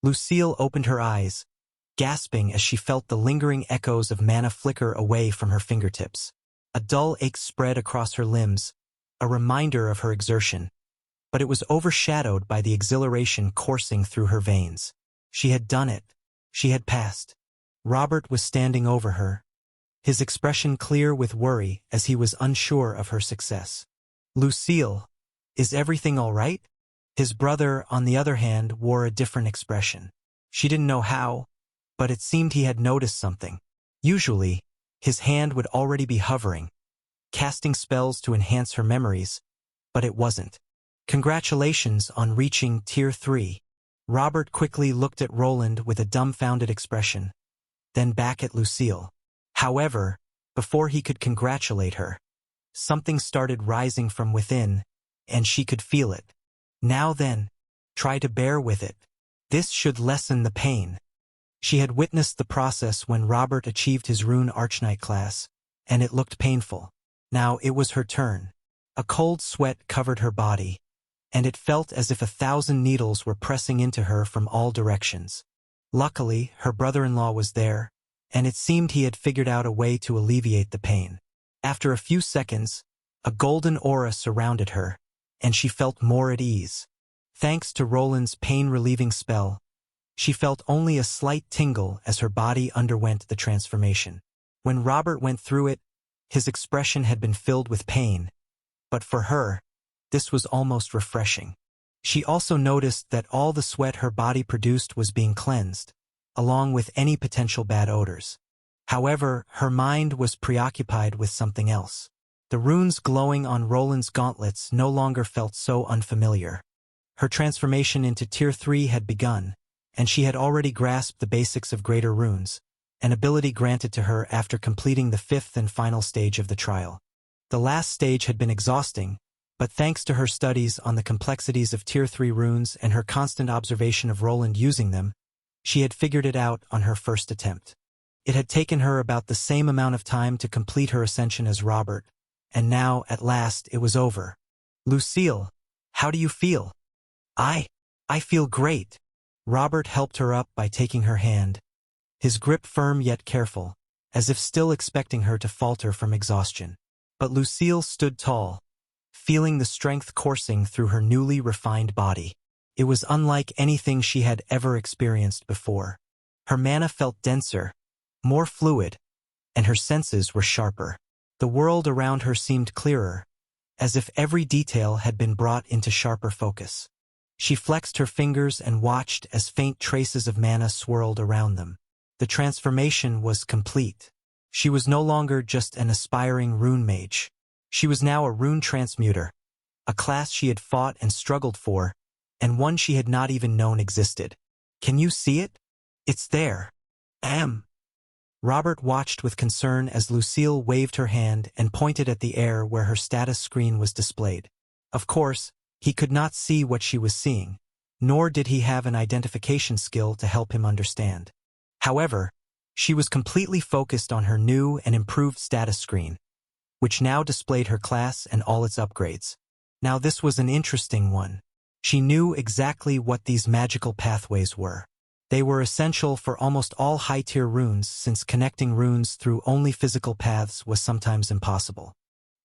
Lucille opened her eyes, gasping as she felt the lingering echoes of mana flicker away from her fingertips. A dull ache spread across her limbs, a reminder of her exertion, but it was overshadowed by the exhilaration coursing through her veins. She had done it. She had passed. Robert was standing over her, his expression clear with worry as he was unsure of her success. "Lucille, is everything all right?" His brother, on the other hand, wore a different expression. She didn't know how, but it seemed he had noticed something. Usually, his hand would already be hovering, casting spells to enhance her memories, but it wasn't. "Congratulations on reaching Tier 3. Robert quickly looked at Roland with a dumbfounded expression, then back at Lucille. However, before he could congratulate her, something started rising from within, and she could feel it. "Now then, try to bear with it. This should lessen the pain." She had witnessed the process when Robert achieved his Rune Archknight class, and it looked painful. Now it was her turn. A cold sweat covered her body, and it felt as if 1,000 needles were pressing into her from all directions. Luckily, her brother-in-law was there, and it seemed he had figured out a way to alleviate the pain. After a few seconds, a golden aura surrounded her, and she felt more at ease. Thanks to Roland's pain-relieving spell, she felt only a slight tingle as her body underwent the transformation. When Robert went through it, his expression had been filled with pain, but for her, this was almost refreshing. She also noticed that all the sweat her body produced was being cleansed, along with any potential bad odors. However, her mind was preoccupied with something else. The runes glowing on Roland's gauntlets no longer felt so unfamiliar. Her transformation into Tier 3 had begun, and she had already grasped the basics of Greater Runes, an ability granted to her after completing the 5th and final stage of the trial. The last stage had been exhausting, but thanks to her studies on the complexities of Tier 3 runes and her constant observation of Roland using them, she had figured it out on her first attempt. It had taken her about the same amount of time to complete her ascension as Robert, and now, at last, it was over. "Lucille, how do you feel?" I feel great." Robert helped her up by taking her hand, his grip firm yet careful, as if still expecting her to falter from exhaustion. But Lucille stood tall, feeling the strength coursing through her newly refined body. It was unlike anything she had ever experienced before. Her mana felt denser, more fluid, and her senses were sharper. The world around her seemed clearer, as if every detail had been brought into sharper focus. She flexed her fingers and watched as faint traces of mana swirled around them. The transformation was complete. She was no longer just an aspiring rune mage. She was now a rune transmuter, a class she had fought and struggled for, and one she had not even known existed. "Can you see it? It's there." Robert watched with concern as Lucille waved her hand and pointed at the air where her status screen was displayed. Of course, he could not see what she was seeing, nor did he have an identification skill to help him understand. However, she was completely focused on her new and improved status screen, which now displayed her class and all its upgrades. Now this was an interesting one. She knew exactly what these magical pathways were. They were essential for almost all high-tier runes since connecting runes through only physical paths was sometimes impossible.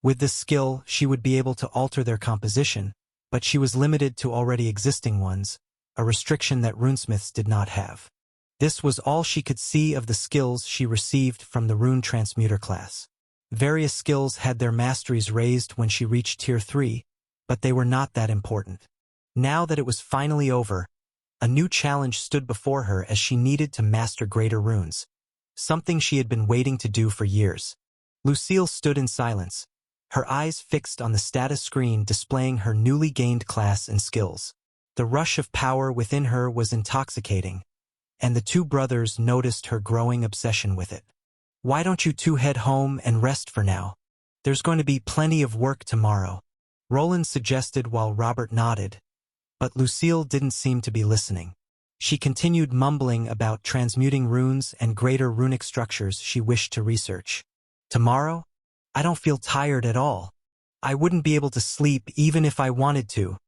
With this skill, she would be able to alter their composition, but she was limited to already existing ones, a restriction that runesmiths did not have. This was all she could see of the skills she received from the Rune Transmuter class. Various skills had their masteries raised when she reached Tier 3, but they were not that important. Now that it was finally over, a new challenge stood before her as she needed to master greater runes, something she had been waiting to do for years. Lucille stood in silence, her eyes fixed on the status screen displaying her newly gained class and skills. The rush of power within her was intoxicating, and the two brothers noticed her growing obsession with it. "Why don't you two head home and rest for now? There's going to be plenty of work tomorrow," Roland suggested while Robert nodded, but Lucille didn't seem to be listening. She continued mumbling about transmuting runes and greater runic structures she wished to research. "Tomorrow? I don't feel tired at all. I wouldn't be able to sleep even if I wanted to."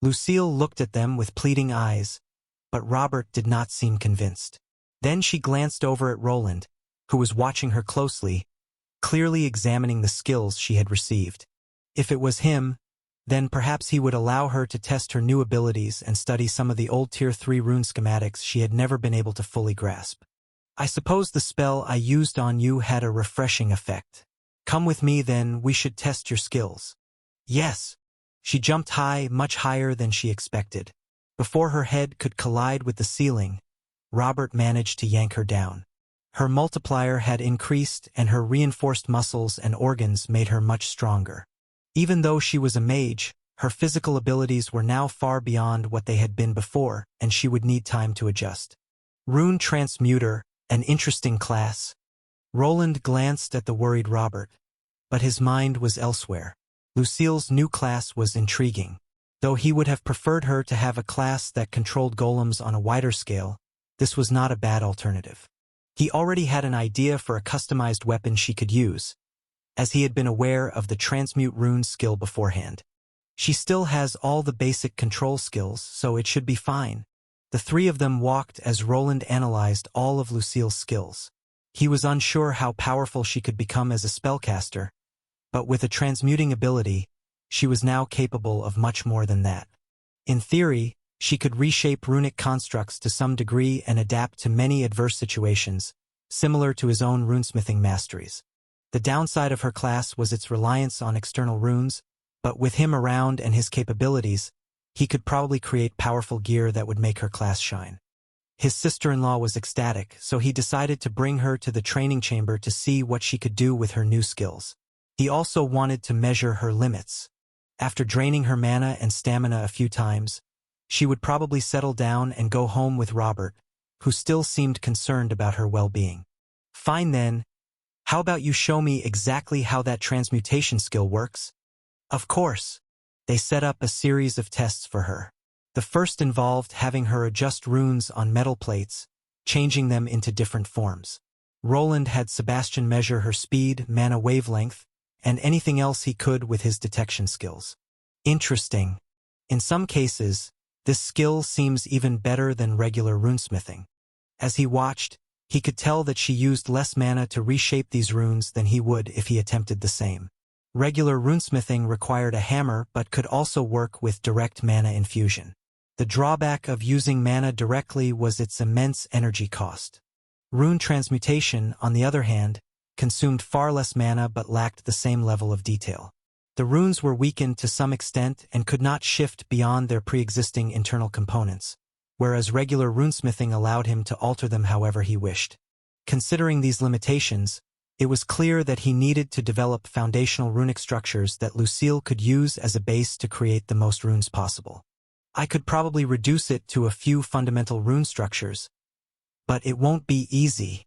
Lucille looked at them with pleading eyes, but Robert did not seem convinced. Then she glanced over at Roland, who was watching her closely, clearly examining the skills she had received. If it was him, then perhaps he would allow her to test her new abilities and study some of the old Tier 3 rune schematics she had never been able to fully grasp. I suppose the spell I used on you had a refreshing effect. Come with me then, we should test your skills. Yes. She jumped high, much higher than she expected. Before her head could collide with the ceiling, Robert managed to yank her down. Her multiplier had increased and her reinforced muscles and organs made her much stronger. Even though she was a mage, her physical abilities were now far beyond what they had been before, and she would need time to adjust. Rune Transmuter, an interesting class. Roland glanced at the worried Robert, but his mind was elsewhere. Lucille's new class was intriguing. Though he would have preferred her to have a class that controlled golems on a wider scale, this was not a bad alternative. He already had an idea for a customized weapon she could use, as he had been aware of the Transmute Rune skill beforehand. She still has all the basic control skills, so it should be fine. The three of them walked as Roland analyzed all of Lucille's skills. He was unsure how powerful she could become as a spellcaster, but with a transmuting ability, she was now capable of much more than that. In theory, she could reshape runic constructs to some degree and adapt to many adverse situations, similar to his own runesmithing masteries. The downside of her class was its reliance on external runes, but with him around and his capabilities, he could probably create powerful gear that would make her class shine. His sister-in-law was ecstatic, so he decided to bring her to the training chamber to see what she could do with her new skills. He also wanted to measure her limits. After draining her mana and stamina a few times, she would probably settle down and go home with Robert, who still seemed concerned about her well-being. Fine then. How about you show me exactly how that transmutation skill works? Of course. They set up a series of tests for her. The first involved having her adjust runes on metal plates, changing them into different forms. Roland had Sebastian measure her speed, mana wavelength, and anything else he could with his detection skills. Interesting. In some cases, this skill seems even better than regular runesmithing. As he watched, he could tell that she used less mana to reshape these runes than he would if he attempted the same. Regular runesmithing required a hammer but could also work with direct mana infusion. The drawback of using mana directly was its immense energy cost. Rune transmutation, on the other hand, consumed far less mana but lacked the same level of detail. The runes were weakened to some extent and could not shift beyond their pre-existing internal components, whereas regular runesmithing allowed him to alter them however he wished. Considering these limitations, it was clear that he needed to develop foundational runic structures that Lucille could use as a base to create the most runes possible. I could probably reduce it to a few fundamental rune structures, but it won't be easy.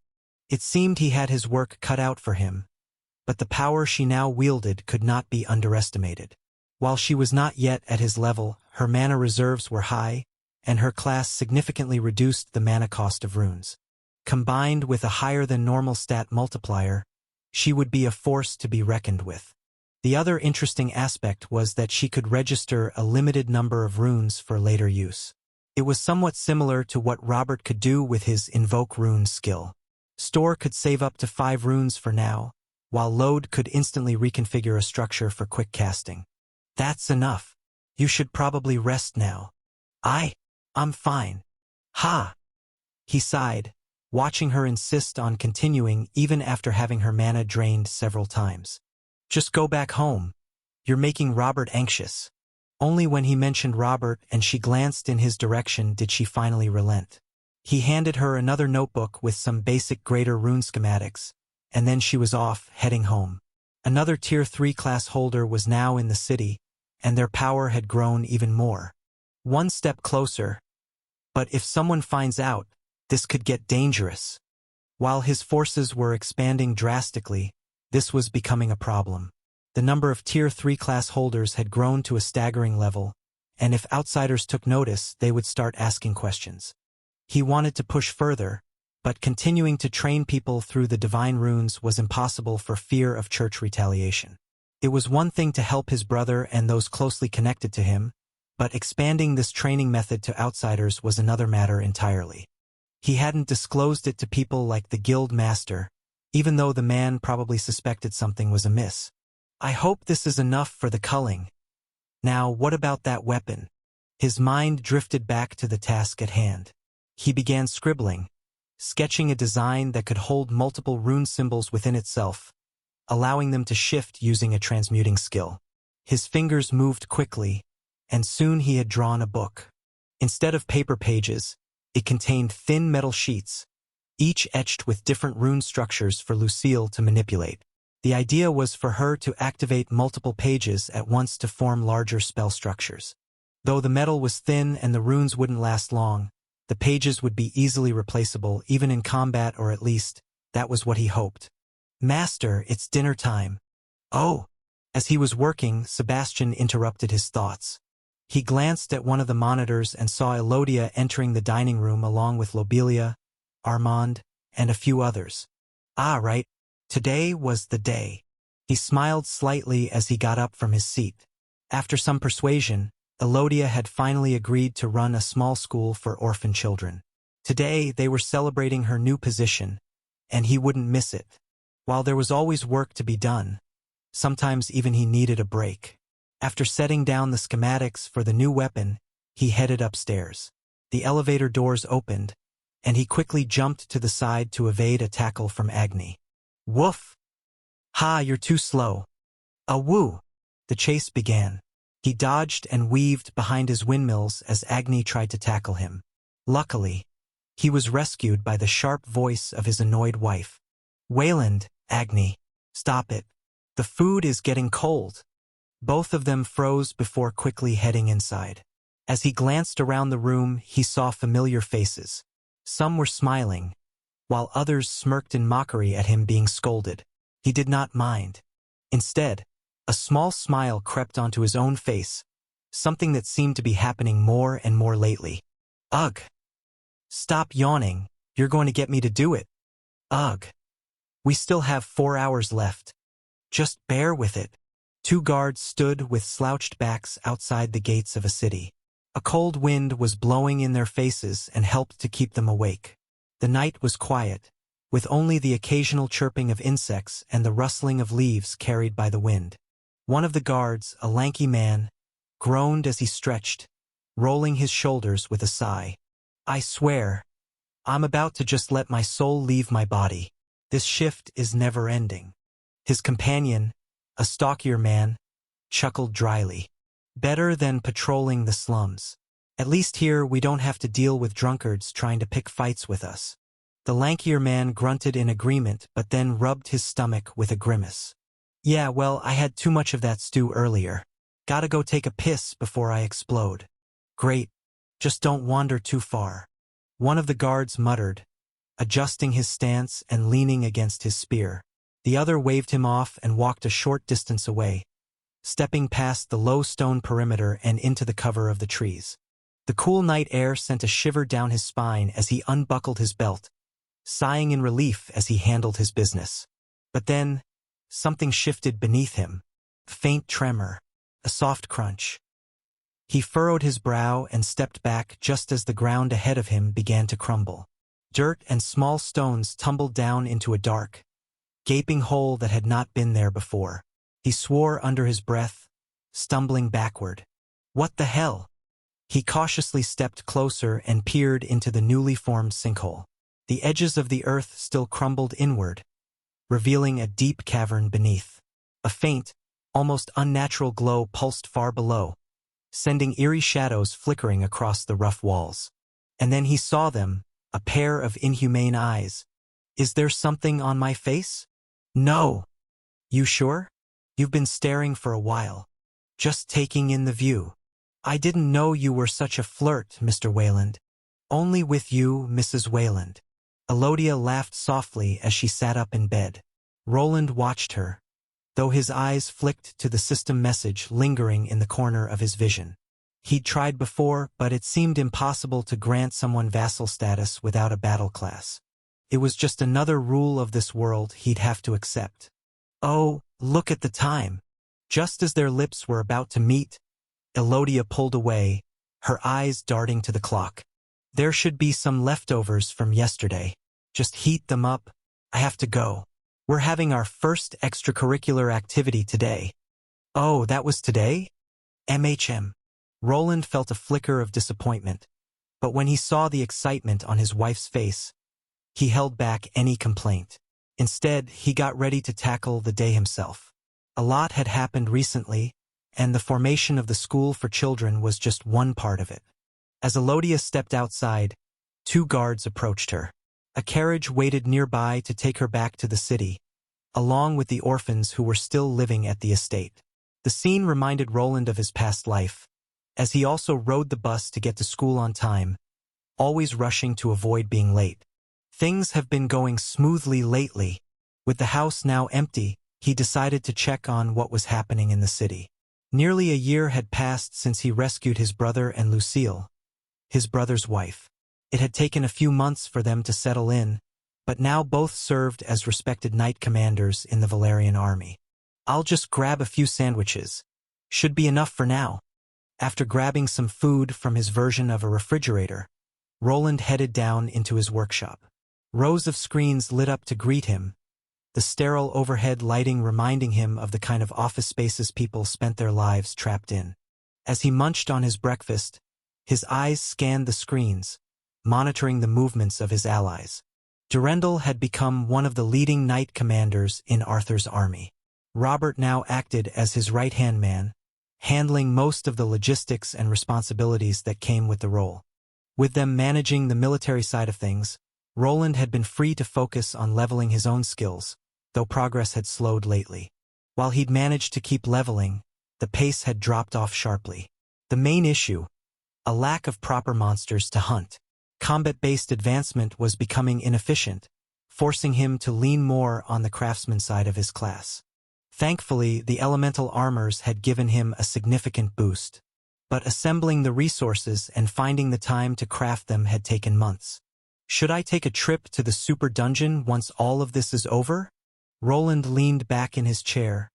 It seemed he had his work cut out for him, but the power she now wielded could not be underestimated. While she was not yet at his level, her mana reserves were high, and her class significantly reduced the mana cost of runes. Combined with a higher-than-normal stat multiplier, she would be a force to be reckoned with. The other interesting aspect was that she could register a limited number of runes for later use. It was somewhat similar to what Robert could do with his Invoke Runes skill. Store could save up to 5 runes for now, while Load could instantly reconfigure a structure for quick casting. That's enough. You should probably rest now. I'm fine. Ha! He sighed, watching her insist on continuing even after having her mana drained several times. Just go back home. You're making Robert anxious. Only when he mentioned Robert and she glanced in his direction did she finally relent. He handed her another notebook with some basic greater rune schematics, and then she was off, heading home. Another Tier 3 class holder was now in the city, and their power had grown even more. One step closer. But if someone finds out, this could get dangerous. While his forces were expanding drastically, this was becoming a problem. The number of Tier 3 class holders had grown to a staggering level, and if outsiders took notice, they would start asking questions. He wanted to push further, but continuing to train people through the divine runes was impossible for fear of church retaliation. It was one thing to help his brother and those closely connected to him, But expanding this training method to outsiders was another matter entirely. He hadn't disclosed it to people like the guild master, even though the man probably suspected something was amiss. I hope this is enough for the culling. Now, what about that weapon? His mind drifted back to the task at hand. He began scribbling, sketching a design that could hold multiple rune symbols within itself, allowing them to shift using a transmuting skill. His fingers moved quickly, and soon he had drawn a book. Instead of paper pages, it contained thin metal sheets, each etched with different rune structures for Lucille to manipulate. The idea was for her to activate multiple pages at once to form larger spell structures. Though the metal was thin and the runes wouldn't last long, the pages would be easily replaceable even in combat, or at least, that was what he hoped. "Master, it's dinner time." "Oh." As he was working, Sebastian interrupted his thoughts. He glanced at one of the monitors and saw Elodia entering the dining room along with Lobelia, Armand, and a few others. Ah, right. Today was the day. He smiled slightly as he got up from his seat. After some persuasion, Elodia had finally agreed to run a small school for orphan children. Today they were celebrating her new position, and he wouldn't miss it. While there was always work to be done, sometimes even he needed a break. After setting down the schematics for the new weapon, he headed upstairs. The elevator doors opened, and he quickly jumped to the side to evade a tackle from Agni. "Woof! Ha, you're too slow." "Woo!" The chase began. He dodged and weaved behind his windmills as Agni tried to tackle him. Luckily, he was rescued by the sharp voice of his annoyed wife. "Wayland, Agni, stop it. The food is getting cold." Both of them froze before quickly heading inside. As he glanced around the room, he saw familiar faces. Some were smiling, while others smirked in mockery at him being scolded. He did not mind. Instead, a small smile crept onto his own face, something that seemed to be happening more and more lately. "Ugh! Stop yawning, you're going to get me to do it." "Ugh! We still have 4 hours left. Just bear with it." Two guards stood with slouched backs outside the gates of a city. A cold wind was blowing in their faces and helped to keep them awake. The night was quiet, with only the occasional chirping of insects and the rustling of leaves carried by the wind. One of the guards, a lanky man, groaned as he stretched, rolling his shoulders with a sigh. "I swear, I'm about to just let my soul leave my body. This shift is never ending." His companion, a stockier man, chuckled dryly. "Better than patrolling the slums. At least here we don't have to deal with drunkards trying to pick fights with us." The lankier man grunted in agreement but then rubbed his stomach with a grimace. "Yeah, well, I had too much of that stew earlier. Gotta go take a piss before I explode." "Great. Just don't wander too far." One of the guards muttered, adjusting his stance and leaning against his spear. The other waved him off and walked a short distance away, stepping past the low stone perimeter and into the cover of the trees. The cool night air sent a shiver down his spine as he unbuckled his belt, sighing in relief as he handled his business. But then, something shifted beneath him. A faint tremor, a soft crunch. He furrowed his brow and stepped back just as the ground ahead of him began to crumble. Dirt and small stones tumbled down into a dark, gaping hole that had not been there before. He swore under his breath, stumbling backward. "What the hell?" He cautiously stepped closer and peered into the newly formed sinkhole. The edges of the earth still crumbled inward, revealing a deep cavern beneath. A faint, almost unnatural glow pulsed far below, sending eerie shadows flickering across the rough walls. And then he saw them, a pair of inhumane eyes. "Is there something on my face?" "No." "You sure? You've been staring for a while. Just taking in the view." "I didn't know you were such a flirt, Mr. Wayland." "Only with you, Mrs. Wayland." Elodia laughed softly as she sat up in bed. Roland watched her, though his eyes flicked to the system message lingering in the corner of his vision. He'd tried before, but it seemed impossible to grant someone vassal status without a battle class. It was just another rule of this world he'd have to accept. Oh, look at the time. Just as their lips were about to meet, Elodia pulled away, her eyes darting to the clock. There should be some leftovers from yesterday. Just heat them up. I have to go. We're having our first extracurricular activity today. Oh, that was today? MHM. Roland felt a flicker of disappointment, but when he saw the excitement on his wife's face, he held back any complaint. Instead, he got ready to tackle the day himself. A lot had happened recently, and the formation of the school for children was just one part of it. As Elodia stepped outside, 2 guards approached her. A carriage waited nearby to take her back to the city, along with the orphans who were still living at the estate. The scene reminded Roland of his past life, as he also rode the bus to get to school on time, always rushing to avoid being late. Things have been going smoothly lately. With the house now empty, he decided to check on what was happening in the city. Nearly a year had passed since he rescued his brother and Lucille, his brother's wife. It had taken a few months for them to settle in, but now both served as respected knight commanders in the Valerian army. I'll just grab a few sandwiches. Should be enough for now. After grabbing some food from his version of a refrigerator, Roland headed down into his workshop. Rows of screens lit up to greet him, the sterile overhead lighting reminding him of the kind of office spaces people spent their lives trapped in. As he munched on his breakfast, his eyes scanned the screens, monitoring the movements of his allies. Durendal had become one of the leading knight commanders in Arthur's army. Robert now acted as his right-hand man, handling most of the logistics and responsibilities that came with the role. With them managing the military side of things, Roland had been free to focus on leveling his own skills, though progress had slowed lately. While he'd managed to keep leveling, the pace had dropped off sharply. The main issue, a lack of proper monsters to hunt. Combat-based advancement was becoming inefficient, forcing him to lean more on the craftsman side of his class. Thankfully, the elemental armors had given him a significant boost, but assembling the resources and finding the time to craft them had taken months. Should I take a trip to the super dungeon once all of this is over? Roland leaned back in his chair,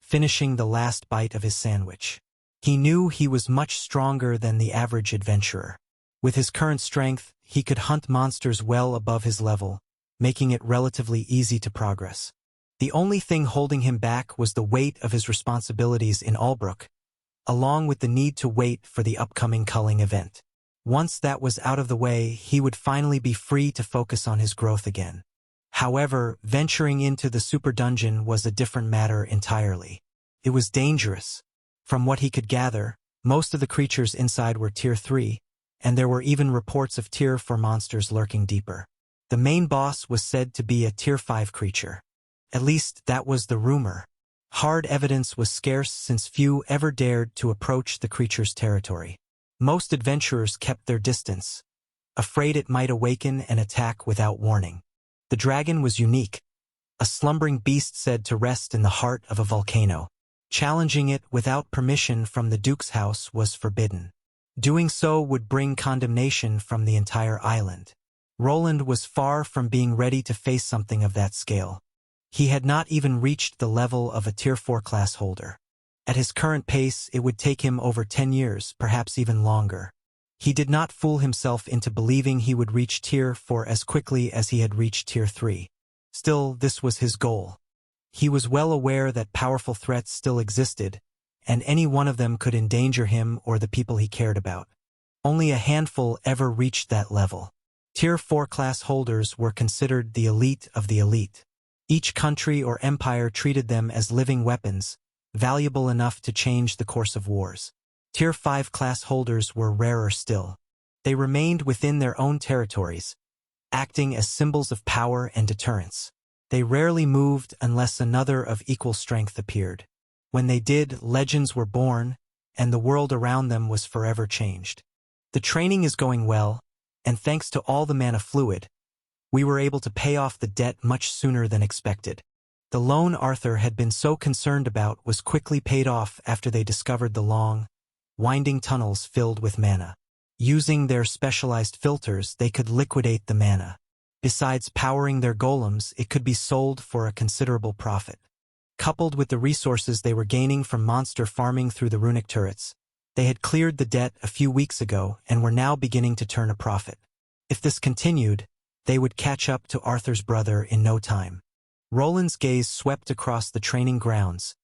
finishing the last bite of his sandwich. He knew he was much stronger than the average adventurer. With his current strength, he could hunt monsters well above his level, making it relatively easy to progress. The only thing holding him back was the weight of his responsibilities in Albrook, along with the need to wait for the upcoming culling event. Once that was out of the way, he would finally be free to focus on his growth again. However, venturing into the super dungeon was a different matter entirely. It was dangerous. From what he could gather, most of the creatures inside were Tier 3, and there were even reports of Tier 4 monsters lurking deeper. The main boss was said to be a Tier 5 creature. At least that was the rumor. Hard evidence was scarce since few ever dared to approach the creature's territory. Most adventurers kept their distance, afraid it might awaken and attack without warning. The dragon was unique, a slumbering beast said to rest in the heart of a volcano. Challenging it without permission from the Duke's house was forbidden. Doing so would bring condemnation from the entire island. Roland was far from being ready to face something of that scale. He had not even reached the level of a Tier 4 class holder. At his current pace, it would take him over 10 years, perhaps even longer. He did not fool himself into believing he would reach Tier 4 as quickly as he had reached Tier 3. Still, this was his goal. He was well aware that powerful threats still existed, and any one of them could endanger him or the people he cared about. Only a handful ever reached that level. Tier 4 class holders were considered the elite of the elite. Each country or empire treated them as living weapons, valuable enough to change the course of wars. Tier 5 class holders were rarer still. They remained within their own territories, acting as symbols of power and deterrence. They rarely moved unless another of equal strength appeared. When they did, legends were born, and the world around them was forever changed. The training is going well, and thanks to all the mana fluid, we were able to pay off the debt much sooner than expected. The loan Arthur had been so concerned about was quickly paid off after they discovered the long, winding tunnels filled with mana. Using their specialized filters, they could liquidate the mana. Besides powering their golems, it could be sold for a considerable profit. Coupled with the resources they were gaining from monster farming through the runic turrets, They had cleared the debt a few weeks ago and were now beginning to turn a profit. If this continued, they would catch up to Arthur's brother in no time. Roland's gaze swept across the training grounds,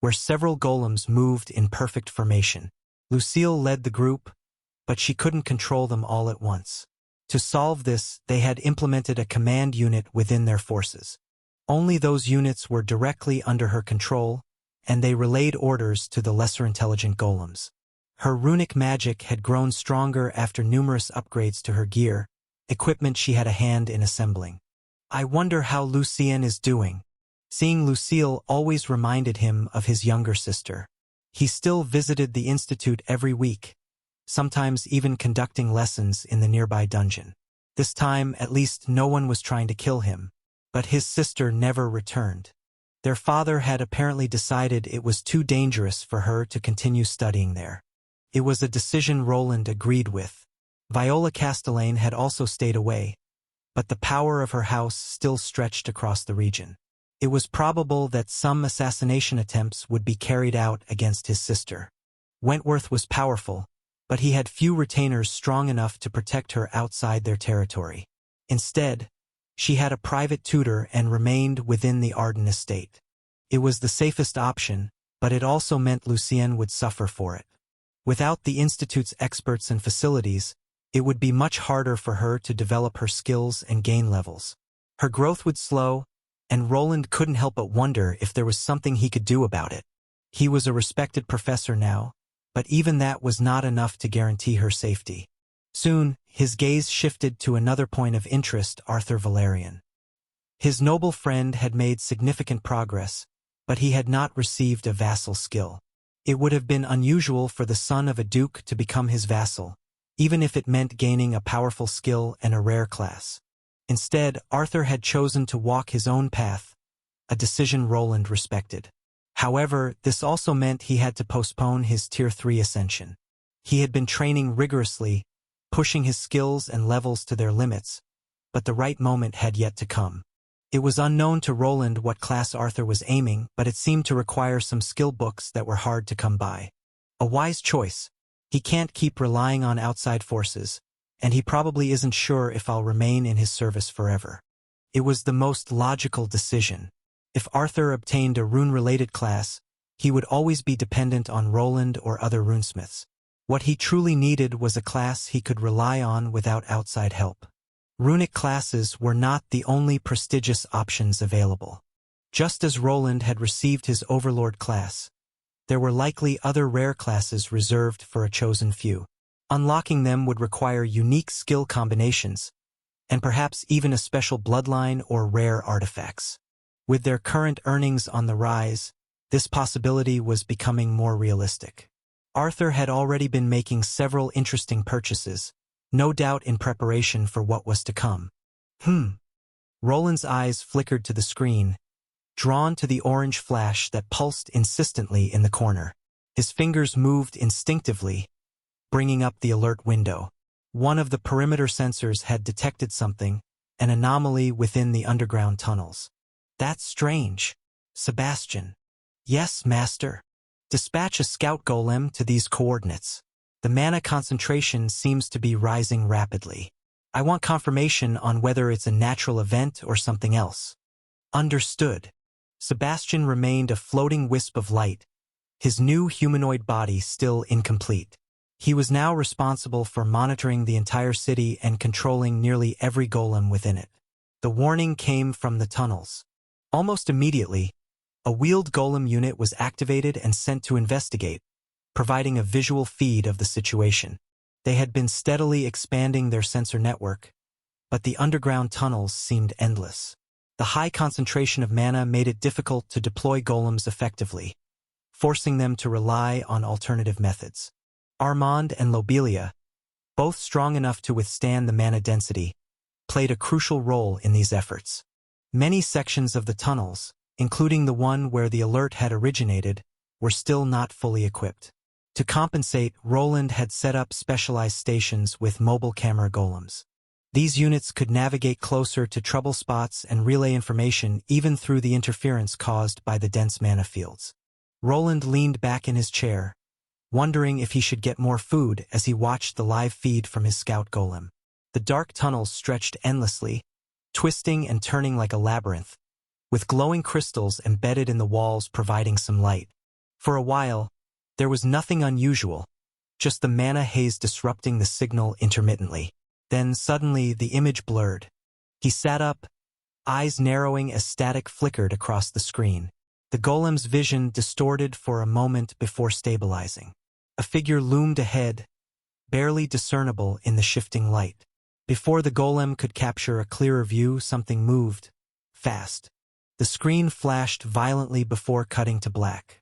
where several golems moved in perfect formation. Lucille led the group, but she couldn't control them all at once. To solve this, they had implemented a command unit within their forces. Only those units were directly under her control, and they relayed orders to the lesser intelligent golems. Her runic magic had grown stronger after numerous upgrades to her gear, equipment she had a hand in assembling. I wonder how Lucien is doing. Seeing Lucille always reminded him of his younger sister. He still visited the institute every week, sometimes even conducting lessons in the nearby dungeon. This time, at least, no one was trying to kill him, but his sister never returned. Their father had apparently decided it was too dangerous for her to continue studying there. It was a decision Roland agreed with. Viola Castellane had also stayed away, but the power of her house still stretched across the region. It was probable that some assassination attempts would be carried out against his sister. Wentworth was powerful, but he had few retainers strong enough to protect her outside their territory. Instead, she had a private tutor and remained within the Arden estate. It was the safest option, but it also meant Lucien would suffer for it. Without the Institute's experts and facilities, it would be much harder for her to develop her skills and gain levels. Her growth would slow, and Roland couldn't help but wonder if there was something he could do about it. He was a respected professor now, but even that was not enough to guarantee her safety. Soon, his gaze shifted to another point of interest, Arthur Valerian. His noble friend had made significant progress, but he had not received a vassal skill. It would have been unusual for the son of a duke to become his vassal, even if it meant gaining a powerful skill and a rare class. Instead, Arthur had chosen to walk his own path, a decision Roland respected. However, this also meant he had to postpone his Tier 3 ascension. He had been training rigorously, pushing his skills and levels to their limits, but the right moment had yet to come. It was unknown to Roland what class Arthur was aiming, but it seemed to require some skill books that were hard to come by. A wise choice. He can't keep relying on outside forces, and he probably isn't sure if I'll remain in his service forever. It was the most logical decision. If Arthur obtained a rune-related class, he would always be dependent on Roland or other runesmiths. What he truly needed was a class he could rely on without outside help. Runic classes were not the only prestigious options available. Just as Roland had received his Overlord class, there were likely other rare classes reserved for a chosen few. Unlocking them would require unique skill combinations, and perhaps even a special bloodline or rare artifacts. With their current earnings on the rise, this possibility was becoming more realistic. Arthur had already been making several interesting purchases, no doubt in preparation for what was to come. Roland's eyes flickered to the screen, drawn to the orange flash that pulsed insistently in the corner. His fingers moved instinctively, bringing up the alert window. One of the perimeter sensors had detected something, an anomaly within the underground tunnels. That's strange. Sebastian. Yes, Master. Dispatch a scout golem to these coordinates. The mana concentration seems to be rising rapidly. I want confirmation on whether it's a natural event or something else. Understood. Sebastian remained a floating wisp of light, his new humanoid body still incomplete. He was now responsible for monitoring the entire city and controlling nearly every golem within it. The warning came from the tunnels. Almost immediately, a wheeled golem unit was activated and sent to investigate, providing a visual feed of the situation. They had been steadily expanding their sensor network, but the underground tunnels seemed endless. The high concentration of mana made it difficult to deploy golems effectively, forcing them to rely on alternative methods. Armand and Lobelia, both strong enough to withstand the mana density, played a crucial role in these efforts. Many sections of the tunnels, including the one where the alert had originated, were still not fully equipped. To compensate, Roland had set up specialized stations with mobile camera golems. These units could navigate closer to trouble spots and relay information even through the interference caused by the dense mana fields. Roland leaned back in his chair, wondering if he should get more food as he watched the live feed from his scout golem. The dark tunnels stretched endlessly, twisting and turning like a labyrinth, with glowing crystals embedded in the walls providing some light. For a while, there was nothing unusual, just the mana haze disrupting the signal intermittently. Then suddenly the image blurred. He sat up, eyes narrowing as static flickered across the screen. The golem's vision distorted for a moment before stabilizing. A figure loomed ahead, barely discernible in the shifting light. Before the golem could capture a clearer view, something moved, fast. The screen flashed violently before cutting to black.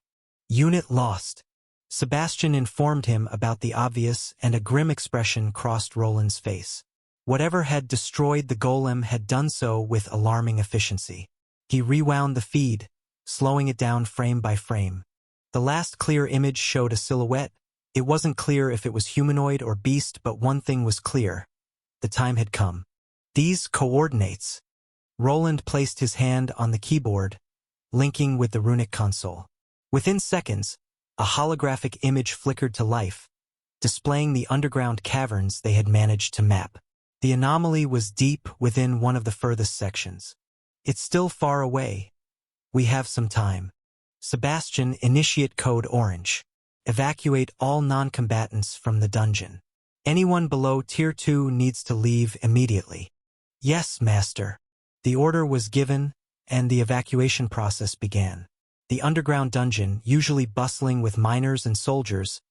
Unit lost. Sebastian informed him about the obvious, and a grim expression crossed Roland's face. Whatever had destroyed the golem had done so with alarming efficiency. He rewound the feed, slowing it down frame by frame. The last clear image showed a silhouette. It wasn't clear if it was humanoid or beast, but one thing was clear. The time had come. These coordinates. Roland placed his hand on the keyboard, linking with the runic console. Within seconds, a holographic image flickered to life, displaying the underground caverns they had managed to map. The anomaly was deep within one of the furthest sections. It's still far away. We have some time. Sebastian, initiate code Orange. Evacuate all non-combatants from the dungeon. Anyone below Tier 2 needs to leave immediately. Yes, Master. The order was given, and the evacuation process began. The underground dungeon, usually bustling with miners and soldiers,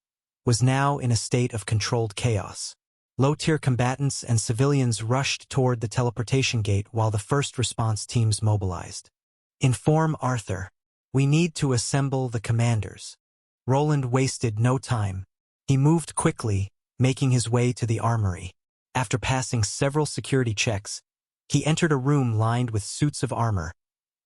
was now in a state of controlled chaos. Low-tier combatants and civilians rushed toward the teleportation gate while the first response teams mobilized. Inform Arthur. We need to assemble the commanders. Roland wasted no time. He moved quickly, making his way to the armory. After passing several security checks, he entered a room lined with suits of armor,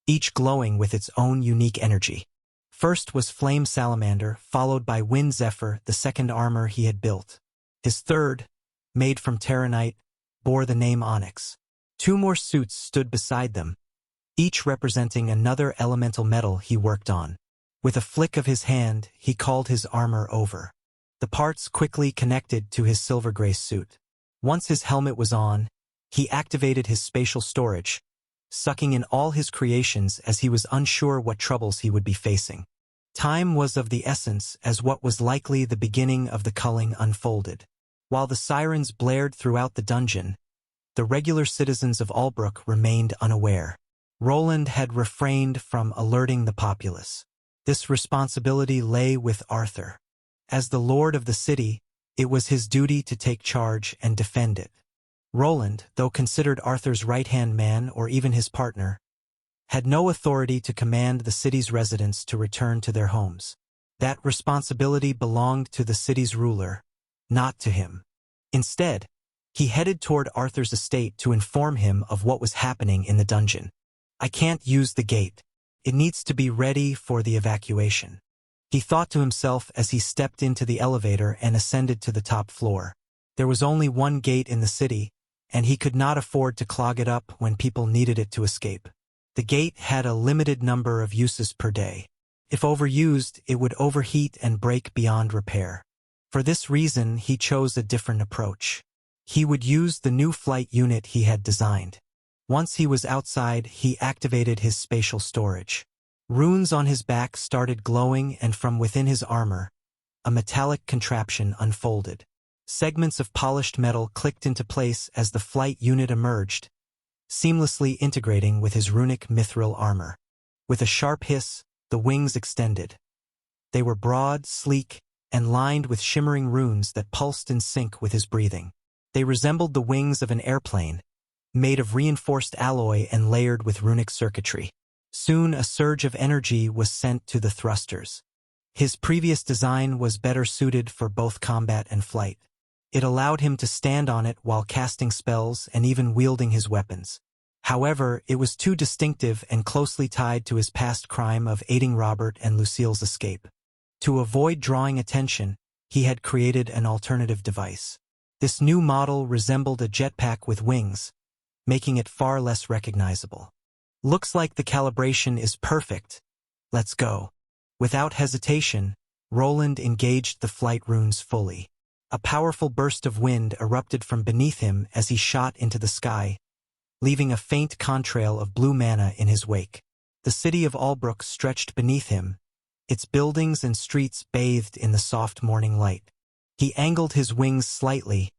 each glowing with its own unique energy. First was Flame Salamander, followed by Wind Zephyr, the second armor he had built. His third, made from Terranite, bore the name Onyx. Two more suits stood beside them, each representing another elemental metal he worked on. With a flick of his hand, he called his armor over. The parts quickly connected to his silver-gray suit. Once his helmet was on, he activated his spatial storage, sucking in all his creations as he was unsure what troubles he would be facing. Time was of the essence as what was likely the beginning of the culling unfolded. While the sirens blared throughout the dungeon, the regular citizens of Albrook remained unaware. Roland had refrained from alerting the populace. This responsibility lay with Arthur. As the lord of the city, it was his duty to take charge and defend it. Roland, though considered Arthur's right-hand man or even his partner, had no authority to command the city's residents to return to their homes. That responsibility belonged to the city's ruler, not to him. Instead, he headed toward Arthur's estate to inform him of what was happening in the dungeon. I can't use the gate. It needs to be ready for the evacuation. He thought to himself as he stepped into the elevator and ascended to the top floor. There was only one gate in the city, and he could not afford to clog it up when people needed it to escape. The gate had a limited number of uses per day. If overused, it would overheat and break beyond repair. For this reason, he chose a different approach. He would use the new flight unit he had designed. Once he was outside, he activated his spatial storage. Runes on his back started glowing, and from within his armor, a metallic contraption unfolded. Segments of polished metal clicked into place as the flight unit emerged, seamlessly integrating with his runic mithril armor. With a sharp hiss, the wings extended. They were broad, sleek, and lined with shimmering runes that pulsed in sync with his breathing. They resembled the wings of an airplane, made of reinforced alloy and layered with runic circuitry. Soon a surge of energy was sent to the thrusters. His previous design was better suited for both combat and flight. It allowed him to stand on it while casting spells and even wielding his weapons. However, it was too distinctive and closely tied to his past crime of aiding Robert and Lucille's escape. To avoid drawing attention, he had created an alternative device. This new model resembled a jetpack with wings, making it far less recognizable. Looks like the calibration is perfect. Let's go. Without hesitation, Roland engaged the flight runes fully. A powerful burst of wind erupted from beneath him as he shot into the sky, leaving a faint contrail of blue mana in his wake. The city of Albrook stretched beneath him, its buildings and streets bathed in the soft morning light. He angled his wings slightly,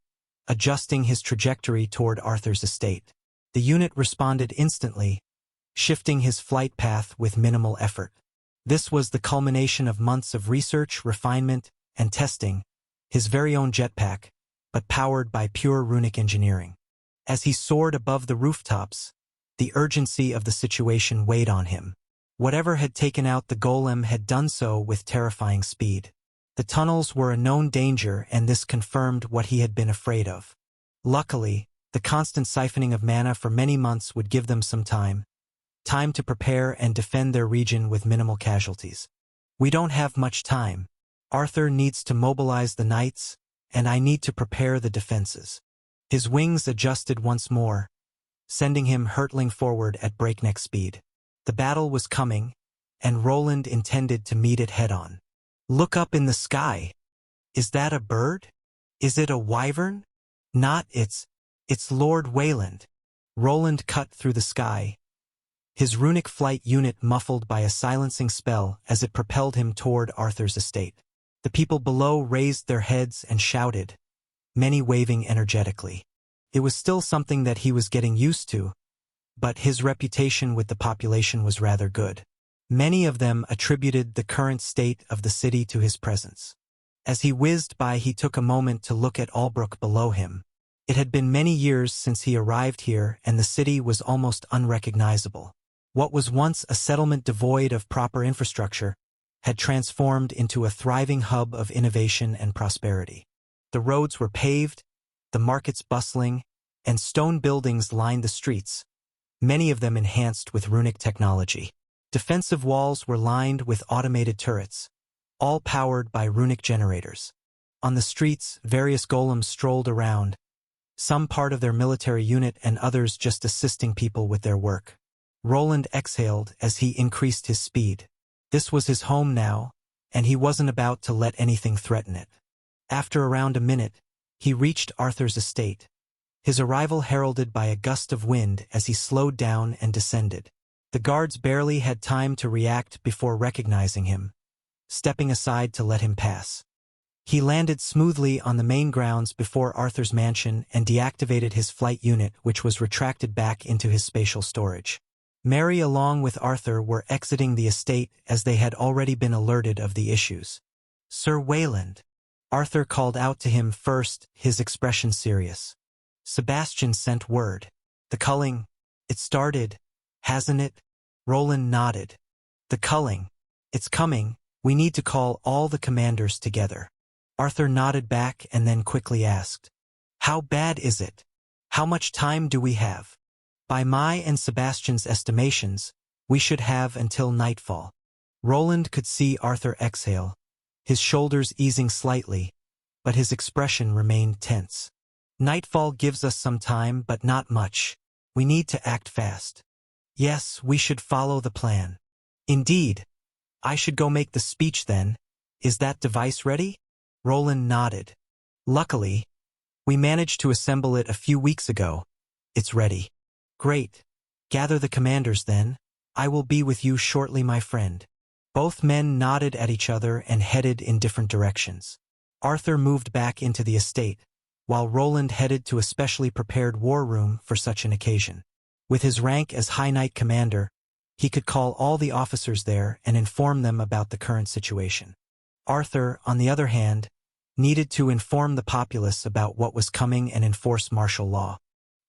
adjusting his trajectory toward Arthur's estate. The unit responded instantly, shifting his flight path with minimal effort. This was the culmination of months of research, refinement, and testing, his very own jetpack, but powered by pure runic engineering. As he soared above the rooftops, the urgency of the situation weighed on him. Whatever had taken out the golem had done so with terrifying speed. The tunnels were a known danger, and this confirmed what he had been afraid of. Luckily, the constant siphoning of mana for many months would give them some time to prepare and defend their region with minimal casualties. We don't have much time. Arthur needs to mobilize the knights, and I need to prepare the defenses. His wings adjusted once more, sending him hurtling forward at breakneck speed. The battle was coming, and Roland intended to meet it head-on. Look up in the sky. Is that a bird? Is it a wyvern? Not it's Lord Wayland. Roland cut through the sky, his runic flight unit muffled by a silencing spell as it propelled him toward Arthur's estate. The people below raised their heads and shouted, many waving energetically. It was still something that he was getting used to, but his reputation with the population was rather good. Many of them attributed the current state of the city to his presence. As he whizzed by, he took a moment to look at Albrook below him. It had been many years since he arrived here, and the city was almost unrecognizable. What was once a settlement devoid of proper infrastructure had transformed into a thriving hub of innovation and prosperity. The roads were paved, the markets bustling, and stone buildings lined the streets, many of them enhanced with runic technology. Defensive walls were lined with automated turrets, all powered by runic generators. On the streets, various golems strolled around, some part of their military unit and others just assisting people with their work. Roland exhaled as he increased his speed. This was his home now, and he wasn't about to let anything threaten it. After around a minute, he reached Arthur's estate, his arrival heralded by a gust of wind as he slowed down and descended. The guards barely had time to react before recognizing him, stepping aside to let him pass. He landed smoothly on the main grounds before Arthur's mansion and deactivated his flight unit, which was retracted back into his spatial storage. Mary along with Arthur were exiting the estate as they had already been alerted of the issues. Sir Wayland. Arthur called out to him first, his expression serious. Sebastian sent word. The culling. It started, hasn't it? Roland nodded. The culling. It's coming. We need to call all the commanders together. Arthur nodded back and then quickly asked, how bad is it? How much time do we have? By my and Sebastian's estimations, we should have until nightfall. Roland could see Arthur exhale, his shoulders easing slightly, but his expression remained tense. Nightfall gives us some time, but not much. We need to act fast. Yes, we should follow the plan. Indeed. I should go make the speech then. Is that device ready? Roland nodded. Luckily, we managed to assemble it a few weeks ago. It's ready. Great. Gather the commanders then. I will be with you shortly, my friend. Both men nodded at each other and headed in different directions. Arthur moved back into the estate, while Roland headed to a specially prepared war room for such an occasion. With his rank as High Knight Commander, he could call all the officers there and inform them about the current situation. Arthur, on the other hand, needed to inform the populace about what was coming and enforce martial law.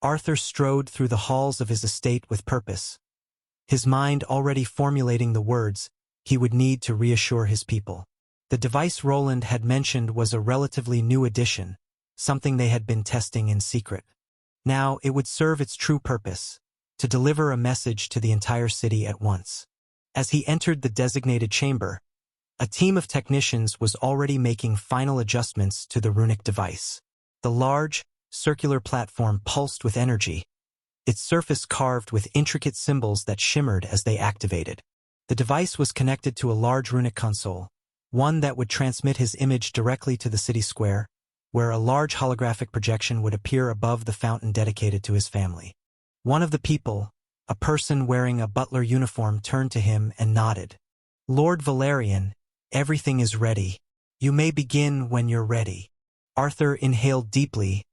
Arthur strode through the halls of his estate with purpose, his mind already formulating the words he would need to reassure his people. The device Roland had mentioned was a relatively new addition, something they had been testing in secret. Now it would serve its true purpose, to deliver a message to the entire city at once. As he entered the designated chamber, a team of technicians was already making final adjustments to the runic device. The large, circular platform pulsed with energy, its surface carved with intricate symbols that shimmered as they activated. The device was connected to a large runic console, one that would transmit his image directly to the city square, where a large holographic projection would appear above the fountain dedicated to his family. One of the people, a person wearing a butler uniform, turned to him and nodded. "Lord Valerian, everything is ready. You may begin when you're ready." Arthur inhaled deeply,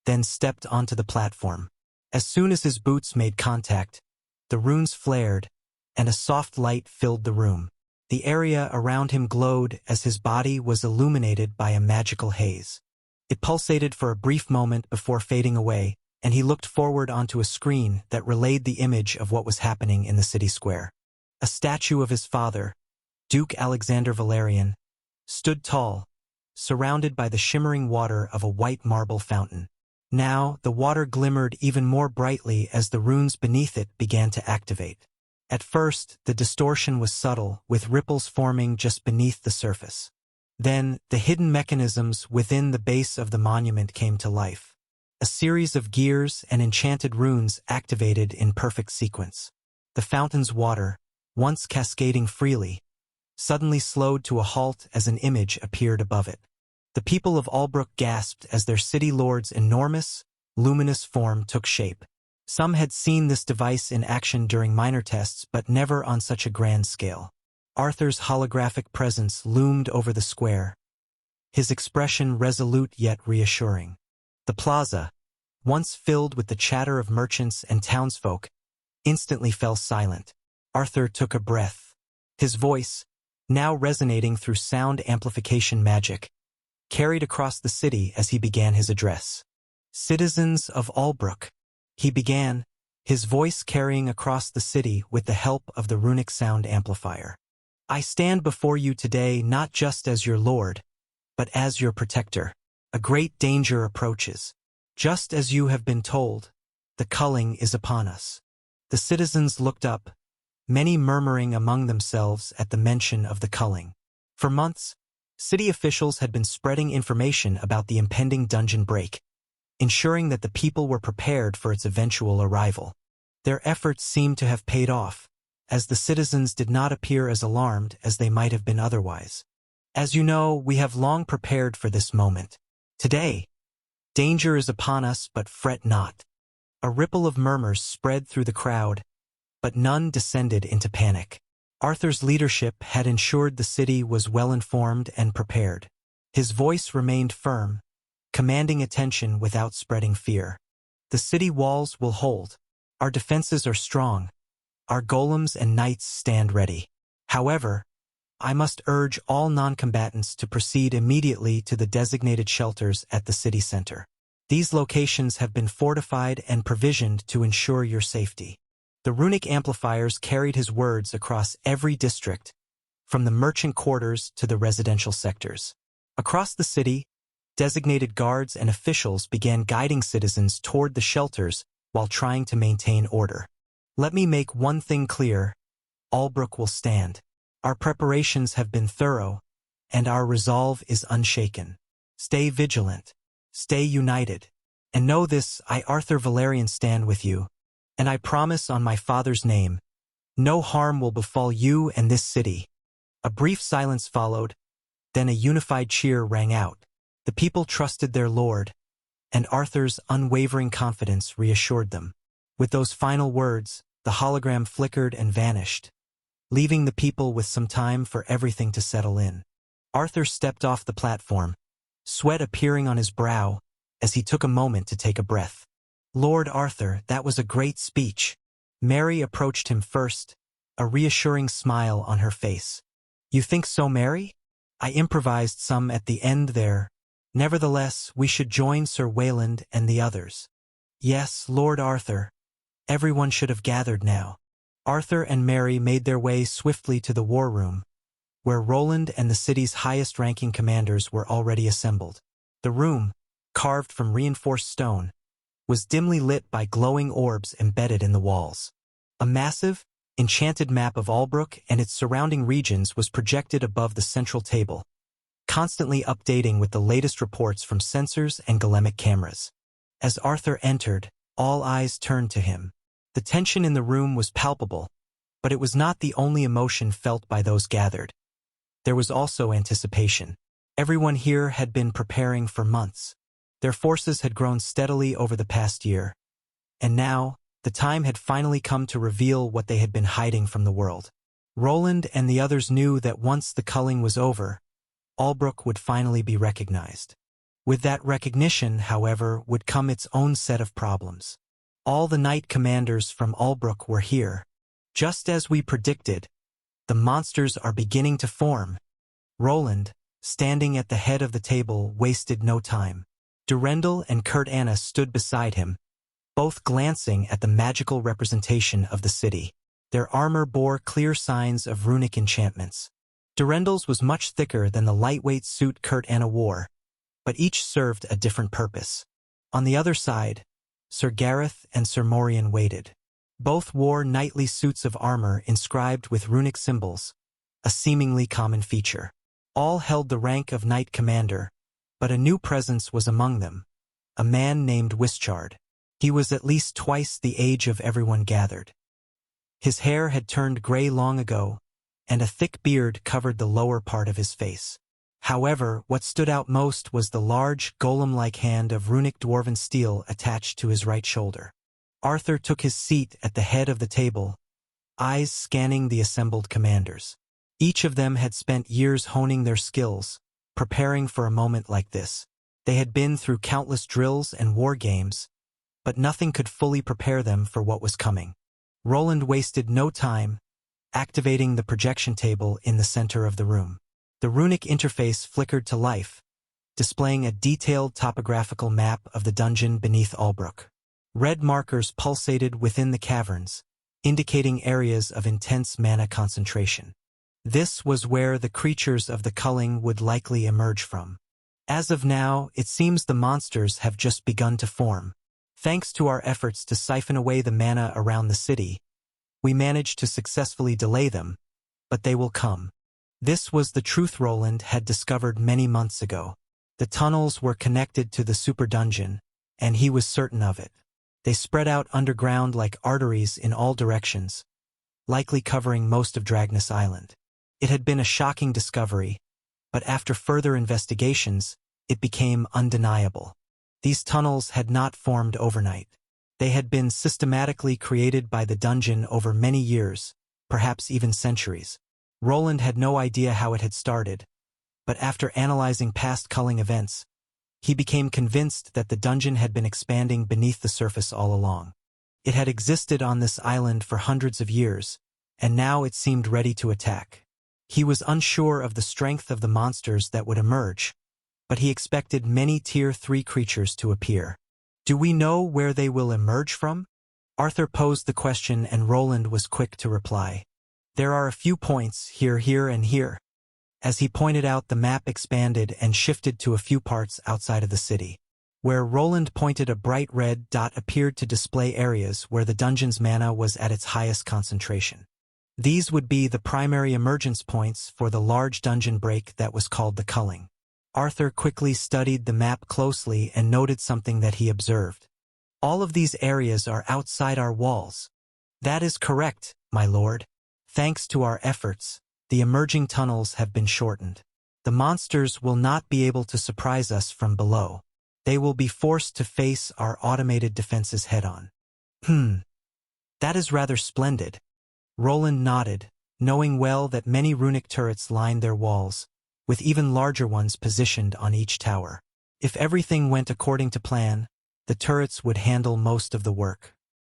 then stepped onto the platform. As soon as his boots made contact, the runes flared, and a soft light filled the room. The area around him glowed as his body was illuminated by a magical haze. It pulsated for a brief moment before fading away, and he looked forward onto a screen that relayed the image of what was happening in the city square. A statue of his father, Duke Alexander Valerian, stood tall, surrounded by the shimmering water of a white marble fountain. Now, the water glimmered even more brightly as the runes beneath it began to activate. At first, the distortion was subtle, with ripples forming just beneath the surface. Then, the hidden mechanisms within the base of the monument came to life. A series of gears and enchanted runes activated in perfect sequence. The fountain's water, once cascading freely, suddenly slowed to a halt as an image appeared above it. The people of Albrook gasped as their city lord's enormous, luminous form took shape. Some had seen this device in action during minor tests, but never on such a grand scale. Arthur's holographic presence loomed over the square, his expression resolute yet reassuring. The plaza, once filled with the chatter of merchants and townsfolk, instantly fell silent. Arthur took a breath. His voice, now resonating through sound amplification magic, carried across the city as he began his address. "Citizens of Albrook," he began, his voice carrying across the city with the help of the runic sound amplifier. "I stand before you today not just as your lord, but as your protector. A great danger approaches. Just as you have been told, the culling is upon us." The citizens looked up, many murmuring among themselves at the mention of the culling. For months, city officials had been spreading information about the impending dungeon break, ensuring that the people were prepared for its eventual arrival. Their efforts seemed to have paid off, as the citizens did not appear as alarmed as they might have been otherwise. "As you know, we have long prepared for this moment. Today, danger is upon us, but fret not." A ripple of murmurs spread through the crowd, but none descended into panic. Arthur's leadership had ensured the city was well-informed and prepared. His voice remained firm, commanding attention without spreading fear. "The city walls will hold. Our defenses are strong. Our golems and knights stand ready. However, I must urge all non-combatants to proceed immediately to the designated shelters at the city center. These locations have been fortified and provisioned to ensure your safety." The runic amplifiers carried his words across every district, from the merchant quarters to the residential sectors. Across the city, designated guards and officials began guiding citizens toward the shelters while trying to maintain order. "Let me make one thing clear: Albrook will stand. Our preparations have been thorough, and our resolve is unshaken. Stay vigilant, stay united, and know this: I, Arthur Valerian, stand with you. And I promise on my father's name, no harm will befall you and this city." A brief silence followed, then a unified cheer rang out. The people trusted their lord, and Arthur's unwavering confidence reassured them. With those final words, the hologram flickered and vanished, leaving the people with some time for everything to settle in. Arthur stepped off the platform, sweat appearing on his brow as he took a moment to take a breath. "Lord Arthur, that was a great speech." Mary approached him first, a reassuring smile on her face. "You think so, Mary? I improvised some at the end there. Nevertheless, we should join Sir Wayland and the others." "Yes, Lord Arthur. Everyone should have gathered now." Arthur and Mary made their way swiftly to the war room, where Roland and the city's highest-ranking commanders were already assembled. The room, carved from reinforced stone, was dimly lit by glowing orbs embedded in the walls. A massive, enchanted map of Albrook and its surrounding regions was projected above the central table, constantly updating with the latest reports from sensors and golemic cameras. As Arthur entered, all eyes turned to him. The tension in the room was palpable, but it was not the only emotion felt by those gathered. there was also anticipation. Everyone here had been preparing for months. Their forces had grown steadily over the past year, and now, the time had finally come to reveal what they had been hiding from the world. Roland and the others knew that once the culling was over, Albrook would finally be recognized. With that recognition, however, would come its own set of problems. All the knight commanders from Albrook were here. Just as we predicted, the monsters are beginning to form. Roland, standing at the head of the table, wasted no time. Durendal and Kurt Anna stood beside him, both glancing at the magical representation of the city. Their armor bore clear signs of runic enchantments. Durendal's was much thicker than the lightweight suit Kurt Anna wore, but each served a different purpose. On the other side, Sir Gareth and Sir Morian waited. Both wore knightly suits of armor inscribed with runic symbols, a seemingly common feature. All held the rank of knight commander, but a new presence was among them, a man named Wischard. He was at least twice the age of everyone gathered. His hair had turned gray long ago, and a thick beard covered the lower part of his face. However, what stood out most was the large, golem-like hand of runic dwarven steel attached to his right shoulder. Arthur took his seat at the head of the table, eyes scanning the assembled commanders. Each of them had spent years honing their skills, preparing for a moment like this. They had been through countless drills and war games, but nothing could fully prepare them for what was coming. Roland wasted no time, activating the projection table in the center of the room. The runic interface flickered to life, displaying a detailed topographical map of the dungeon beneath Albrook. Red markers pulsated within the caverns, indicating areas of intense mana concentration. This was where the creatures of the culling would likely emerge from. As of now, it seems the monsters have just begun to form. Thanks to our efforts to siphon away the mana around the city, we managed to successfully delay them, but they will come. This was the truth Roland had discovered many months ago. The tunnels were connected to the super dungeon, and he was certain of it. They spread out underground like arteries in all directions, likely covering most of Dragnus Island. It had been a shocking discovery, but after further investigations, it became undeniable. These tunnels had not formed overnight. They had been systematically created by the dungeon over many years, perhaps even centuries. Roland had no idea how it had started, but after analyzing past culling events, he became convinced that the dungeon had been expanding beneath the surface all along. It had existed on this island for hundreds of years, and now it seemed ready to attack. He was unsure of the strength of the monsters that would emerge, but he expected many Tier 3 creatures to appear. Do we know where they will emerge from? Arthur posed the question, and Roland was quick to reply. There are a few points, here, and here. As he pointed out, the map expanded and shifted to a few parts outside of the city. Where Roland pointed, a bright red dot appeared to display areas where the dungeon's mana was at its highest concentration. These would be the primary emergence points for the large dungeon break that was called the culling. Arthur quickly studied the map closely and noted something that he observed. All of these areas are outside our walls. That is correct, my lord. Thanks to our efforts, the emerging tunnels have been shortened. The monsters will not be able to surprise us from below. They will be forced to face our automated defenses head-on. That is rather splendid. Roland nodded, knowing well that many runic turrets lined their walls, with even larger ones positioned on each tower. If everything went according to plan, the turrets would handle most of the work.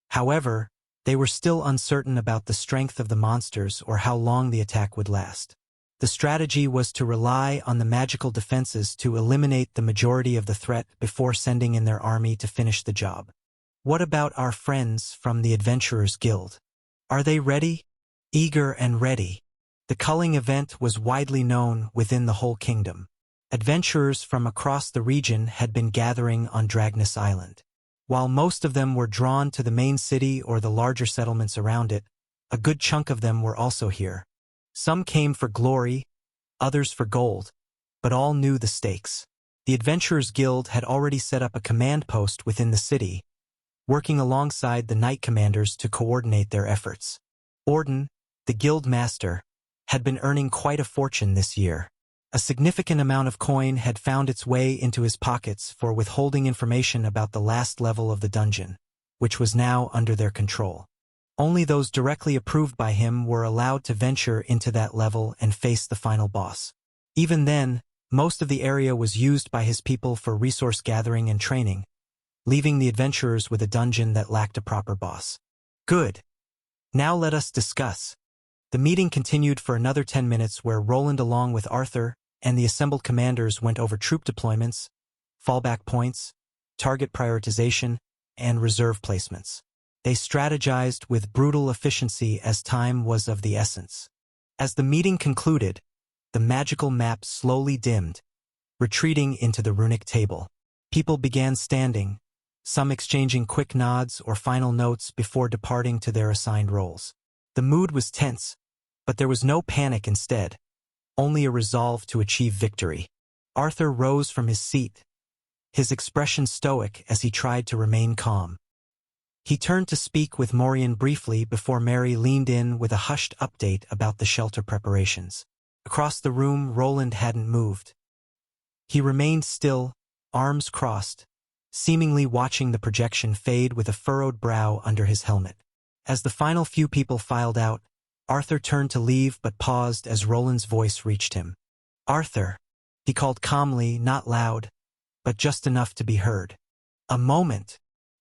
However, they were still uncertain about the strength of the monsters or how long the attack would last. The strategy was to rely on the magical defenses to eliminate the majority of the threat before sending in their army to finish the job. What about our friends from the Adventurers Guild? Are they ready? Eager and ready. The culling event was widely known within the whole kingdom. Adventurers from across the region had been gathering on Dragnus Island. While most of them were drawn to the main city or the larger settlements around it, a good chunk of them were also here. Some came for glory, others for gold, but all knew the stakes. The Adventurers Guild had already set up a command post within the city, working alongside the knight commanders to coordinate their efforts. Orden, the guild master, had been earning quite a fortune this year. A significant amount of coin had found its way into his pockets for withholding information about the last level of the dungeon, which was now under their control. Only those directly approved by him were allowed to venture into that level and face the final boss. Even then, most of the area was used by his people for resource gathering and training, leaving the adventurers with a dungeon that lacked a proper boss. Good. Now let us discuss. The meeting continued for another 10 minutes where Roland along with Arthur and the assembled commanders went over troop deployments, fallback points, target prioritization, and reserve placements. They strategized with brutal efficiency as time was of the essence. As the meeting concluded, the magical map slowly dimmed, retreating into the runic table. People began standing, some exchanging quick nods or final notes before departing to their assigned roles. The mood was tense, but there was no panic instead, only a resolve to achieve victory. Arthur rose from his seat, his expression stoic as he tried to remain calm. He turned to speak with Morian briefly before Mary leaned in with a hushed update about the shelter preparations. Across the room, Roland hadn't moved. He remained still, arms crossed, seemingly watching the projection fade with a furrowed brow under his helmet. As the final few people filed out, Arthur turned to leave but paused as Roland's voice reached him. "Arthur," he called calmly, not loud, but just enough to be heard. A moment.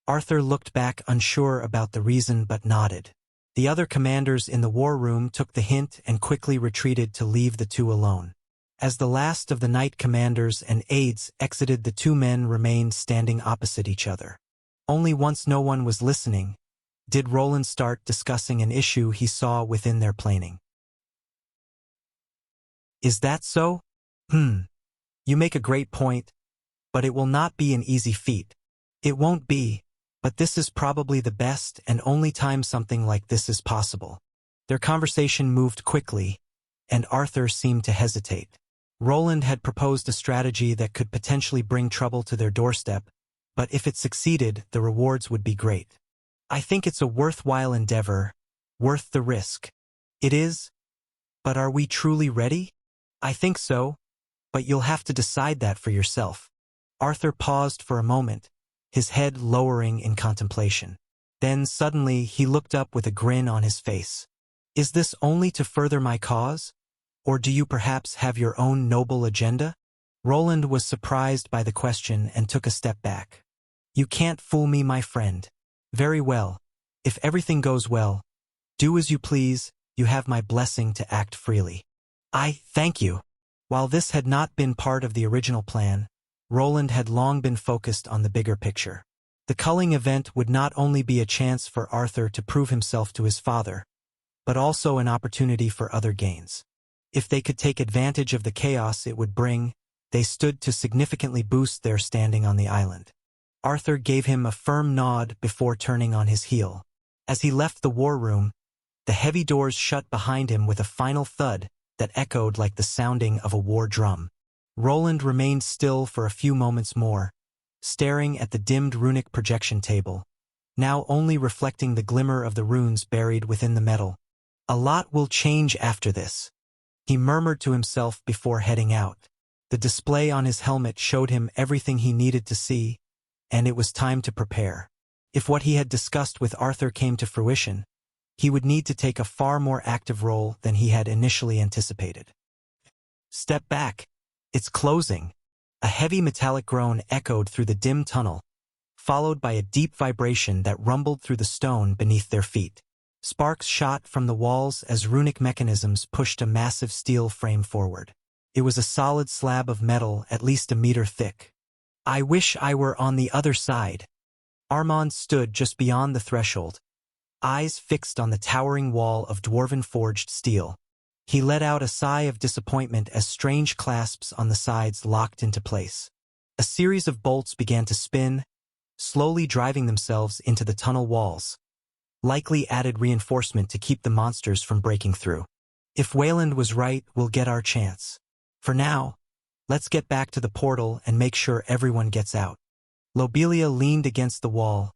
Arthur looked back unsure about the reason but nodded. The other commanders in the war room took the hint and quickly retreated to leave the two alone. As the last of the knight commanders and aides exited, the two men remained standing opposite each other. Only once no one was listening did Roland start discussing an issue he saw within their planning. "Is that so? You make a great point, but it will not be an easy feat." "It won't be, but this is probably the best and only time something like this is possible." Their conversation moved quickly, and Arthur seemed to hesitate. Roland had proposed a strategy that could potentially bring trouble to their doorstep, but if it succeeded, the rewards would be great. "I think it's a worthwhile endeavor, worth the risk." "It is? But are we truly ready?" "I think so, but you'll have to decide that for yourself." Arthur paused for a moment, his head lowering in contemplation. Then suddenly he looked up with a grin on his face. "Is this only to further my cause? Or do you perhaps have your own noble agenda?" Roland was surprised by the question and took a step back. "You can't fool me, my friend." "Very well. If everything goes well, do as you please, you have my blessing to act freely." "I thank you." While this had not been part of the original plan, Roland had long been focused on the bigger picture. The culling event would not only be a chance for Arthur to prove himself to his father, but also an opportunity for other gains. If they could take advantage of the chaos it would bring, they stood to significantly boost their standing on the island. Arthur gave him a firm nod before turning on his heel. As he left the war room, the heavy doors shut behind him with a final thud that echoed like the sounding of a war drum. Roland remained still for a few moments more, staring at the dimmed runic projection table, now only reflecting the glimmer of the runes buried within the metal. "A lot will change after this," he murmured to himself before heading out. The display on his helmet showed him everything he needed to see, and it was time to prepare. If what he had discussed with Arthur came to fruition, he would need to take a far more active role than he had initially anticipated. "Step back. It's closing." A heavy metallic groan echoed through the dim tunnel, followed by a deep vibration that rumbled through the stone beneath their feet. Sparks shot from the walls as runic mechanisms pushed a massive steel frame forward. It was a solid slab of metal at least a meter thick. "I wish I were on the other side." Armand stood just beyond the threshold, eyes fixed on the towering wall of dwarven-forged steel. He let out a sigh of disappointment as strange clasps on the sides locked into place. A series of bolts began to spin, slowly driving themselves into the tunnel walls, likely added reinforcement to keep the monsters from breaking through. "If Wayland was right, we'll get our chance. For now, let's get back to the portal and make sure everyone gets out." Lobelia leaned against the wall,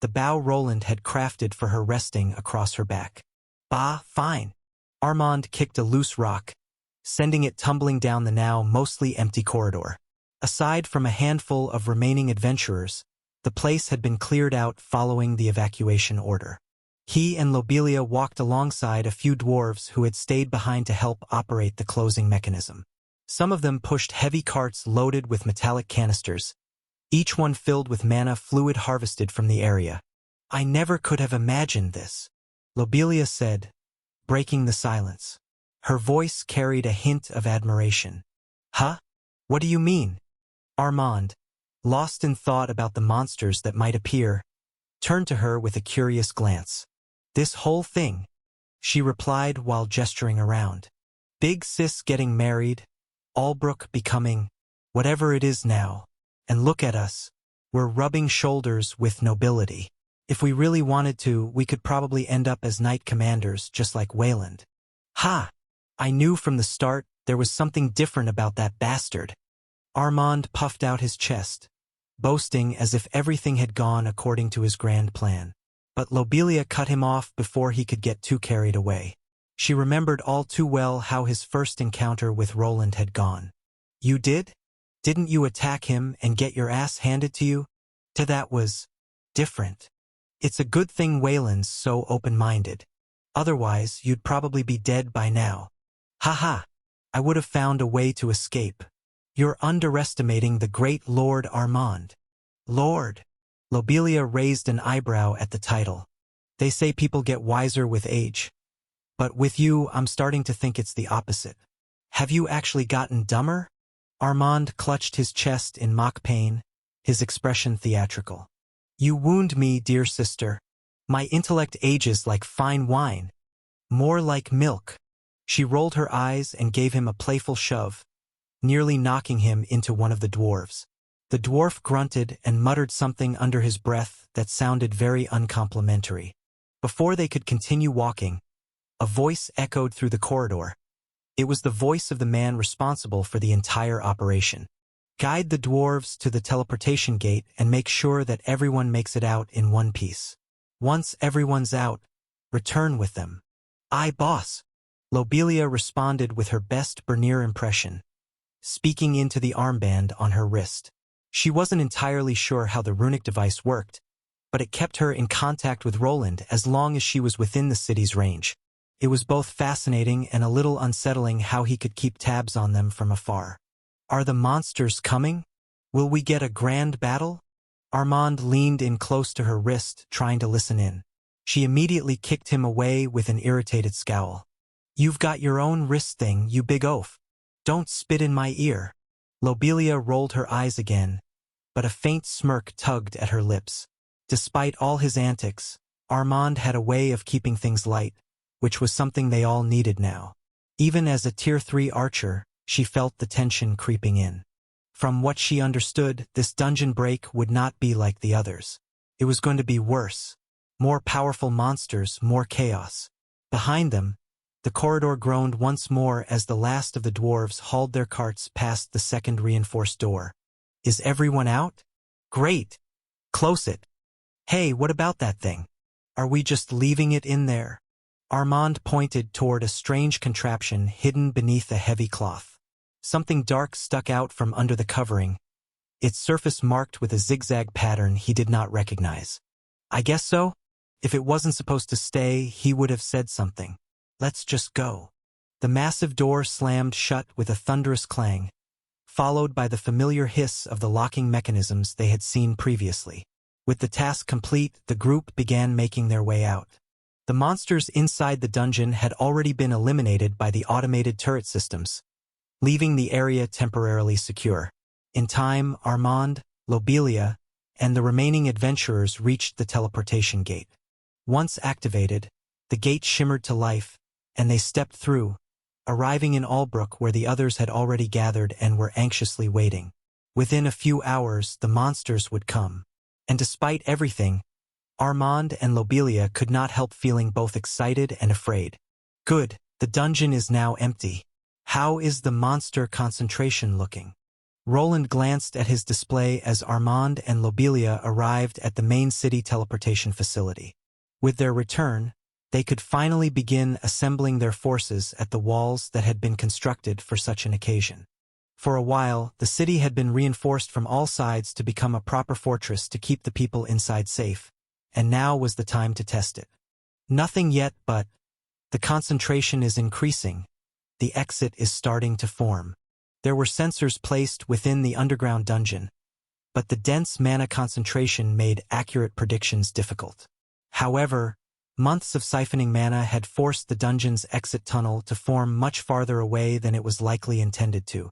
the bow Roland had crafted for her resting across her back. "Bah, fine. Armand kicked a loose rock, sending it tumbling down the now mostly empty corridor. Aside from a handful of remaining adventurers, the place had been cleared out following the evacuation order. He and Lobelia walked alongside a few dwarves who had stayed behind to help operate the closing mechanism. Some of them pushed heavy carts loaded with metallic canisters, each one filled with mana fluid harvested from the area. "I never could have imagined this," Lobelia said, breaking the silence. Her voice carried a hint of admiration. "Huh? What do you mean?" Armand, lost in thought about the monsters that might appear, turned to her with a curious glance. "This whole thing," she replied while gesturing around. "Big Sis getting married, Albrook becoming whatever it is now, and look at us, we're rubbing shoulders with nobility. If we really wanted to, we could probably end up as knight commanders just like Wayland." "Ha! I knew from the start there was something different about that bastard." Armand puffed out his chest, boasting as if everything had gone according to his grand plan. But Lobelia cut him off before he could get too carried away. She remembered all too well how his first encounter with Roland had gone. "You did? Didn't you attack him and get your ass handed to you? That was different. It's a good thing Wayland's so open-minded. Otherwise, you'd probably be dead by now." "Ha! I would have found a way to escape." "You're underestimating the great Lord Armand." "Lord?" Lobelia raised an eyebrow at the title. "They say people get wiser with age. But with you, I'm starting to think it's the opposite." "Have you actually gotten dumber?" Armand clutched his chest in mock pain, his expression theatrical. "You wound me, dear sister. My intellect ages like fine wine. More like milk." She rolled her eyes and gave him a playful shove, nearly knocking him into one of the dwarves. The dwarf grunted and muttered something under his breath that sounded very uncomplimentary. Before they could continue walking, a voice echoed through the corridor. It was the voice of the man responsible for the entire operation. "Guide the dwarves to the teleportation gate and make sure that everyone makes it out in one piece. Once everyone's out, return with them." "Aye, boss." Lobelia responded with her best Bernier impression, speaking into the armband on her wrist. She wasn't entirely sure how the runic device worked, but it kept her in contact with Roland as long as she was within the city's range. It was both fascinating and a little unsettling how he could keep tabs on them from afar. "Are the monsters coming? Will we get a grand battle?" Armand leaned in close to her wrist, trying to listen in. She immediately kicked him away with an irritated scowl. "You've got your own wrist thing, you big oaf. Don't spit in my ear." Lobelia rolled her eyes again, but a faint smirk tugged at her lips. Despite all his antics, Armand had a way of keeping things light, which was something they all needed now. Even as a Tier 3 archer, she felt the tension creeping in. From what she understood, this dungeon break would not be like the others. It was going to be worse. More powerful monsters, more chaos. Behind them, the corridor groaned once more as the last of the dwarves hauled their carts past the second reinforced door. "Is everyone out? Great! Close it. Hey, what about that thing? Are we just leaving it in there?" Armand pointed toward a strange contraption hidden beneath a heavy cloth. Something dark stuck out from under the covering, its surface marked with a zigzag pattern he did not recognize. "I guess so. If it wasn't supposed to stay, he would have said something. Let's just go." The massive door slammed shut with a thunderous clang, followed by the familiar hiss of the locking mechanisms they had seen previously. With the task complete, the group began making their way out. The monsters inside the dungeon had already been eliminated by the automated turret systems, leaving the area temporarily secure. In time, Armand, Lobelia, and the remaining adventurers reached the teleportation gate. Once activated, the gate shimmered to life, and they stepped through, arriving in Albrook where the others had already gathered and were anxiously waiting. Within a few hours, the monsters would come. And despite everything, Armand and Lobelia could not help feeling both excited and afraid. "Good, the dungeon is now empty. How is the monster concentration looking?" Roland glanced at his display as Armand and Lobelia arrived at the main city teleportation facility. With their return, They could finally begin assembling their forces at the walls that had been constructed for such an occasion. For a while, the city had been reinforced from all sides to become a proper fortress to keep the people inside safe, and now was the time to test it. Nothing yet, but the concentration is increasing. The exit is starting to form. There were sensors placed within the underground dungeon, but the dense mana concentration made accurate predictions difficult. However, months of siphoning mana had forced the dungeon's exit tunnel to form much farther away than it was likely intended to.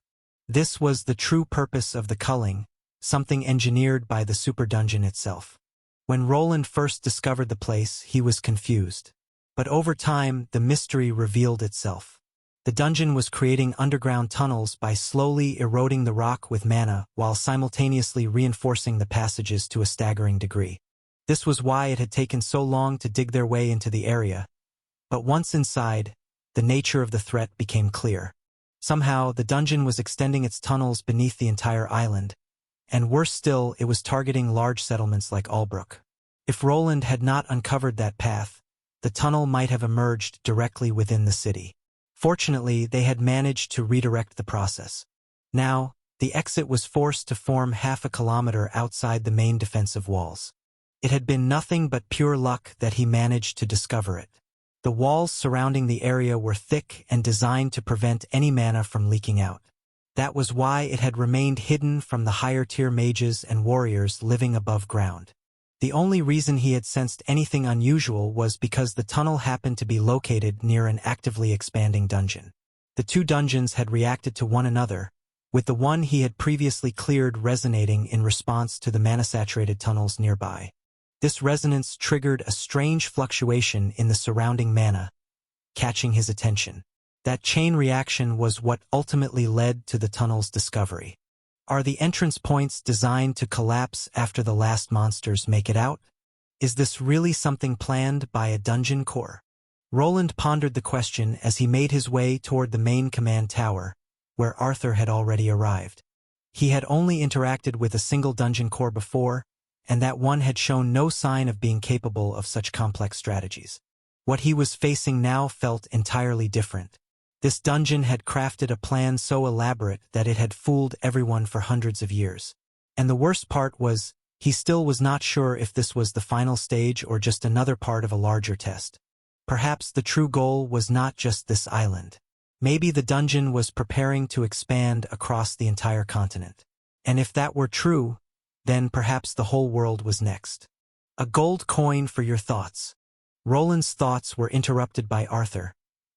This was the true purpose of the culling, something engineered by the super dungeon itself. When Roland first discovered the place, he was confused. But over time, the mystery revealed itself. The dungeon was creating underground tunnels by slowly eroding the rock with mana while simultaneously reinforcing the passages to a staggering degree. This was why it had taken so long to dig their way into the area. But once inside, the nature of the threat became clear. Somehow, the dungeon was extending its tunnels beneath the entire island, and worse still, it was targeting large settlements like Albrook. If Roland had not uncovered that path, the tunnel might have emerged directly within the city. Fortunately, they had managed to redirect the process. Now, the exit was forced to form half a kilometer outside the main defensive walls. It had been nothing but pure luck that he managed to discover it. The walls surrounding the area were thick and designed to prevent any mana from leaking out. That was why it had remained hidden from the higher-tier mages and warriors living above ground. The only reason he had sensed anything unusual was because the tunnel happened to be located near an actively expanding dungeon. The two dungeons had reacted to one another, with the one he had previously cleared resonating in response to the mana-saturated tunnels nearby. This resonance triggered a strange fluctuation in the surrounding mana, catching his attention. That chain reaction was what ultimately led to the tunnel's discovery. Are the entrance points designed to collapse after the last monsters make it out? Is this really something planned by a dungeon core? Roland pondered the question as he made his way toward the main command tower, where Arthur had already arrived. He had only interacted with a single dungeon core before, and that one had shown no sign of being capable of such complex strategies. What he was facing now felt entirely different. This dungeon had crafted a plan so elaborate that it had fooled everyone for hundreds of years. And the worst part was, he still was not sure if this was the final stage or just another part of a larger test. Perhaps the true goal was not just this island. Maybe the dungeon was preparing to expand across the entire continent. And if that were true, then perhaps the whole world was next. A gold coin for your thoughts. Roland's thoughts were interrupted by Arthur,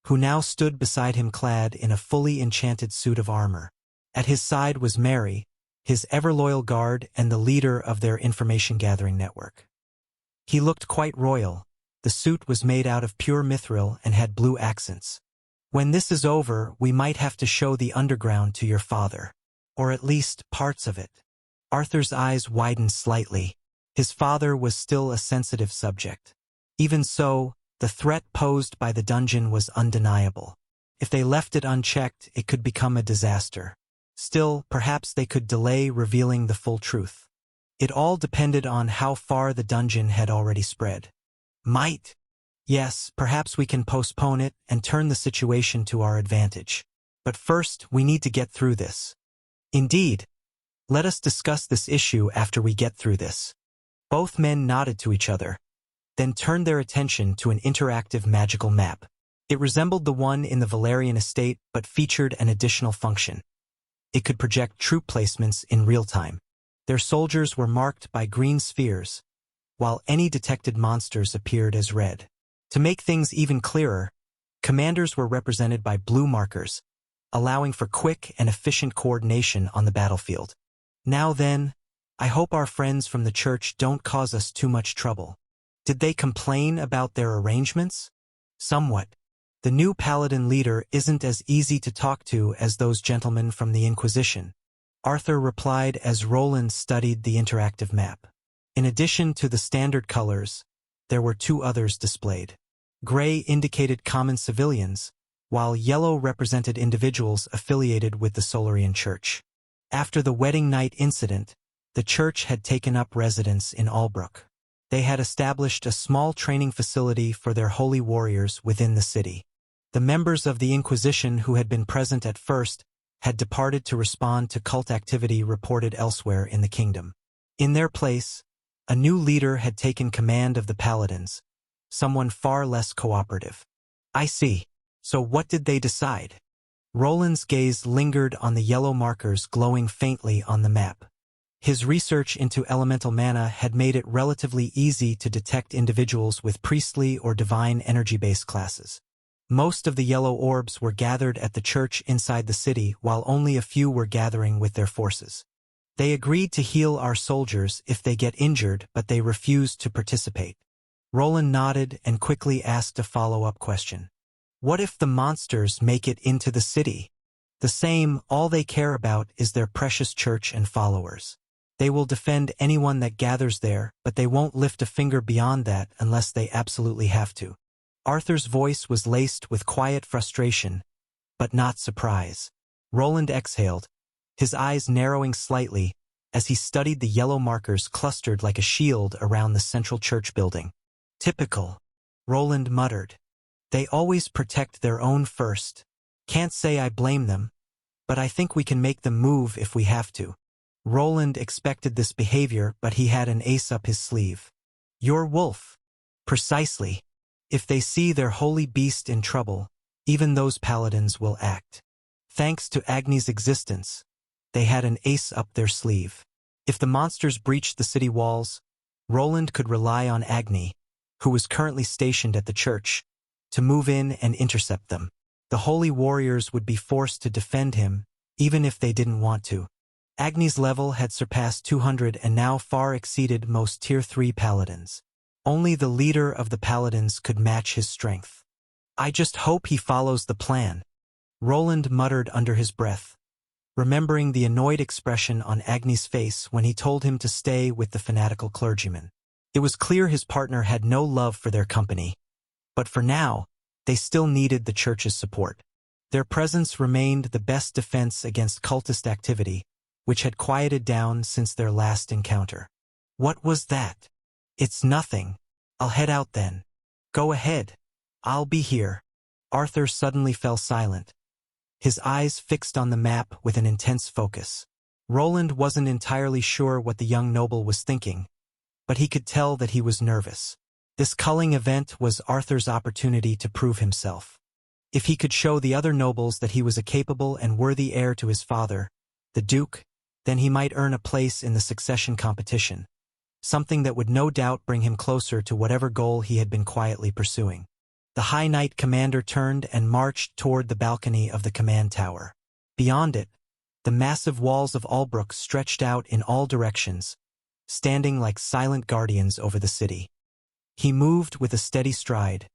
who now stood beside him clad in a fully enchanted suit of armor. At his side was Mary, his ever-loyal guard and the leader of their information-gathering network. He looked quite royal. The suit was made out of pure mithril and had blue accents. When this is over, we might have to show the underground to your father. Or at least parts of it. Arthur's eyes widened slightly. His father was still a sensitive subject. Even so, the threat posed by the dungeon was undeniable. If they left it unchecked, it could become a disaster. Still, perhaps they could delay revealing the full truth. It all depended on how far the dungeon had already spread. Might. Yes, perhaps we can postpone it and turn the situation to our advantage. But first, we need to get through this. Indeed. Let us discuss this issue after we get through this. Both men nodded to each other, then turned their attention to an interactive magical map. It resembled the one in the Valerian estate, but featured an additional function. It could project troop placements in real time. Their soldiers were marked by green spheres, while any detected monsters appeared as red. To make things even clearer, commanders were represented by blue markers, allowing for quick and efficient coordination on the battlefield. Now then, I hope our friends from the church don't cause us too much trouble. Did they complain about their arrangements? Somewhat. The new paladin leader isn't as easy to talk to as those gentlemen from the Inquisition, Arthur replied as Roland studied the interactive map. In addition to the standard colors, there were two others displayed. Gray indicated common civilians, while yellow represented individuals affiliated with the Solarian Church. After the wedding night incident, the church had taken up residence in Albrook. They had established a small training facility for their holy warriors within the city. The members of the Inquisition who had been present at first had departed to respond to cult activity reported elsewhere in the kingdom. In their place, a new leader had taken command of the paladins, someone far less cooperative. I see. So what did they decide? Roland's gaze lingered on the yellow markers glowing faintly on the map. His research into elemental mana had made it relatively easy to detect individuals with priestly or divine energy-based classes. Most of the yellow orbs were gathered at the church inside the city, while only a few were gathering with their forces. They agreed to heal our soldiers if they get injured, but they refused to participate. Roland nodded and quickly asked a follow-up question. What if the monsters make it into the city? The same, all they care about is their precious church and followers. They will defend anyone that gathers there, but they won't lift a finger beyond that unless they absolutely have to. Arthur's voice was laced with quiet frustration, but not surprise. Roland exhaled, his eyes narrowing slightly as he studied the yellow markers clustered like a shield around the central church building. Typical, Roland muttered. They always protect their own first. Can't say I blame them, but I think we can make them move if we have to. Roland expected this behavior, but he had an ace up his sleeve. Your wolf. Precisely. If they see their holy beast in trouble, even those paladins will act. Thanks to Agni's existence, they had an ace up their sleeve. If the monsters breached the city walls, Roland could rely on Agni, who was currently stationed at the church, to move in and intercept them. The holy warriors would be forced to defend him, even if they didn't want to. Agni's level had surpassed 200 and now far exceeded most Tier 3 paladins. Only the leader of the paladins could match his strength. I just hope he follows the plan, Roland muttered under his breath, remembering the annoyed expression on Agni's face when he told him to stay with the fanatical clergyman. It was clear his partner had no love for their company, but for now, they still needed the church's support. Their presence remained the best defense against cultist activity, which had quieted down since their last encounter. What was that? It's nothing. I'll head out then. Go ahead. I'll be here. Arthur suddenly fell silent, his eyes fixed on the map with an intense focus. Roland wasn't entirely sure what the young noble was thinking, but he could tell that he was nervous. This culling event was Arthur's opportunity to prove himself. If he could show the other nobles that he was a capable and worthy heir to his father, the Duke, then he might earn a place in the succession competition, something that would no doubt bring him closer to whatever goal he had been quietly pursuing. The High Knight commander turned and marched toward the balcony of the command tower. Beyond it, the massive walls of Albrook stretched out in all directions, standing like silent guardians over the city. He moved with a steady stride,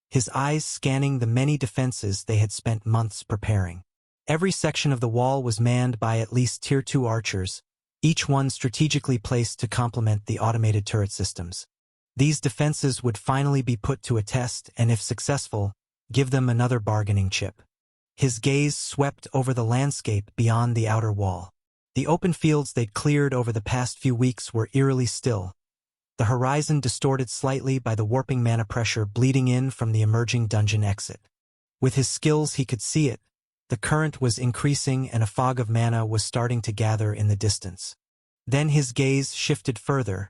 his eyes scanning the many defenses they had spent months preparing. Every section of the wall was manned by at least Tier 2 archers, each one strategically placed to complement the automated turret systems. These defenses would finally be put to a test and, if successful, give them another bargaining chip. His gaze swept over the landscape beyond the outer wall. The open fields they'd cleared over the past few weeks were eerily still, the horizon distorted slightly by the warping mana pressure bleeding in from the emerging dungeon exit. With his skills he could see it. The current was increasing and a fog of mana was starting to gather in the distance. Then his gaze shifted further,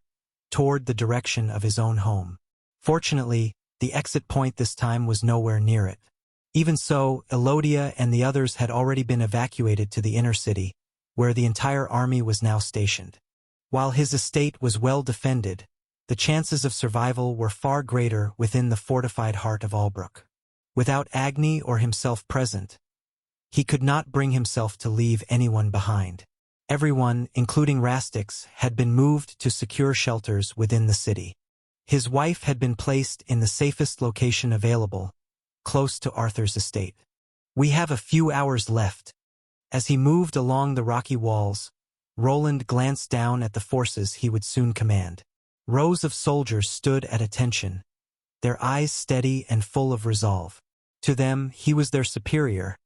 toward the direction of his own home. Fortunately, the exit point this time was nowhere near it. Even so, Elodia and the others had already been evacuated to the inner city, where the entire army was now stationed. While his estate was well defended, the chances of survival were far greater within the fortified heart of Albrook. Without Agni or himself present, he could not bring himself to leave anyone behind. Everyone, including Rastix, had been moved to secure shelters within the city. His wife had been placed in the safest location available, close to Arthur's estate. We have a few hours left. As he moved along the rocky walls, Roland glanced down at the forces he would soon command. Rows of soldiers stood at attention, their eyes steady and full of resolve. To them, he was their superior,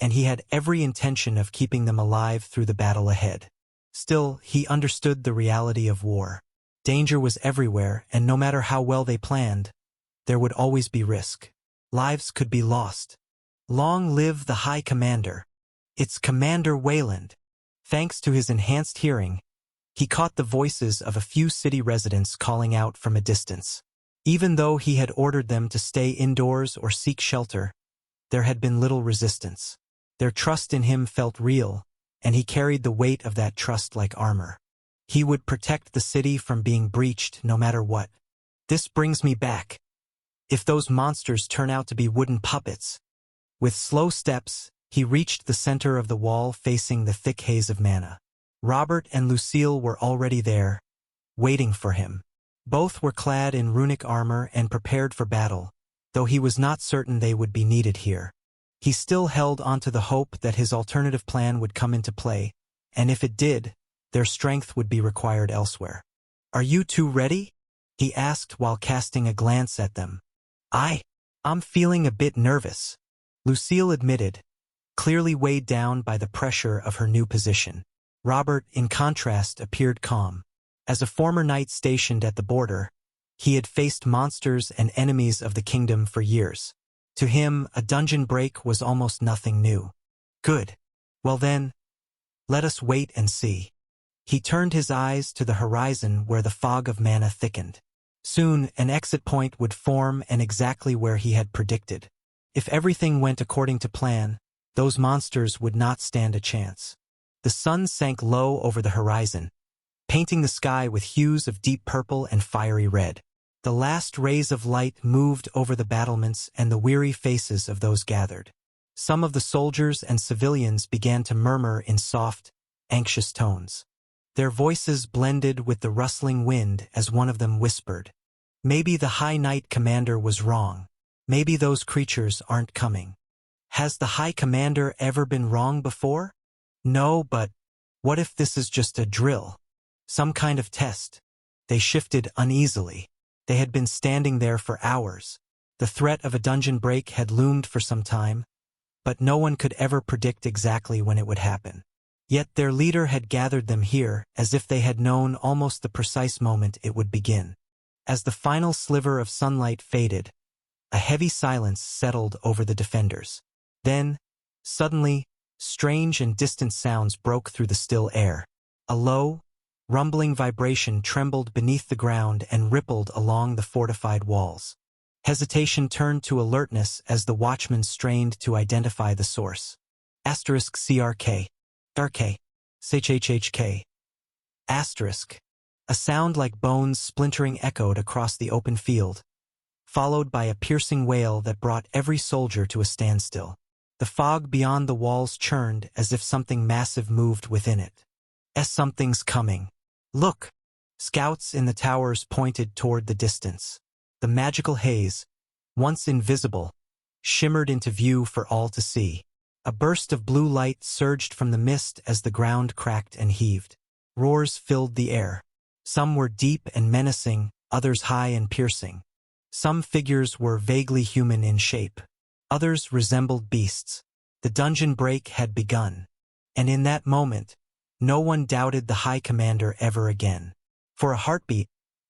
and he had every intention of keeping them alive through the battle ahead. Still, he understood the reality of war. Danger was everywhere, and no matter how well they planned, there would always be risk. Lives could be lost. Long live the High Commander. It's Commander Wayland. Thanks to his enhanced hearing, he caught the voices of a few city residents calling out from a distance. Even though he had ordered them to stay indoors or seek shelter, there had been little resistance. Their trust in him felt real, and he carried the weight of that trust like armor. He would protect the city from being breached no matter what. This brings me back. If those monsters turn out to be wooden puppets. With slow steps, he reached the center of the wall facing the thick haze of mana. Robert and Lucille were already there, waiting for him. Both were clad in runic armor and prepared for battle, though he was not certain they would be needed here. He still held onto the hope that his alternative plan would come into play, and if it did, their strength would be required elsewhere. "Are you two ready?" he asked while casting a glance at them. I'm feeling a bit nervous," Lucille admitted, clearly weighed down by the pressure of her new position. Robert, in contrast, appeared calm. As a former knight stationed at the border, he had faced monsters and enemies of the kingdom for years. To him, a dungeon break was almost nothing new. "Good. Well then, let us wait and see." He turned his eyes to the horizon where the fog of mana thickened. Soon, an exit point would form, and exactly where he had predicted. If everything went according to plan, those monsters would not stand a chance. The sun sank low over the horizon, painting the sky with hues of deep purple and fiery red. The last rays of light moved over the battlements and the weary faces of those gathered. Some of the soldiers and civilians began to murmur in soft, anxious tones. Their voices blended with the rustling wind as one of them whispered, "Maybe the High Knight Commander was wrong. Maybe those creatures aren't coming." Has the High Commander ever been wrong before? No, but what if this is just a drill? Some kind of test? They shifted uneasily. They had been standing there for hours. The threat of a dungeon break had loomed for some time, but no one could ever predict exactly when it would happen. Yet their leader had gathered them here as if they had known almost the precise moment it would begin. As the final sliver of sunlight faded, a heavy silence settled over the defenders. Then, suddenly, strange and distant sounds broke through the still air. A low, rumbling vibration trembled beneath the ground and rippled along the fortified walls. Hesitation turned to alertness as the watchman strained to identify the source. *CRK. RK. SHHHK. Asterisk. A sound like bones splintering echoed across the open field, followed by a piercing wail that brought every soldier to a standstill. The fog beyond the walls churned as if something massive moved within it. Something's coming. Look! Scouts in the towers pointed toward the distance. The magical haze, once invisible, shimmered into view for all to see. A burst of blue light surged from the mist as the ground cracked and heaved. Roars filled the air. Some were deep and menacing, others high and piercing. Some figures were vaguely human in shape. Others resembled beasts. The dungeon break had begun. And in that moment, no one doubted the High Commander ever again. For a heartbeat,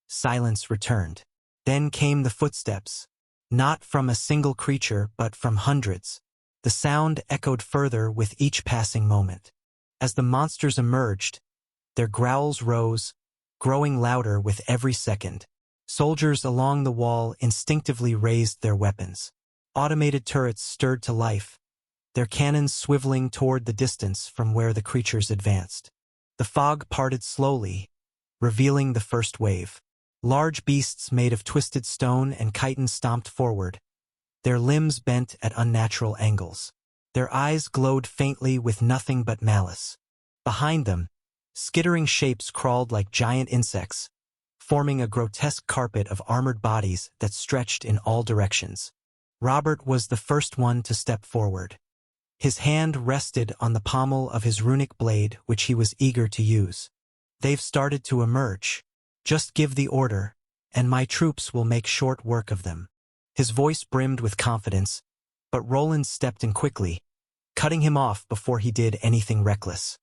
silence returned. Then came the footsteps. Not from a single creature, but from hundreds. The sound echoed further with each passing moment. As the monsters emerged, their growls rose, growing louder with every second. Soldiers along the wall instinctively raised their weapons. Automated turrets stirred to life, their cannons swiveling toward the distance from where the creatures advanced. The fog parted slowly, revealing the first wave. Large beasts made of twisted stone and chitin stomped forward, their limbs bent at unnatural angles. Their eyes glowed faintly with nothing but malice. Behind them, skittering shapes crawled like giant insects, forming a grotesque carpet of armored bodies that stretched in all directions. Robert was the first one to step forward. His hand rested on the pommel of his runic blade, which he was eager to use. "They've started to emerge. Just give the order, and my troops will make short work of them." His voice brimmed with confidence, but Roland stepped in quickly, cutting him off before he did anything reckless.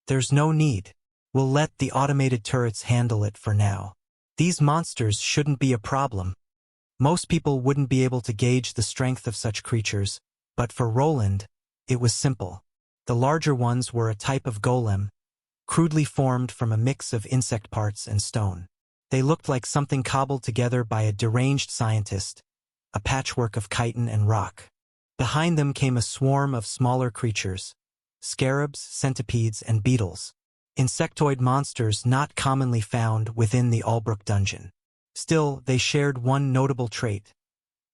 "There's no need. We'll let the automated turrets handle it for now." These monsters shouldn't be a problem. Most people wouldn't be able to gauge the strength of such creatures, but for Roland, it was simple. The larger ones were a type of golem, crudely formed from a mix of insect parts and stone. They looked like something cobbled together by a deranged scientist, a patchwork of chitin and rock. Behind them came a swarm of smaller creatures, scarabs, centipedes, and beetles, insectoid monsters not commonly found within the Albrook dungeon. Still, they shared one notable trait.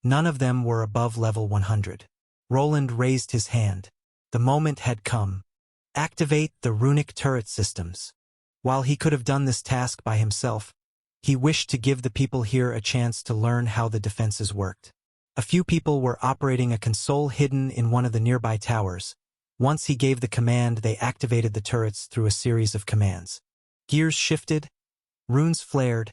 None of them were above level 100. Roland raised his hand. The moment had come. Activate the runic turret systems. While he could have done this task by himself, he wished to give the people here a chance to learn how the defenses worked. A few people were operating a console hidden in one of the nearby towers. Once he gave the command, they activated the turrets through a series of commands. Gears shifted, runes flared,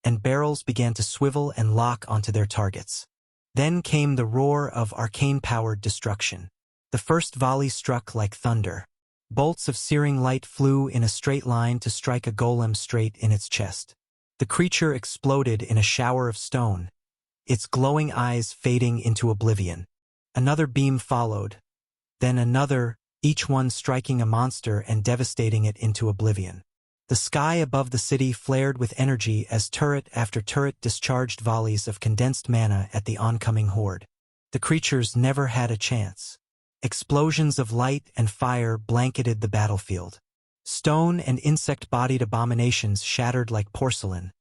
and barrels began to swivel and lock onto their targets. Then came the roar of arcane-powered destruction. The first volley struck like thunder. Bolts of searing light flew in a straight line to strike a golem straight in its chest. The creature exploded in a shower of stone, its glowing eyes fading into oblivion. Another beam followed, then another, each one striking a monster and devastating it into oblivion. The sky above the city flared with energy as turret after turret discharged volleys of condensed mana at the oncoming horde. The creatures never had a chance. Explosions of light and fire blanketed the battlefield. Stone and insect-bodied abominations shattered like porcelain,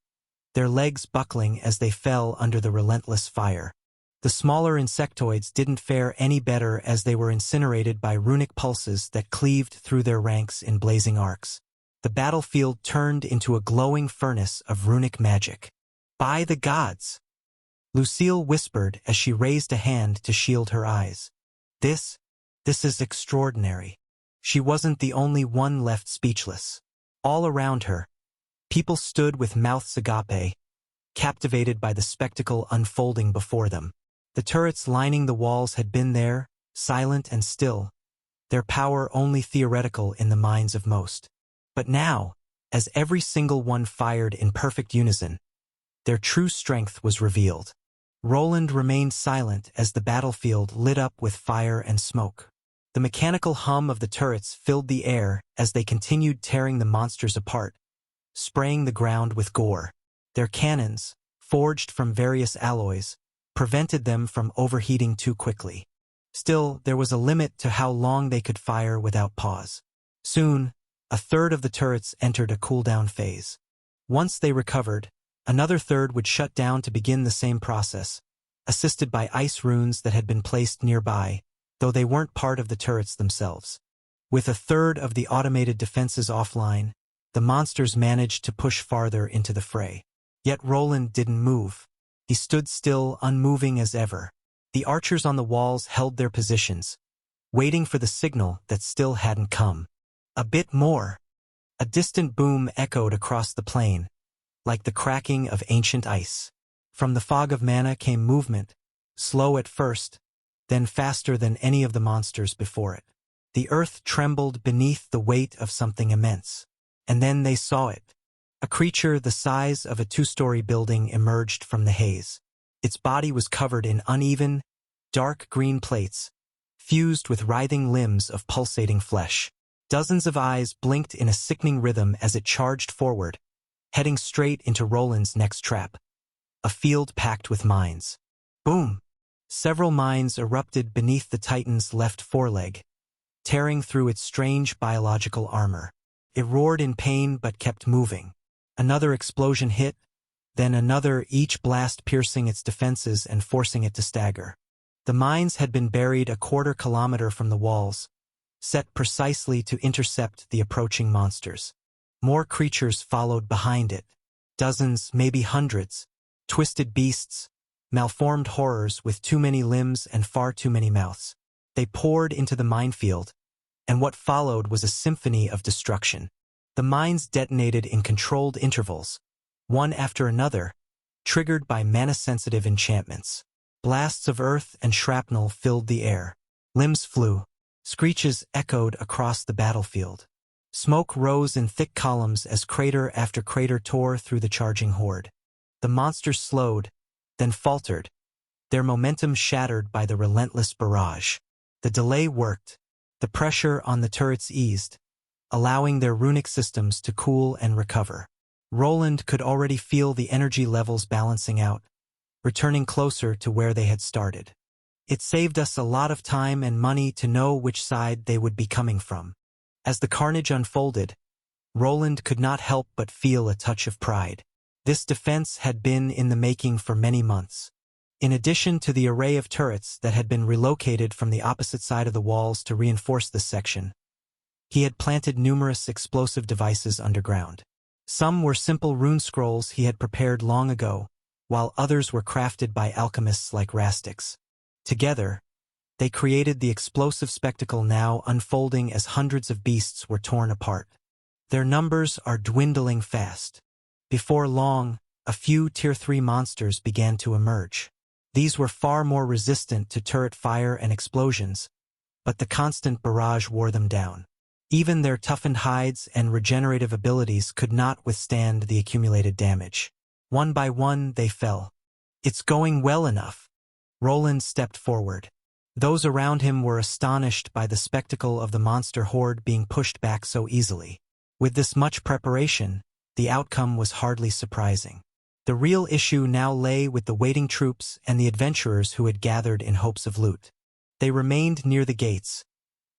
their legs buckling as they fell under the relentless fire. The smaller insectoids didn't fare any better as they were incinerated by runic pulses that cleaved through their ranks in blazing arcs. The battlefield turned into a glowing furnace of runic magic. By the gods! Lucille whispered as she raised a hand to shield her eyes. This is extraordinary. She wasn't the only one left speechless. All around her, people stood with mouths agape, captivated by the spectacle unfolding before them. The turrets lining the walls had been there, silent and still, their power only theoretical in the minds of most. But now, as every single one fired in perfect unison, their true strength was revealed. Roland remained silent as the battlefield lit up with fire and smoke. The mechanical hum of the turrets filled the air as they continued tearing the monsters apart, spraying the ground with gore. Their cannons, forged from various alloys, prevented them from overheating too quickly. Still, there was a limit to how long they could fire without pause. Soon, a third of the turrets entered a cooldown phase. Once they recovered, another third would shut down to begin the same process, assisted by ice runes that had been placed nearby, though they weren't part of the turrets themselves. With a third of the automated defenses offline, the monsters managed to push farther into the fray. Yet Roland didn't move. He stood still, unmoving as ever. The archers on the walls held their positions, waiting for the signal that still hadn't come. A bit more. A distant boom echoed across the plain, like the cracking of ancient ice. From the fog of mana came movement, slow at first, then faster than any of the monsters before it. The earth trembled beneath the weight of something immense. And then they saw it. A creature the size of a two-story building emerged from the haze. Its body was covered in uneven, dark green plates, fused with writhing limbs of pulsating flesh. Dozens of eyes blinked in a sickening rhythm as it charged forward, heading straight into Roland's next trap. A field packed with mines. Boom! Several mines erupted beneath the Titan's left foreleg, tearing through its strange biological armor. It roared in pain but kept moving. Another explosion hit, then another, each blast piercing its defenses and forcing it to stagger. The mines had been buried a quarter-kilometer from the walls, set precisely to intercept the approaching monsters. More creatures followed behind it. Dozens, maybe hundreds. Twisted beasts, malformed horrors with too many limbs and far too many mouths. They poured into the minefield, and what followed was a symphony of destruction. The mines detonated in controlled intervals, one after another, triggered by mana-sensitive enchantments. Blasts of earth and shrapnel filled the air. Limbs flew. Screeches echoed across the battlefield. Smoke rose in thick columns as crater after crater tore through the charging horde. The monsters slowed, then faltered, their momentum shattered by the relentless barrage. The delay worked. The pressure on the turrets eased, allowing their runic systems to cool and recover. Roland could already feel the energy levels balancing out, returning closer to where they had started. It saved us a lot of time and money to know which side they would be coming from. As the carnage unfolded, Roland could not help but feel a touch of pride. This defense had been in the making for many months. In addition to the array of turrets that had been relocated from the opposite side of the walls to reinforce this section, he had planted numerous explosive devices underground. Some were simple rune scrolls he had prepared long ago, while others were crafted by alchemists like Rastix. Together, they created the explosive spectacle now unfolding as hundreds of beasts were torn apart. Their numbers are dwindling fast. Before long, a few Tier 3 monsters began to emerge. These were far more resistant to turret fire and explosions, but the constant barrage wore them down. Even their toughened hides and regenerative abilities could not withstand the accumulated damage. One by one, they fell. "It's going well enough." Roland stepped forward. Those around him were astonished by the spectacle of the monster horde being pushed back so easily. With this much preparation, the outcome was hardly surprising. The real issue now lay with the waiting troops and the adventurers who had gathered in hopes of loot. They remained near the gates,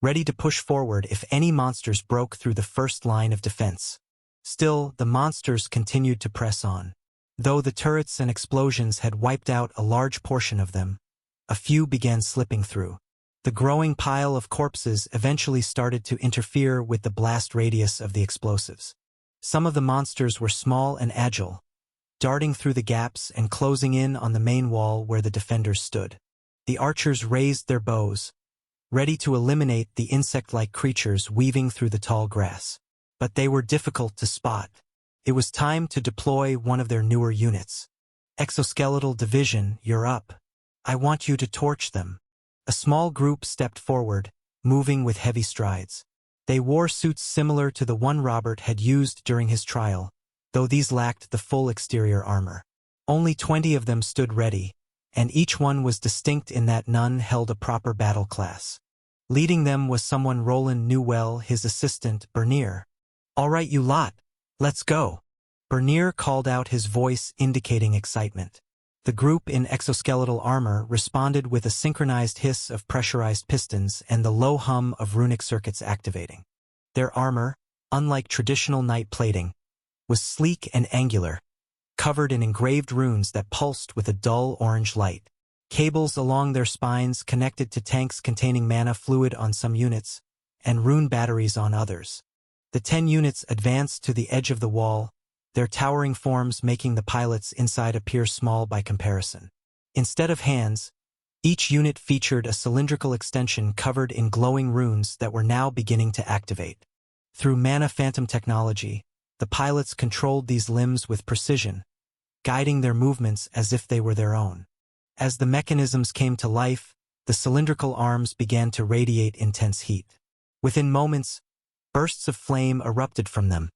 ready to push forward if any monsters broke through the first line of defense. Still, the monsters continued to press on. Though the turrets and explosions had wiped out a large portion of them, a few began slipping through. The growing pile of corpses eventually started to interfere with the blast radius of the explosives. Some of the monsters were small and agile, darting through the gaps and closing in on the main wall where the defenders stood. The archers raised their bows, ready to eliminate the insect-like creatures weaving through the tall grass. But they were difficult to spot. It was time to deploy one of their newer units. "Exoskeletal Division, you're up. I want you to torch them." A small group stepped forward, moving with heavy strides. They wore suits similar to the one Robert had used during his trial, though these lacked the full exterior armor. Only 20 of them stood ready, and each one was distinct in that none held a proper battle class. Leading them was someone Roland knew well, his assistant, Bernier. "All right, you lot, let's go." Bernier called out, his voice indicating excitement. The group in exoskeletal armor responded with a synchronized hiss of pressurized pistons and the low hum of runic circuits activating. Their armor, unlike traditional knight plating, was sleek and angular, covered in engraved runes that pulsed with a dull orange light. Cables along their spines connected to tanks containing mana fluid on some units, and rune batteries on others. The 10 units advanced to the edge of the wall, their towering forms making the pilots inside appear small by comparison. Instead of hands, each unit featured a cylindrical extension covered in glowing runes that were now beginning to activate. Through mana phantom technology, the pilots controlled these limbs with precision, guiding their movements as if they were their own. As the mechanisms came to life, the cylindrical arms began to radiate intense heat. Within moments, bursts of flame erupted from them,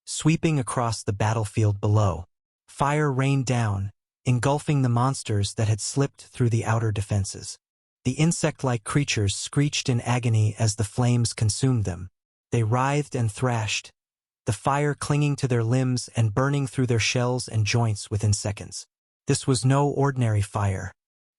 sweeping across the battlefield below. Fire rained down, engulfing the monsters that had slipped through the outer defenses. The insect-like creatures screeched in agony as the flames consumed them. They writhed and thrashed, the fire clinging to their limbs and burning through their shells and joints within seconds. This was no ordinary fire.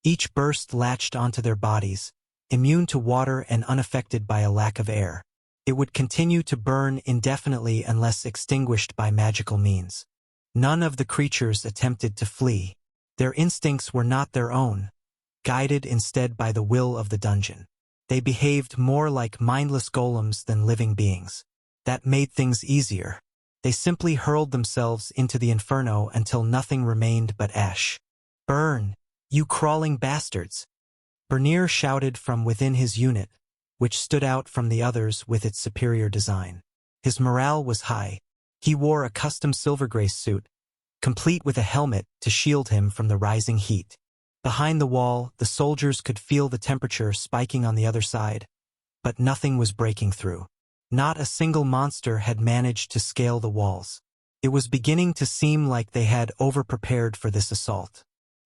Each burst latched onto their bodies, immune to water and unaffected by a lack of air. It would continue to burn indefinitely unless extinguished by magical means. None of the creatures attempted to flee. Their instincts were not their own, guided instead by the will of the dungeon. They behaved more like mindless golems than living beings. That made things easier. They simply hurled themselves into the inferno until nothing remained but ash. "Burn, you crawling bastards!" Bernier shouted from within his unit, which stood out from the others with its superior design. His morale was high. He wore a custom silver-gray suit, complete with a helmet to shield him from the rising heat. Behind the wall, the soldiers could feel the temperature spiking on the other side, but nothing was breaking through. Not a single monster had managed to scale the walls. It was beginning to seem like they had overprepared for this assault.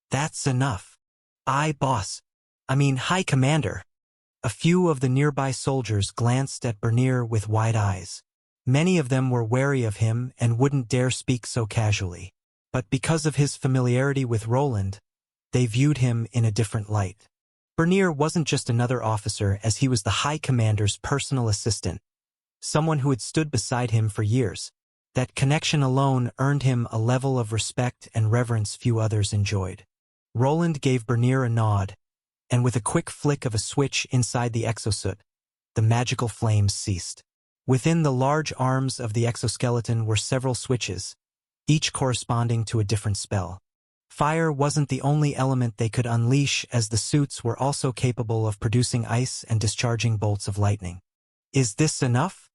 That's enough. High Commander. A few of the nearby soldiers glanced at Bernier with wide eyes. Many of them were wary of him and wouldn't dare speak so casually. But because of his familiarity with Roland, they viewed him in a different light. Bernier wasn't just another officer, as he was the High Commander's personal assistant, someone who had stood beside him for years. That connection alone earned him a level of respect and reverence few others enjoyed. Roland gave Bernier a nod, and with a quick flick of a switch inside the exosuit, the magical flames ceased. Within the large arms of the exoskeleton were several switches, each corresponding to a different spell. Fire wasn't the only element they could unleash, as the suits were also capable of producing ice and discharging bolts of lightning. Is this enough?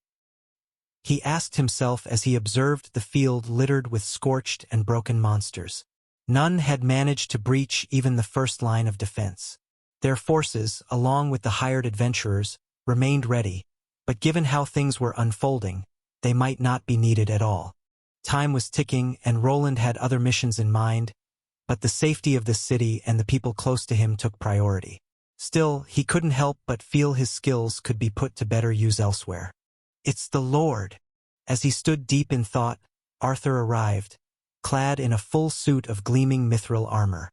He asked himself as he observed the field littered with scorched and broken monsters. None had managed to breach even the first line of defense. Their forces, along with the hired adventurers, remained ready, but given how things were unfolding, they might not be needed at all. Time was ticking, and Roland had other missions in mind, but the safety of the city and the people close to him took priority. Still, he couldn't help but feel his skills could be put to better use elsewhere. It's the Lord. As he stood deep in thought, Arthur arrived, clad in a full suit of gleaming mithril armor.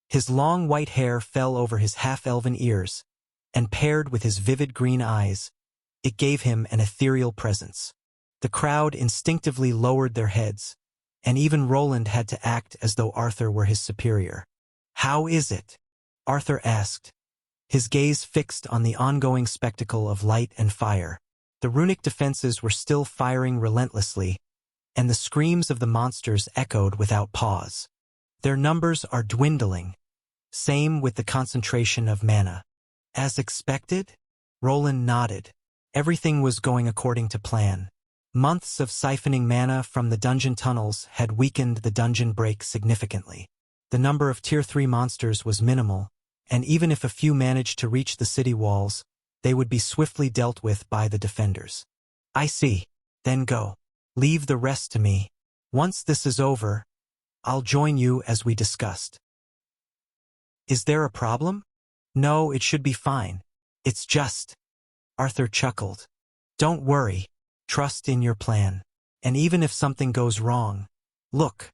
His long white hair fell over his half-elven ears, and paired with his vivid green eyes, it gave him an ethereal presence. The crowd instinctively lowered their heads, and even Roland had to act as though Arthur were his superior. "How is it?" Arthur asked, his gaze fixed on the ongoing spectacle of light and fire. The runic defenses were still firing relentlessly, and the screams of the monsters echoed without pause. "Their numbers are dwindling. Same with the concentration of mana." "As expected?" Roland nodded. Everything was going according to plan. Months of siphoning mana from the dungeon tunnels had weakened the dungeon break significantly. The number of Tier 3 monsters was minimal, and even if a few managed to reach the city walls, they would be swiftly dealt with by the defenders. "I see. Then go. Leave the rest to me. Once this is over, I'll join you as we discussed." "Is there a problem?" "No, it should be fine. It's just..." Arthur chuckled. "Don't worry. Trust in your plan. And even if something goes wrong, look."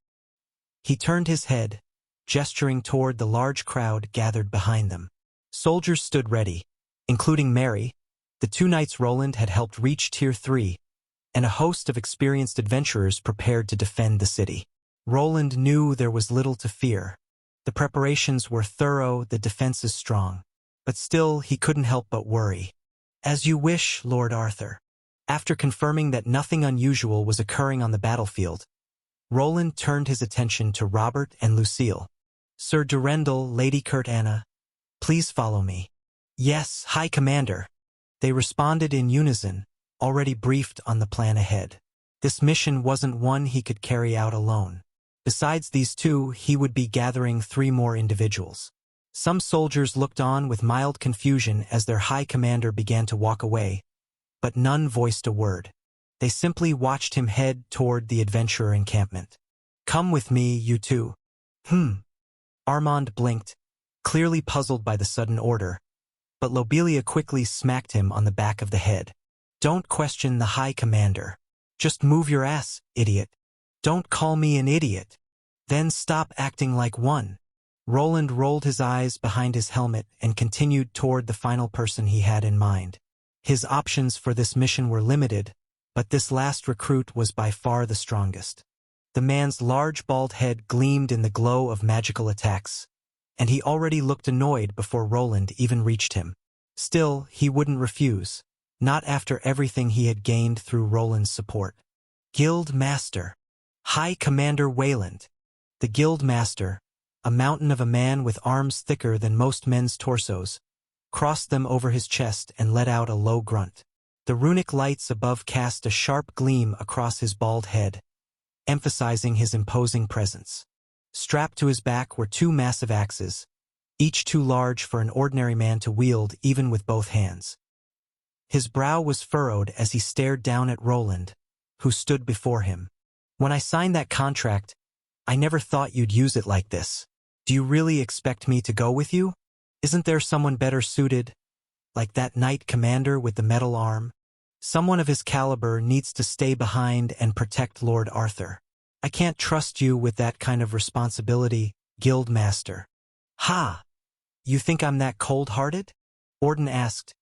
He turned his head, gesturing toward the large crowd gathered behind them. Soldiers stood ready, including Mary, the two knights Roland had helped reach Tier 3, and a host of experienced adventurers prepared to defend the city. Roland knew there was little to fear. The preparations were thorough, the defenses strong. But still, he couldn't help but worry. "As you wish, Lord Arthur." After confirming that nothing unusual was occurring on the battlefield, Roland turned his attention to Robert and Lucille. "Sir Durendal, Lady Anna, please follow me." "Yes, High Commander." They responded in unison, already briefed on the plan ahead. This mission wasn't one he could carry out alone. Besides these two, he would be gathering 3 more individuals. Some soldiers looked on with mild confusion as their High Commander began to walk away, but none voiced a word. They simply watched him head toward the adventurer encampment. "Come with me, you two." Armand blinked, clearly puzzled by the sudden order, but Lobelia quickly smacked him on the back of the head. "Don't question the High Commander. Just move your ass, idiot." "Don't call me an idiot." "Then stop acting like one." Roland rolled his eyes behind his helmet and continued toward the final person he had in mind. His options for this mission were limited, but this last recruit was by far the strongest. The man's large bald head gleamed in the glow of magical attacks, and he already looked annoyed before Roland even reached him. Still, he wouldn't refuse, not after everything he had gained through Roland's support. "Guild Master. High Commander Wayland." The Guild Master, a mountain of a man with arms thicker than most men's torsos, crossed them over his chest and let out a low grunt. The runic lights above cast a sharp gleam across his bald head, emphasizing his imposing presence. Strapped to his back were 2 massive axes, each too large for an ordinary man to wield even with both hands. His brow was furrowed as he stared down at Roland, who stood before him. When I signed that contract, I never thought you'd use it like this. Do you really expect me to go with you? Isn't there someone better suited, like that knight commander with the metal arm? Someone of his caliber needs to stay behind and protect Lord Arthur. I can't trust you with that kind of responsibility, Guild Master. Ha! You think I'm that cold-hearted? Orden asked,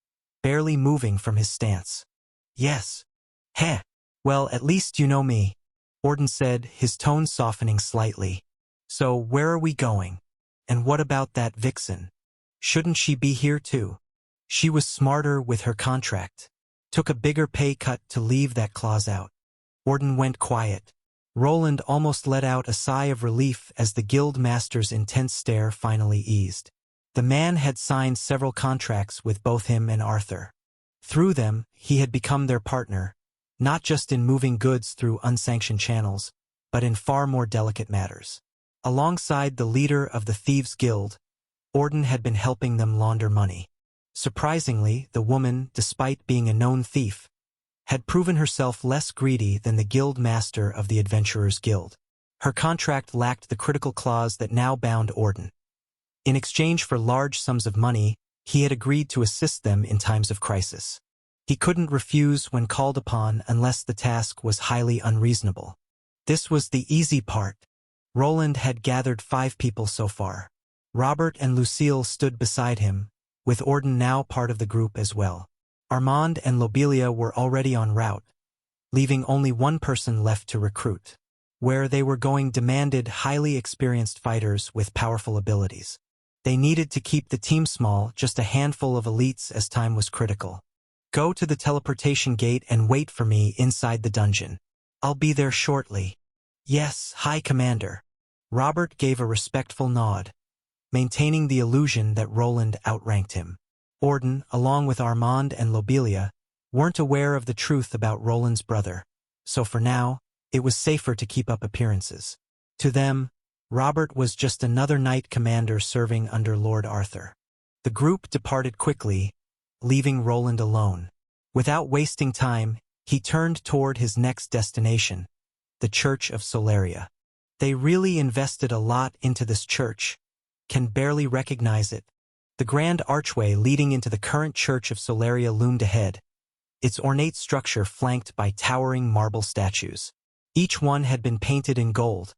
barely moving from his stance. Yes. Heh. Well, at least you know me, Orden said, his tone softening slightly. So where are we going? And what about that vixen? Shouldn't she be here too? She was smarter with her contract. Took a bigger pay cut to leave that clause out. Orden went quiet. Roland almost let out a sigh of relief as the guild master's intense stare finally eased. The man had signed several contracts with both him and Arthur. Through them, he had become their partner, not just in moving goods through unsanctioned channels, but in far more delicate matters. Alongside the leader of the Thieves' Guild, Orden had been helping them launder money. Surprisingly, the woman, despite being a known thief, had proven herself less greedy than the guild master of the Adventurers' Guild. Her contract lacked the critical clause that now bound Orden. In exchange for large sums of money, he had agreed to assist them in times of crisis. He couldn't refuse when called upon unless the task was highly unreasonable. This was the easy part. Roland had gathered 5 people so far. Robert and Lucille stood beside him, with Orden now part of the group as well. Armand and Lobelia were already en route, leaving only one person left to recruit. Where they were going demanded highly experienced fighters with powerful abilities. They needed to keep the team small, just a handful of elites as time was critical. Go to the teleportation gate and wait for me inside the dungeon. I'll be there shortly. Yes, High Commander. Robert gave a respectful nod, maintaining the illusion that Roland outranked him. Orden, along with Armand and Lobelia, weren't aware of the truth about Roland's brother, so for now, it was safer to keep up appearances. To them, Robert was just another knight commander serving under Lord Arthur. The group departed quickly, leaving Roland alone. Without wasting time, he turned toward his next destination, the Church of Solaria. They really invested a lot into this church. Can barely recognize it. The grand archway leading into the current Church of Solaria loomed ahead, its ornate structure flanked by towering marble statues. Each one had been painted in gold,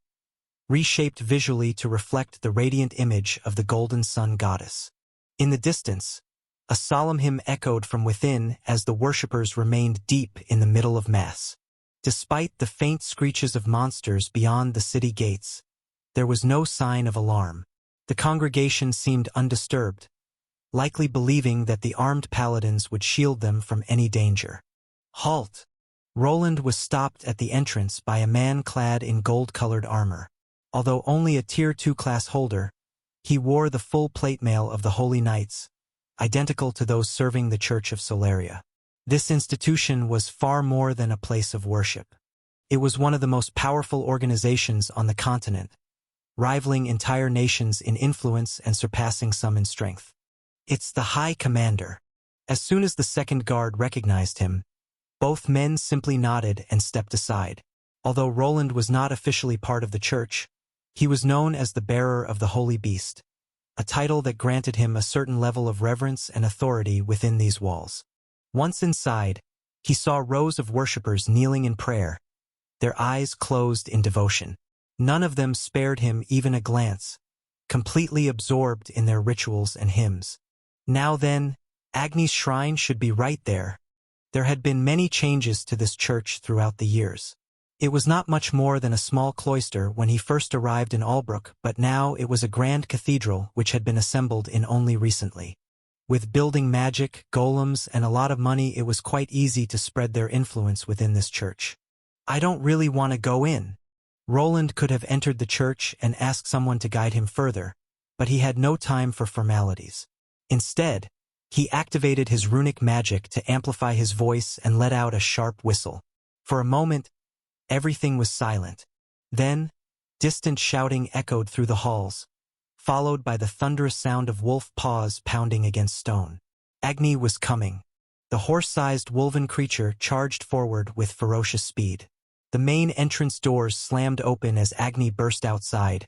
reshaped visually to reflect the radiant image of the golden sun goddess. In the distance, a solemn hymn echoed from within as the worshippers remained deep in the middle of Mass. Despite the faint screeches of monsters beyond the city gates, there was no sign of alarm. The congregation seemed undisturbed, likely believing that the armed paladins would shield them from any danger. Halt! Roland was stopped at the entrance by a man clad in gold-colored armor. Although only a Tier 2 class holder, he wore the full plate mail of the Holy Knights, identical to those serving the Church of Solaria. This institution was far more than a place of worship. It was one of the most powerful organizations on the continent, rivaling entire nations in influence and surpassing some in strength. It's the High Commander. As soon as the second guard recognized him, both men simply nodded and stepped aside. Although Roland was not officially part of the church, he was known as the bearer of the Holy Beast, a title that granted him a certain level of reverence and authority within these walls. Once inside, he saw rows of worshippers kneeling in prayer, their eyes closed in devotion. None of them spared him even a glance, completely absorbed in their rituals and hymns. Now then, Agni's shrine should be right there. There had been many changes to this church throughout the years. It was not much more than a small cloister when he first arrived in Albrook, but now it was a grand cathedral which had been assembled in only recently. With building magic, golems, and a lot of money, it was quite easy to spread their influence within this church. I don't really want to go in. Roland could have entered the church and asked someone to guide him further, but he had no time for formalities. Instead, he activated his runic magic to amplify his voice and let out a sharp whistle. For a moment, everything was silent. Then, distant shouting echoed through the halls, followed by the thunderous sound of wolf paws pounding against stone. Agni was coming. The horse-sized woven creature charged forward with ferocious speed. The main entrance doors slammed open as Agni burst outside,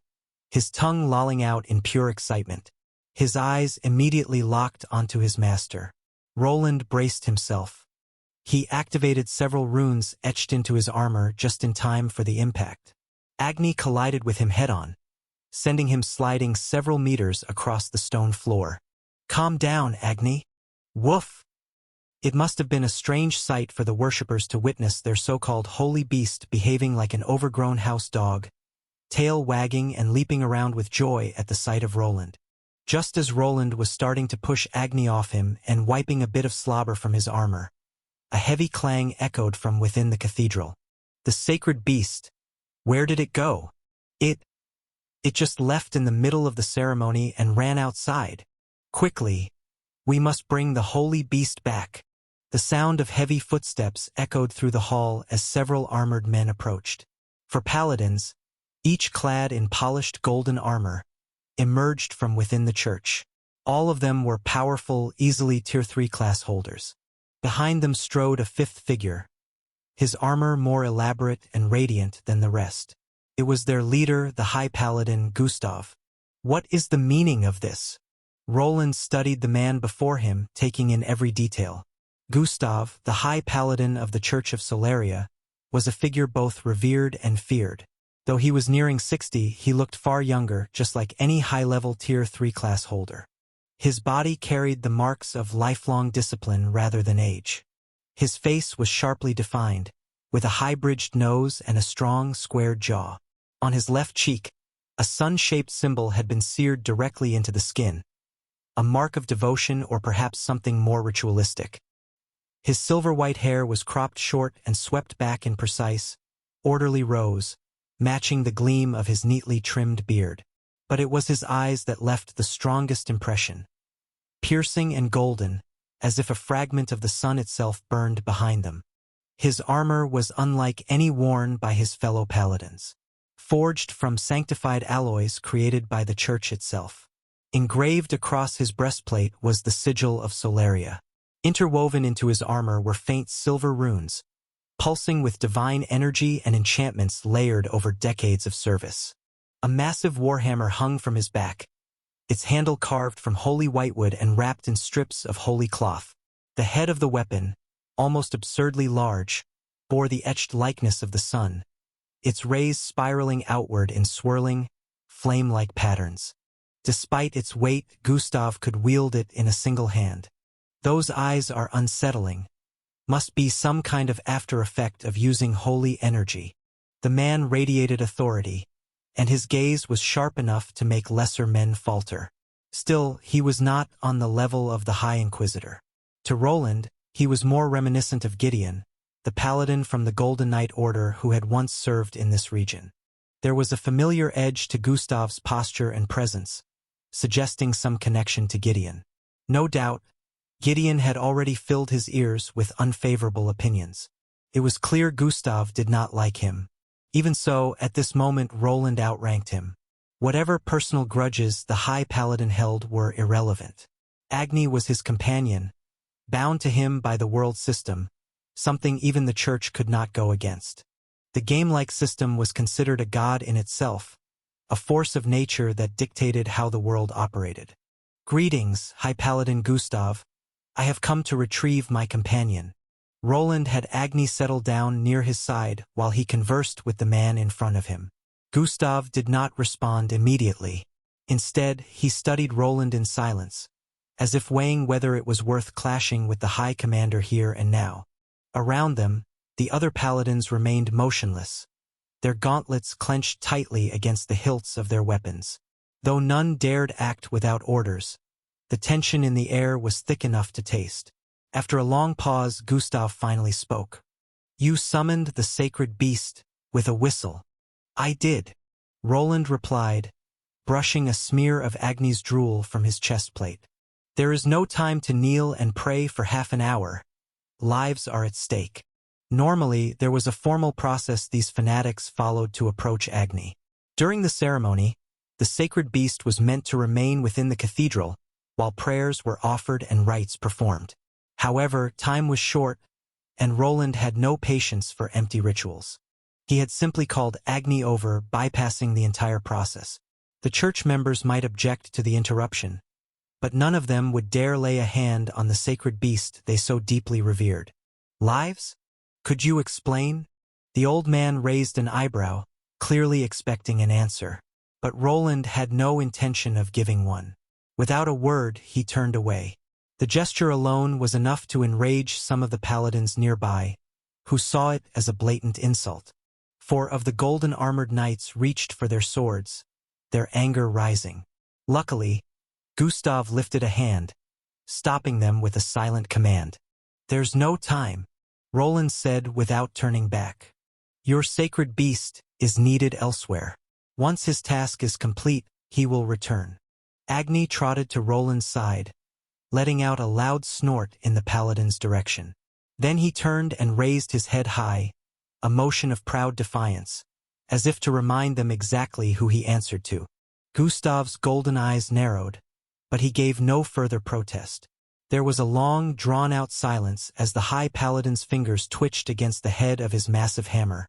his tongue lolling out in pure excitement. His eyes immediately locked onto his master. Roland braced himself. He activated several runes etched into his armor just in time for the impact. Agni collided with him head-on, sending him sliding several meters across the stone floor. "Calm down, Agni." Woof! It must have been a strange sight for the worshippers to witness their so-called holy beast behaving like an overgrown house dog, tail wagging and leaping around with joy at the sight of Roland. Just as Roland was starting to push Agni off him and wiping a bit of slobber from his armor, a heavy clang echoed from within the cathedral. The sacred beast. Where did it go? It just left in the middle of the ceremony and ran outside. Quickly, we must bring the holy beast back. The sound of heavy footsteps echoed through the hall as several armored men approached. For paladins, each clad in polished golden armor, emerged from within the church. All of them were powerful, easily Tier 3 class holders. Behind them strode a fifth figure, his armor more elaborate and radiant than the rest. It was their leader, the High Paladin, Gustav. What is the meaning of this? Roland studied the man before him, taking in every detail. Gustav, the High Paladin of the Church of Solaria, was a figure both revered and feared. Though he was nearing 60, he looked far younger, just like any high-level Tier 3 class holder. His body carried the marks of lifelong discipline rather than age. His face was sharply defined, with a high-bridged nose and a strong, squared jaw. On his left cheek, a sun-shaped symbol had been seared directly into the skin, a mark of devotion or perhaps something more ritualistic. His silver-white hair was cropped short and swept back in precise, orderly rows, matching the gleam of his neatly trimmed beard. But it was his eyes that left the strongest impression. Piercing and golden, as if a fragment of the sun itself burned behind them. His armor was unlike any worn by his fellow paladins. Forged from sanctified alloys created by the church itself. Engraved across his breastplate was the sigil of Solaria. Interwoven into his armor were faint silver runes, pulsing with divine energy and enchantments layered over decades of service. A massive warhammer hung from his back, its handle carved from holy whitewood and wrapped in strips of holy cloth. The head of the weapon, almost absurdly large, bore the etched likeness of the sun, its rays spiraling outward in swirling, flame-like patterns. Despite its weight, Gustav could wield it in a single hand. Those eyes are unsettling. Must be some kind of after-effect of using holy energy. The man radiated authority, and his gaze was sharp enough to make lesser men falter. Still, he was not on the level of the High Inquisitor. To Roland, he was more reminiscent of Gideon, the paladin from the Golden Knight Order who had once served in this region. There was a familiar edge to Gustav's posture and presence, suggesting some connection to Gideon. No doubt, Gideon had already filled his ears with unfavorable opinions. It was clear Gustav did not like him. Even so, at this moment Roland outranked him. Whatever personal grudges the High Paladin held were irrelevant. Agni was his companion, bound to him by the world system, something even the church could not go against. The game-like system was considered a god in itself, a force of nature that dictated how the world operated. "Greetings, High Paladin Gustav. I have come to retrieve my companion." Roland had Agni settle down near his side while he conversed with the man in front of him. Gustav did not respond immediately. Instead, he studied Roland in silence, as if weighing whether it was worth clashing with the High Commander here and now. Around them, the other paladins remained motionless, their gauntlets clenched tightly against the hilts of their weapons. Though none dared act without orders, the tension in the air was thick enough to taste. After a long pause, Gustav finally spoke. "You summoned the sacred beast with a whistle." "I did," Roland replied, brushing a smear of Agni's drool from his chest plate. "There is no time to kneel and pray for half an hour. Lives are at stake." Normally, there was a formal process these fanatics followed to approach Agni. During the ceremony, the sacred beast was meant to remain within the cathedral, while prayers were offered and rites performed. However, time was short, and Roland had no patience for empty rituals. He had simply called Agni over, bypassing the entire process. The church members might object to the interruption, but none of them would dare lay a hand on the sacred beast they so deeply revered. Lives? Could you explain? The old man raised an eyebrow, clearly expecting an answer. But Roland had no intention of giving one. Without a word, he turned away. The gesture alone was enough to enrage some of the paladins nearby, who saw it as a blatant insult. 4 of the golden-armored knights reached for their swords, their anger rising. Luckily, Gustav lifted a hand, stopping them with a silent command. "There's no time," Roland said without turning back. "Your sacred beast is needed elsewhere. Once his task is complete, he will return." Agni trotted to Roland's side, letting out a loud snort in the paladin's direction. Then he turned and raised his head high, a motion of proud defiance, as if to remind them exactly who he answered to. Gustav's golden eyes narrowed, but he gave no further protest. There was a long, drawn-out silence as the high paladin's fingers twitched against the head of his massive hammer,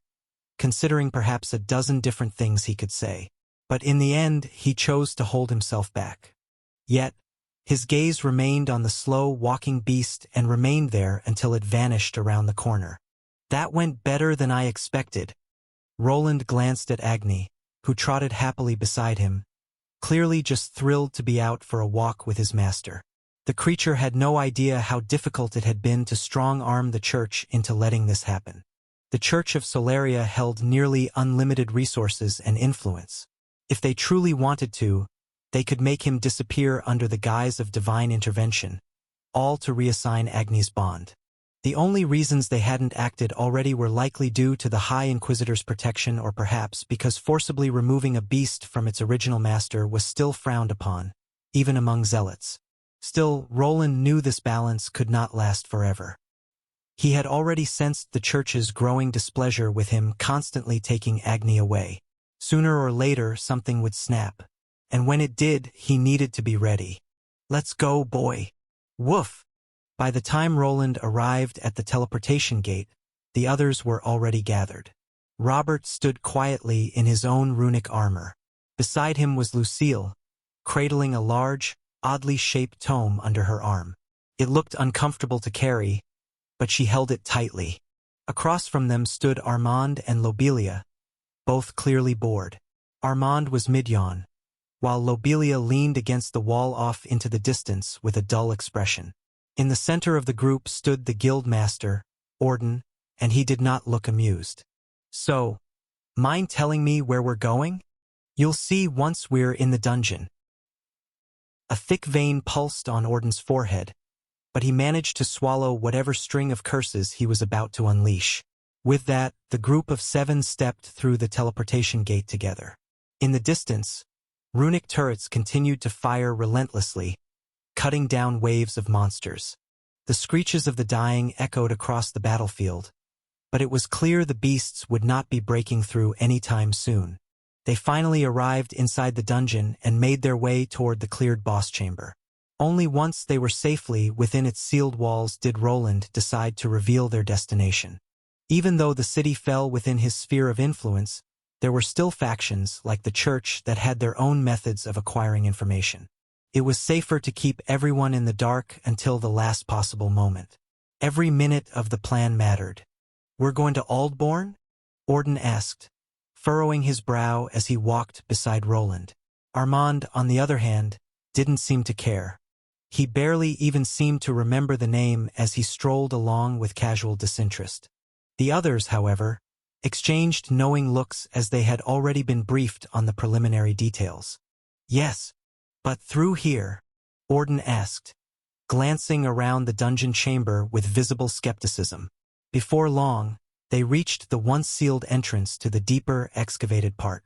considering perhaps a dozen different things he could say. But in the end, he chose to hold himself back. Yet, his gaze remained on the slow-walking beast and remained there until it vanished around the corner. "That went better than I expected." Roland glanced at Agni, who trotted happily beside him, clearly just thrilled to be out for a walk with his master. The creature had no idea how difficult it had been to strong-arm the church into letting this happen. The Church of Solaria held nearly unlimited resources and influence. If they truly wanted to, they could make him disappear under the guise of divine intervention, all to reassign Agni's bond. The only reasons they hadn't acted already were likely due to the High Inquisitor's protection, or perhaps because forcibly removing a beast from its original master was still frowned upon, even among zealots. Still, Roland knew this balance could not last forever. He had already sensed the church's growing displeasure with him constantly taking Agni away. Sooner or later, something would snap. And when it did, he needed to be ready. "Let's go, boy." Woof! By the time Roland arrived at the teleportation gate, the others were already gathered. Robert stood quietly in his own runic armor. Beside him was Lucille, cradling a large, oddly shaped tome under her arm. It looked uncomfortable to carry, but she held it tightly. Across from them stood Armand and Lobelia, both clearly bored. Armand was mid-yawn, while Lobelia leaned against the wall off into the distance with a dull expression. In the center of the group stood the guild master, Orden, and he did not look amused. "So, mind telling me where we're going? You'll see once we're in the dungeon." A thick vein pulsed on Orden's forehead, but he managed to swallow whatever string of curses he was about to unleash. With that, the group of 7 stepped through the teleportation gate together. In the distance, runic turrets continued to fire relentlessly, cutting down waves of monsters. The screeches of the dying echoed across the battlefield, but it was clear the beasts would not be breaking through anytime soon. They finally arrived inside the dungeon and made their way toward the cleared boss chamber. Only once they were safely within its sealed walls did Roland decide to reveal their destination. Even though the city fell within his sphere of influence, there were still factions, like the church, that had their own methods of acquiring information. It was safer to keep everyone in the dark until the last possible moment. Every minute of the plan mattered. "We're going to Aldbourne?" Orden asked, furrowing his brow as he walked beside Roland. Armand, on the other hand, didn't seem to care. He barely even seemed to remember the name as he strolled along with casual disinterest. The others, however, exchanged knowing looks as they had already been briefed on the preliminary details. "Yes, but through here?" Orden asked, glancing around the dungeon chamber with visible skepticism. Before long, they reached the once-sealed entrance to the deeper, excavated part.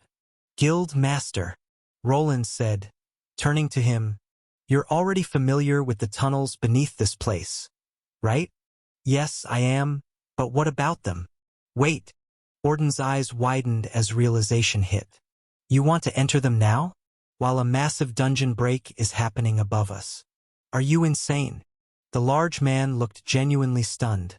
"Guild Master," Roland said, turning to him, "you're already familiar with the tunnels beneath this place, right?" "Yes, I am, but what about them?" "Wait." Orden's eyes widened as realization hit. "You want to enter them now? While a massive dungeon break is happening above us? Are you insane?" The large man looked genuinely stunned,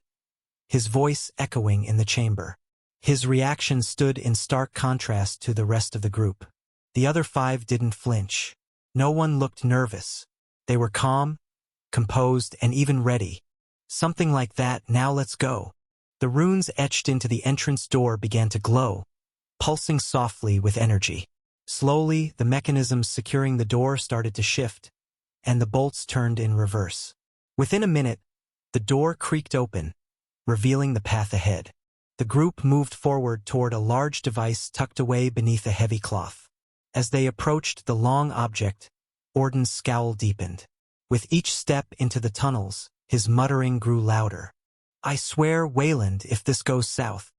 his voice echoing in the chamber. His reaction stood in stark contrast to the rest of the group. The other 5 didn't flinch. No one looked nervous. They were calm, composed, and even ready. Something like that, now let's go. The runes etched into the entrance door began to glow, pulsing softly with energy. Slowly, the mechanisms securing the door started to shift, and the bolts turned in reverse. Within a minute, the door creaked open, revealing the path ahead. The group moved forward toward a large device tucked away beneath a heavy cloth. As they approached the long object, Orden's scowl deepened. With each step into the tunnels, his muttering grew louder. I swear, Wayland, if this goes south.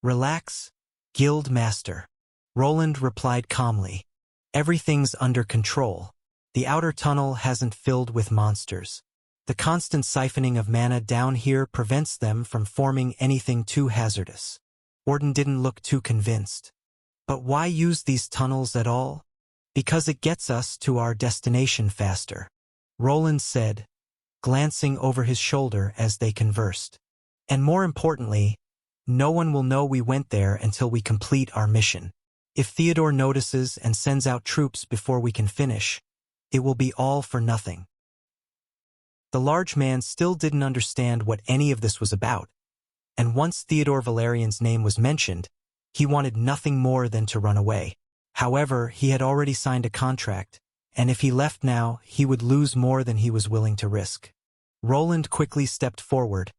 Relax, Guild Master. Roland replied calmly. Everything's under control. The outer tunnel hasn't filled with monsters. The constant siphoning of mana down here prevents them from forming anything too hazardous. Orden didn't look too convinced. But why use these tunnels at all? Because it gets us to our destination faster, Roland said, glancing over his shoulder as they conversed. And more importantly, no one will know we went there until we complete our mission. If Theodore notices and sends out troops before we can finish, it will be all for nothing. The large man still didn't understand what any of this was about, and once Theodore Valerian's name was mentioned, he wanted nothing more than to run away. However, he had already signed a contract, and if he left now, he would lose more than he was willing to risk. Roland quickly stepped forward,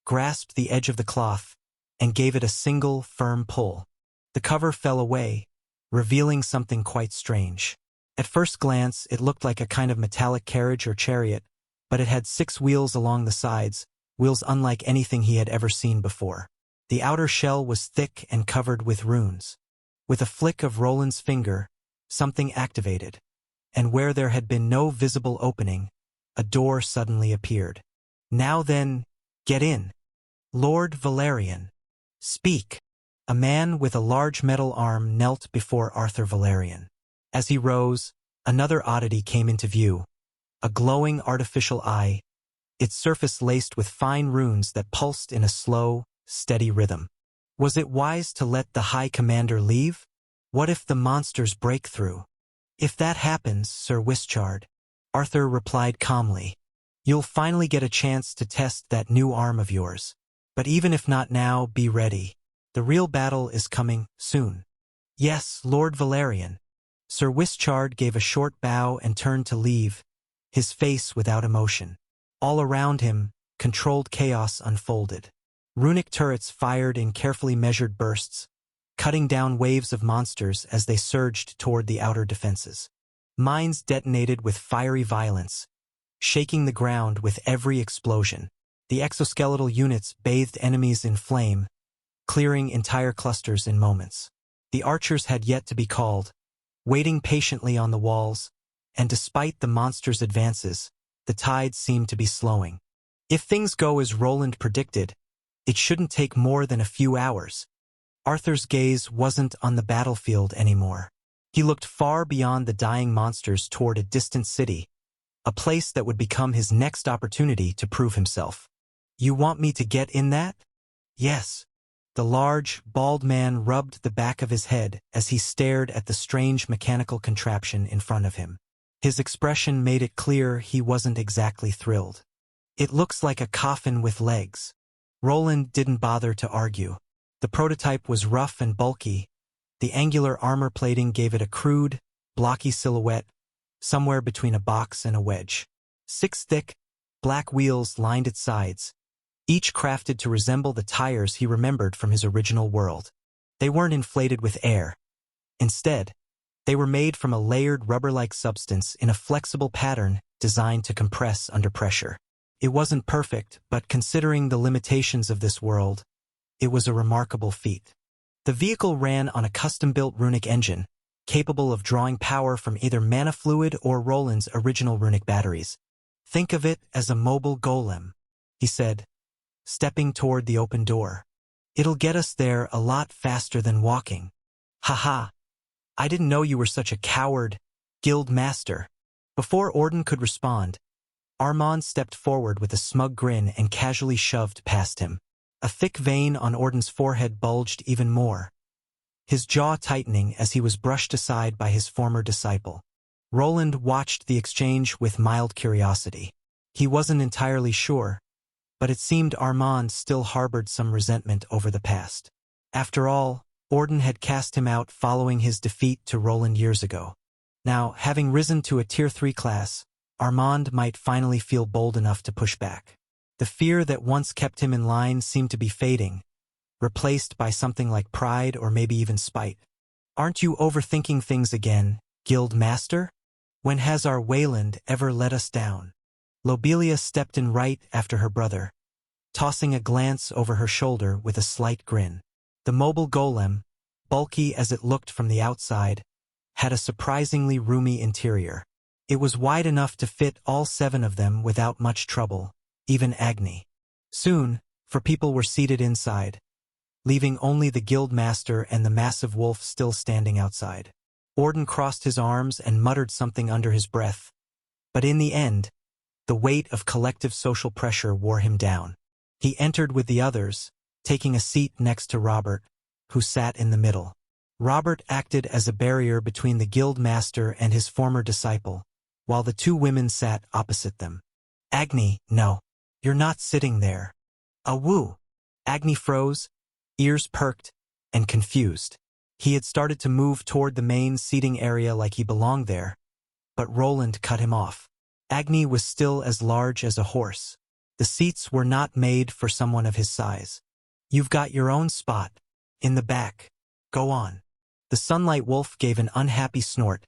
grasped the edge of the cloth, and gave it a single, firm pull. The cover fell away, revealing something quite strange. At first glance, it looked like a kind of metallic carriage or chariot, but it had 6 wheels along the sides, wheels unlike anything he had ever seen before. The outer shell was thick and covered with runes. With a flick of Roland's finger, something activated, and where there had been no visible opening, a door suddenly appeared. Now then, get in. Lord Valerian. Speak. A man with a large metal arm knelt before Arthur Valerian. As he rose, another oddity came into view. A glowing artificial eye, its surface laced with fine runes that pulsed in a slow, steady rhythm. Was it wise to let the High Commander leave? What if the monsters break through? If that happens, Sir Wishart, Arthur replied calmly, you'll finally get a chance to test that new arm of yours. But even if not now, be ready. The real battle is coming soon. Yes, Lord Valerian. Sir Wishart gave a short bow and turned to leave, his face without emotion. All around him, controlled chaos unfolded. Runic turrets fired in carefully measured bursts, cutting down waves of monsters as they surged toward the outer defenses. Mines detonated with fiery violence, shaking the ground with every explosion. The exoskeletal units bathed enemies in flame, clearing entire clusters in moments. The archers had yet to be called, waiting patiently on the walls, and despite the monsters' advances, the tide seemed to be slowing. If things go as Roland predicted, it shouldn't take more than a few hours. Arthur's gaze wasn't on the battlefield anymore. He looked far beyond the dying monsters toward a distant city, a place that would become his next opportunity to prove himself. You want me to get in that? Yes. The large, bald man rubbed the back of his head as he stared at the strange mechanical contraption in front of him. His expression made it clear he wasn't exactly thrilled. It looks like a coffin with legs. Roland didn't bother to argue. The prototype was rough and bulky. The angular armor plating gave it a crude, blocky silhouette, somewhere between a box and a wedge. 6 thick, black wheels lined its sides, each crafted to resemble the tires he remembered from his original world. They weren't inflated with air. Instead, they were made from a layered rubber-like substance in a flexible pattern designed to compress under pressure. It wasn't perfect, but considering the limitations of this world, it was a remarkable feat. The vehicle ran on a custom-built runic engine, capable of drawing power from either mana fluid or Roland's original runic batteries. Think of it as a mobile golem, he said, stepping toward the open door. It'll get us there a lot faster than walking. Haha. I didn't know you were such a coward, guild master. Before Orden could respond, Armand stepped forward with a smug grin and casually shoved past him. A thick vein on Orden's forehead bulged even more, his jaw tightening as he was brushed aside by his former disciple. Roland watched the exchange with mild curiosity. He wasn't entirely sure, but it seemed Armand still harbored some resentment over the past. After all, Orden had cast him out following his defeat to Roland years ago. Now, having risen to a Tier 3 class, Armand might finally feel bold enough to push back. The fear that once kept him in line seemed to be fading, replaced by something like pride or maybe even spite. "Aren't you overthinking things again, Guild Master? When has our Wayland ever let us down?" Lobelia stepped in right after her brother, tossing a glance over her shoulder with a slight grin. The mobile golem, bulky as it looked from the outside, had a surprisingly roomy interior. It was wide enough to fit all 7 of them without much trouble, even Agni. Soon, 4 people were seated inside, leaving only the guild master and the massive wolf still standing outside. Orden crossed his arms and muttered something under his breath, but in the end, the weight of collective social pressure wore him down. He entered with the others, taking a seat next to Robert, who sat in the middle. Robert acted as a barrier between the guild master and his former disciple, while the 2 women sat opposite them. "Agni, no. You're not sitting there." "Awoo." Agni froze, ears perked, and confused. He had started to move toward the main seating area like he belonged there, but Roland cut him off. Agni was still as large as a horse. The seats were not made for someone of his size. "You've got your own spot. In the back. Go on." The Sunlight Wolf gave an unhappy snort,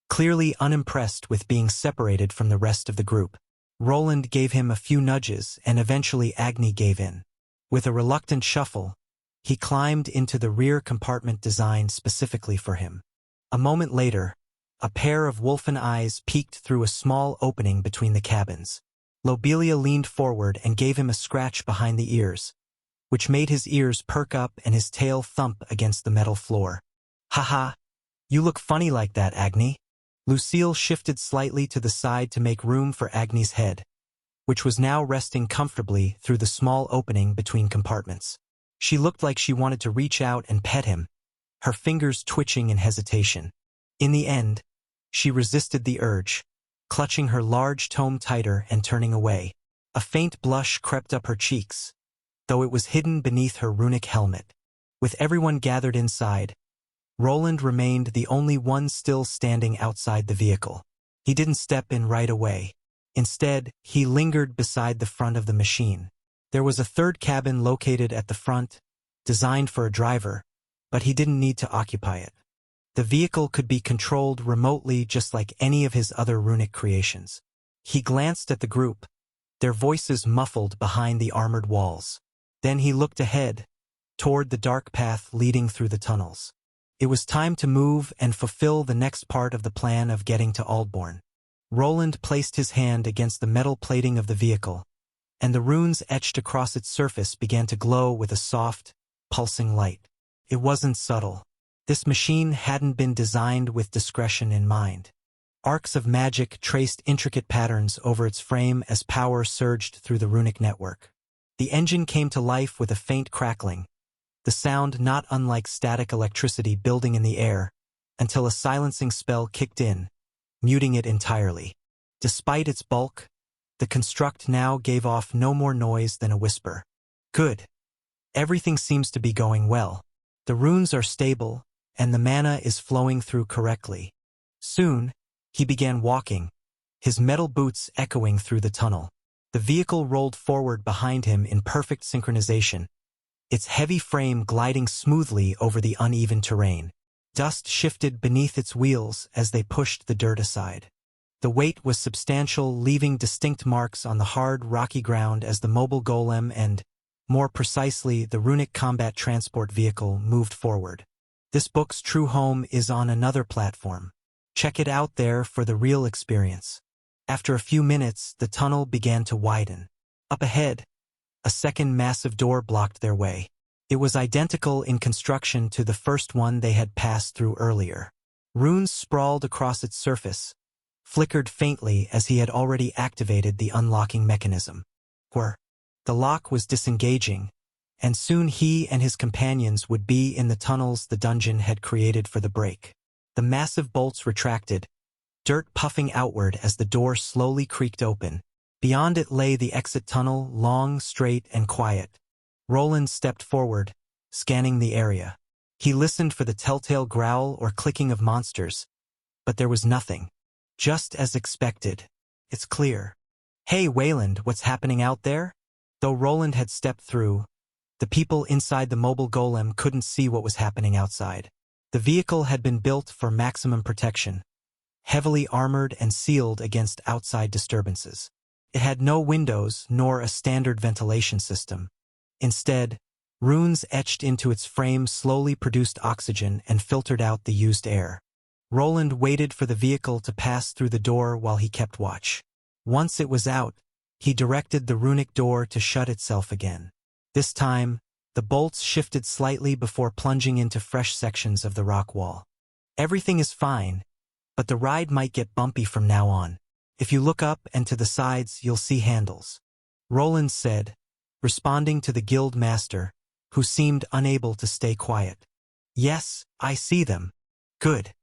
clearly unimpressed with being separated from the rest of the group. Roland gave him a few nudges and eventually Agni gave in. With a reluctant shuffle, he climbed into the rear compartment designed specifically for him. A moment later, a pair of wolfen eyes peeked through a small opening between the cabins. Lobelia leaned forward and gave him a scratch behind the ears, which made his ears perk up and his tail thump against the metal floor. "Haha, you look funny like that, Agni." Lucille shifted slightly to the side to make room for Agni's head, which was now resting comfortably through the small opening between compartments. She looked like she wanted to reach out and pet him, her fingers twitching in hesitation. In the end, she resisted the urge, clutching her large tome tighter and turning away. A faint blush crept up her cheeks, though it was hidden beneath her runic helmet. With everyone gathered inside, Roland remained the only one still standing outside the vehicle. He didn't step in right away. Instead, he lingered beside the front of the machine. There was a 3rd cabin located at the front, designed for a driver, but he didn't need to occupy it. The vehicle could be controlled remotely just like any of his other runic creations. He glanced at the group, their voices muffled behind the armored walls. Then he looked ahead, toward the dark path leading through the tunnels. It was time to move and fulfill the next part of the plan of getting to Aldbourne. Roland placed his hand against the metal plating of the vehicle, and the runes etched across its surface began to glow with a soft, pulsing light. It wasn't subtle. This machine hadn't been designed with discretion in mind. Arcs of magic traced intricate patterns over its frame as power surged through the runic network. The engine came to life with a faint crackling, the sound not unlike static electricity building in the air, until a silencing spell kicked in, muting it entirely. Despite its bulk, the construct now gave off no more noise than a whisper. "Good. Everything seems to be going well. The runes are stable, and the mana is flowing through correctly." Soon, he began walking, his metal boots echoing through the tunnel. The vehicle rolled forward behind him in perfect synchronization, its heavy frame gliding smoothly over the uneven terrain. Dust shifted beneath its wheels as they pushed the dirt aside. The weight was substantial, leaving distinct marks on the hard, rocky ground as the mobile golem and, more precisely, the runic combat transport vehicle moved forward. This book's true home is on another platform. Check it out there for the real experience. After a few minutes, the tunnel began to widen. Up ahead, a second massive door blocked their way. It was identical in construction to the first one they had passed through earlier. Runes sprawled across its surface, flickered faintly as he had already activated the unlocking mechanism. The lock was disengaging, and soon he and his companions would be in the tunnels the dungeon had created for the break. The massive bolts retracted, dirt puffing outward as the door slowly creaked open. Beyond it lay the exit tunnel, long, straight, and quiet. Roland stepped forward, scanning the area. He listened for the telltale growl or clicking of monsters, but there was nothing. Just as expected. It's clear. Hey, Wayland, what's happening out there? Though Roland had stepped through, the people inside the mobile golem couldn't see what was happening outside. The vehicle had been built for maximum protection, heavily armored and sealed against outside disturbances. It had no windows nor a standard ventilation system. Instead, runes etched into its frame slowly produced oxygen and filtered out the used air. Roland waited for the vehicle to pass through the door while he kept watch. Once it was out, he directed the runic door to shut itself again. This time, the bolts shifted slightly before plunging into fresh sections of the rock wall. Everything is fine, but the ride might get bumpy from now on. If you look up and to the sides, you'll see handles, Roland said, responding to the guild master, who seemed unable to stay quiet. Yes, I see them. Good.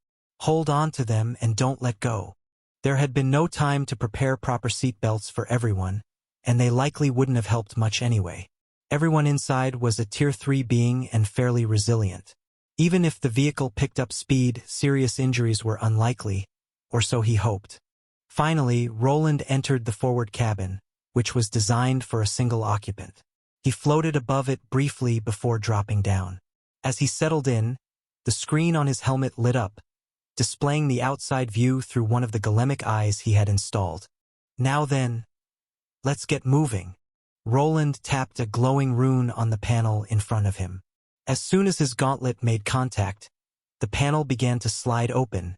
Hold on to them and don't let go. There had been no time to prepare proper seatbelts for everyone, and they likely wouldn't have helped much anyway. Everyone inside was a Tier 3 being and fairly resilient. Even if the vehicle picked up speed, serious injuries were unlikely, or so he hoped. Finally, Roland entered the forward cabin, which was designed for a single occupant. He floated above it briefly before dropping down. As he settled in, the screen on his helmet lit up, displaying the outside view through one of the golemic eyes he had installed. Now then, let's get moving. Roland tapped a glowing rune on the panel in front of him. As soon as his gauntlet made contact, the panel began to slide open,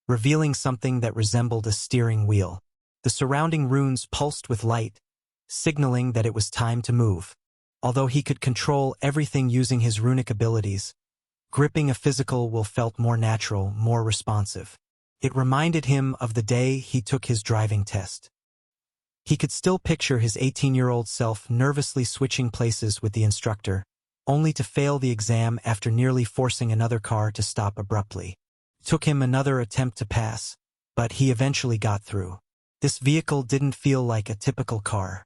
revealing something that resembled a steering wheel. The surrounding runes pulsed with light, signaling that it was time to move. Although he could control everything using his runic abilities, gripping a physical will felt more natural, more responsive. It reminded him of the day he took his driving test. He could still picture his 18-year-old self nervously switching places with the instructor, only to fail the exam after nearly forcing another car to stop abruptly. It took him another attempt to pass, but he eventually got through. This vehicle didn't feel like a typical car.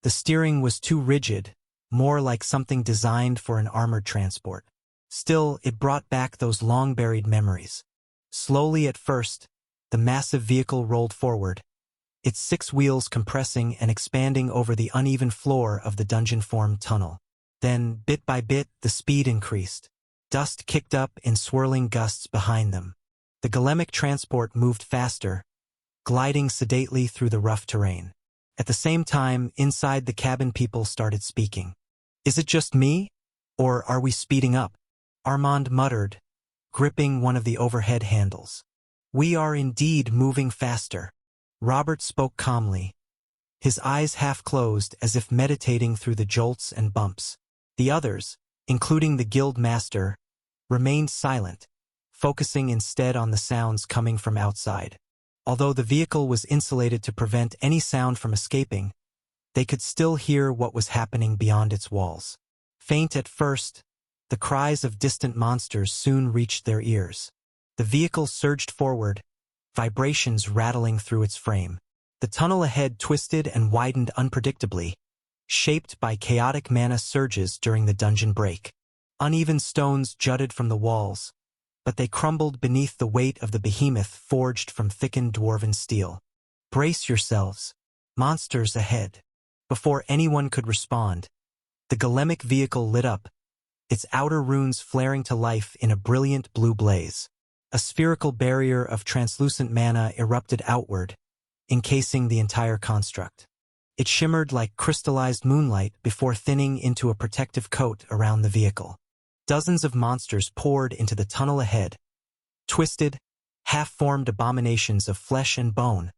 The steering was too rigid, more like something designed for an armored transport. Still, it brought back those long-buried memories. Slowly at first, the massive vehicle rolled forward, its 6 wheels compressing and expanding over the uneven floor of the dungeon-formed tunnel. Then, bit by bit, the speed increased. Dust kicked up in swirling gusts behind them. The golemic transport moved faster, gliding sedately through the rough terrain. At the same time, inside the cabin people started speaking. Is it just me? Or are we speeding up? Armand muttered, gripping one of the overhead handles. We are indeed moving faster. Robert spoke calmly, his eyes half closed as if meditating through the jolts and bumps. The others, including the guild master, remained silent, focusing instead on the sounds coming from outside. Although the vehicle was insulated to prevent any sound from escaping, they could still hear what was happening beyond its walls. Faint at first, the cries of distant monsters soon reached their ears. The vehicle surged forward, vibrations rattling through its frame. The tunnel ahead twisted and widened unpredictably, shaped by chaotic mana surges during the dungeon break. Uneven stones jutted from the walls, but they crumbled beneath the weight of the behemoth forged from thickened dwarven steel. Brace yourselves. Monsters ahead. Before anyone could respond, the golemic vehicle lit up, its outer runes flaring to life in a brilliant blue blaze. A spherical barrier of translucent mana erupted outward, encasing the entire construct. It shimmered like crystallized moonlight before thinning into a protective coat around the vehicle. Dozens of monsters poured into the tunnel ahead, twisted, half-formed abominations of flesh and bone,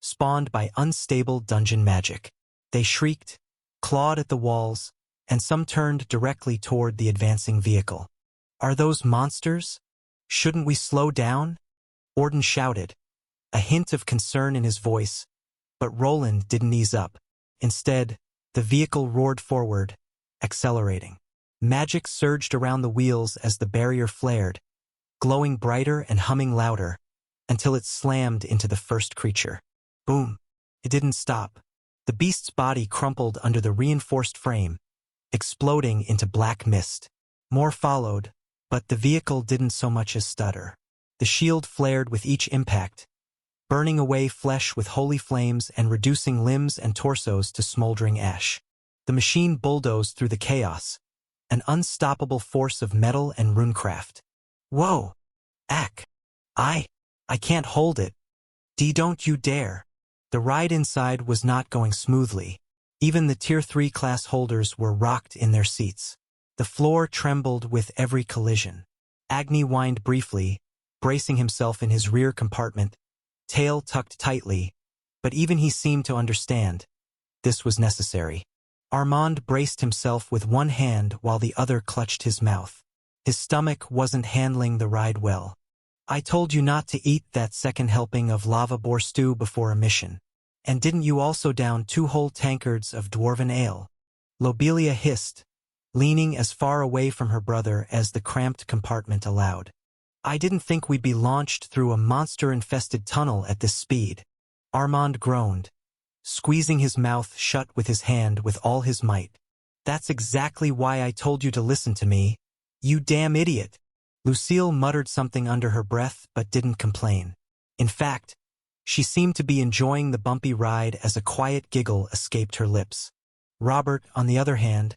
spawned by unstable dungeon magic. They shrieked, clawed at the walls, and some turned directly toward the advancing vehicle. Are those monsters? Shouldn't we slow down? Orden shouted, a hint of concern in his voice, but Roland didn't ease up. Instead, the vehicle roared forward, accelerating. Magic surged around the wheels as the barrier flared, glowing brighter and humming louder, until it slammed into the first creature. Boom! It didn't stop. The beast's body crumpled under the reinforced frame, exploding into black mist. More followed, but the vehicle didn't so much as stutter. The shield flared with each impact, burning away flesh with holy flames and reducing limbs and torsos to smoldering ash. The machine bulldozed through the chaos, an unstoppable force of metal and runecraft. Whoa! Ack! I can't hold it. Don't you dare. The ride inside was not going smoothly. Even the Tier 3 class holders were rocked in their seats. The floor trembled with every collision. Agni whined briefly, bracing himself in his rear compartment, tail tucked tightly, but even he seemed to understand. This was necessary. Armand braced himself with one hand while the other clutched his mouth. His stomach wasn't handling the ride well. I told you not to eat that second helping of lava boar stew before a mission. And didn't you also down 2 whole tankards of dwarven ale? Lobelia hissed, leaning as far away from her brother as the cramped compartment allowed. I didn't think we'd be launched through a monster-infested tunnel at this speed. Armand groaned, squeezing his mouth shut with his hand with all his might. That's exactly why I told you to listen to me, you damn idiot. Lucille muttered something under her breath but didn't complain. In fact, she seemed to be enjoying the bumpy ride as a quiet giggle escaped her lips. Robert, on the other hand,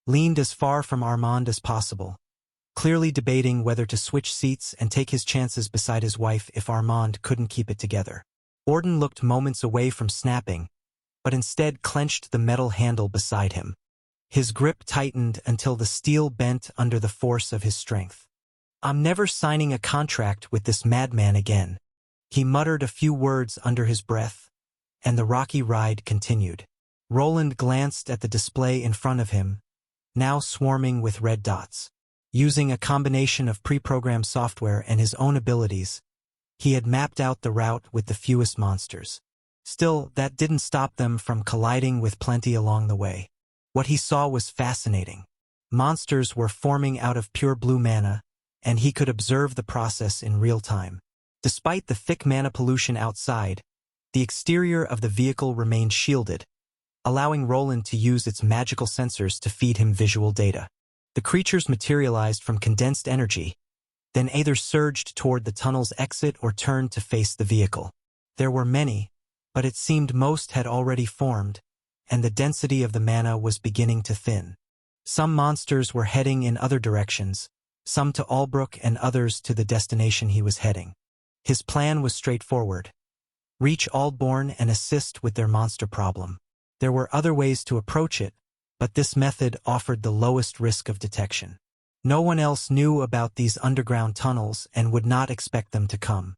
leaned as far from Armand as possible, clearly debating whether to switch seats and take his chances beside his wife if Armand couldn't keep it together. Orden looked moments away from snapping, but instead clenched the metal handle beside him. His grip tightened until the steel bent under the force of his strength. I'm never signing a contract with this madman again. He muttered a few words under his breath, and the rocky ride continued. Roland glanced at the display in front of him, now swarming with red dots. Using a combination of pre-programmed software and his own abilities, he had mapped out the route with the fewest monsters. Still, that didn't stop them from colliding with plenty along the way. What he saw was fascinating. Monsters were forming out of pure blue mana, and he could observe the process in real time. Despite the thick mana pollution outside, the exterior of the vehicle remained shielded, allowing Roland to use its magical sensors to feed him visual data. The creatures materialized from condensed energy, then either surged toward the tunnel's exit or turned to face the vehicle. There were many, but it seemed most had already formed, and the density of the mana was beginning to thin. Some monsters were heading in other directions, some to Albrook and others to the destination he was heading. His plan was straightforward. Reach Aldbourne and assist with their monster problem. There were other ways to approach it, but this method offered the lowest risk of detection. No one else knew about these underground tunnels and would not expect them to come.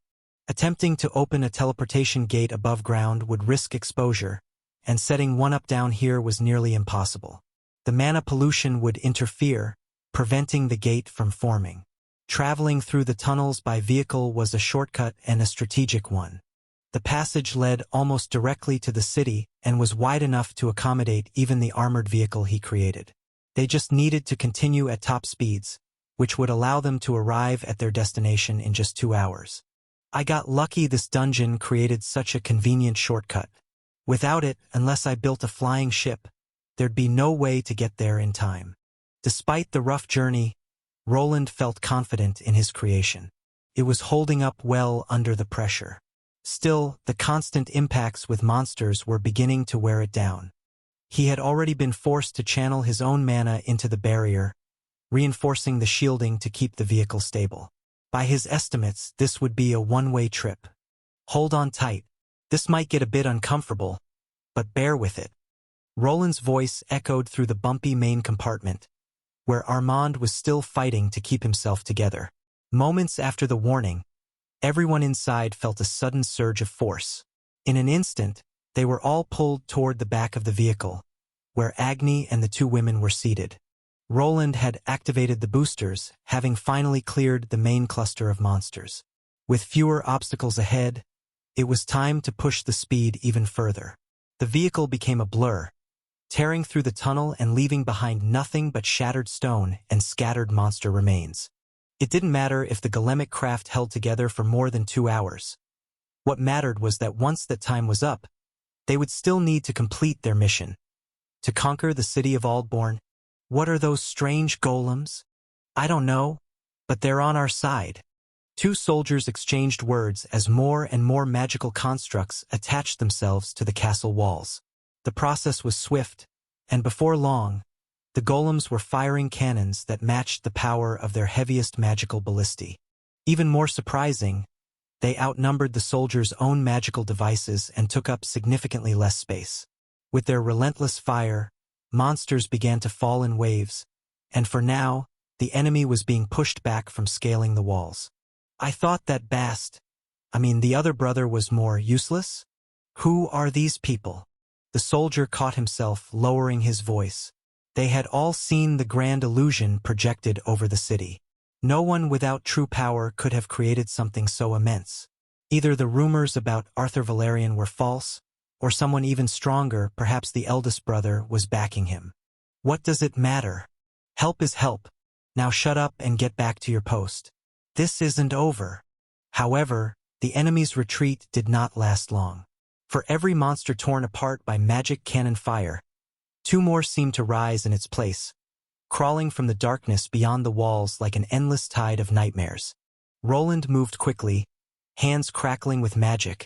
Attempting to open a teleportation gate above ground would risk exposure, and setting one up down here was nearly impossible. The mana pollution would interfere, preventing the gate from forming. Traveling through the tunnels by vehicle was a shortcut and a strategic one. The passage led almost directly to the city and was wide enough to accommodate even the armored vehicle he created. They just needed to continue at top speeds, which would allow them to arrive at their destination in just 2 hours. I got lucky this dungeon created such a convenient shortcut. Without it, unless I built a flying ship, there'd be no way to get there in time. Despite the rough journey, Roland felt confident in his creation. It was holding up well under the pressure. Still, the constant impacts with monsters were beginning to wear it down. He had already been forced to channel his own mana into the barrier, reinforcing the shielding to keep the vehicle stable. By his estimates, this would be a one-way trip. Hold on tight. This might get a bit uncomfortable, but bear with it. Roland's voice echoed through the bumpy main compartment, where Armand was still fighting to keep himself together. Moments after the warning, everyone inside felt a sudden surge of force. In an instant, they were all pulled toward the back of the vehicle, where Agni and the 2 women were seated. Roland had activated the boosters, having finally cleared the main cluster of monsters. With fewer obstacles ahead, It was time to push the speed even further. The vehicle became a blur, tearing through the tunnel and leaving behind nothing but shattered stone and scattered monster remains. It didn't matter if the golemic craft held together for more than 2 hours. What mattered was that once that time was up, they would still need to complete their mission. To conquer the city of Aldborn. What are those strange golems? I don't know, but they're on our side. 2 soldiers exchanged words as more and more magical constructs attached themselves to the castle walls. The process was swift, and before long, the golems were firing cannons that matched the power of their heaviest magical ballistae. Even more surprising, they outnumbered the soldiers' own magical devices and took up significantly less space. With their relentless fire, monsters began to fall in waves, and for now, the enemy was being pushed back from scaling the walls. I thought that the other brother was more useless? Who are these people? The soldier caught himself lowering his voice. They had all seen the grand illusion projected over the city. No one without true power could have created something so immense. Either the rumors about Arthur Valerian were false, or someone even stronger, perhaps the eldest brother, was backing him. What does it matter? Help is help. Now shut up and get back to your post. This isn't over. However, the enemy's retreat did not last long. For every monster torn apart by magic cannon fire, 2 more seemed to rise in its place, crawling from the darkness beyond the walls like an endless tide of nightmares. Roland moved quickly, hands crackling with magic,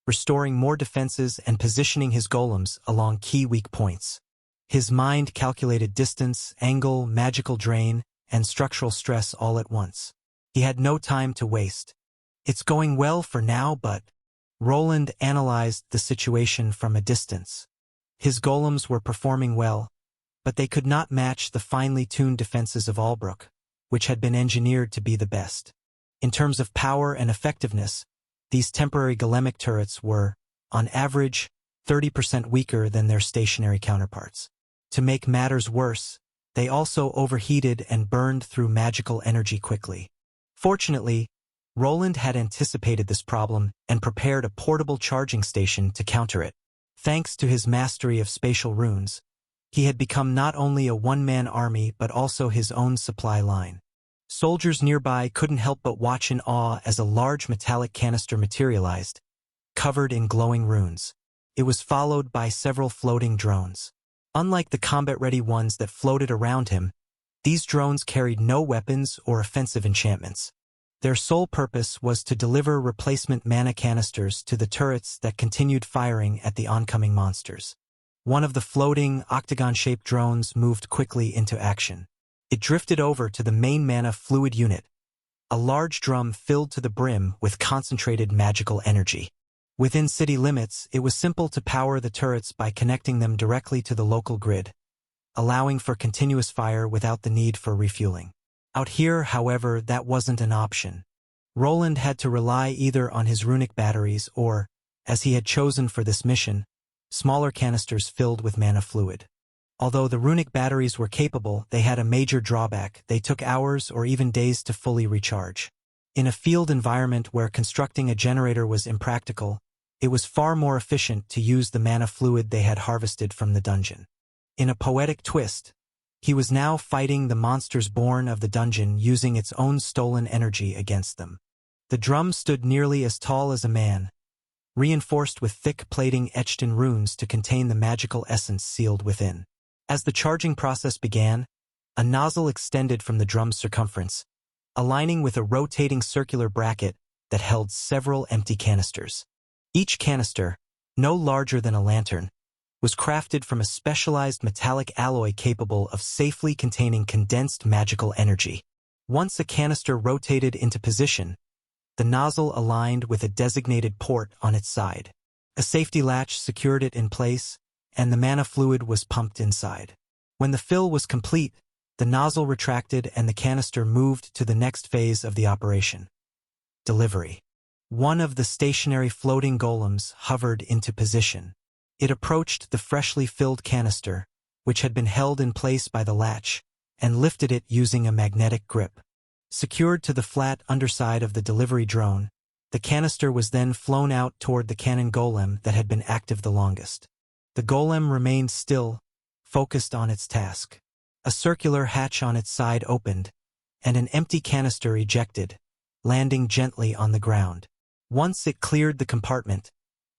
restoring more defenses and positioning his golems along key weak points. His mind calculated distance, angle, magical drain, and structural stress all at once. He had no time to waste. It's going well for now, but Roland analyzed the situation from a distance. His golems were performing well, but they could not match the finely tuned defenses of Albrook, which had been engineered to be the best. In terms of power and effectiveness, these temporary golemic turrets were, on average, 30% weaker than their stationary counterparts. To make matters worse, they also overheated and burned through magical energy quickly. Fortunately, Roland had anticipated this problem and prepared a portable charging station to counter it. Thanks to his mastery of spatial runes, he had become not only a one-man army but also his own supply line. Soldiers nearby couldn't help but watch in awe as a large metallic canister materialized, covered in glowing runes. It was followed by several floating drones. Unlike the combat-ready ones that floated around him, these drones carried no weapons or offensive enchantments. Their sole purpose was to deliver replacement mana canisters to the turrets that continued firing at the oncoming monsters. One of the floating, octagon-shaped drones moved quickly into action. It drifted over to the main mana fluid unit, a large drum filled to the brim with concentrated magical energy. Within city limits, it was simple to power the turrets by connecting them directly to the local grid, allowing for continuous fire without the need for refueling. Out here, however, that wasn't an option. Roland had to rely either on his runic batteries or, as he had chosen for this mission, smaller canisters filled with mana fluid. Although the runic batteries were capable, they had a major drawback. They took hours or even days to fully recharge. In a field environment where constructing a generator was impractical, it was far more efficient to use the mana fluid they had harvested from the dungeon. In a poetic twist, he was now fighting the monsters born of the dungeon using its own stolen energy against them. The drum stood nearly as tall as a man, reinforced with thick plating etched in runes to contain the magical essence sealed within. As the charging process began, a nozzle extended from the drum's circumference, aligning with a rotating circular bracket that held several empty canisters. Each canister, no larger than a lantern, was crafted from a specialized metallic alloy capable of safely containing condensed magical energy. Once a canister rotated into position, the nozzle aligned with a designated port on its side. A safety latch secured it in place, and the mana fluid was pumped inside. When the fill was complete, the nozzle retracted and the canister moved to the next phase of the operation. Delivery. One of the stationary floating golems hovered into position. It approached the freshly filled canister, which had been held in place by the latch, and lifted it using a magnetic grip. Secured to the flat underside of the delivery drone, The canister was then flown out toward the cannon golem that had been active the longest. The golem remained still, focused on its task. A circular hatch on its side opened, and an empty canister ejected, landing gently on the ground. Once it cleared the compartment,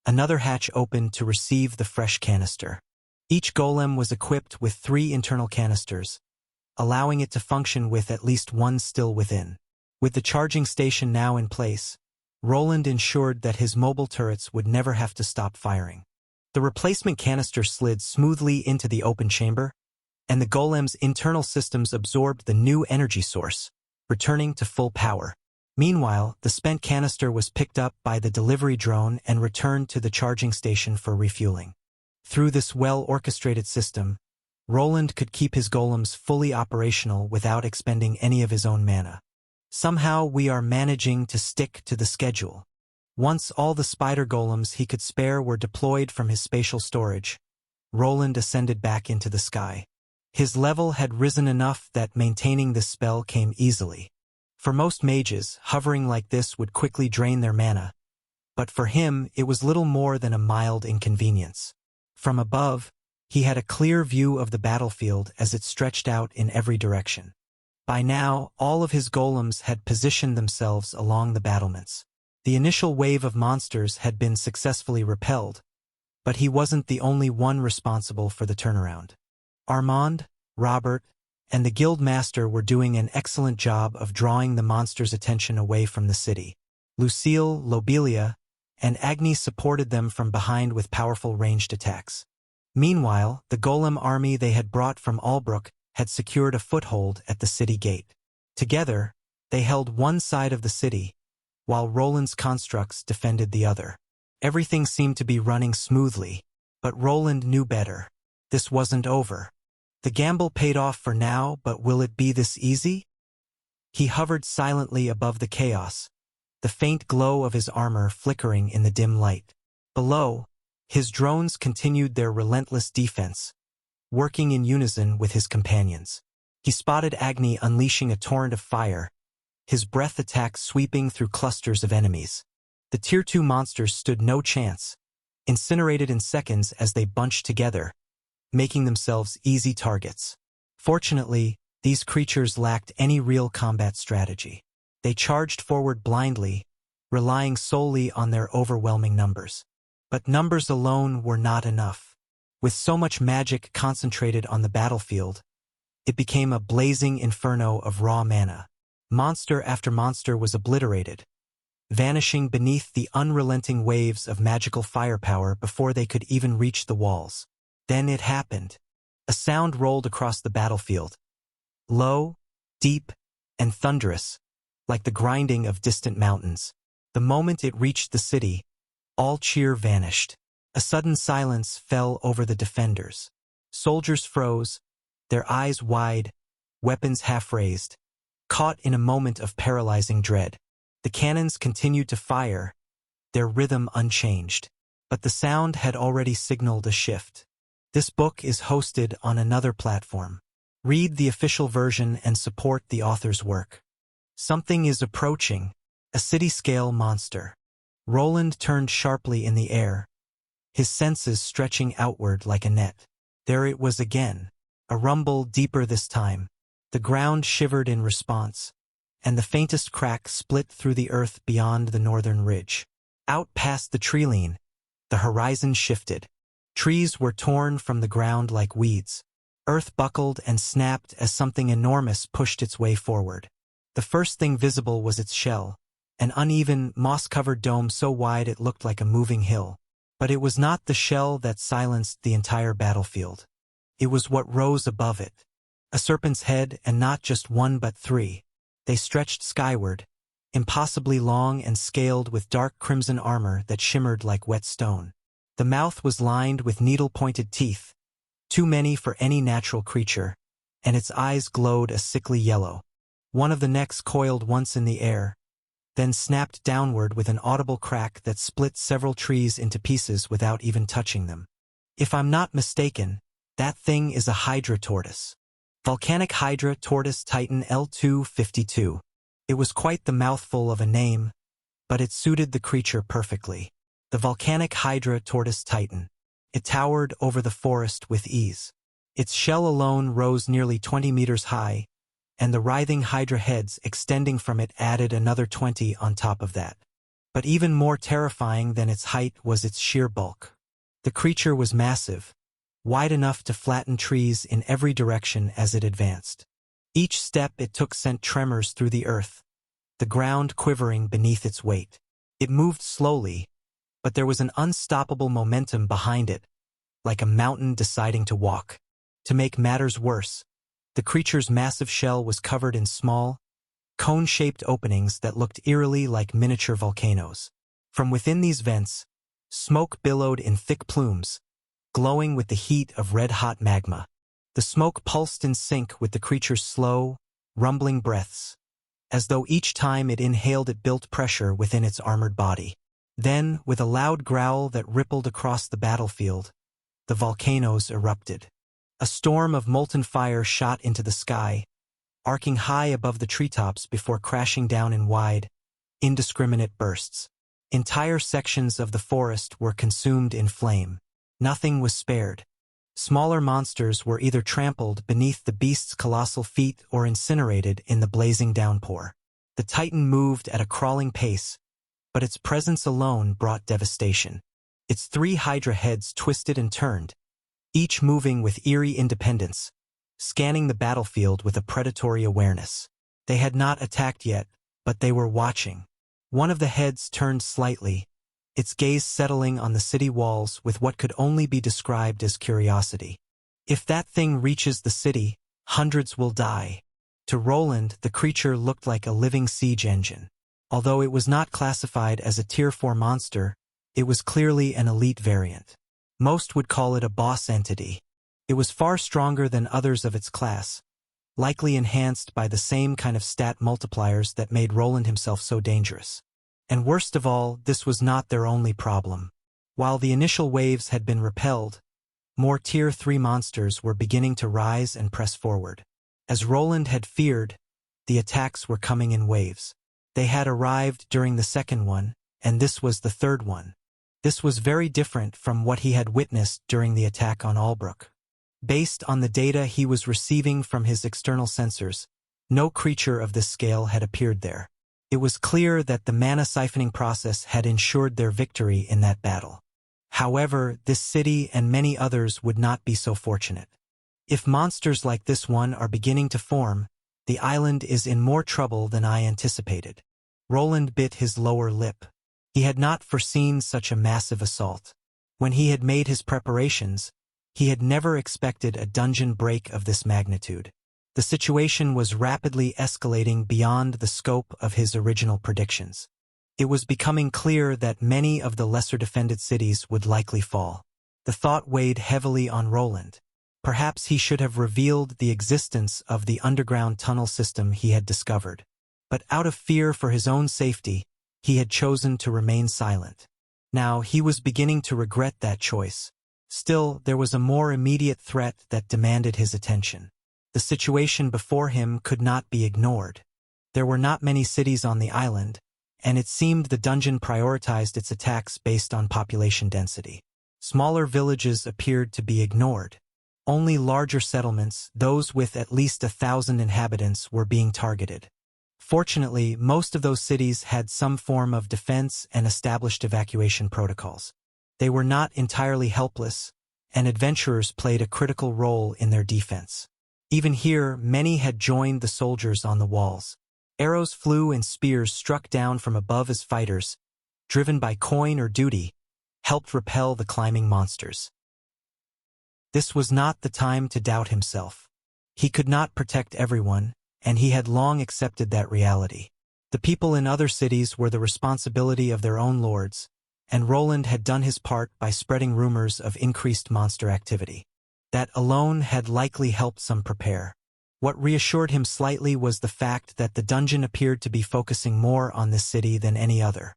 another hatch opened to receive the fresh canister. Each golem was equipped with 3 internal canisters, allowing it to function with at least one still within. With the charging station now in place, Roland ensured that his mobile turrets would never have to stop firing. The replacement canister slid smoothly into the open chamber, and the golem's internal systems absorbed the new energy source, returning to full power. Meanwhile, the spent canister was picked up by the delivery drone and returned to the charging station for refueling. Through this well-orchestrated system, Roland could keep his golems fully operational without expending any of his own mana. Somehow we are managing to stick to the schedule. Once all the spider golems he could spare were deployed from his spatial storage, Roland ascended back into the sky. His level had risen enough that maintaining this spell came easily. For most mages, hovering like this would quickly drain their mana, but for him it was little more than a mild inconvenience. From above, he had a clear view of the battlefield as it stretched out in every direction. By now, all of his golems had positioned themselves along the battlements. The initial wave of monsters had been successfully repelled, but he wasn't the only one responsible for the turnaround. Armand, Robert, and the guild master were doing an excellent job of drawing the monsters' attention away from the city. Lucille, Lobelia, and Agni supported them from behind with powerful ranged attacks. Meanwhile, the golem army they had brought from Albrook had secured a foothold at the city gate. Together, they held one side of the city, while Roland's constructs defended the other. Everything seemed to be running smoothly, but Roland knew better. This wasn't over. The gamble paid off for now, but will it be this easy? He hovered silently above the chaos, the faint glow of his armor flickering in the dim light. Below, his drones continued their relentless defense, working in unison with his companions. He spotted Agni unleashing a torrent of fire, his breath attack sweeping through clusters of enemies. The Tier 2 monsters stood no chance, incinerated in seconds as they bunched together, making themselves easy targets. Fortunately, these creatures lacked any real combat strategy. They charged forward blindly, relying solely on their overwhelming numbers. But numbers alone were not enough. With so much magic concentrated on the battlefield, it became a blazing inferno of raw mana. Monster after monster was obliterated, vanishing beneath the unrelenting waves of magical firepower before they could even reach the walls. Then it happened. A sound rolled across the battlefield. Low, deep, and thunderous, like the grinding of distant mountains. The moment it reached the city, all cheer vanished. A sudden silence fell over the defenders. Soldiers froze, their eyes wide, weapons half-raised, caught in a moment of paralyzing dread. The cannons continued to fire, their rhythm unchanged. But the sound had already signaled a shift. This book is hosted on another platform. Read the official version and support the author's work. Something is approaching, a city-scale monster. Roland turned sharply in the air, his senses stretching outward like a net. There it was again, a rumble deeper this time. The ground shivered in response, and the faintest crack split through the earth beyond the northern ridge. Out past the tree line, the horizon shifted. Trees were torn from the ground like weeds. Earth buckled and snapped as something enormous pushed its way forward. The first thing visible was its shell, an uneven, moss-covered dome so wide it looked like a moving hill. But it was not the shell that silenced the entire battlefield. It was what rose above it. A serpent's head, and not just one but 3. They stretched skyward, impossibly long and scaled with dark crimson armor that shimmered like wet stone. The mouth was lined with needle-pointed teeth, too many for any natural creature, and its eyes glowed a sickly yellow. One of the necks coiled once in the air, then snapped downward with an audible crack that split several trees into pieces without even touching them. If I'm not mistaken, that thing is a Hydra tortoise. Volcanic Hydra Tortoise Titan L252. It was quite the mouthful of a name, but it suited the creature perfectly. The volcanic hydra tortoise titan. It towered over the forest with ease. Its shell alone rose nearly 20 meters high, and the writhing hydra heads extending from it added another 20 on top of that. But even more terrifying than its height was its sheer bulk. The creature was massive, wide enough to flatten trees in every direction as it advanced. Each step it took sent tremors through the earth, the ground quivering beneath its weight. It moved slowly, but there was an unstoppable momentum behind it, like a mountain deciding to walk. To make matters worse, the creature's massive shell was covered in small, cone-shaped openings that looked eerily like miniature volcanoes. From within these vents, smoke billowed in thick plumes, glowing with the heat of red-hot magma. The smoke pulsed in sync with the creature's slow, rumbling breaths, as though each time it inhaled it built pressure within its armored body. Then, with a loud growl that rippled across the battlefield, the volcanoes erupted. A storm of molten fire shot into the sky, arcing high above the treetops before crashing down in wide, indiscriminate bursts. Entire sections of the forest were consumed in flame. Nothing was spared. Smaller monsters were either trampled beneath the beast's colossal feet or incinerated in the blazing downpour. The titan moved at a crawling pace, but its presence alone brought devastation. Its 3 hydra heads twisted and turned, each moving with eerie independence, scanning the battlefield with a predatory awareness. They had not attacked yet, but they were watching. One of the heads turned slightly, its gaze settling on the city walls with what could only be described as curiosity. If that thing reaches the city, hundreds will die. To Roland, the creature looked like a living siege engine. Although it was not classified as a Tier 4 monster, it was clearly an elite variant. Most would call it a boss entity. It was far stronger than others of its class, likely enhanced by the same kind of stat multipliers that made Roland himself so dangerous. And worst of all, this was not their only problem. While the initial waves had been repelled, more Tier 3 monsters were beginning to rise and press forward. As Roland had feared, the attacks were coming in waves. They had arrived during the second one, and this was the third one. This was very different from what he had witnessed during the attack on Albrook. Based on the data he was receiving from his external sensors, no creature of this scale had appeared there. It was clear that the mana siphoning process had ensured their victory in that battle. However, this city and many others would not be so fortunate. If monsters like this one are beginning to form, the island is in more trouble than I anticipated. Roland bit his lower lip. He had not foreseen such a massive assault. When he had made his preparations, he had never expected a dungeon break of this magnitude. The situation was rapidly escalating beyond the scope of his original predictions. It was becoming clear that many of the lesser defended cities would likely fall. The thought weighed heavily on Roland. Perhaps he should have revealed the existence of the underground tunnel system he had discovered. But out of fear for his own safety, he had chosen to remain silent. Now he was beginning to regret that choice. Still, there was a more immediate threat that demanded his attention. The situation before him could not be ignored. There were not many cities on the island, and it seemed the dungeon prioritized its attacks based on population density. Smaller villages appeared to be ignored. Only larger settlements, those with at least 1,000 inhabitants, were being targeted. Fortunately, most of those cities had some form of defense and established evacuation protocols. They were not entirely helpless, and adventurers played a critical role in their defense. Even here, many had joined the soldiers on the walls. Arrows flew and spears struck down from above as fighters, driven by coin or duty, helped repel the climbing monsters. This was not the time to doubt himself. He could not protect everyone, and he had long accepted that reality. The people in other cities were the responsibility of their own lords, and Roland had done his part by spreading rumors of increased monster activity. That alone had likely helped some prepare. What reassured him slightly was the fact that the dungeon appeared to be focusing more on this city than any other.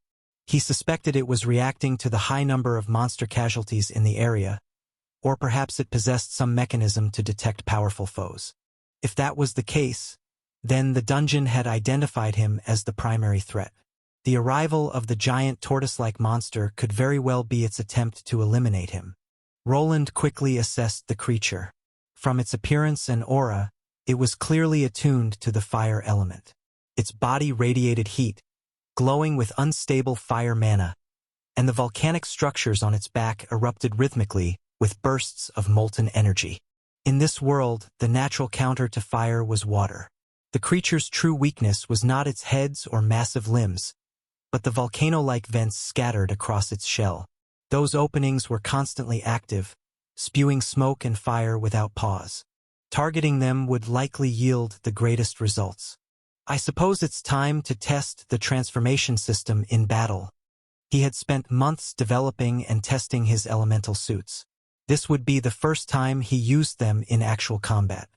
He suspected it was reacting to the high number of monster casualties in the area, or perhaps it possessed some mechanism to detect powerful foes. If that was the case, then the dungeon had identified him as the primary threat. The arrival of the giant tortoise-like monster could very well be its attempt to eliminate him. Roland quickly assessed the creature. From its appearance and aura, it was clearly attuned to the fire element. Its body radiated heat, glowing with unstable fire mana, and the volcanic structures on its back erupted rhythmically with bursts of molten energy. In this world, the natural counter to fire was water. The creature's true weakness was not its heads or massive limbs, but the volcano-like vents scattered across its shell. Those openings were constantly active, spewing smoke and fire without pause. Targeting them would likely yield the greatest results. I suppose it's time to test the transformation system in battle. He had spent months developing and testing his elemental suits. This would be the first time he used them in actual combat.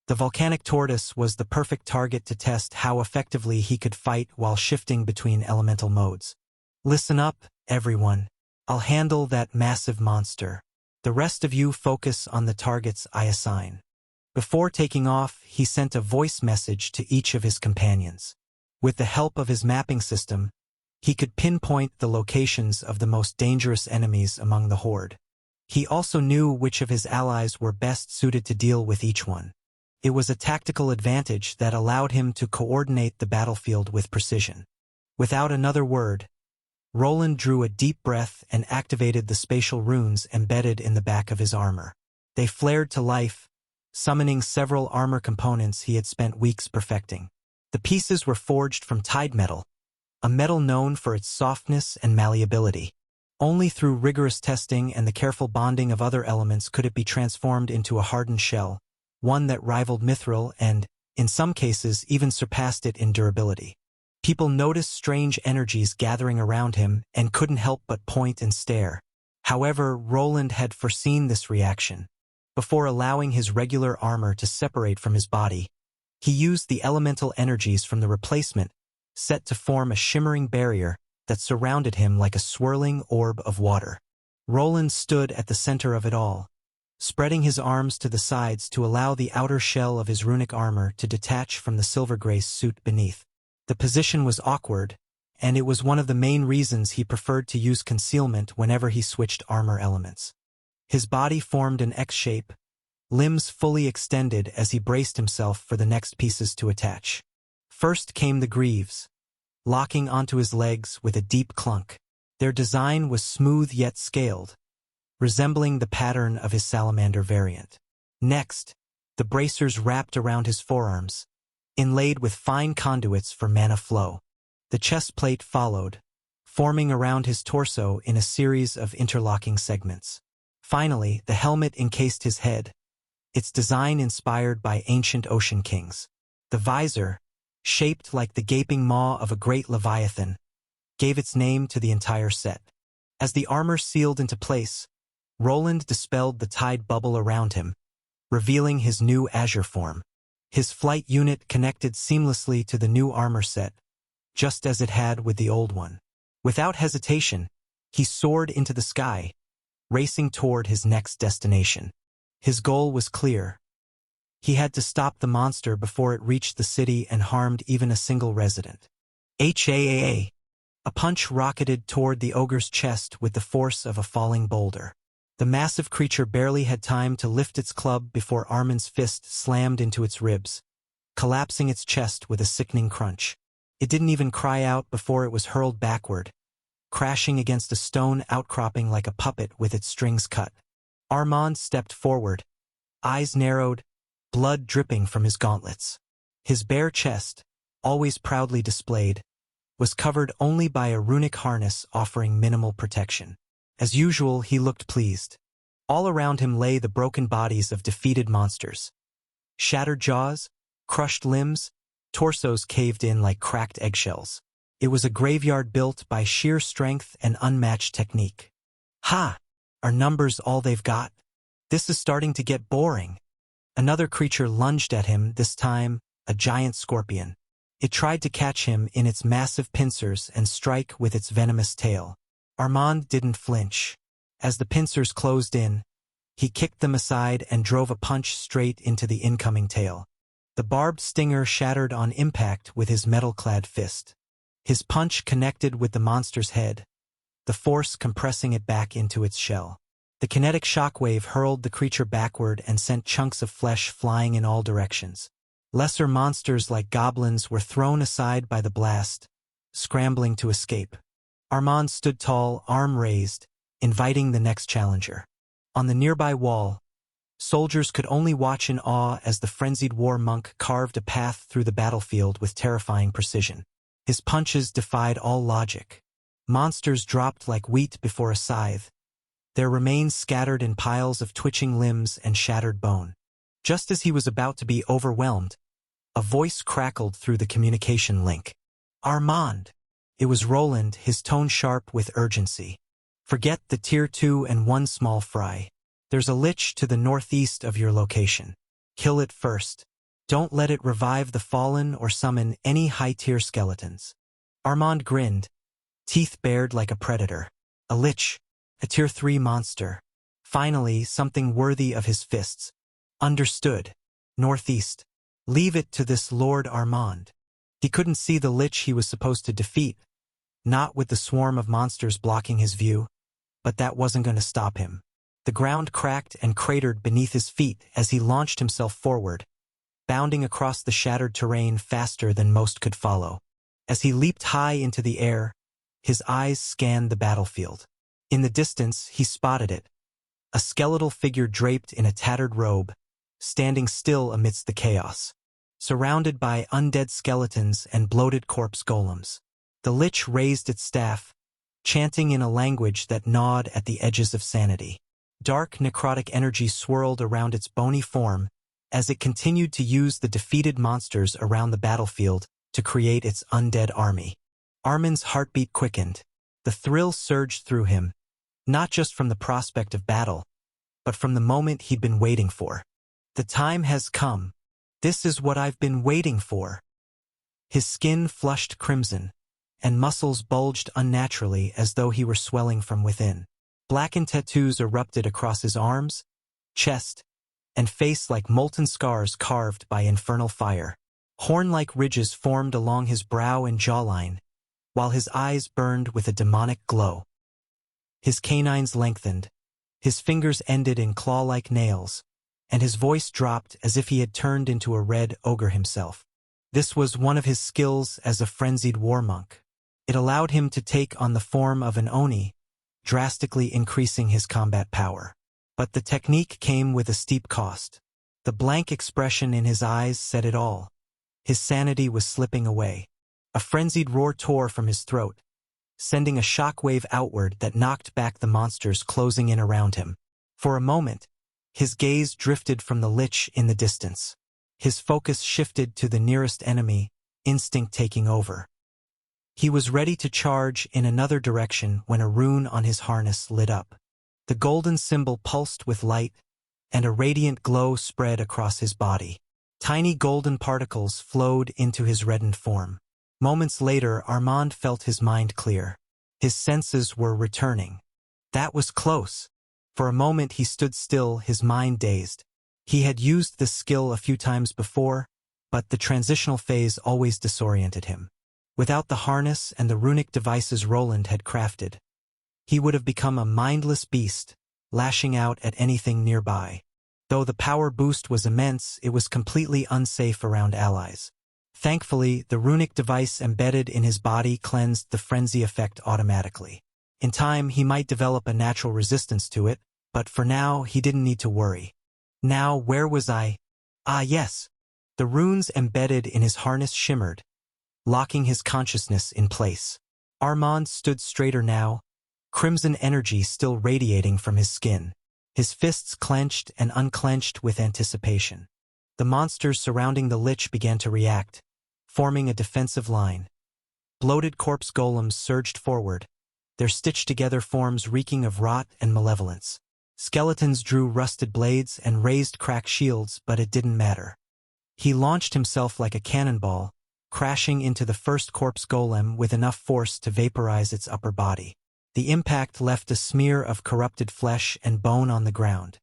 The volcanic tortoise was the perfect target to test how effectively he could fight while shifting between elemental modes. Listen up, everyone. I'll handle that massive monster. The rest of you focus on the targets I assign. Before taking off, he sent a voice message to each of his companions. With the help of his mapping system, he could pinpoint the locations of the most dangerous enemies among the horde. He also knew which of his allies were best suited to deal with each one. It was a tactical advantage that allowed him to coordinate the battlefield with precision. Without another word, Roland drew a deep breath and activated the spatial runes embedded in the back of his armor. They flared to life, summoning several armor components he had spent weeks perfecting. The pieces were forged from tide metal, a metal known for its softness and malleability. Only through rigorous testing and the careful bonding of other elements could it be transformed into a hardened shell, one that rivaled mithril and, in some cases, even surpassed it in durability. People noticed strange energies gathering around him and couldn't help but point and stare. However, Roland had foreseen this reaction. Before allowing his regular armor to separate from his body, he used the elemental energies from the replacement, set to form a shimmering barrier that surrounded him like a swirling orb of water. Roland stood at the center of it all, spreading his arms to the sides to allow the outer shell of his runic armor to detach from the silver-gray suit beneath. The position was awkward, and it was one of the main reasons he preferred to use concealment whenever he switched armor elements. His body formed an X shape, limbs fully extended as he braced himself for the next pieces to attach. First came the greaves, locking onto his legs with a deep clunk. Their design was smooth yet scaled, resembling the pattern of his salamander variant. Next, the bracers wrapped around his forearms, inlaid with fine conduits for mana flow. The chest plate followed, forming around his torso in a series of interlocking segments. Finally, the helmet encased his head, its design inspired by ancient ocean kings. The visor, shaped like the gaping maw of a great leviathan, gave its name to the entire set. As the armor sealed into place, Roland dispelled the tide bubble around him, revealing his new azure form. His flight unit connected seamlessly to the new armor set, just as it had with the old one. Without hesitation, he soared into the sky, racing toward his next destination. His goal was clear. He had to stop the monster before it reached the city and harmed even a single resident. HAAA. A punch rocketed toward the ogre's chest with the force of a falling boulder. The massive creature barely had time to lift its club before Armin's fist slammed into its ribs, collapsing its chest with a sickening crunch. It didn't even cry out before it was hurled backward, crashing against a stone outcropping like a puppet with its strings cut. Armand stepped forward, eyes narrowed, blood dripping from his gauntlets. His bare chest, always proudly displayed, was covered only by a runic harness offering minimal protection. As usual, he looked pleased. All around him lay the broken bodies of defeated monsters. Shattered jaws, crushed limbs, torsos caved in like cracked eggshells. It was a graveyard built by sheer strength and unmatched technique. Ha! Are numbers all they've got? This is starting to get boring. Another creature lunged at him, this time a giant scorpion. It tried to catch him in its massive pincers and strike with its venomous tail. Armand didn't flinch. As the pincers closed in, he kicked them aside and drove a punch straight into the incoming tail. The barbed stinger shattered on impact with his metal-clad fist. His punch connected with the monster's head, the force compressing it back into its shell. The kinetic shockwave hurled the creature backward and sent chunks of flesh flying in all directions. Lesser monsters like goblins were thrown aside by the blast, scrambling to escape. Armand stood tall, arm raised, inviting the next challenger. On the nearby wall, soldiers could only watch in awe as the frenzied war monk carved a path through the battlefield with terrifying precision. His punches defied all logic. Monsters dropped like wheat before a scythe, their remains scattered in piles of twitching limbs and shattered bone. Just as he was about to be overwhelmed, a voice crackled through the communication link. "Armand!" It was Roland, his tone sharp with urgency. "Forget the Tier 2 and 1 small fry. There's a lich to the northeast of your location. Kill it first. Don't let it revive the fallen or summon any high-tier skeletons." Armand grinned, teeth bared like a predator. A lich, a Tier 3 monster. Finally, something worthy of his fists. Understood. Northeast. Leave it to this Lord Armand. He couldn't see the lich he was supposed to defeat, not with the swarm of monsters blocking his view, but that wasn't going to stop him. The ground cracked and cratered beneath his feet as he launched himself forward, bounding across the shattered terrain faster than most could follow. As he leaped high into the air, his eyes scanned the battlefield. In the distance, he spotted it, a skeletal figure draped in a tattered robe, standing still amidst the chaos, surrounded by undead skeletons and bloated corpse golems. The lich raised its staff, chanting in a language that gnawed at the edges of sanity. Dark necrotic energy swirled around its bony form as it continued to use the defeated monsters around the battlefield to create its undead army. Armand's heartbeat quickened. The thrill surged through him, not just from the prospect of battle, but from the moment he'd been waiting for. The time has come. This is what I've been waiting for. His skin flushed crimson, and muscles bulged unnaturally as though he were swelling from within. Blackened tattoos erupted across his arms, chest, and face like molten scars carved by infernal fire. Horn-like ridges formed along his brow and jawline, while his eyes burned with a demonic glow. His canines lengthened, his fingers ended in claw-like nails, and his voice dropped as if he had turned into a red ogre himself. This was one of his skills as a frenzied war monk. It allowed him to take on the form of an Oni, drastically increasing his combat power. But the technique came with a steep cost. The blank expression in his eyes said it all. His sanity was slipping away. A frenzied roar tore from his throat, sending a shockwave outward that knocked back the monsters closing in around him. For a moment, his gaze drifted from the lich in the distance. His focus shifted to the nearest enemy, instinct taking over. He was ready to charge in another direction when a rune on his harness lit up. The golden symbol pulsed with light, and a radiant glow spread across his body. Tiny golden particles flowed into his reddened form. Moments later, Armand felt his mind clear. His senses were returning. That was close. For a moment he stood still, his mind dazed. He had used this skill a few times before, but the transitional phase always disoriented him. Without the harness and the runic devices Roland had crafted, he would have become a mindless beast, lashing out at anything nearby. Though the power boost was immense, it was completely unsafe around allies. Thankfully, the runic device embedded in his body cleansed the frenzy effect automatically. In time, he might develop a natural resistance to it, but for now, he didn't need to worry. Now, where was I? Ah, yes. The runes embedded in his harness shimmered, locking his consciousness in place. Armand stood straighter now, crimson energy still radiating from his skin. His fists clenched and unclenched with anticipation. The monsters surrounding the lich began to react, forming a defensive line. Bloated corpse golems surged forward, their stitched-together forms reeking of rot and malevolence. Skeletons drew rusted blades and raised cracked shields, but it didn't matter. He launched himself like a cannonball, crashing into the first corpse golem with enough force to vaporize its upper body. The impact left a smear of corrupted flesh and bone on the ground.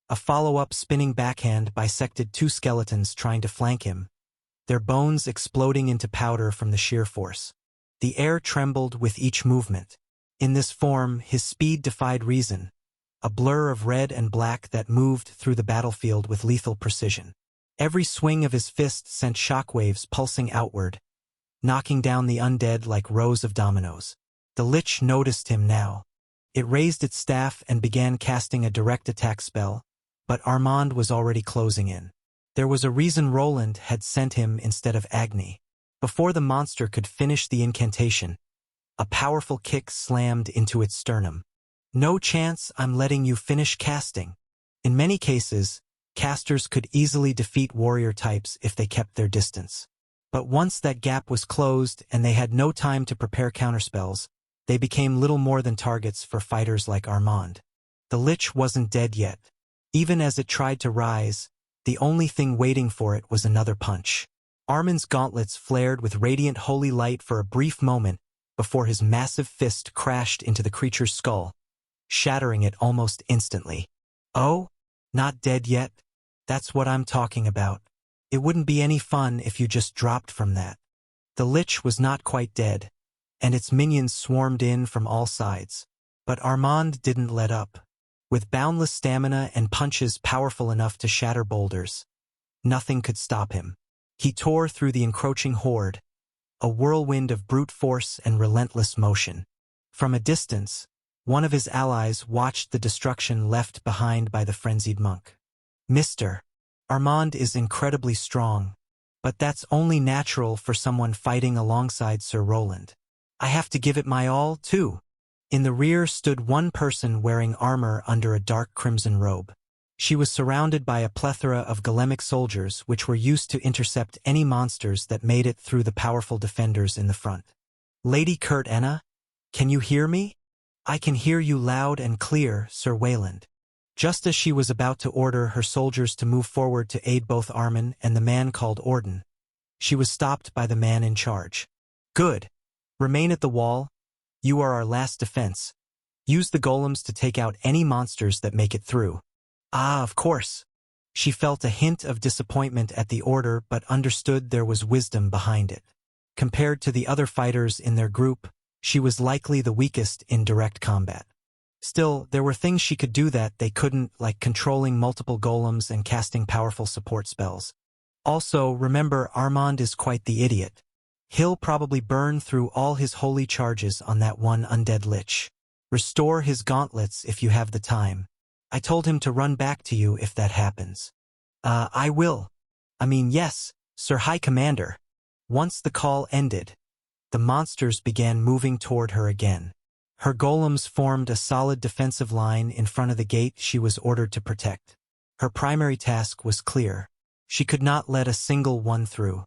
A follow-up spinning backhand bisected two skeletons trying to flank him, their bones exploding into powder from the sheer force. The air trembled with each movement. In this form, his speed defied reason, a blur of red and black that moved through the battlefield with lethal precision. Every swing of his fist sent shockwaves pulsing outward, knocking down the undead like rows of dominoes. The Lich noticed him now. It raised its staff and began casting a direct attack spell, but Armand was already closing in. There was a reason Roland had sent him instead of Agni. Before the monster could finish the incantation, a powerful kick slammed into its sternum. No chance I'm letting you finish casting. In many cases, casters could easily defeat warrior types if they kept their distance. But once that gap was closed and they had no time to prepare counterspells, they became little more than targets for fighters like Armand. The Lich wasn't dead yet. Even as it tried to rise, the only thing waiting for it was another punch. Armand's gauntlets flared with radiant holy light for a brief moment before his massive fist crashed into the creature's skull, shattering it almost instantly. Oh? Not dead yet? That's what I'm talking about. It wouldn't be any fun if you just dropped from that. The Lich was not quite dead, and its minions swarmed in from all sides. But Armand didn't let up. With boundless stamina and punches powerful enough to shatter boulders, nothing could stop him. He tore through the encroaching horde, a whirlwind of brute force and relentless motion. From a distance, one of his allies watched the destruction left behind by the frenzied monk. Mr. Armand is incredibly strong, but that's only natural for someone fighting alongside Sir Roland. I have to give it my all, too. In the rear stood one person wearing armor under a dark crimson robe. She was surrounded by a plethora of golemic soldiers which were used to intercept any monsters that made it through the powerful defenders in the front. Lady Kurt Enna, can you hear me? I can hear you loud and clear, Sir Wayland. Just as she was about to order her soldiers to move forward to aid both Armin and the man called Orden, she was stopped by the man in charge. Good. Remain at the wall. You are our last defense. Use the golems to take out any monsters that make it through. Ah, of course. She felt a hint of disappointment at the order but understood there was wisdom behind it. Compared to the other fighters in their group, she was likely the weakest in direct combat. Still, there were things she could do that they couldn't, like controlling multiple golems and casting powerful support spells. Also, remember, Armand is quite the idiot. He'll probably burn through all his holy charges on that one undead Lich. Restore his gauntlets if you have the time. I told him to run back to you if that happens. I will. Yes, Sir High Commander. Once the call ended, the monsters began moving toward her again. Her golems formed a solid defensive line in front of the gate she was ordered to protect. Her primary task was clear. She could not let a single one through.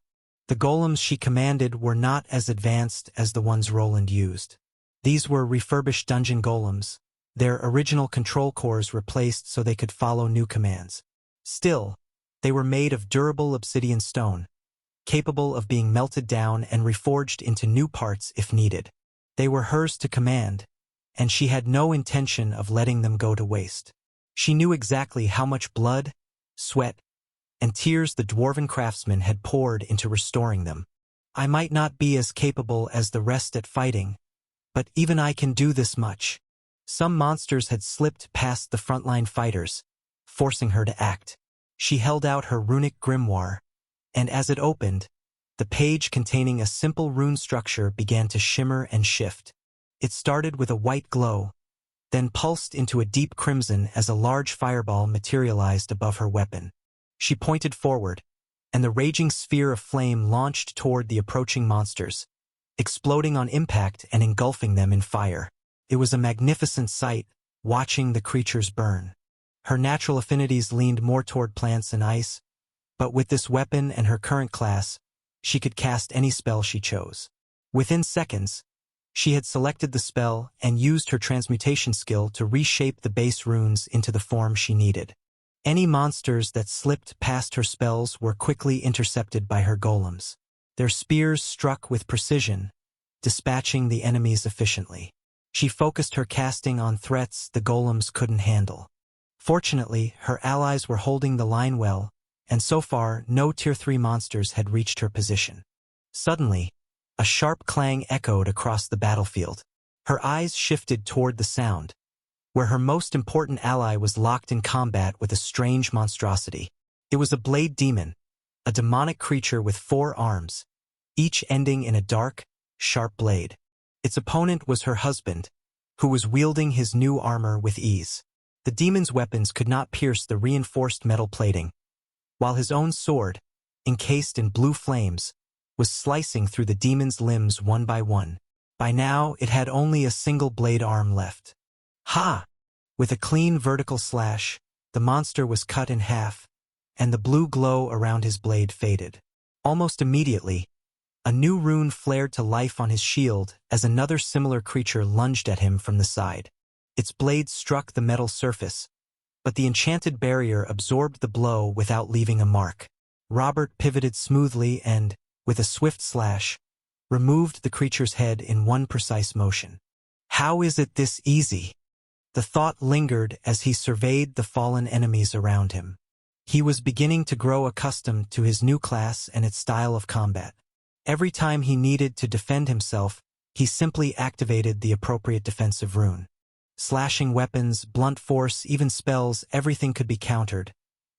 The golems she commanded were not as advanced as the ones Roland used. These were refurbished dungeon golems, their original control cores replaced so they could follow new commands. Still, they were made of durable obsidian stone, capable of being melted down and reforged into new parts if needed. They were hers to command, and she had no intention of letting them go to waste. She knew exactly how much blood, sweat, and tears the dwarven craftsmen had poured into restoring them. I might not be as capable as the rest at fighting, but even I can do this much. Some monsters had slipped past the frontline fighters, forcing her to act. She held out her runic grimoire, and as it opened, the page containing a simple rune structure began to shimmer and shift. It started with a white glow, then pulsed into a deep crimson as a large fireball materialized above her weapon. She pointed forward, and the raging sphere of flame launched toward the approaching monsters, exploding on impact and engulfing them in fire. It was a magnificent sight, watching the creatures burn. Her natural affinities leaned more toward plants and ice, but with this weapon and her current class, she could cast any spell she chose. Within seconds, she had selected the spell and used her transmutation skill to reshape the base runes into the form she needed. Any monsters that slipped past her spells were quickly intercepted by her golems. Their spears struck with precision, dispatching the enemies efficiently. She focused her casting on threats the golems couldn't handle. Fortunately, her allies were holding the line well, and so far no Tier 3 monsters had reached her position. Suddenly, A sharp clang echoed across the battlefield. Her eyes shifted toward the sound, where her most important ally was locked in combat with a strange monstrosity. It was a blade demon, a demonic creature with 4 arms, each ending in a dark, sharp blade. Its opponent was her husband, who was wielding his new armor with ease. The demon's weapons could not pierce the reinforced metal plating, while his own sword, encased in blue flames, was slicing through the demon's limbs one by one. By now, it had only a single blade arm left. Ha! With a clean vertical slash, the monster was cut in half, and the blue glow around his blade faded. Almost immediately, a new rune flared to life on his shield as another similar creature lunged at him from the side. Its blade struck the metal surface, but the enchanted barrier absorbed the blow without leaving a mark. Robert pivoted smoothly and, with a swift slash, removed the creature's head in one precise motion. How is it this easy? The thought lingered as he surveyed the fallen enemies around him. He was beginning to grow accustomed to his new class and its style of combat. Every time he needed to defend himself, he simply activated the appropriate defensive rune. Slashing weapons, blunt force, even spells, everything could be countered,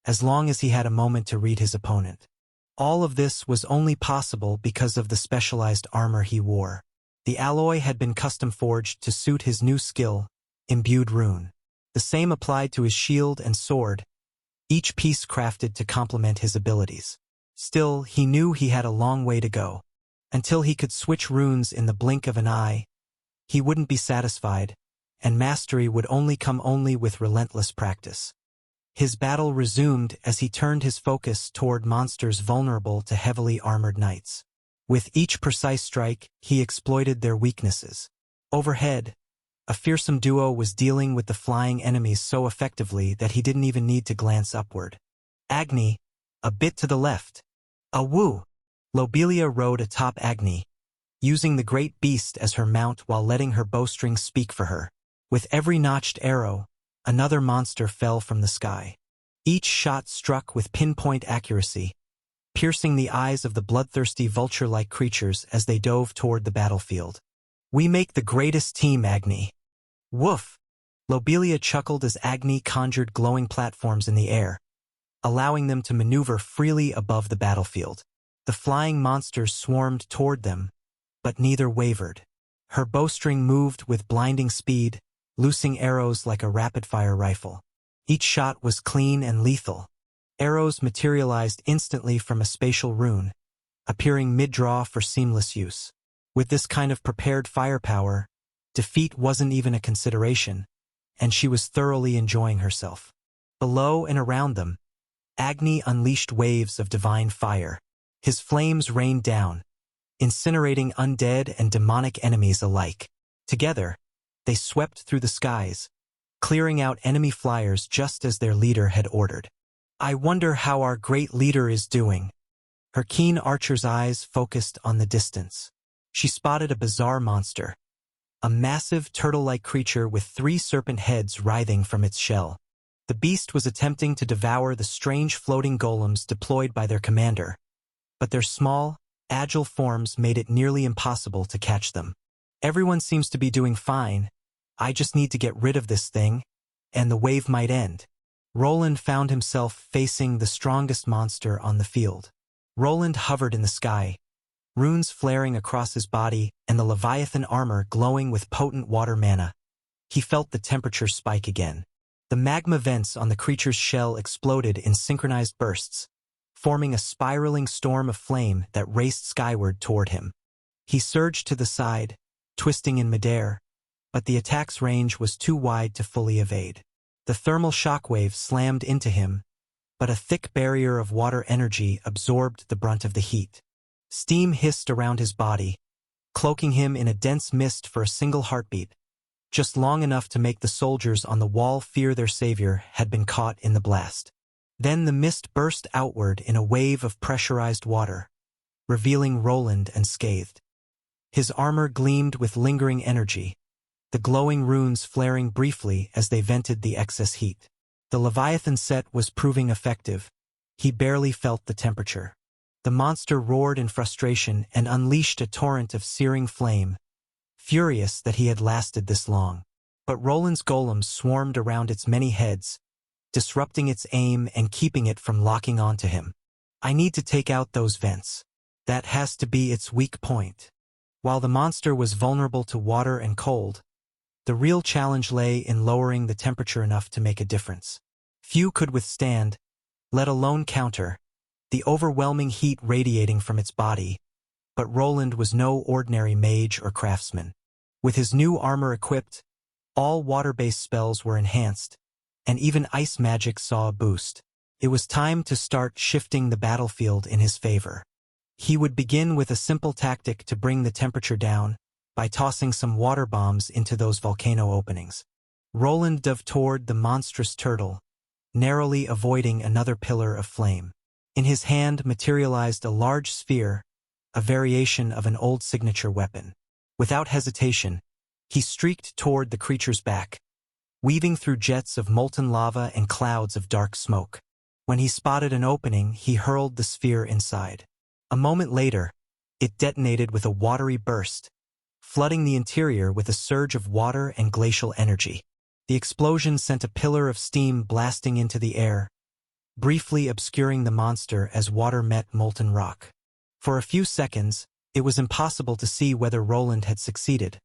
as long as he had a moment to read his opponent. All of this was only possible because of the specialized armor he wore. The alloy had been custom forged to suit his new skill, imbued rune. The same applied to his shield and sword, each piece crafted to complement his abilities. Still, he knew he had a long way to go. Until he could switch runes in the blink of an eye, he wouldn't be satisfied, and mastery would come only with relentless practice. His battle resumed as he turned his focus toward monsters vulnerable to heavily armored knights. With each precise strike, he exploited their weaknesses. Overhead, a fearsome duo was dealing with the flying enemies so effectively that he didn't even need to glance upward. Agni, a bit to the left. A woo! Lobelia rode atop Agni, using the great beast as her mount while letting her bowstring speak for her. With every notched arrow, another monster fell from the sky. Each shot struck with pinpoint accuracy, piercing the eyes of the bloodthirsty vulture-like creatures as they dove toward the battlefield. We make the greatest team, Agni. Woof! Lobelia chuckled as Agni conjured glowing platforms in the air, allowing them to maneuver freely above the battlefield. The flying monsters swarmed toward them, but neither wavered. Her bowstring moved with blinding speed, loosing arrows like a rapid-fire rifle. Each shot was clean and lethal. Arrows materialized instantly from a spatial rune, appearing mid-draw for seamless use. With this kind of prepared firepower, defeat wasn't even a consideration, and she was thoroughly enjoying herself. Below and around them, Agni unleashed waves of divine fire. His flames rained down, incinerating undead and demonic enemies alike. Together, they swept through the skies, clearing out enemy flyers just as their leader had ordered. I wonder how our great leader is doing. Her keen archer's eyes focused on the distance. She spotted a bizarre monster, a massive turtle-like creature with 3 serpent heads writhing from its shell. The beast was attempting to devour the strange floating golems deployed by their commander, but their small, agile forms made it nearly impossible to catch them. Everyone seems to be doing fine. I just need to get rid of this thing, and the wave might end. Roland found himself facing the strongest monster on the field. Roland hovered in the sky, runes flaring across his body and the Leviathan armor glowing with potent water mana. He felt the temperature spike again. The magma vents on the creature's shell exploded in synchronized bursts, forming a spiraling storm of flame that raced skyward toward him. He surged to the side, twisting in midair, but the attack's range was too wide to fully evade. The thermal shockwave slammed into him, but a thick barrier of water energy absorbed the brunt of the heat. Steam hissed around his body, cloaking him in a dense mist for a single heartbeat, just long enough to make the soldiers on the wall fear their savior had been caught in the blast. Then the mist burst outward in a wave of pressurized water, revealing Roland unscathed. His armor gleamed with lingering energy, the glowing runes flaring briefly as they vented the excess heat. The Leviathan set was proving effective. He barely felt the temperature. The monster roared in frustration and unleashed a torrent of searing flame, furious that he had lasted this long. But Roland's golems swarmed around its many heads, disrupting its aim and keeping it from locking onto him. I need to take out those vents. That has to be its weak point. While the monster was vulnerable to water and cold, the real challenge lay in lowering the temperature enough to make a difference. Few could withstand, let alone counter, the overwhelming heat radiating from its body, but Roland was no ordinary mage or craftsman. With his new armor equipped, all water-based spells were enhanced, and even ice magic saw a boost. It was time to start shifting the battlefield in his favor. He would begin with a simple tactic to bring the temperature down, by tossing some water bombs into those volcano openings. Roland dove toward the monstrous turtle, narrowly avoiding another pillar of flame. In his hand materialized a large sphere, a variation of an old signature weapon. Without hesitation, he streaked toward the creature's back, weaving through jets of molten lava and clouds of dark smoke. When he spotted an opening, he hurled the sphere inside. A moment later, it detonated with a watery burst, flooding the interior with a surge of water and glacial energy. The explosion sent a pillar of steam blasting into the air, briefly obscuring the monster as water met molten rock. For a few seconds, it was impossible to see whether Roland had succeeded,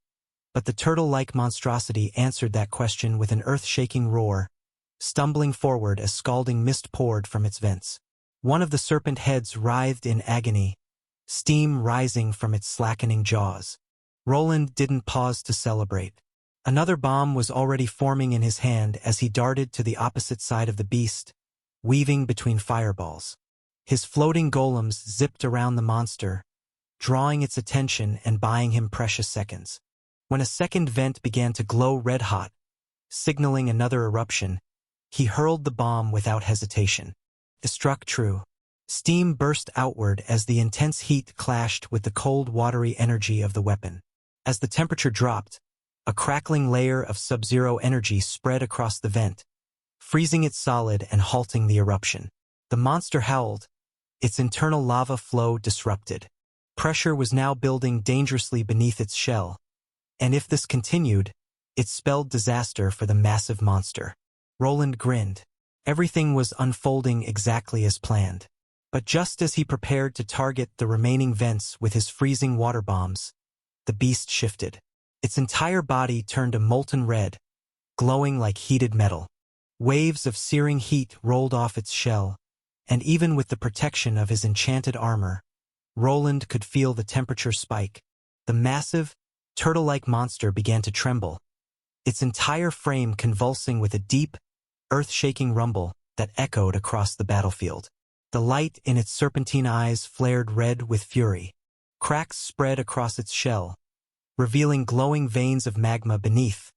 but the turtle-like monstrosity answered that question with an earth-shaking roar, stumbling forward as scalding mist poured from its vents. One of the serpent heads writhed in agony, steam rising from its slackening jaws. Roland didn't pause to celebrate. Another bomb was already forming in his hand as he darted to the opposite side of the beast, weaving between fireballs. His floating golems zipped around the monster, drawing its attention and buying him precious seconds. When a second vent began to glow red-hot, signaling another eruption, he hurled the bomb without hesitation. It struck true. Steam burst outward as the intense heat clashed with the cold, watery energy of the weapon. As the temperature dropped, a crackling layer of sub-zero energy spread across the vent, freezing it solid and halting the eruption. The monster howled, its internal lava flow disrupted. Pressure was now building dangerously beneath its shell, and if this continued, it spelled disaster for the massive monster. Roland grinned. Everything was unfolding exactly as planned. But just as he prepared to target the remaining vents with his freezing water bombs, the beast shifted. Its entire body turned a molten red, glowing like heated metal. Waves of searing heat rolled off its shell, and even with the protection of his enchanted armor, Roland could feel the temperature spike. The massive, turtle-like monster began to tremble, its entire frame convulsing with a deep, earth-shaking rumble that echoed across the battlefield. The light in its serpentine eyes flared red with fury. Cracks spread across its shell, revealing glowing veins of magma beneath,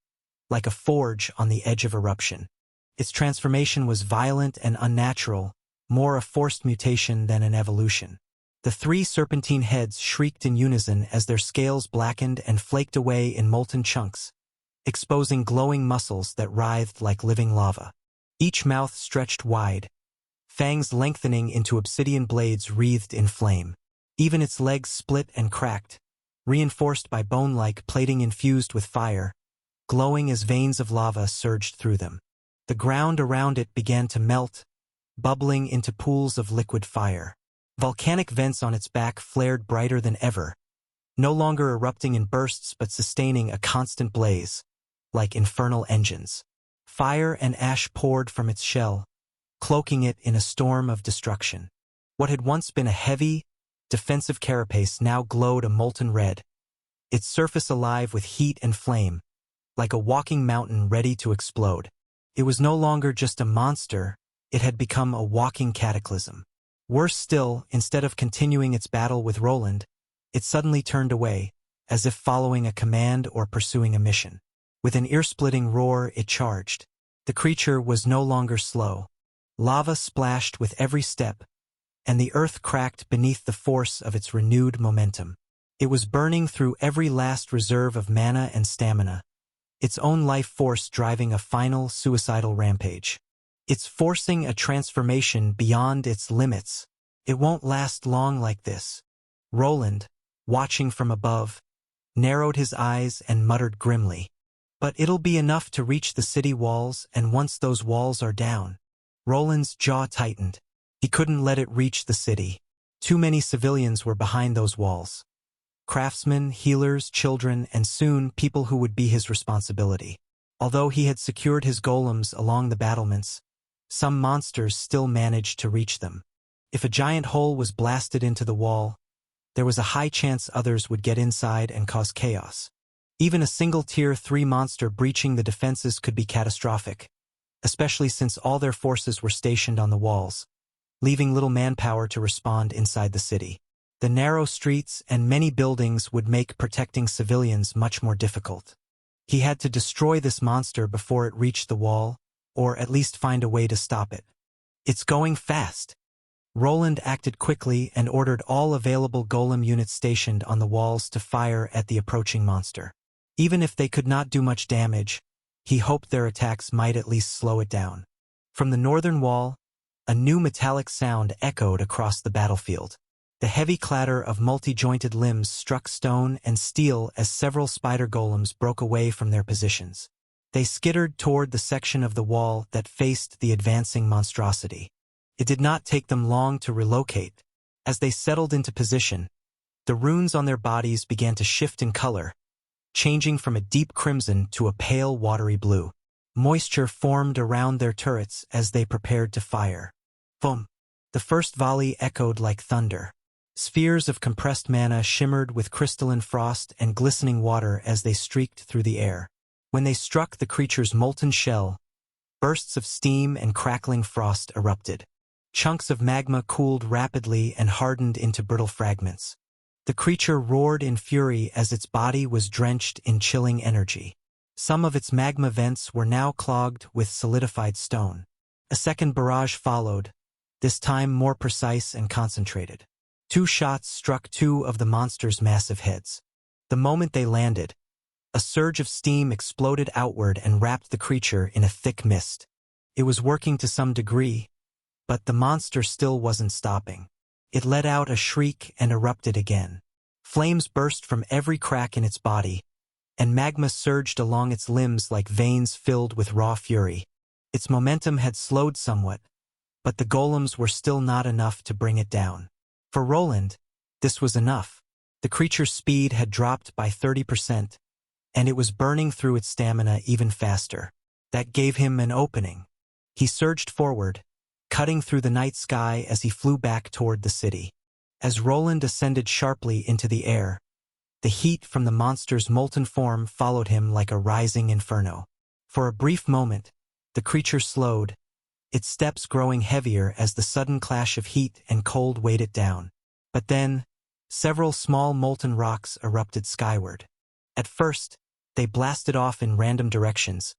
like a forge on the edge of eruption. Its transformation was violent and unnatural, more a forced mutation than an evolution. The three serpentine heads shrieked in unison as their scales blackened and flaked away in molten chunks, exposing glowing muscles that writhed like living lava. Each mouth stretched wide, fangs lengthening into obsidian blades wreathed in flame. Even its legs split and cracked, reinforced by bone-like plating infused with fire, glowing as veins of lava surged through them. The ground around it began to melt, bubbling into pools of liquid fire. Volcanic vents on its back flared brighter than ever, no longer erupting in bursts but sustaining a constant blaze, like infernal engines. Fire and ash poured from its shell, cloaking it in a storm of destruction. What had once been a heavy, defensive carapace now glowed a molten red, its surface alive with heat and flame, like a walking mountain ready to explode. It was no longer just a monster, it had become a walking cataclysm. Worse still, instead of continuing its battle with Roland, it suddenly turned away, as if following a command or pursuing a mission. With an ear-splitting roar, it charged. The creature was no longer slow. Lava splashed with every step, and the earth cracked beneath the force of its renewed momentum. It was burning through every last reserve of mana and stamina, its own life force driving a final, suicidal rampage. It's forcing a transformation beyond its limits. It won't last long like this. Roland, watching from above, narrowed his eyes and muttered grimly. But it'll be enough to reach the city walls, and once those walls are down. Roland's jaw tightened. He couldn't let it reach the city. Too many civilians were behind those walls. Craftsmen, healers, children, and soon people who would be his responsibility. Although he had secured his golems along the battlements, some monsters still managed to reach them. If a giant hole was blasted into the wall, there was a high chance others would get inside and cause chaos. Even a single Tier 3 monster breaching the defenses could be catastrophic, especially since all their forces were stationed on the walls, leaving little manpower to respond inside the city. The narrow streets and many buildings would make protecting civilians much more difficult. He had to destroy this monster before it reached the wall, or at least find a way to stop it. It's going fast. Roland acted quickly and ordered all available golem units stationed on the walls to fire at the approaching monster. Even if they could not do much damage, he hoped their attacks might at least slow it down. From the northern wall, a new metallic sound echoed across the battlefield. The heavy clatter of multi-jointed limbs struck stone and steel as several spider golems broke away from their positions. They skittered toward the section of the wall that faced the advancing monstrosity. It did not take them long to relocate. As they settled into position, the runes on their bodies began to shift in color, changing from a deep crimson to a pale watery blue. Moisture formed around their turrets as they prepared to fire. Boom! The first volley echoed like thunder. Spheres of compressed mana shimmered with crystalline frost and glistening water as they streaked through the air. When they struck the creature's molten shell, bursts of steam and crackling frost erupted. Chunks of magma cooled rapidly and hardened into brittle fragments. The creature roared in fury as its body was drenched in chilling energy. Some of its magma vents were now clogged with solidified stone. A second barrage followed, this time more precise and concentrated. 2 shots struck 2 of the monster's massive heads. The moment they landed, a surge of steam exploded outward and wrapped the creature in a thick mist. It was working to some degree, but the monster still wasn't stopping. It let out a shriek and erupted again. Flames burst from every crack in its body, and magma surged along its limbs like veins filled with raw fury. Its momentum had slowed somewhat, but the golems were still not enough to bring it down. For Roland, this was enough. The creature's speed had dropped by 30%, and it was burning through its stamina even faster. That gave him an opening. He surged forward, cutting through the night sky as he flew back toward the city. As Roland ascended sharply into the air, the heat from the monster's molten form followed him like a rising inferno. For a brief moment, the creature slowed, its steps growing heavier as the sudden clash of heat and cold weighed it down. But then, several small molten rocks erupted skyward. At first, they blasted off in random directions,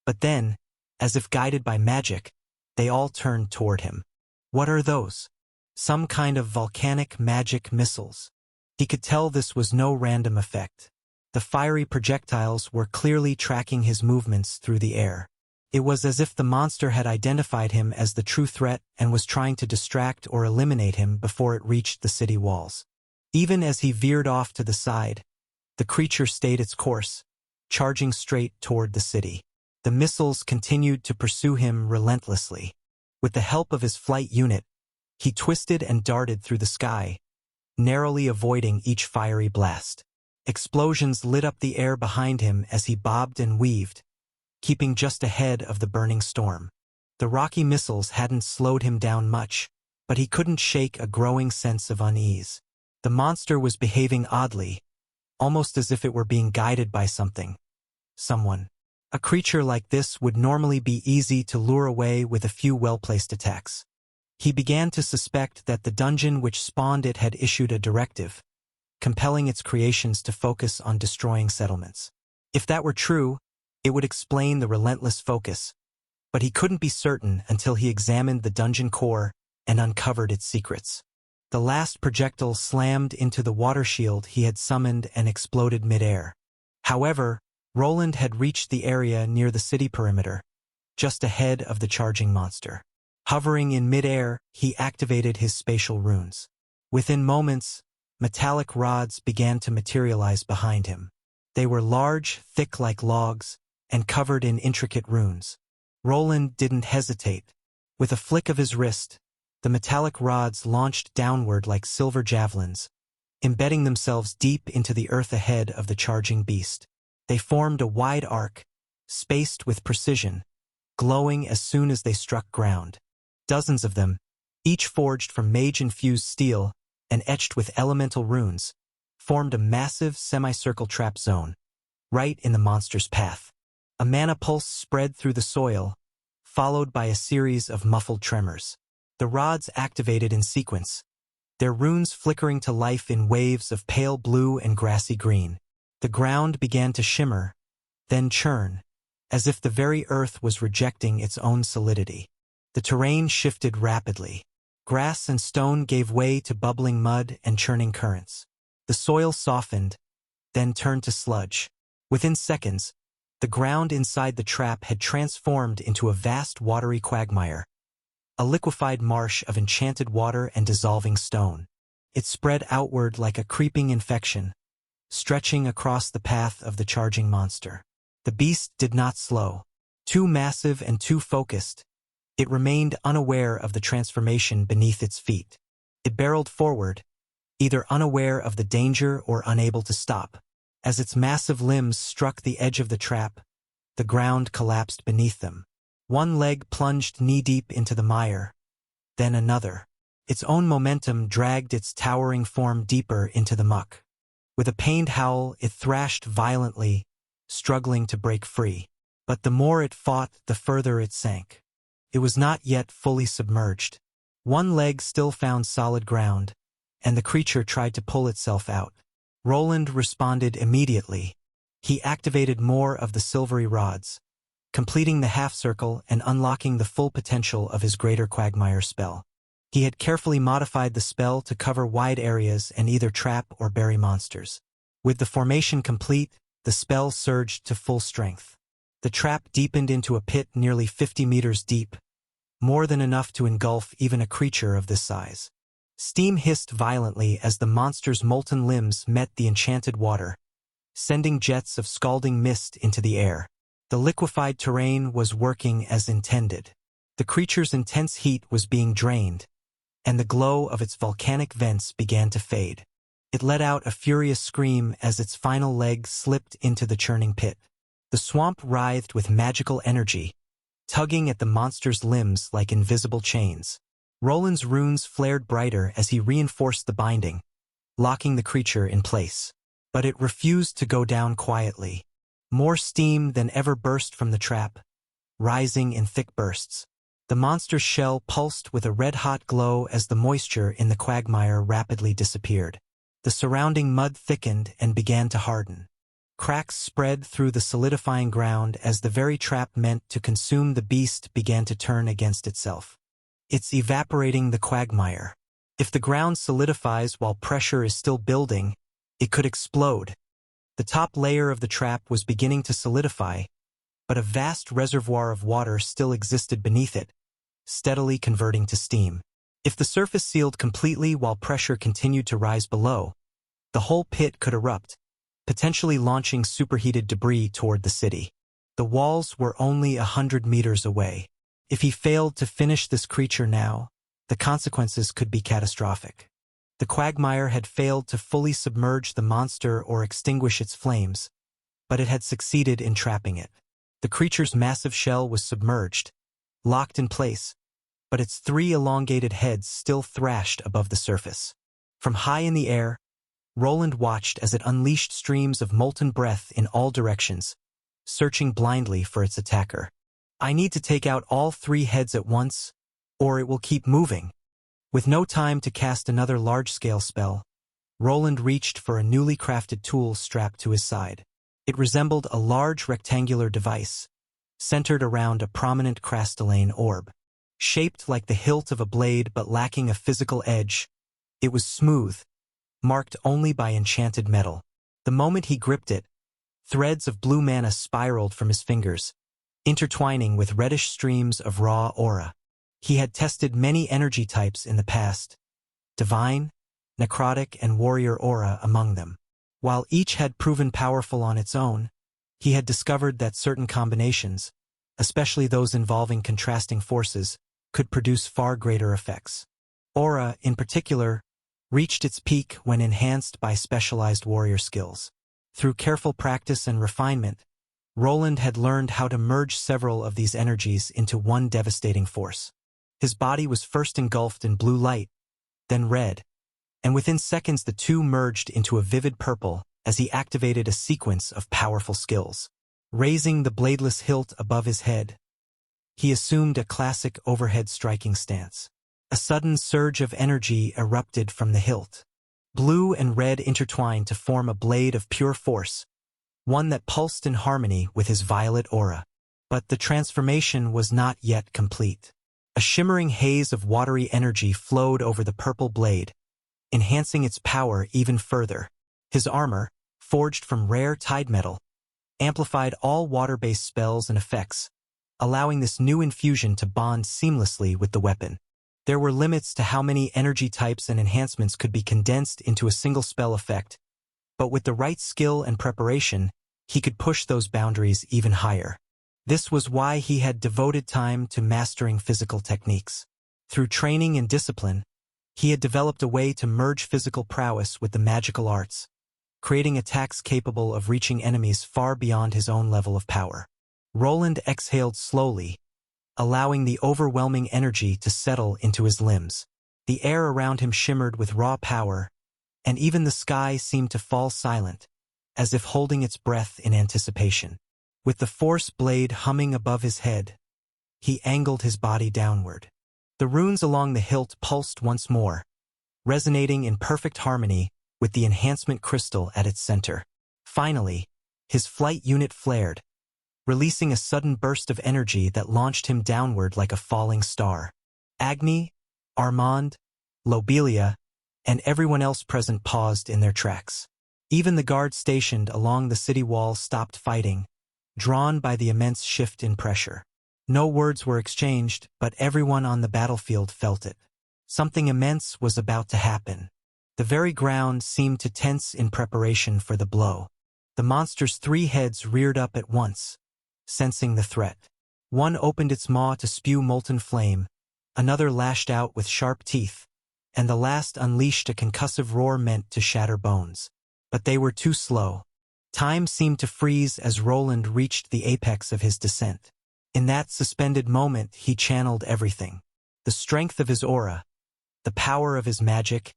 but then, as if guided by magic, they all turned toward him. What are those? Some kind of volcanic magic missiles. He could tell this was no random effect. The fiery projectiles were clearly tracking his movements through the air. It was as if the monster had identified him as the true threat and was trying to distract or eliminate him before it reached the city walls. Even as he veered off to the side, the creature stayed its course, charging straight toward the city. The missiles continued to pursue him relentlessly. With the help of his flight unit, he twisted and darted through the sky, narrowly avoiding each fiery blast. Explosions lit up the air behind him as he bobbed and weaved, keeping just ahead of the burning storm. The rocky missiles hadn't slowed him down much, but he couldn't shake a growing sense of unease. The monster was behaving oddly, almost as if it were being guided by someone. A creature like this would normally be easy to lure away with a few well-placed attacks. He began to suspect that the dungeon which spawned it had issued a directive, compelling its creations to focus on destroying settlements. If that were true, it would explain the relentless focus, but he couldn't be certain until he examined the dungeon core and uncovered its secrets. The last projectile slammed into the water shield he had summoned and exploded mid-air. However, Roland had reached the area near the city perimeter, just ahead of the charging monster. Hovering in midair, he activated his spatial runes. Within moments, metallic rods began to materialize behind him. They were large, thick like logs, and covered in intricate runes. Roland didn't hesitate. With a flick of his wrist, the metallic rods launched downward like silver javelins, embedding themselves deep into the earth ahead of the charging beast. They formed a wide arc, spaced with precision, glowing as soon as they struck ground. Dozens of them, each forged from mage-infused steel and etched with elemental runes, formed a massive semicircle trap zone, right in the monster's path. A mana pulse spread through the soil, followed by a series of muffled tremors. The rods activated in sequence, their runes flickering to life in waves of pale blue and grassy green. The ground began to shimmer, then churn, as if the very earth was rejecting its own solidity. The terrain shifted rapidly. Grass and stone gave way to bubbling mud and churning currents. The soil softened, then turned to sludge. Within seconds, the ground inside the trap had transformed into a vast watery quagmire, a liquefied marsh of enchanted water and dissolving stone. It spread outward like a creeping infection, stretching across the path of the charging monster. The beast did not slow. Too massive and too focused, it remained unaware of the transformation beneath its feet. It barreled forward, either unaware of the danger or unable to stop. As its massive limbs struck the edge of the trap, the ground collapsed beneath them. One leg plunged knee-deep into the mire, then another. Its own momentum dragged its towering form deeper into the muck. With a pained howl, it thrashed violently, struggling to break free. But the more it fought, the further it sank. It was not yet fully submerged. One leg still found solid ground, and the creature tried to pull itself out. Roland responded immediately. He activated more of the silvery rods, completing the half-circle and unlocking the full potential of his Greater Quagmire spell. He had carefully modified the spell to cover wide areas and either trap or bury monsters. With the formation complete, the spell surged to full strength. The trap deepened into a pit nearly 50 meters deep, more than enough to engulf even a creature of this size. Steam hissed violently as the monster's molten limbs met the enchanted water, sending jets of scalding mist into the air. The liquefied terrain was working as intended. The creature's intense heat was being drained, and the glow of its volcanic vents began to fade. It let out a furious scream as its final leg slipped into the churning pit. The swamp writhed with magical energy, tugging at the monster's limbs like invisible chains. Roland's runes flared brighter as he reinforced the binding, locking the creature in place. But it refused to go down quietly. More steam than ever burst from the trap, rising in thick bursts. The monster's shell pulsed with a red-hot glow as the moisture in the quagmire rapidly disappeared. The surrounding mud thickened and began to harden. Cracks spread through the solidifying ground as the very trap meant to consume the beast began to turn against itself. It's evaporating the quagmire. If the ground solidifies while pressure is still building, it could explode. The top layer of the trap was beginning to solidify, but a vast reservoir of water still existed beneath it, steadily converting to steam. If the surface sealed completely while pressure continued to rise below, the whole pit could erupt, potentially launching superheated debris toward the city. The walls were only 100 meters away. If he failed to finish this creature now, the consequences could be catastrophic. The quagmire had failed to fully submerge the monster or extinguish its flames, but it had succeeded in trapping it. The creature's massive shell was submerged, locked in place, but its three elongated heads still thrashed above the surface. From high in the air, Roland watched as it unleashed streams of molten breath in all directions, searching blindly for its attacker. I need to take out all three heads at once, or it will keep moving. With no time to cast another large-scale spell, Roland reached for a newly crafted tool strapped to his side. It resembled a large rectangular device, centered around a prominent crystalline orb. Shaped like the hilt of a blade but lacking a physical edge, it was smooth, marked only by enchanted metal. The moment he gripped it, threads of blue mana spiraled from his fingers, intertwining with reddish streams of raw aura. He had tested many energy types in the past, divine, necrotic, and warrior aura among them. While each had proven powerful on its own, he had discovered that certain combinations, especially those involving contrasting forces, could produce far greater effects. Aura, in particular, reached its peak when enhanced by specialized warrior skills. Through careful practice and refinement, Roland had learned how to merge several of these energies into one devastating force. His body was first engulfed in blue light, then red, and within seconds the two merged into a vivid purple as he activated a sequence of powerful skills. Raising the bladeless hilt above his head, he assumed a classic overhead striking stance. A sudden surge of energy erupted from the hilt. Blue and red intertwined to form a blade of pure force, one that pulsed in harmony with his violet aura. But the transformation was not yet complete. A shimmering haze of watery energy flowed over the purple blade, enhancing its power even further. His armor, forged from rare tide metal, amplified all water-based spells and effects, allowing this new infusion to bond seamlessly with the weapon. There were limits to how many energy types and enhancements could be condensed into a single spell effect, but with the right skill and preparation, he could push those boundaries even higher. This was why he had devoted time to mastering physical techniques. Through training and discipline, he had developed a way to merge physical prowess with the magical arts, creating attacks capable of reaching enemies far beyond his own level of power. Roland exhaled slowly, allowing the overwhelming energy to settle into his limbs. The air around him shimmered with raw power, and even the sky seemed to fall silent, as if holding its breath in anticipation. With the force blade humming above his head, he angled his body downward. The runes along the hilt pulsed once more, resonating in perfect harmony with the enhancement crystal at its center. Finally, his flight unit flared, releasing a sudden burst of energy that launched him downward like a falling star. Agni, Armand, Lobelia, and everyone else present paused in their tracks. Even the guards stationed along the city wall stopped fighting, drawn by the immense shift in pressure. No words were exchanged, but everyone on the battlefield felt it. Something immense was about to happen. The very ground seemed to tense in preparation for the blow. The monster's 3 heads reared up at once, sensing the threat. One opened its maw to spew molten flame, another lashed out with sharp teeth, and the last unleashed a concussive roar meant to shatter bones. But they were too slow. Time seemed to freeze as Roland reached the apex of his descent. In that suspended moment, he channeled everything. The strength of his aura, the power of his magic,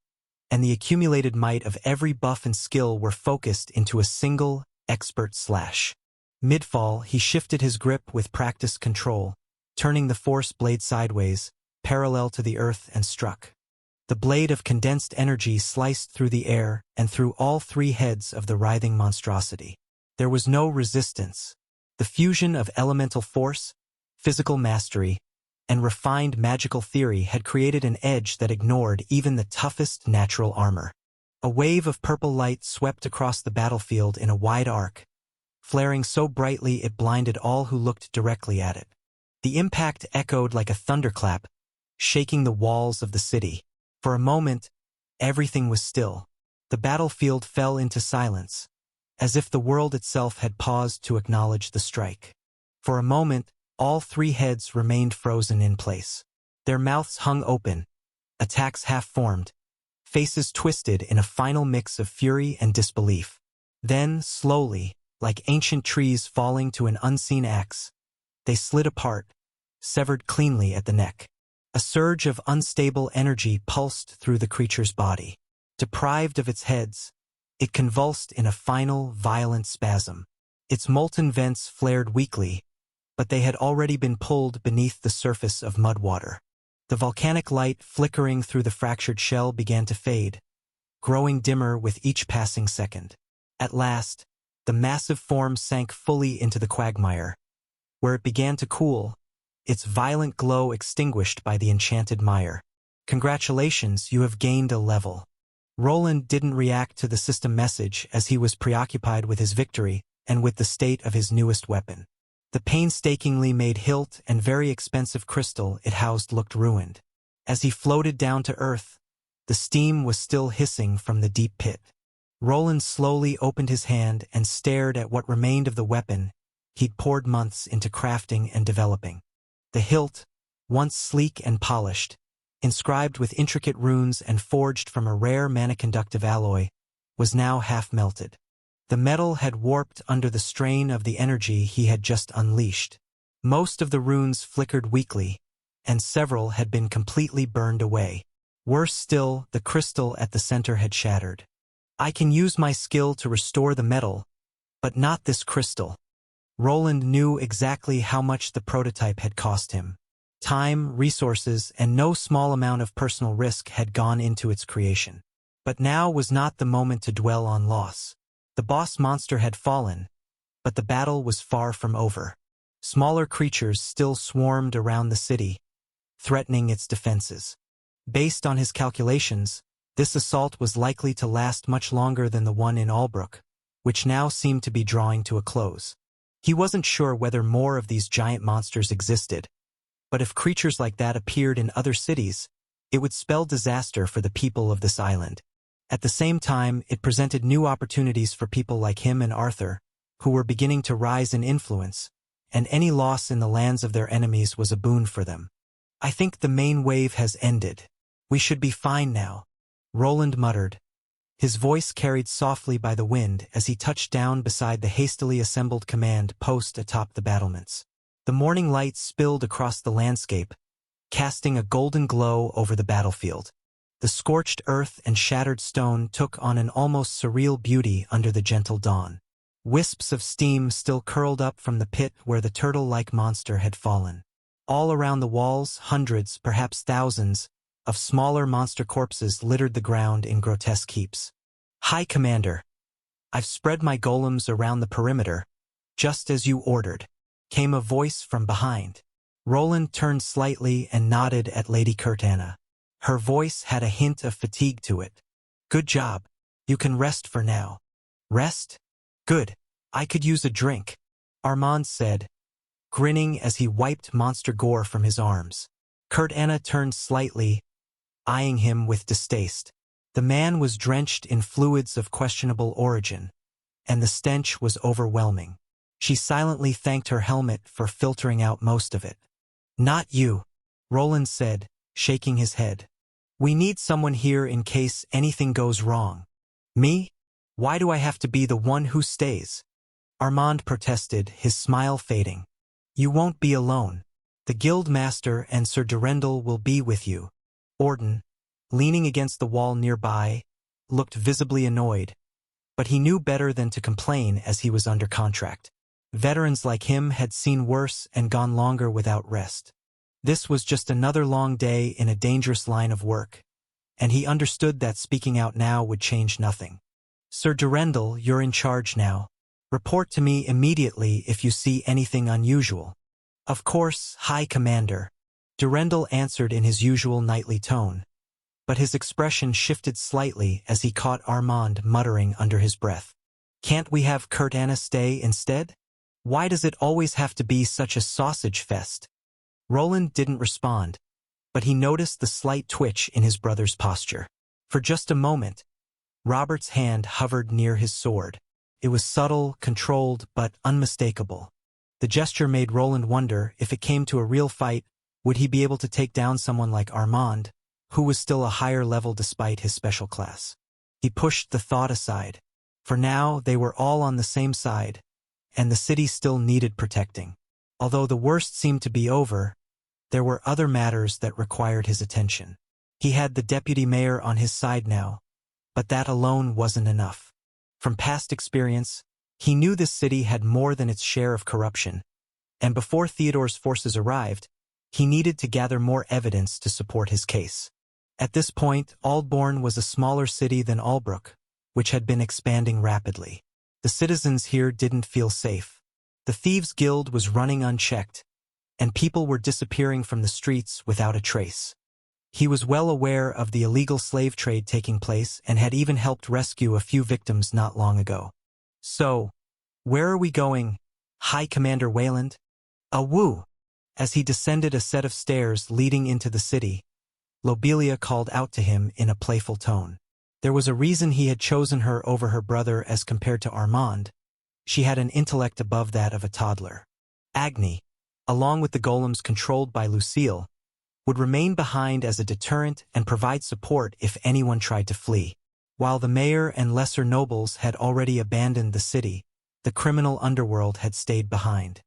and the accumulated might of every buff and skill were focused into a single, expert slash. Mid-fall, he shifted his grip with practiced control, turning the force blade sideways, parallel to the earth, and struck. The blade of condensed energy sliced through the air and through all 3 heads of the writhing monstrosity. There was no resistance. The fusion of elemental force, physical mastery, and refined magical theory had created an edge that ignored even the toughest natural armor. A wave of purple light swept across the battlefield in a wide arc, flaring so brightly it blinded all who looked directly at it. The impact echoed like a thunderclap, shaking the walls of the city. For a moment, everything was still. The battlefield fell into silence, as if the world itself had paused to acknowledge the strike. For a moment, all 3 heads remained frozen in place. Their mouths hung open, attacks half-formed, faces twisted in a final mix of fury and disbelief. Then, slowly, like ancient trees falling to an unseen axe, they slid apart, severed cleanly at the neck. A surge of unstable energy pulsed through the creature's body. Deprived of its heads, it convulsed in a final, violent spasm. Its molten vents flared weakly, but they had already been pulled beneath the surface of mud water. The volcanic light flickering through the fractured shell began to fade, growing dimmer with each passing second. At last, the massive form sank fully into the quagmire, where it began to cool, its violent glow extinguished by the enchanted mire. Congratulations, you have gained a level. Roland didn't react to the system message as he was preoccupied with his victory and with the state of his newest weapon. The painstakingly made hilt and very expensive crystal it housed looked ruined. As he floated down to earth, the steam was still hissing from the deep pit. Roland slowly opened his hand and stared at what remained of the weapon he'd poured months into crafting and developing. The hilt, once sleek and polished, inscribed with intricate runes and forged from a rare mana-conductive alloy, was now half-melted. The metal had warped under the strain of the energy he had just unleashed. Most of the runes flickered weakly, and several had been completely burned away. Worse still, the crystal at the center had shattered. I can use my skill to restore the metal, but not this crystal. Roland knew exactly how much the prototype had cost him. Time, resources, and no small amount of personal risk had gone into its creation. But now was not the moment to dwell on loss. The boss monster had fallen, but the battle was far from over. Smaller creatures still swarmed around the city, threatening its defenses. Based on his calculations, this assault was likely to last much longer than the one in Albrook, which now seemed to be drawing to a close. He wasn't sure whether more of these giant monsters existed, but if creatures like that appeared in other cities, it would spell disaster for the people of this island. At the same time, it presented new opportunities for people like him and Arthur, who were beginning to rise in influence, and any loss in the lands of their enemies was a boon for them. I think the main wave has ended. We should be fine now, Roland muttered, his voice carried softly by the wind as he touched down beside the hastily assembled command post atop the battlements. The morning light spilled across the landscape, casting a golden glow over the battlefield. The scorched earth and shattered stone took on an almost surreal beauty under the gentle dawn. Wisps of steam still curled up from the pit where the turtle-like monster had fallen. All around the walls, hundreds, perhaps thousands, of smaller monster corpses littered the ground in grotesque heaps. "High Commander, I've spread my golems around the perimeter, just as you ordered," came a voice from behind. Roland turned slightly and nodded at Lady Curtana. Her voice had a hint of fatigue to it. "Good job. You can rest for now." "Rest? Good. I could use a drink," Armand said, grinning as he wiped monster gore from his arms. Curtana turned slightly, eyeing him with distaste. The man was drenched in fluids of questionable origin, and the stench was overwhelming. She silently thanked her helmet for filtering out most of it. "Not you," Roland said, shaking his head. "We need someone here in case anything goes wrong." "Me? Why do I have to be the one who stays?" Armand protested, his smile fading. "You won't be alone. The guild master and Sir Durendal will be with you." Orden, leaning against the wall nearby, looked visibly annoyed, but he knew better than to complain as he was under contract. Veterans like him had seen worse and gone longer without rest. This was just another long day in a dangerous line of work, and he understood that speaking out now would change nothing. "Sir Durendal, you're in charge now. Report to me immediately if you see anything unusual." "Of course, High Commander," Durendal answered in his usual knightly tone, but his expression shifted slightly as he caught Armand muttering under his breath. "Can't we have Curtana stay instead? Why does it always have to be such a sausage fest?" Roland didn't respond, but he noticed the slight twitch in his brother's posture. For just a moment, Robert's hand hovered near his sword. It was subtle, controlled, but unmistakable. The gesture made Roland wonder if it came to a real fight, would he be able to take down someone like Armand, who was still a higher level despite his special class. He pushed the thought aside. For now, they were all on the same side, and the city still needed protecting. Although the worst seemed to be over, there were other matters that required his attention. He had the deputy mayor on his side now, but that alone wasn't enough. From past experience, he knew this city had more than its share of corruption, and before Theodore's forces arrived, he needed to gather more evidence to support his case. At this point, Aldbourne was a smaller city than Albrook, which had been expanding rapidly. The citizens here didn't feel safe. The Thieves' Guild was running unchecked, and people were disappearing from the streets without a trace. He was well aware of the illegal slave trade taking place and had even helped rescue a few victims not long ago. "So, where are we going?" High Commander Wayland? Awoo! As he descended a set of stairs leading into the city, Lobelia called out to him in a playful tone. There was a reason he had chosen her over her brother as compared to Armand. She had an intellect above that of a toddler. Agni, along with the golems controlled by Lucille, would remain behind as a deterrent and provide support if anyone tried to flee. While the mayor and lesser nobles had already abandoned the city, the criminal underworld had stayed behind.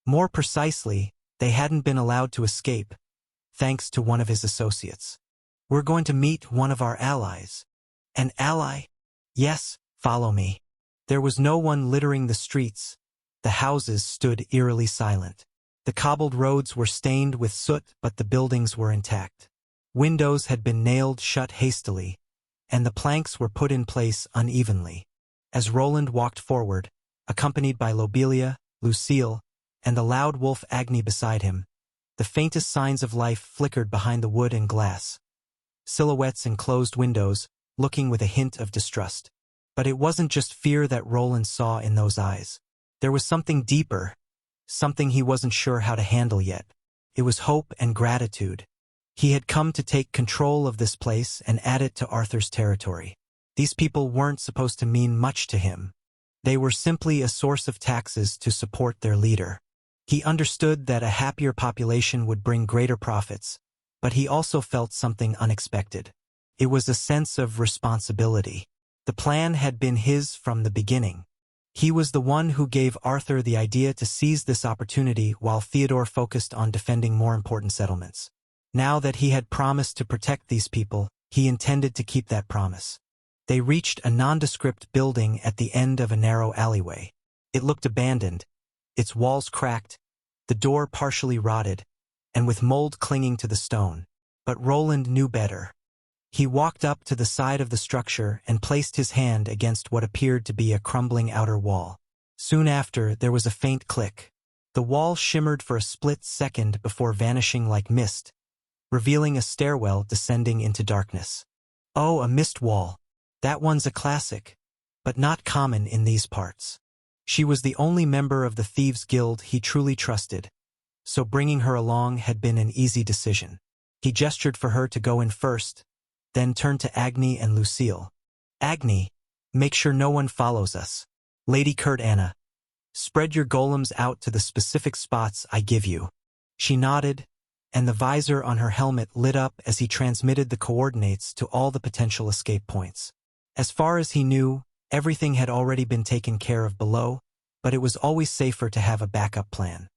More precisely, they hadn't been allowed to escape, thanks to one of his associates. We're going to meet one of our allies. An ally? Yes, follow me. There was no one littering the streets. The houses stood eerily silent. The cobbled roads were stained with soot, but the buildings were intact. Windows had been nailed shut hastily, and the planks were put in place unevenly. As Roland walked forward, accompanied by Lobelia, Lucille, and the loud wolf Agni beside him, the faintest signs of life flickered behind the wood and glass. Silhouettes in closed windows, looking with a hint of distrust. But it wasn't just fear that Roland saw in those eyes. There was something deeper, something he wasn't sure how to handle yet. It was hope and gratitude. He had come to take control of this place and add it to Arthur's territory. These people weren't supposed to mean much to him. They were simply a source of taxes to support their leader. He understood that a happier population would bring greater profits, but he also felt something unexpected. It was a sense of responsibility. The plan had been his from the beginning. He was the one who gave Arthur the idea to seize this opportunity while Theodore focused on defending more important settlements. Now that he had promised to protect these people, he intended to keep that promise. They reached a nondescript building at the end of a narrow alleyway. It looked abandoned, its walls cracked, the door partially rotted, and with mold clinging to the stone. But Roland knew better. He walked up to the side of the structure and placed his hand against what appeared to be a crumbling outer wall. Soon after, there was a faint click. The wall shimmered for a split second before vanishing like mist, revealing a stairwell descending into darkness. Oh, a mist wall. That one's a classic, but not common in these parts. She was the only member of the Thieves' Guild he truly trusted, so bringing her along had been an easy decision. He gestured for her to go in first, then turned to Agni and Lucille. Agni, make sure no one follows us. Lady Kurt Anna, spread your golems out to the specific spots I give you. She nodded, and the visor on her helmet lit up as he transmitted the coordinates to all the potential escape points. As far as he knew, everything had already been taken care of below, but it was always safer to have a backup plan.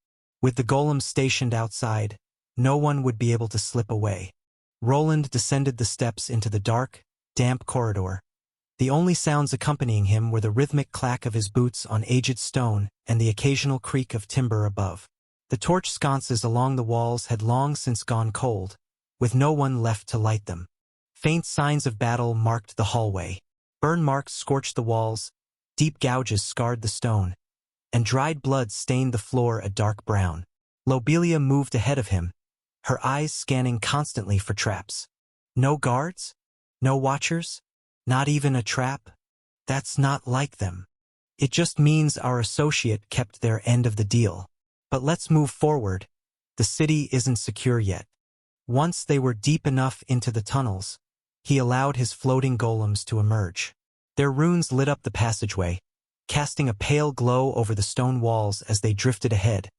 With the golems stationed outside, no one would be able to slip away. Roland descended the steps into the dark, damp corridor. The only sounds accompanying him were the rhythmic clack of his boots on aged stone and the occasional creak of timber above. The torch sconces along the walls had long since gone cold, with no one left to light them. Faint signs of battle marked the hallway. Burn marks scorched the walls, deep gouges scarred the stone, and dried blood stained the floor a dark brown. Lobelia moved ahead of him, her eyes scanning constantly for traps. No guards? No watchers? Not even a trap? That's not like them. It just means our associate kept their end of the deal. But let's move forward. The city isn't secure yet. Once they were deep enough into the tunnels, he allowed his floating golems to emerge. Their runes lit up the passageway, casting a pale glow over the stone walls as they drifted ahead,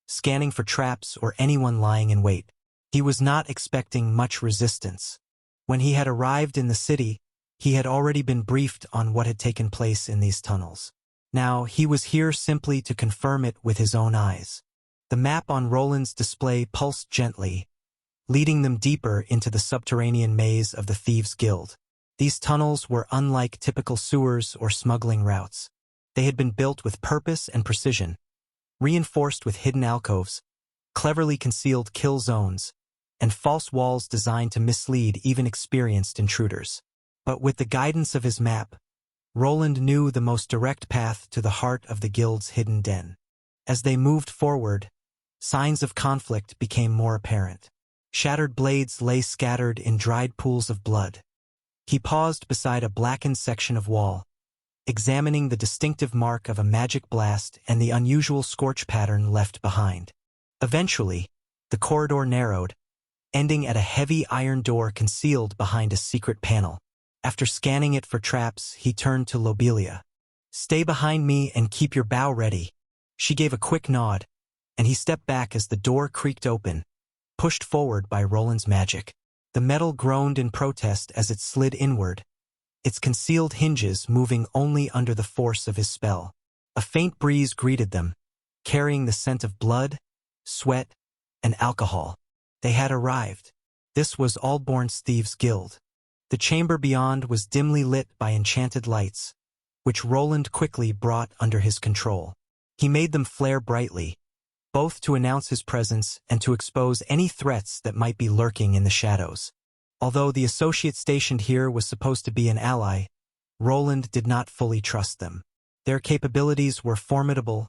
scanning for traps or anyone lying in wait. He was not expecting much resistance. When he had arrived in the city, he had already been briefed on what had taken place in these tunnels. Now, he was here simply to confirm it with his own eyes. The map on Roland's display pulsed gently, leading them deeper into the subterranean maze of the Thieves' Guild. These tunnels were unlike typical sewers or smuggling routes. They had been built with purpose and precision, reinforced with hidden alcoves, cleverly concealed kill zones, and false walls designed to mislead even experienced intruders. But with the guidance of his map, Roland knew the most direct path to the heart of the guild's hidden den. As they moved forward, signs of conflict became more apparent. Shattered blades lay scattered in dried pools of blood. He paused beside a blackened section of wall, examining the distinctive mark of a magic blast and the unusual scorch pattern left behind. Eventually, the corridor narrowed, ending at a heavy iron door concealed behind a secret panel. After scanning it for traps, he turned to Lobelia. "Stay behind me and keep your bow ready." She gave a quick nod, and he stepped back as the door creaked open, pushed forward by Roland's magic. The metal groaned in protest as it slid inward, its concealed hinges moving only under the force of his spell. A faint breeze greeted them, carrying the scent of blood, sweat, and alcohol. They had arrived. This was Aldbourne's Thieves' Guild. The chamber beyond was dimly lit by enchanted lights, which Roland quickly brought under his control. He made them flare brightly, both to announce his presence and to expose any threats that might be lurking in the shadows. Although the associate stationed here was supposed to be an ally, Roland did not fully trust them. Their capabilities were formidable,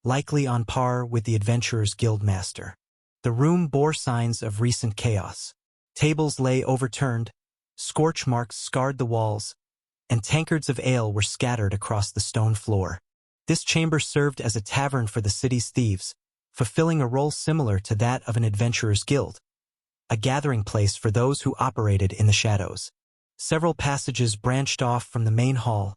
likely on par with the Adventurers' Guildmaster. The room bore signs of recent chaos. Tables lay overturned, scorch marks scarred the walls, and tankards of ale were scattered across the stone floor. This chamber served as a tavern for the city's thieves, fulfilling a role similar to that of an adventurer's guild, a gathering place for those who operated in the shadows. Several passages branched off from the main hall,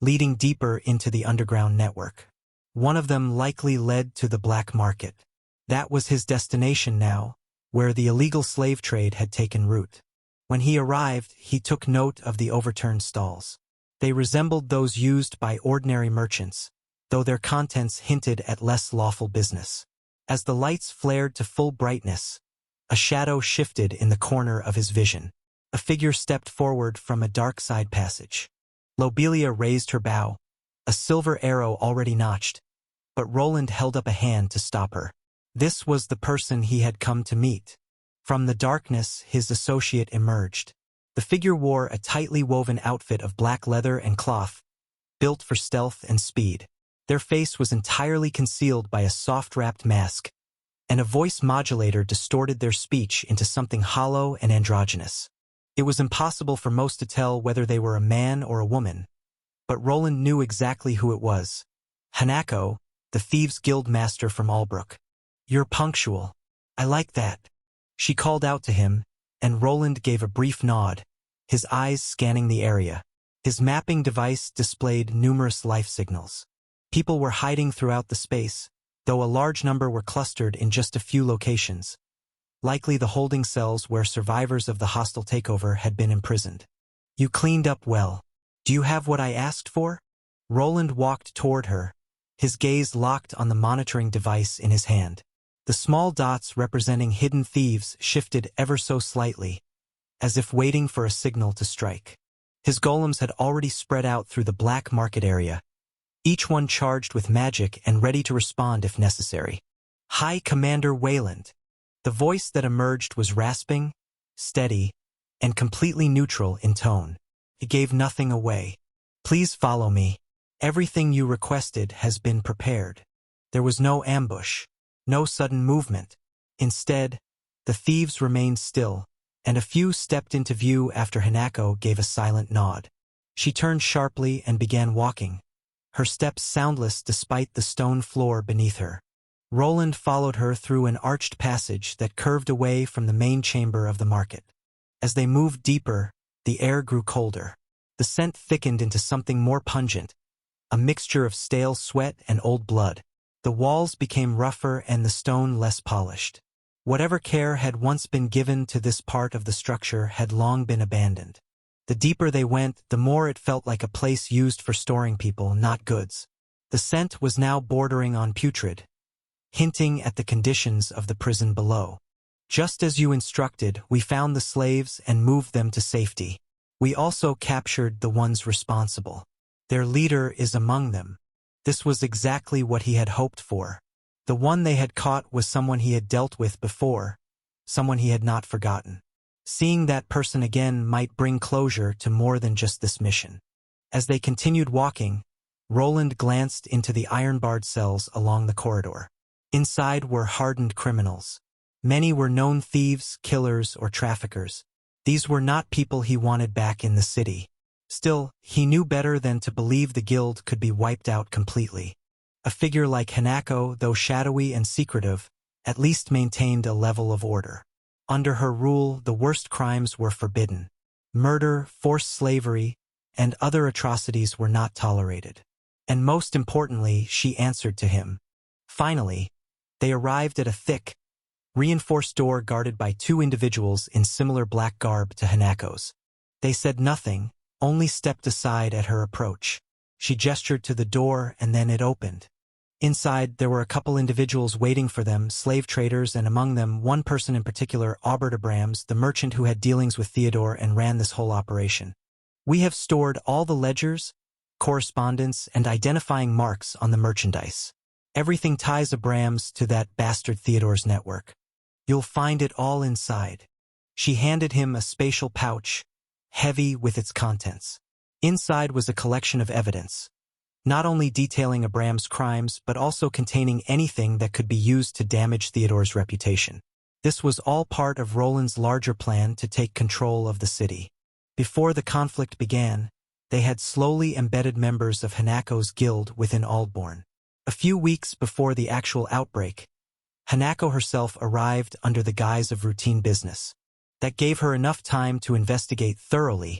leading deeper into the underground network. One of them likely led to the black market. That was his destination now, where the illegal slave trade had taken root. When he arrived, he took note of the overturned stalls. They resembled those used by ordinary merchants, though their contents hinted at less lawful business. As the lights flared to full brightness, a shadow shifted in the corner of his vision. A figure stepped forward from a dark side passage. Lobelia raised her bow, a silver arrow already notched, but Roland held up a hand to stop her. This was the person he had come to meet. From the darkness, his associate emerged. The figure wore a tightly woven outfit of black leather and cloth, built for stealth and speed. Their face was entirely concealed by a soft-wrapped mask, and a voice modulator distorted their speech into something hollow and androgynous. It was impossible for most to tell whether they were a man or a woman, but Roland knew exactly who it was. Hanako, the Thieves' Guild master from Albrook. "You're punctual. I like that." She called out to him, and Roland gave a brief nod, his eyes scanning the area. His mapping device displayed numerous life signals. People were hiding throughout the space, though a large number were clustered in just a few locations, likely the holding cells where survivors of the hostile takeover had been imprisoned. "You cleaned up well. Do you have what I asked for?" Roland walked toward her, his gaze locked on the monitoring device in his hand. The small dots representing hidden thieves shifted ever so slightly, as if waiting for a signal to strike. His golems had already spread out through the black market area, each one charged with magic and ready to respond if necessary. "Hi, Commander Wayland." The voice that emerged was rasping, steady, and completely neutral in tone. It gave nothing away. "Please follow me. Everything you requested has been prepared." There was no ambush, no sudden movement. Instead, the thieves remained still, and a few stepped into view after Hanako gave a silent nod. She turned sharply and began walking, her steps soundless despite the stone floor beneath her. Roland followed her through an arched passage that curved away from the main chamber of the market. As they moved deeper, the air grew colder. The scent thickened into something more pungent, a mixture of stale sweat and old blood. The walls became rougher and the stone less polished. Whatever care had once been given to this part of the structure had long been abandoned. The deeper they went, the more it felt like a place used for storing people, not goods. The scent was now bordering on putrid, hinting at the conditions of the prison below. "Just as you instructed, we found the slaves and moved them to safety. We also captured the ones responsible. Their leader is among them." This was exactly what he had hoped for. The one they had caught was someone he had dealt with before, someone he had not forgotten. Seeing that person again might bring closure to more than just this mission. As they continued walking, Roland glanced into the iron-barred cells along the corridor. Inside were hardened criminals. Many were known thieves, killers, or traffickers. These were not people he wanted back in the city. Still, he knew better than to believe the guild could be wiped out completely. A figure like Hanako, though shadowy and secretive, at least maintained a level of order. Under her rule, the worst crimes were forbidden. Murder, forced slavery, and other atrocities were not tolerated. And most importantly, she answered to him. Finally, they arrived at a thick, reinforced door guarded by two individuals in similar black garb to Hanako's. They said nothing, only stepped aside at her approach. She gestured to the door and then it opened. Inside, there were a couple individuals waiting for them, slave traders, and among them, one person in particular, Albert Abrams, the merchant who had dealings with Theodore and ran this whole operation. We have stored all the ledgers, correspondence, and identifying marks on the merchandise. Everything ties Abrams to that bastard Theodore's network. You'll find it all inside. She handed him a spatial pouch, heavy with its contents. Inside was a collection of evidence, not only detailing Abrams' crimes but also containing anything that could be used to damage Theodore's reputation. This was all part of Roland's larger plan to take control of the city. Before the conflict began, they had slowly embedded members of Hanako's guild within Aldbourne. A few weeks before the actual outbreak, Hanako herself arrived under the guise of routine business. That gave her enough time to investigate thoroughly,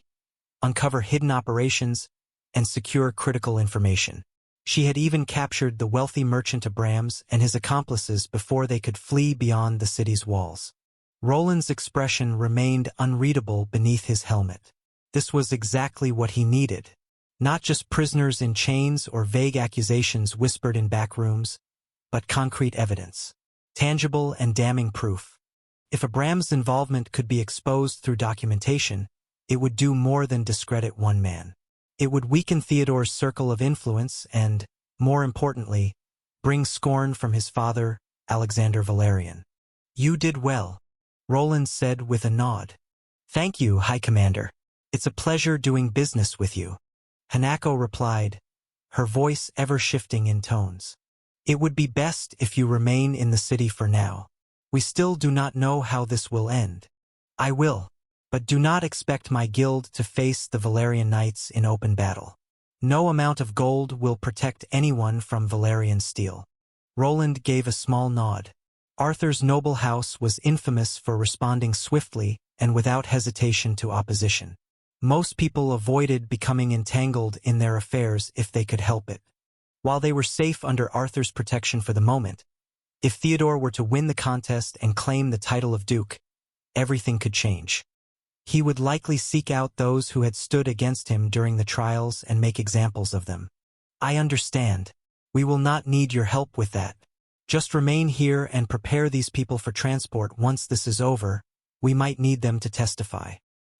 uncover hidden operations, and secure critical information. She had even captured the wealthy merchant Abrams and his accomplices before they could flee beyond the city's walls. Roland's expression remained unreadable beneath his helmet. This was exactly what he needed. Not just prisoners in chains or vague accusations whispered in back rooms, but concrete evidence. Tangible and damning proof. If Abrams' involvement could be exposed through documentation, it would do more than discredit one man. It would weaken Theodore's circle of influence and, more importantly, bring scorn from his father, Alexander Valerian. You did well, Roland said with a nod. Thank you, High Commander. It's a pleasure doing business with you. Hanako replied, her voice ever shifting in tones. It would be best if you remain in the city for now. We still do not know how this will end. I will, but do not expect my guild to face the Valerian Knights in open battle. No amount of gold will protect anyone from Valerian steel. Roland gave a small nod. Arthur's noble house was infamous for responding swiftly and without hesitation to opposition. Most people avoided becoming entangled in their affairs if they could help it. While they were safe under Arthur's protection for the moment, if Theodore were to win the contest and claim the title of Duke, everything could change. He would likely seek out those who had stood against him during the trials and make examples of them. I understand. We will not need your help with that. Just remain here and prepare these people for transport. Once this is over, we might need them to testify.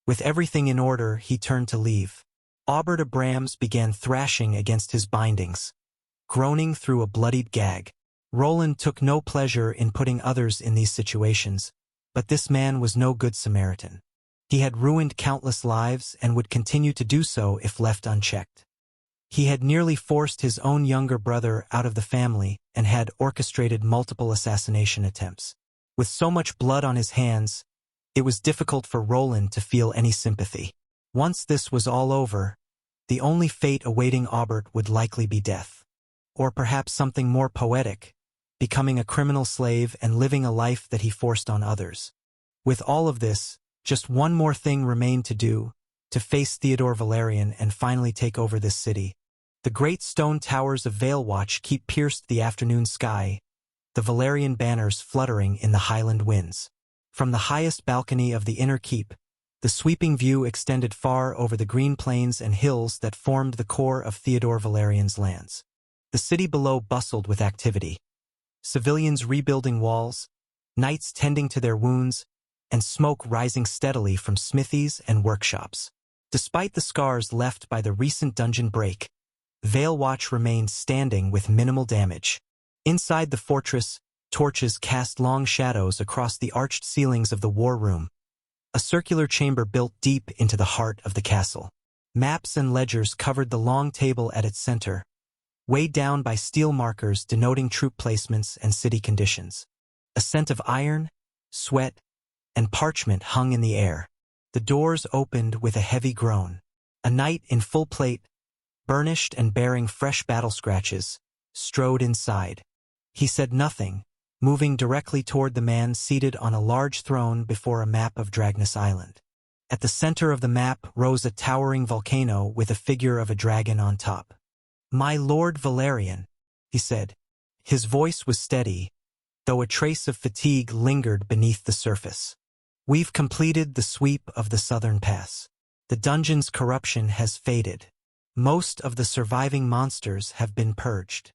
With everything in order, he turned to leave. Albert Abrams began thrashing against his bindings, groaning through a bloodied gag. Roland took no pleasure in putting others in these situations, but this man was no good Samaritan. He had ruined countless lives and would continue to do so if left unchecked. He had nearly forced his own younger brother out of the family and had orchestrated multiple assassination attempts. With so much blood on his hands, it was difficult for Roland to feel any sympathy. Once this was all over, the only fate awaiting Albert would likely be death. Or perhaps something more poetic, becoming a criminal slave and living a life that he forced on others. With all of this, just one more thing remained to do, to face Theodore Valerian and finally take over this city. The great stone towers of Valewatch keep pierced the afternoon sky, the Valerian banners fluttering in the highland winds. From the highest balcony of the inner keep, the sweeping view extended far over the green plains and hills that formed the core of Theodore Valerian's lands. The city below bustled with activity. Civilians rebuilding walls, knights tending to their wounds, and smoke rising steadily from smithies and workshops. Despite the scars left by the recent dungeon break, Valewatch remained standing with minimal damage. Inside the fortress, torches cast long shadows across the arched ceilings of the war room, a circular chamber built deep into the heart of the castle. Maps and ledgers covered the long table at its center, weighed down by steel markers denoting troop placements and city conditions. A scent of iron, sweat, and parchment hung in the air. The doors opened with a heavy groan. A knight in full plate, burnished and bearing fresh battle scratches, strode inside. He said nothing, moving directly toward the man seated on a large throne before a map of Dragnus Island. At the center of the map rose a towering volcano with a figure of a dragon on top. "My Lord Valerian," he said. His voice was steady, though a trace of fatigue lingered beneath the surface. "We've completed the sweep of the southern pass. The dungeon's corruption has faded. Most of the surviving monsters have been purged."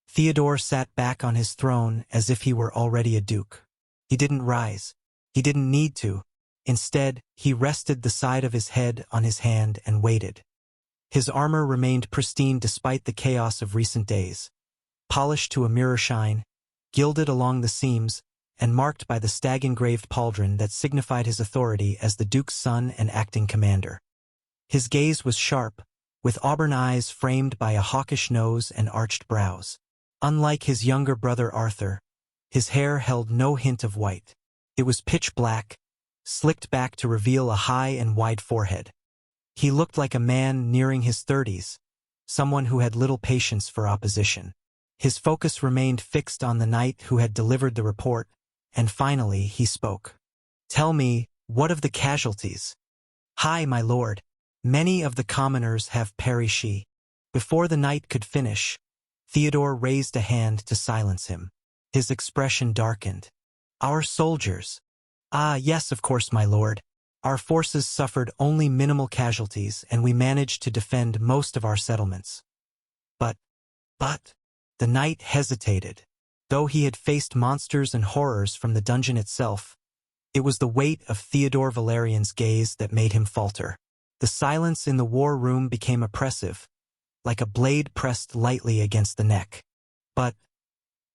Theodore sat back on his throne as if he were already a duke. He didn't rise. He didn't need to. Instead, he rested the side of his head on his hand and waited. His armor remained pristine despite the chaos of recent days, polished to a mirror shine, gilded along the seams, and marked by the stag-engraved pauldron that signified his authority as the Duke's son and acting commander. His gaze was sharp, with auburn eyes framed by a hawkish nose and arched brows. Unlike his younger brother Arthur, his hair held no hint of white. It was pitch black, slicked back to reveal a high and wide forehead. He looked like a man nearing his 30s, someone who had little patience for opposition. His focus remained fixed on the knight who had delivered the report, and finally he spoke. "Tell me, what of the casualties?" "Hi, my lord. Many of the commoners have perished." Before the knight could finish, Theodore raised a hand to silence him. His expression darkened. "Our soldiers." "Ah, yes, of course, my lord. Our forces suffered only minimal casualties, and we managed to defend most of our settlements." But, the knight hesitated. Though he had faced monsters and horrors from the dungeon itself, it was the weight of Theodore Valerian's gaze that made him falter. The silence in the war room became oppressive, like a blade pressed lightly against the neck. But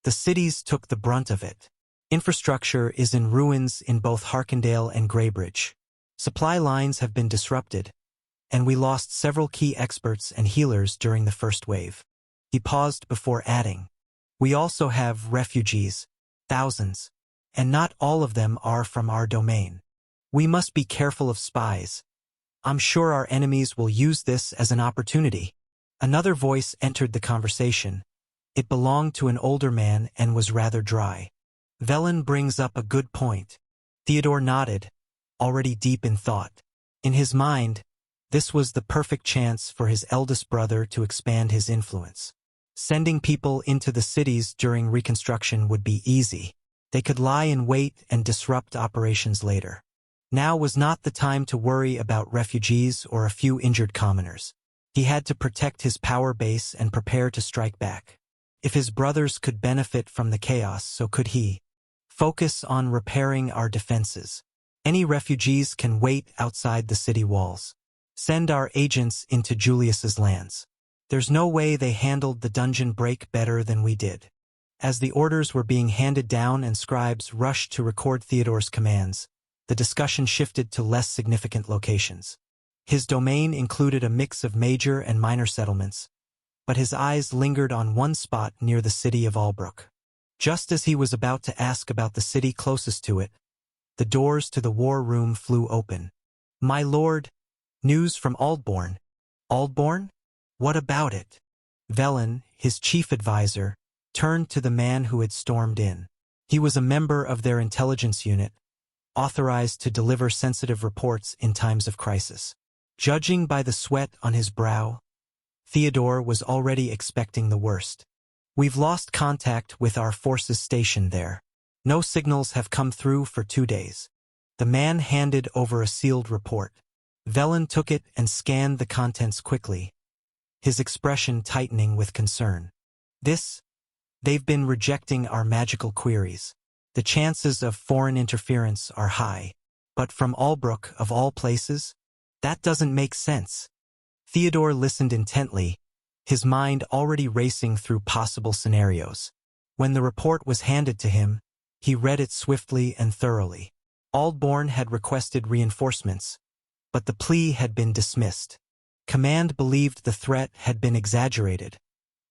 the cities took the brunt of it. Infrastructure is in ruins in both Harkendale and Greybridge. Supply lines have been disrupted, and we lost several key experts and healers during the first wave. He paused before adding, "We also have refugees, thousands, and not all of them are from our domain. We must be careful of spies. I'm sure our enemies will use this as an opportunity." Another voice entered the conversation. It belonged to an older man and was rather dry. "Velen brings up a good point." Theodore nodded, already deep in thought. In his mind, this was the perfect chance for his eldest brother to expand his influence. Sending people into the cities during reconstruction would be easy. They could lie in wait and disrupt operations later. Now was not the time to worry about refugees or a few injured commoners. He had to protect his power base and prepare to strike back. If his brothers could benefit from the chaos, so could he. "Focus on repairing our defenses. Any refugees can wait outside the city walls. Send our agents into Julius's lands. There's no way they handled the dungeon break better than we did." As the orders were being handed down and scribes rushed to record Theodore's commands, the discussion shifted to less significant locations. His domain included a mix of major and minor settlements, but his eyes lingered on one spot near the city of Albrook. Just as he was about to ask about the city closest to it, the doors to the war room flew open. "My lord, news from Aldbourne." "Aldbourne? What about it?" Velen, his chief advisor, turned to the man who had stormed in. He was a member of their intelligence unit, authorized to deliver sensitive reports in times of crisis. Judging by the sweat on his brow, Theodore was already expecting the worst. "We've lost contact with our forces stationed there. No signals have come through for 2 days." The man handed over a sealed report. Velen took it and scanned the contents quickly, his expression tightening with concern. They've been rejecting our magical queries. The chances of foreign interference are high. But from Albrook, of all places? That doesn't make sense." Theodore listened intently, his mind already racing through possible scenarios. When the report was handed to him, he read it swiftly and thoroughly. Aldbourne had requested reinforcements, but the plea had been dismissed. Command believed the threat had been exaggerated,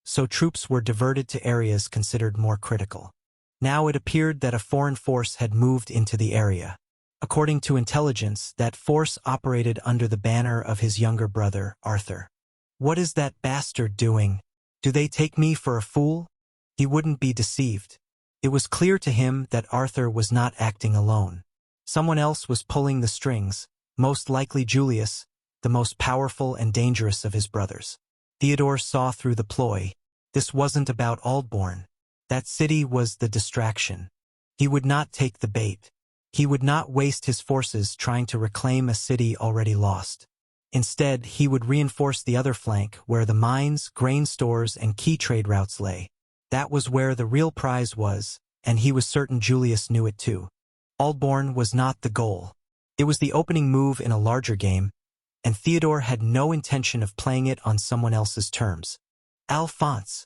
so troops were diverted to areas considered more critical. Now it appeared that a foreign force had moved into the area. According to intelligence, that force operated under the banner of his younger brother, Arthur. What is that bastard doing? Do they take me for a fool? He wouldn't be deceived. It was clear to him that Arthur was not acting alone. Someone else was pulling the strings, most likely Julius, the most powerful and dangerous of his brothers. Theodore saw through the ploy. This wasn't about Aldbourne. That city was the distraction. He would not take the bait. He would not waste his forces trying to reclaim a city already lost. Instead, he would reinforce the other flank where the mines, grain stores, and key trade routes lay. That was where the real prize was, and he was certain Julius knew it too. Aldbourne was not the goal. It was the opening move in a larger game, and Theodore had no intention of playing it on someone else's terms. Alphonse.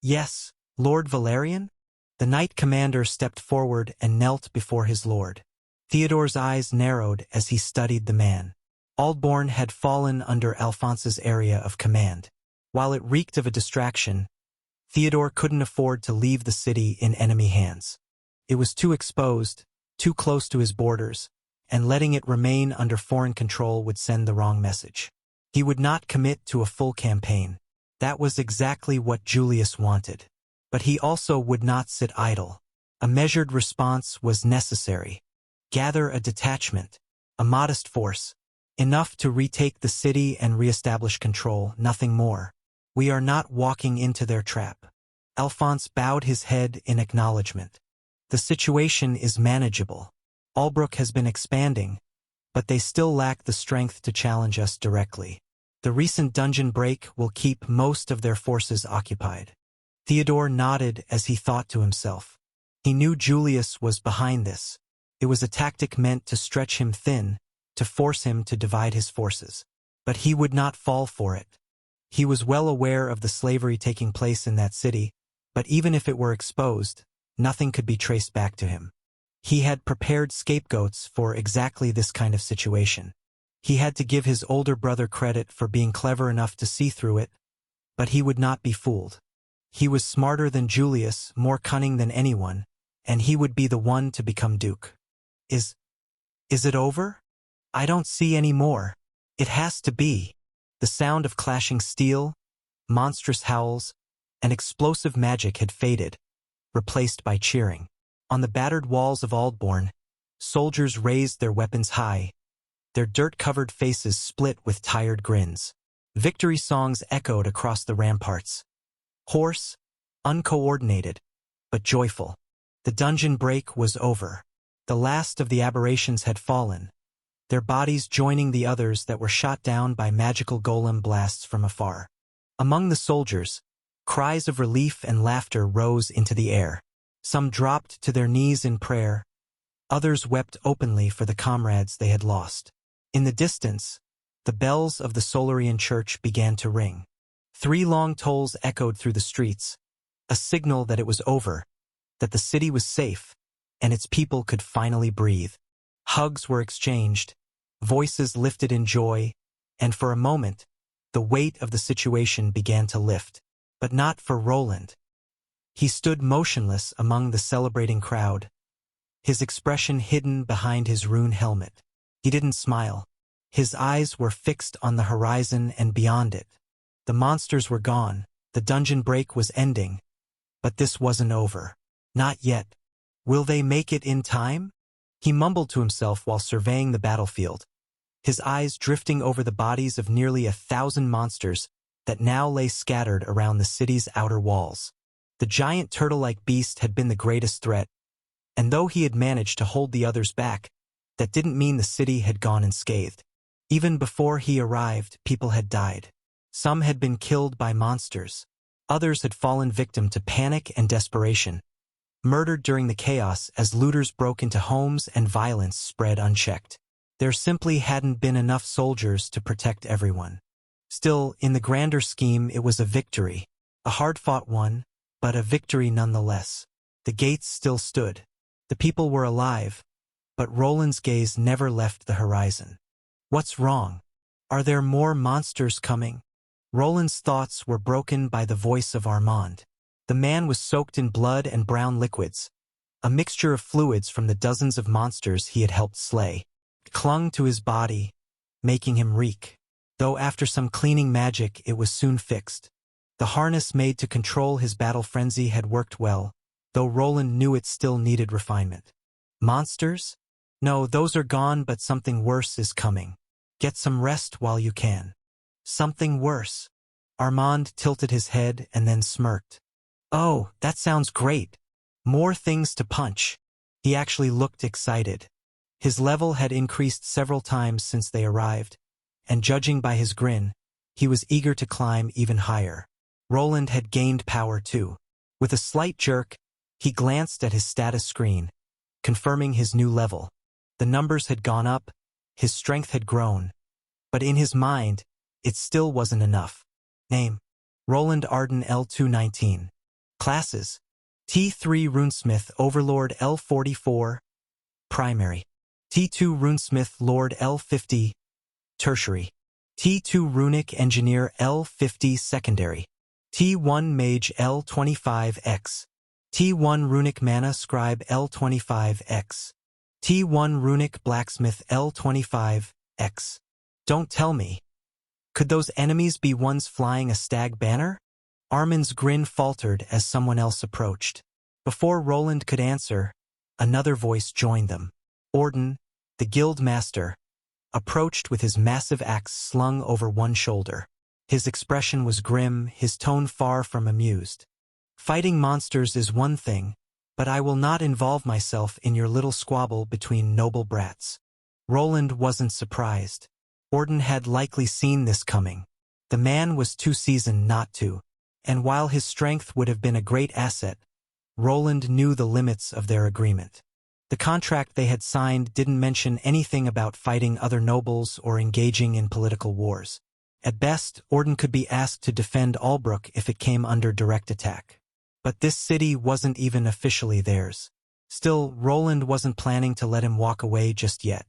Yes, Lord Valerian? The knight commander stepped forward and knelt before his lord. Theodore's eyes narrowed as he studied the man. Aldbourne had fallen under Alphonse's area of command. While it reeked of a distraction, Theodore couldn't afford to leave the city in enemy hands. It was too exposed, too close to his borders, and letting it remain under foreign control would send the wrong message. He would not commit to a full campaign. That was exactly what Julius wanted. But he also would not sit idle. A measured response was necessary. Gather a detachment, a modest force, enough to retake the city and reestablish control, nothing more. We are not walking into their trap. Alphonse bowed his head in acknowledgement. The situation is manageable. Albrook has been expanding, but they still lack the strength to challenge us directly. The recent dungeon break will keep most of their forces occupied. Theodore nodded as he thought to himself. He knew Julius was behind this. It was a tactic meant to stretch him thin, to force him to divide his forces. But he would not fall for it. He was well aware of the slavery taking place in that city, but even if it were exposed, nothing could be traced back to him. He had prepared scapegoats for exactly this kind of situation. He had to give his older brother credit for being clever enough to see through it, but he would not be fooled. He was smarter than Julius, more cunning than anyone, and he would be the one to become duke. Is it over? I don't see any more. It has to be. The sound of clashing steel, monstrous howls, and explosive magic had faded, replaced by cheering. On the battered walls of Aldbourne, soldiers raised their weapons high, their dirt-covered faces split with tired grins. Victory songs echoed across the ramparts. Hoarse, uncoordinated, but joyful. The dungeon break was over. The last of the aberrations had fallen, their bodies joining the others that were shot down by magical golem blasts from afar. Among the soldiers, cries of relief and laughter rose into the air. Some dropped to their knees in prayer, others wept openly for the comrades they had lost. In the distance, the bells of the Solarian church began to ring. 3 long tolls echoed through the streets, a signal that it was over, that the city was safe, and its people could finally breathe. Hugs were exchanged, voices lifted in joy, and for a moment, the weight of the situation began to lift. But not for Roland. He stood motionless among the celebrating crowd, his expression hidden behind his rune helmet. He didn't smile. His eyes were fixed on the horizon and beyond it. The monsters were gone, the dungeon break was ending, but this wasn't over. Not yet. Will they make it in time? He mumbled to himself while surveying the battlefield, his eyes drifting over the bodies of nearly 1,000 monsters that now lay scattered around the city's outer walls. The giant turtle-like beast had been the greatest threat, and though he had managed to hold the others back, that didn't mean the city had gone unscathed. Even before he arrived, people had died. Some had been killed by monsters. Others had fallen victim to panic and desperation, murdered during the chaos as looters broke into homes and violence spread unchecked. There simply hadn't been enough soldiers to protect everyone. Still, in the grander scheme, it was a victory. A hard-fought one, but a victory nonetheless. The gates still stood. The people were alive, but Roland's gaze never left the horizon. What's wrong? Are there more monsters coming? Roland's thoughts were broken by the voice of Armand. The man was soaked in blood and brown liquids, A mixture of fluids from the dozens of monsters he had helped slay clung to his body, making him reek. Though after some cleaning magic it was soon fixed. The harness made to control his battle frenzy had worked well, though Roland knew it still needed refinement. Monsters? No, those are gone, but something worse is coming. Get some rest while you can. Something worse. Armand tilted his head and then smirked. Oh, that sounds great. More things to punch. He actually looked excited. His level had increased several times since they arrived, and judging by his grin, he was eager to climb even higher. Roland had gained power too. With a slight jerk, he glanced at his status screen, confirming his new level. The numbers had gone up, his strength had grown, but in his mind, it still wasn't enough. Name: Roland Arden L219. Classes: T3 Runesmith Overlord L44. Primary. T2 Runesmith Lord L50. Tertiary. T2 Runic Engineer L50 Secondary. T1 Mage L25X. T1 Runic Mana Scribe L25X. T1 Runic Blacksmith L25X. Don't tell me. Could those enemies be ones flying a stag banner? Armin's grin faltered as someone else approached. Before Roland could answer, another voice joined them. Orden, the guild master, approached with his massive axe slung over one shoulder. His expression was grim, his tone far from amused. Fighting monsters is one thing, but I will not involve myself in your little squabble between noble brats. Roland wasn't surprised. Orden had likely seen this coming. The man was too seasoned not to, and while his strength would have been a great asset, Roland knew the limits of their agreement. The contract they had signed didn't mention anything about fighting other nobles or engaging in political wars. At best, Orden could be asked to defend Albrook if it came under direct attack. But this city wasn't even officially theirs. Still, Roland wasn't planning to let him walk away just yet.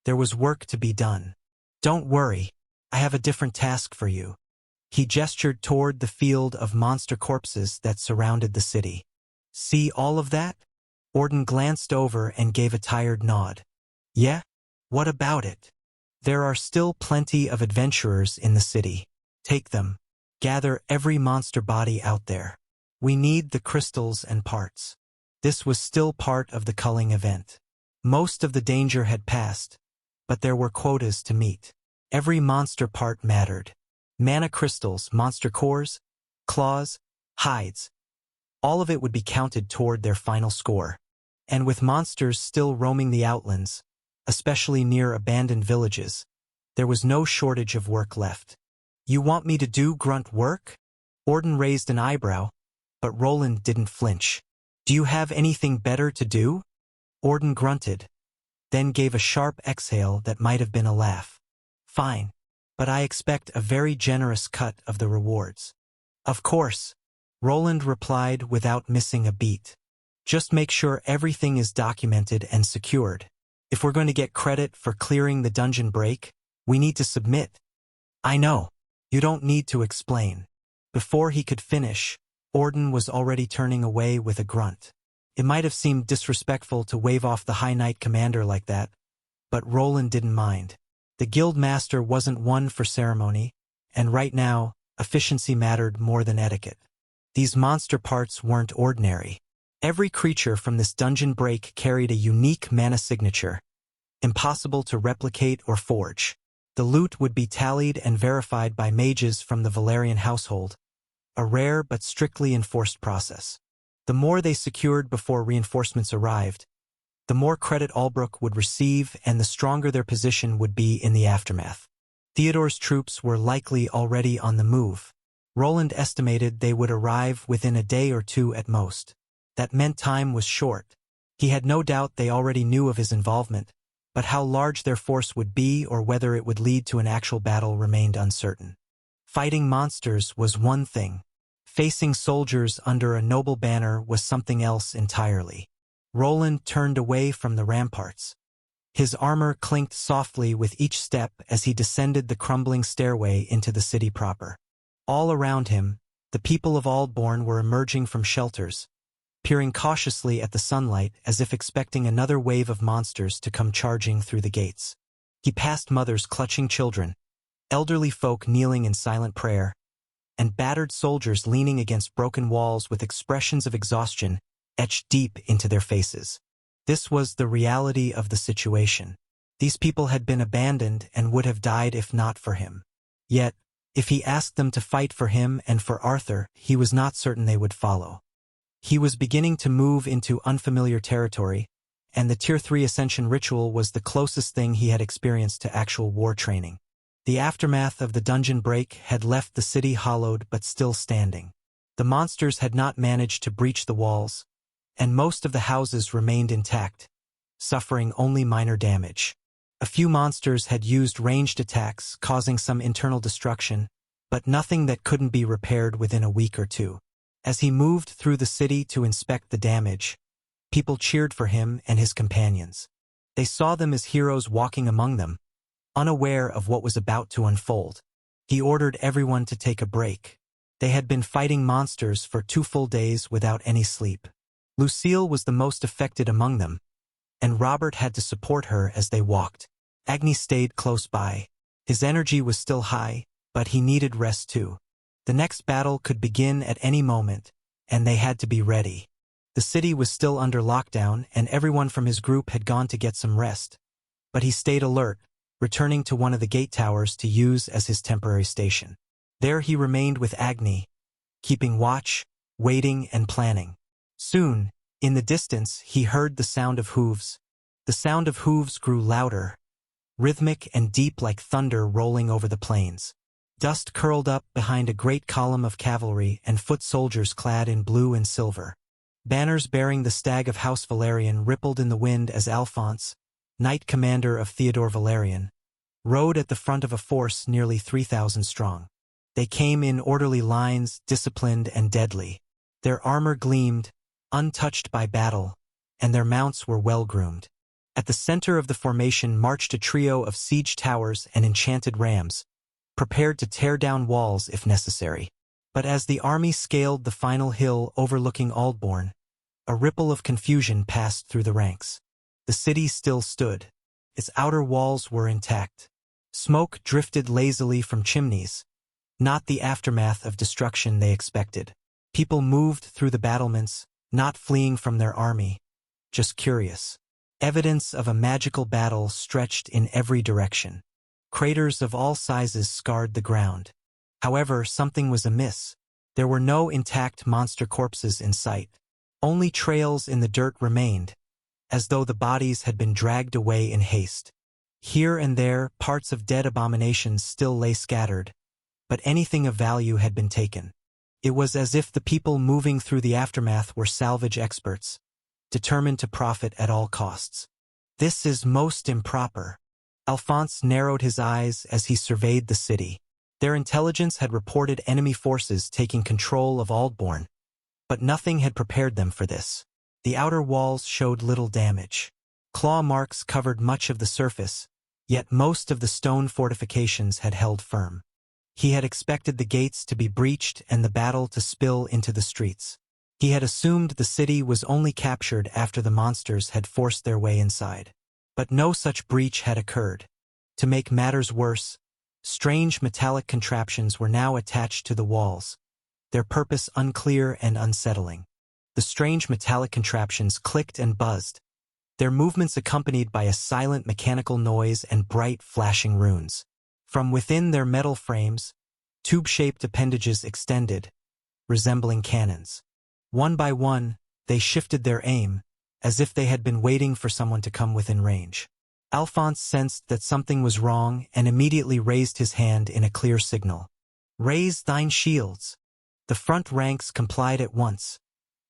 There was work to be done. Don't worry, I have a different task for you. He gestured toward the field of monster corpses that surrounded the city. See all of that? Orden glanced over and gave a tired nod. Yeah? What about it? There are still plenty of adventurers in the city. Take them. Gather every monster body out there. We need the crystals and parts. This was still part of the culling event. Most of the danger had passed, but there were quotas to meet. Every monster part mattered. Mana crystals, monster cores, claws, hides. All of it would be counted toward their final score. And with monsters still roaming the outlands, especially near abandoned villages, there was no shortage of work left. You want me to do grunt work? Orden raised an eyebrow, but Roland didn't flinch. Do you have anything better to do? Orden grunted, then gave a sharp exhale that might have been a laugh. Fine, but I expect a very generous cut of the rewards. Of course, Roland replied without missing a beat. Just make sure everything is documented and secured. If we're going to get credit for clearing the dungeon break, we need to submit. I know. You don't need to explain. Before he could finish, Orden was already turning away with a grunt. It might have seemed disrespectful to wave off the High Knight commander like that, but Roland didn't mind. The guild master wasn't one for ceremony, and right now, efficiency mattered more than etiquette. These monster parts weren't ordinary. Every creature from this dungeon break carried a unique mana signature, impossible to replicate or forge. The loot would be tallied and verified by mages from the Valerian household, a rare but strictly enforced process. The more they secured before reinforcements arrived, the more credit Albrook would receive and the stronger their position would be in the aftermath. Theodore's troops were likely already on the move. Roland estimated they would arrive within a day or two at most. That meant time was short. He had no doubt they already knew of his involvement, but how large their force would be or whether it would lead to an actual battle remained uncertain. Fighting monsters was one thing. Facing soldiers under a noble banner was something else entirely. Roland turned away from the ramparts. His armor clinked softly with each step as he descended the crumbling stairway into the city proper. All around him, the people of Aldbourne were emerging from shelters, peering cautiously at the sunlight as if expecting another wave of monsters to come charging through the gates. He passed mothers clutching children, elderly folk kneeling in silent prayer, and battered soldiers leaning against broken walls with expressions of exhaustion etched deep into their faces. This was the reality of the situation. These people had been abandoned and would have died if not for him. Yet, if he asked them to fight for him and for Arthur, he was not certain they would follow. He was beginning to move into unfamiliar territory, and the Tier 3 Ascension ritual was the closest thing he had experienced to actual war training. The aftermath of the dungeon break had left the city hollowed but still standing. The monsters had not managed to breach the walls, and most of the houses remained intact, suffering only minor damage. A few monsters had used ranged attacks, causing some internal destruction, but nothing that couldn't be repaired within a week or two. As he moved through the city to inspect the damage, people cheered for him and his companions. They saw them as heroes walking among them, unaware of what was about to unfold. He ordered everyone to take a break. They had been fighting monsters for 2 full days without any sleep. Lucille was the most affected among them, and Robert had to support her as they walked. Agni stayed close by. His energy was still high, but he needed rest too. The next battle could begin at any moment, and they had to be ready. The city was still under lockdown, and everyone from his group had gone to get some rest. But he stayed alert, returning to one of the gate towers to use as his temporary station. There he remained with Agni, keeping watch, waiting and planning. Soon, in the distance, he heard the sound of hooves. The sound of hooves grew louder, rhythmic and deep like thunder rolling over the plains. Dust curled up behind a great column of cavalry and foot soldiers clad in blue and silver. Banners bearing the stag of House Valerian rippled in the wind as Alphonse, knight commander of Theodore Valerian, rode at the front of a force nearly 3,000 strong. They came in orderly lines, disciplined and deadly. Their armor gleamed, untouched by battle, and their mounts were well-groomed. At the center of the formation marched a trio of siege towers and enchanted rams, prepared to tear down walls if necessary. But as the army scaled the final hill overlooking Aldbourne, a ripple of confusion passed through the ranks. The city still stood. Its outer walls were intact. Smoke drifted lazily from chimneys, not the aftermath of destruction they expected. People moved through the battlements, not fleeing from their army, just curious. Evidence of a magical battle stretched in every direction. Craters of all sizes scarred the ground. However, something was amiss. There were no intact monster corpses in sight. Only trails in the dirt remained, as though the bodies had been dragged away in haste. Here and there, parts of dead abominations still lay scattered, but anything of value had been taken. It was as if the people moving through the aftermath were salvage experts, determined to profit at all costs. This is most improper. Alphonse narrowed his eyes as he surveyed the city. Their intelligence had reported enemy forces taking control of Aldbourne, but nothing had prepared them for this. The outer walls showed little damage. Claw marks covered much of the surface, yet most of the stone fortifications had held firm. He had expected the gates to be breached and the battle to spill into the streets. He had assumed the city was only captured after the monsters had forced their way inside. But no such breach had occurred. To make matters worse, strange metallic contraptions were now attached to the walls, their purpose unclear and unsettling. The strange metallic contraptions clicked and buzzed, their movements accompanied by a silent mechanical noise and bright flashing runes. From within their metal frames, tube-shaped appendages extended, resembling cannons. One by one, they shifted their aim, as if they had been waiting for someone to come within range. Alphonse sensed that something was wrong and immediately raised his hand in a clear signal. "Raise thine shields." The front ranks complied at once,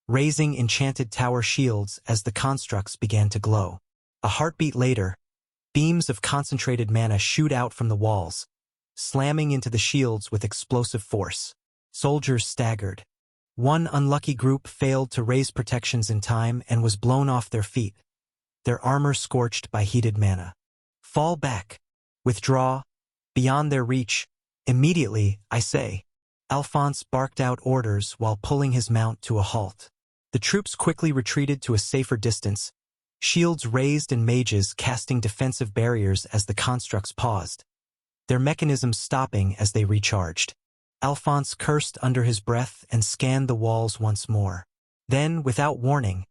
raising enchanted tower shields as the constructs began to glow. A heartbeat later, beams of concentrated mana shoot out from the walls, slamming into the shields with explosive force. Soldiers staggered. One unlucky group failed to raise protections in time and was blown off their feet, their armor scorched by heated mana. "Fall back. Withdraw. Beyond their reach. Immediately, I say." Alphonse barked out orders while pulling his mount to a halt. The troops quickly retreated to a safer distance, shields raised and mages casting defensive barriers as the constructs paused, their mechanisms stopping as they recharged. Alphonse cursed under his breath and scanned the walls once more. Then, without warning,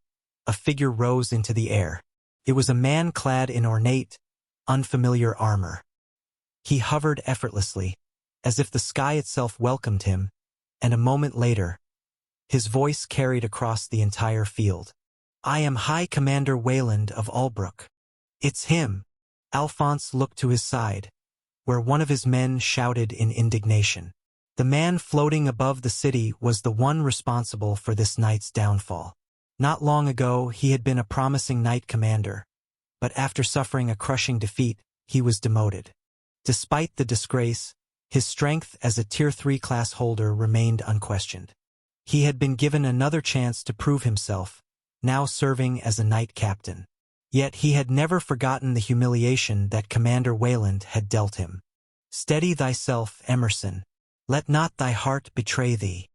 a figure rose into the air. It was a man clad in ornate, unfamiliar armor. He hovered effortlessly, as if the sky itself welcomed him, and a moment later, his voice carried across the entire field. "I am High Commander Wayland of Albrook." "It's him." Alphonse looked to his side, where one of his men shouted in indignation. The man floating above the city was the one responsible for this night's downfall. Not long ago, he had been a promising knight commander, but after suffering a crushing defeat, he was demoted. Despite the disgrace, his strength as a Tier 3 class holder remained unquestioned. He had been given another chance to prove himself, now serving as a knight captain. Yet he had never forgotten the humiliation that Commander Wayland had dealt him. "Steady thyself, Emerson. Let not thy heart betray thee."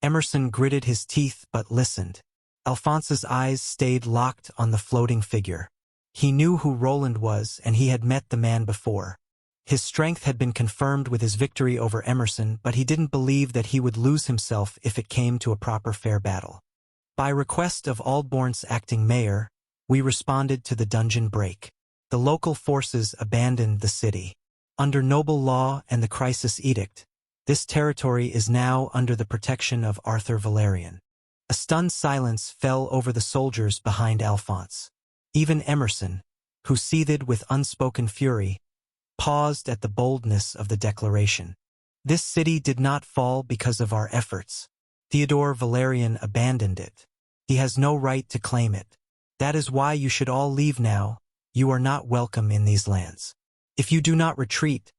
Emerson gritted his teeth but listened. Alphonse's eyes stayed locked on the floating figure. He knew who Roland was, and he had met the man before. His strength had been confirmed with his victory over Emerson, but he didn't believe that he would lose himself if it came to a proper fair battle. By request of Aldbourne's acting mayor, we responded to the dungeon break. The local forces abandoned the city. Under noble law and the crisis edict, this territory is now under the protection of Arthur Valerian. A stunned silence fell over the soldiers behind Alphonse. Even Emerson, who seethed with unspoken fury, paused at the boldness of the declaration. "This city did not fall because of our efforts. Theodore Valerian abandoned it. He has no right to claim it. That is why you should all leave now. You are not welcome in these lands. If you do not retreat,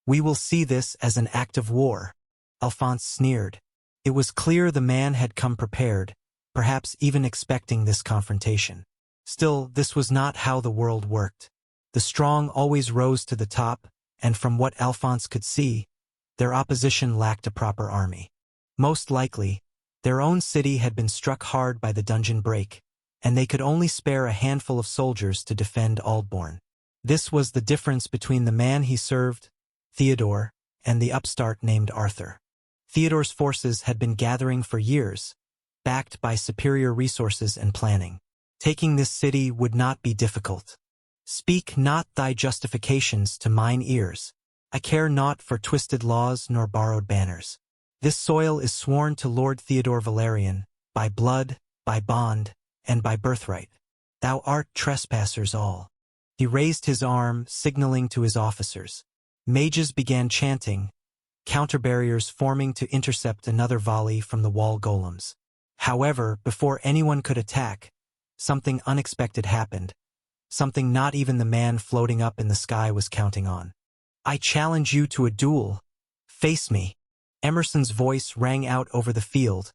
we will see this as an act of war." Alphonse sneered. It was clear the man had come prepared, perhaps even expecting this confrontation. Still, this was not how the world worked. The strong always rose to the top, and from what Alphonse could see, their opposition lacked a proper army. Most likely, their own city had been struck hard by the dungeon break, and they could only spare a handful of soldiers to defend Aldbourne. This was the difference between the man he served, Theodore, and the upstart named Arthur. Theodore's forces had been gathering for years, backed by superior resources and planning. Taking this city would not be difficult. "Speak not thy justifications to mine ears. I care naught for twisted laws nor borrowed banners. This soil is sworn to Lord Theodore Valerian, by blood, by bond, and by birthright. Thou art trespassers all." He raised his arm, signaling to his officers. Mages began chanting, counter-barriers forming to intercept another volley from the wall golems. However, before anyone could attack, something unexpected happened, something not even the man floating up in the sky was counting on. "I challenge you to a duel. Face me." Emerson's voice rang out over the field,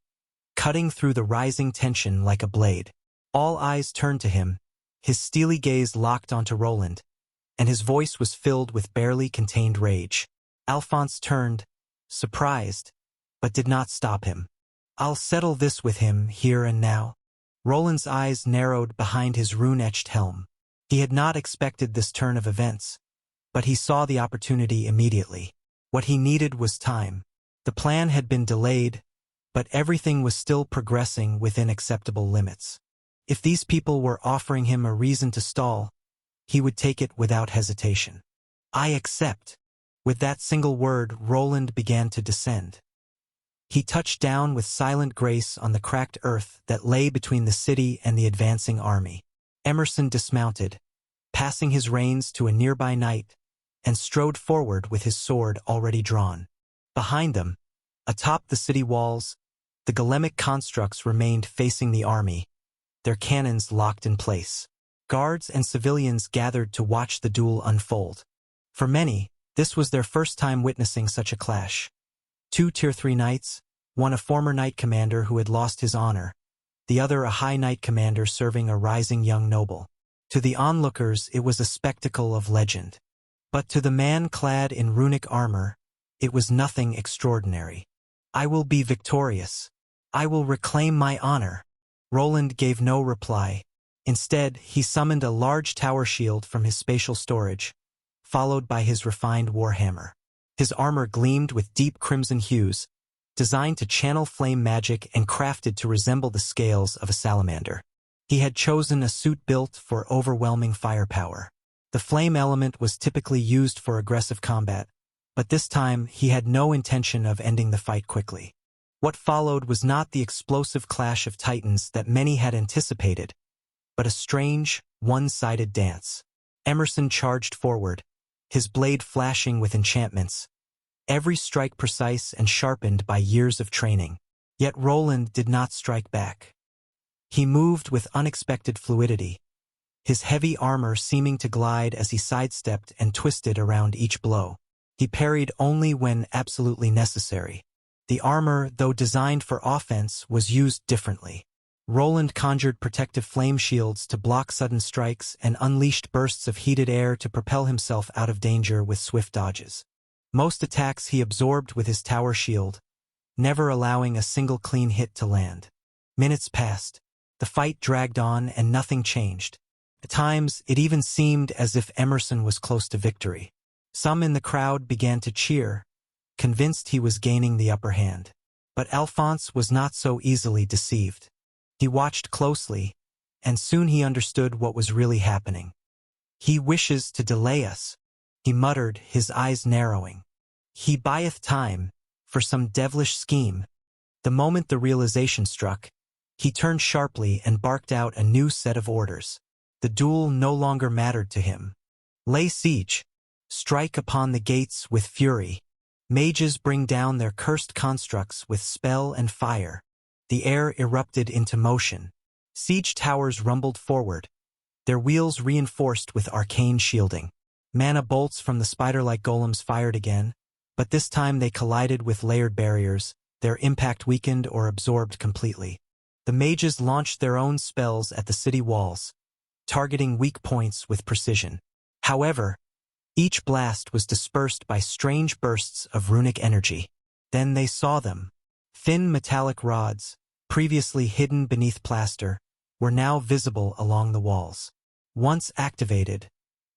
cutting through the rising tension like a blade. All eyes turned to him, his steely gaze locked onto Roland, and his voice was filled with barely contained rage. Alphonse turned, surprised, but did not stop him. "I'll settle this with him here and now." Roland's eyes narrowed behind his rune-etched helm. He had not expected this turn of events, but he saw the opportunity immediately. What he needed was time. The plan had been delayed, but everything was still progressing within acceptable limits. If these people were offering him a reason to stall, he would take it without hesitation. "I accept." With that single word, Roland began to descend. He touched down with silent grace on the cracked earth that lay between the city and the advancing army. Emerson dismounted, passing his reins to a nearby knight, and strode forward with his sword already drawn. Behind them, atop the city walls, the golemic constructs remained facing the army, their cannons locked in place. Guards and civilians gathered to watch the duel unfold. For many, this was their first time witnessing such a clash. 2 Tier 3 knights, one a former knight commander who had lost his honor, the other a high knight commander serving a rising young noble. To the onlookers, it was a spectacle of legend. But to the man clad in runic armor, it was nothing extraordinary. "I will be victorious." I will reclaim my honor. Roland gave no reply. Instead, he summoned a large tower shield from his spatial storage, followed by his refined warhammer. His armor gleamed with deep crimson hues, designed to channel flame magic and crafted to resemble the scales of a salamander. He had chosen a suit built for overwhelming firepower. The flame element was typically used for aggressive combat, but this time he had no intention of ending the fight quickly. What followed was not the explosive clash of titans that many had anticipated, but a strange, one-sided dance. Emerson charged forward, his blade flashing with enchantments, every strike precise and sharpened by years of training. Yet Roland did not strike back. He moved with unexpected fluidity, his heavy armor seeming to glide as he sidestepped and twisted around each blow. He parried only when absolutely necessary. The armor, though designed for offense, was used differently. Roland conjured protective flame shields to block sudden strikes and unleashed bursts of heated air to propel himself out of danger with swift dodges. Most attacks he absorbed with his tower shield, never allowing a single clean hit to land. Minutes passed. The fight dragged on and nothing changed. At times, it even seemed as if Emerson was close to victory. Some in the crowd began to cheer, convinced he was gaining the upper hand. But Alphonse was not so easily deceived. He watched closely, and soon he understood what was really happening. "He wishes to delay us," he muttered, his eyes narrowing. "He buyeth time, for some devilish scheme." The moment the realization struck, he turned sharply and barked out a new set of orders. The duel no longer mattered to him. Lay siege. Strike upon the gates with fury. Mages bring down their cursed constructs with spell and fire. The air erupted into motion. Siege towers rumbled forward, their wheels reinforced with arcane shielding. Mana bolts from the spider-like golems fired again, but this time they collided with layered barriers, their impact weakened or absorbed completely. The mages launched their own spells at the city walls, targeting weak points with precision. However, each blast was dispersed by strange bursts of runic energy. Then they saw them. Thin metallic rods, previously hidden beneath plaster, were now visible along the walls. Once activated,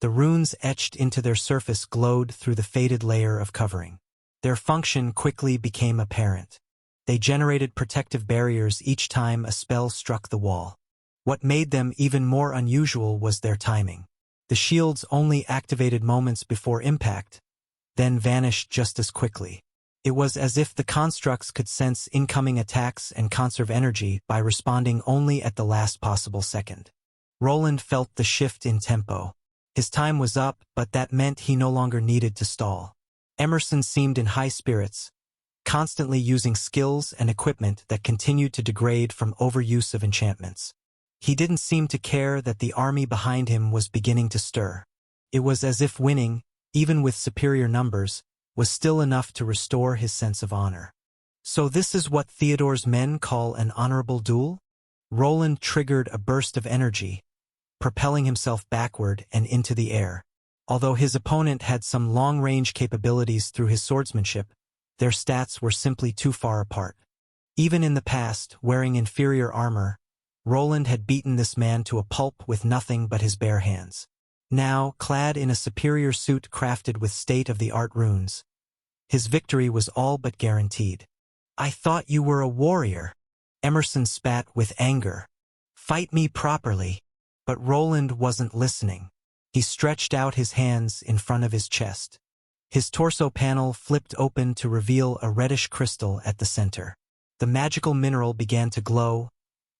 the runes etched into their surface glowed through the faded layer of covering. Their function quickly became apparent. They generated protective barriers each time a spell struck the wall. What made them even more unusual was their timing. The shields only activated moments before impact, then vanished just as quickly. It was as if the constructs could sense incoming attacks and conserve energy by responding only at the last possible second. Roland felt the shift in tempo. His time was up, but that meant he no longer needed to stall. Emerson seemed in high spirits, constantly using skills and equipment that continued to degrade from overuse of enchantments. He didn't seem to care that the army behind him was beginning to stir. It was as if winning, even with superior numbers, was still enough to restore his sense of honor. So this is what Theodore's men call an honorable duel? Roland triggered a burst of energy, propelling himself backward and into the air. Although his opponent had some long-range capabilities through his swordsmanship, their stats were simply too far apart. Even in the past, wearing inferior armor, Roland had beaten this man to a pulp with nothing but his bare hands. Now, clad in a superior suit crafted with state-of-the-art runes, his victory was all but guaranteed. "I thought you were a warrior," Emerson spat with anger. "Fight me properly." But Roland wasn't listening. He stretched out his hands in front of his chest. His torso panel flipped open to reveal a reddish crystal at the center. The magical mineral began to glow,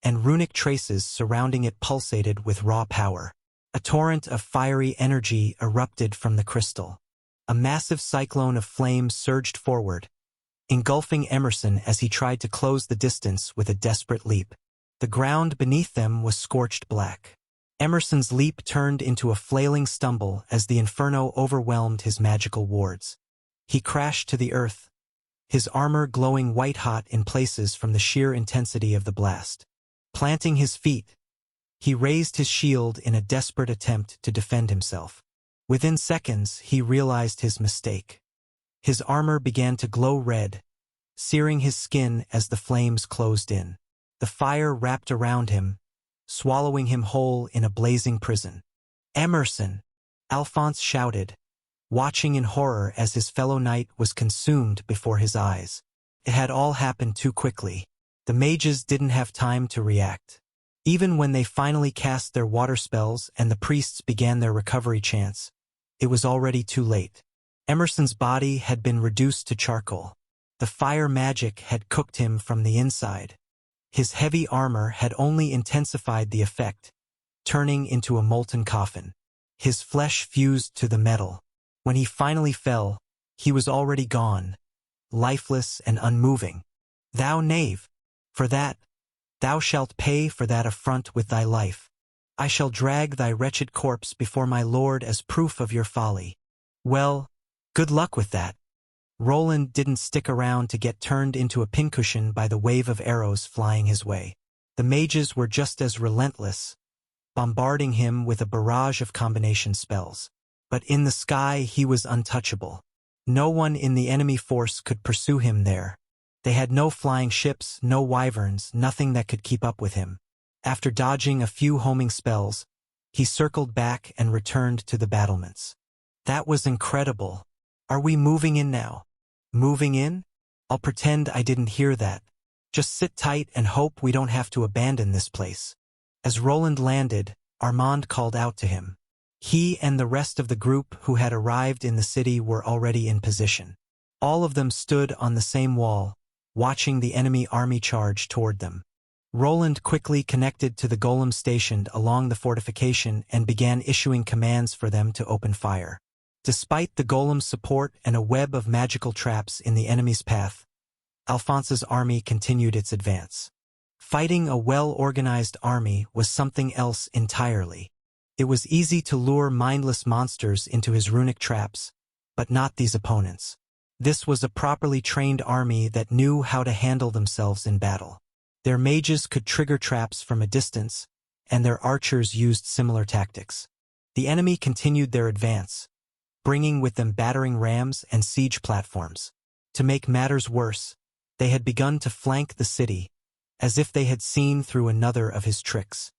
and runic traces surrounding it pulsated with raw power. A torrent of fiery energy erupted from the crystal. A massive cyclone of flame surged forward, engulfing Emerson as he tried to close the distance with a desperate leap. The ground beneath them was scorched black. Emerson's leap turned into a flailing stumble as the inferno overwhelmed his magical wards. He crashed to the earth, his armor glowing white-hot in places from the sheer intensity of the blast. Planting his feet, he raised his shield in a desperate attempt to defend himself. Within seconds, he realized his mistake. His armor began to glow red, searing his skin as the flames closed in. The fire wrapped around him, swallowing him whole in a blazing prison. "Emerson!" Alphonse shouted, watching in horror as his fellow knight was consumed before his eyes. It had all happened too quickly. The mages didn't have time to react. Even when they finally cast their water spells and the priests began their recovery chants, it was already too late. Emerson's body had been reduced to charcoal. The fire magic had cooked him from the inside. His heavy armor had only intensified the effect, turning into a molten coffin. His flesh fused to the metal. When he finally fell, he was already gone, lifeless and unmoving. "Thou knave! For that, thou shalt pay for that affront with thy life. I shall drag thy wretched corpse before my lord as proof of your folly." Well, good luck with that. Roland didn't stick around to get turned into a pincushion by the wave of arrows flying his way. The mages were just as relentless, bombarding him with a barrage of combination spells. But in the sky he was untouchable. No one in the enemy force could pursue him there. They had no flying ships, no wyverns, nothing that could keep up with him. After dodging a few homing spells, he circled back and returned to the battlements. "That was incredible. Are we moving in now?" "Moving in? I'll pretend I didn't hear that. Just sit tight and hope we don't have to abandon this place." As Roland landed, Armand called out to him. He and the rest of the group who had arrived in the city were already in position. All of them stood on the same wall, watching the enemy army charge toward them. Roland quickly connected to the golems stationed along the fortification and began issuing commands for them to open fire. Despite the golems' support and a web of magical traps in the enemy's path, Alphonse's army continued its advance. Fighting a well-organized army was something else entirely. It was easy to lure mindless monsters into his runic traps, but not these opponents. This was a properly trained army that knew how to handle themselves in battle. Their mages could trigger traps from a distance, and their archers used similar tactics. The enemy continued their advance, bringing with them battering rams and siege platforms. To make matters worse, they had begun to flank the city, as if they had seen through another of his tricks.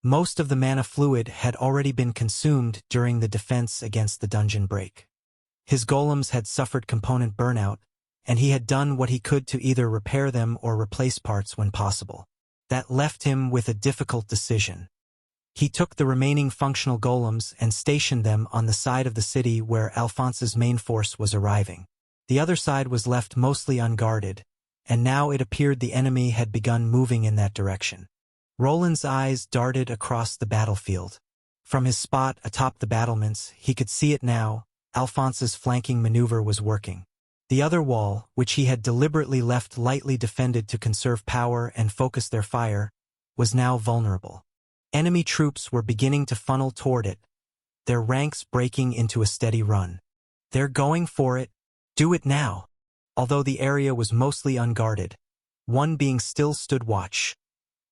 Most of the mana fluid had already been consumed during the defense against the dungeon break. His golems had suffered component burnout, and he had done what he could to either repair them or replace parts when possible. That left him with a difficult decision. He took the remaining functional golems and stationed them on the side of the city where Alphonse's main force was arriving. The other side was left mostly unguarded, and now it appeared the enemy had begun moving in that direction. Roland's eyes darted across the battlefield. From his spot atop the battlements, he could see it now. Alphonse's flanking maneuver was working. The other wall, which he had deliberately left lightly defended to conserve power and focus their fire, was now vulnerable. Enemy troops were beginning to funnel toward it, their ranks breaking into a steady run. "They're going for it. Do it now." Although the area was mostly unguarded, one being still stood watch.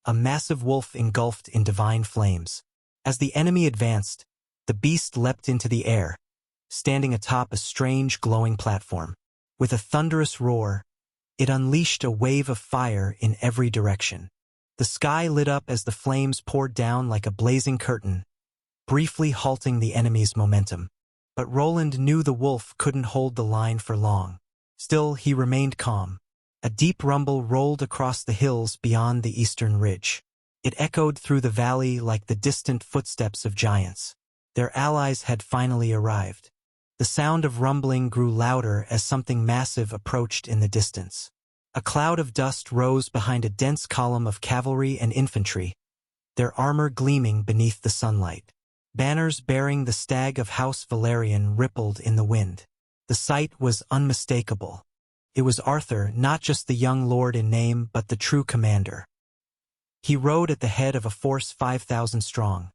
A massive wolf engulfed in divine flames. As the enemy advanced, the beast leapt into the air, standing atop a strange glowing platform. With a thunderous roar, it unleashed a wave of fire in every direction. The sky lit up as the flames poured down like a blazing curtain, briefly halting the enemy's momentum. But Roland knew the wolf couldn't hold the line for long. Still, he remained calm. A deep rumble rolled across the hills beyond the eastern ridge. It echoed through the valley like the distant footsteps of giants. Their allies had finally arrived. The sound of rumbling grew louder as something massive approached in the distance. A cloud of dust rose behind a dense column of cavalry and infantry, their armor gleaming beneath the sunlight. Banners bearing the stag of House Valerian rippled in the wind. The sight was unmistakable. It was Arthur, not just the young lord in name, but the true commander. He rode at the head of a force 5,000 strong,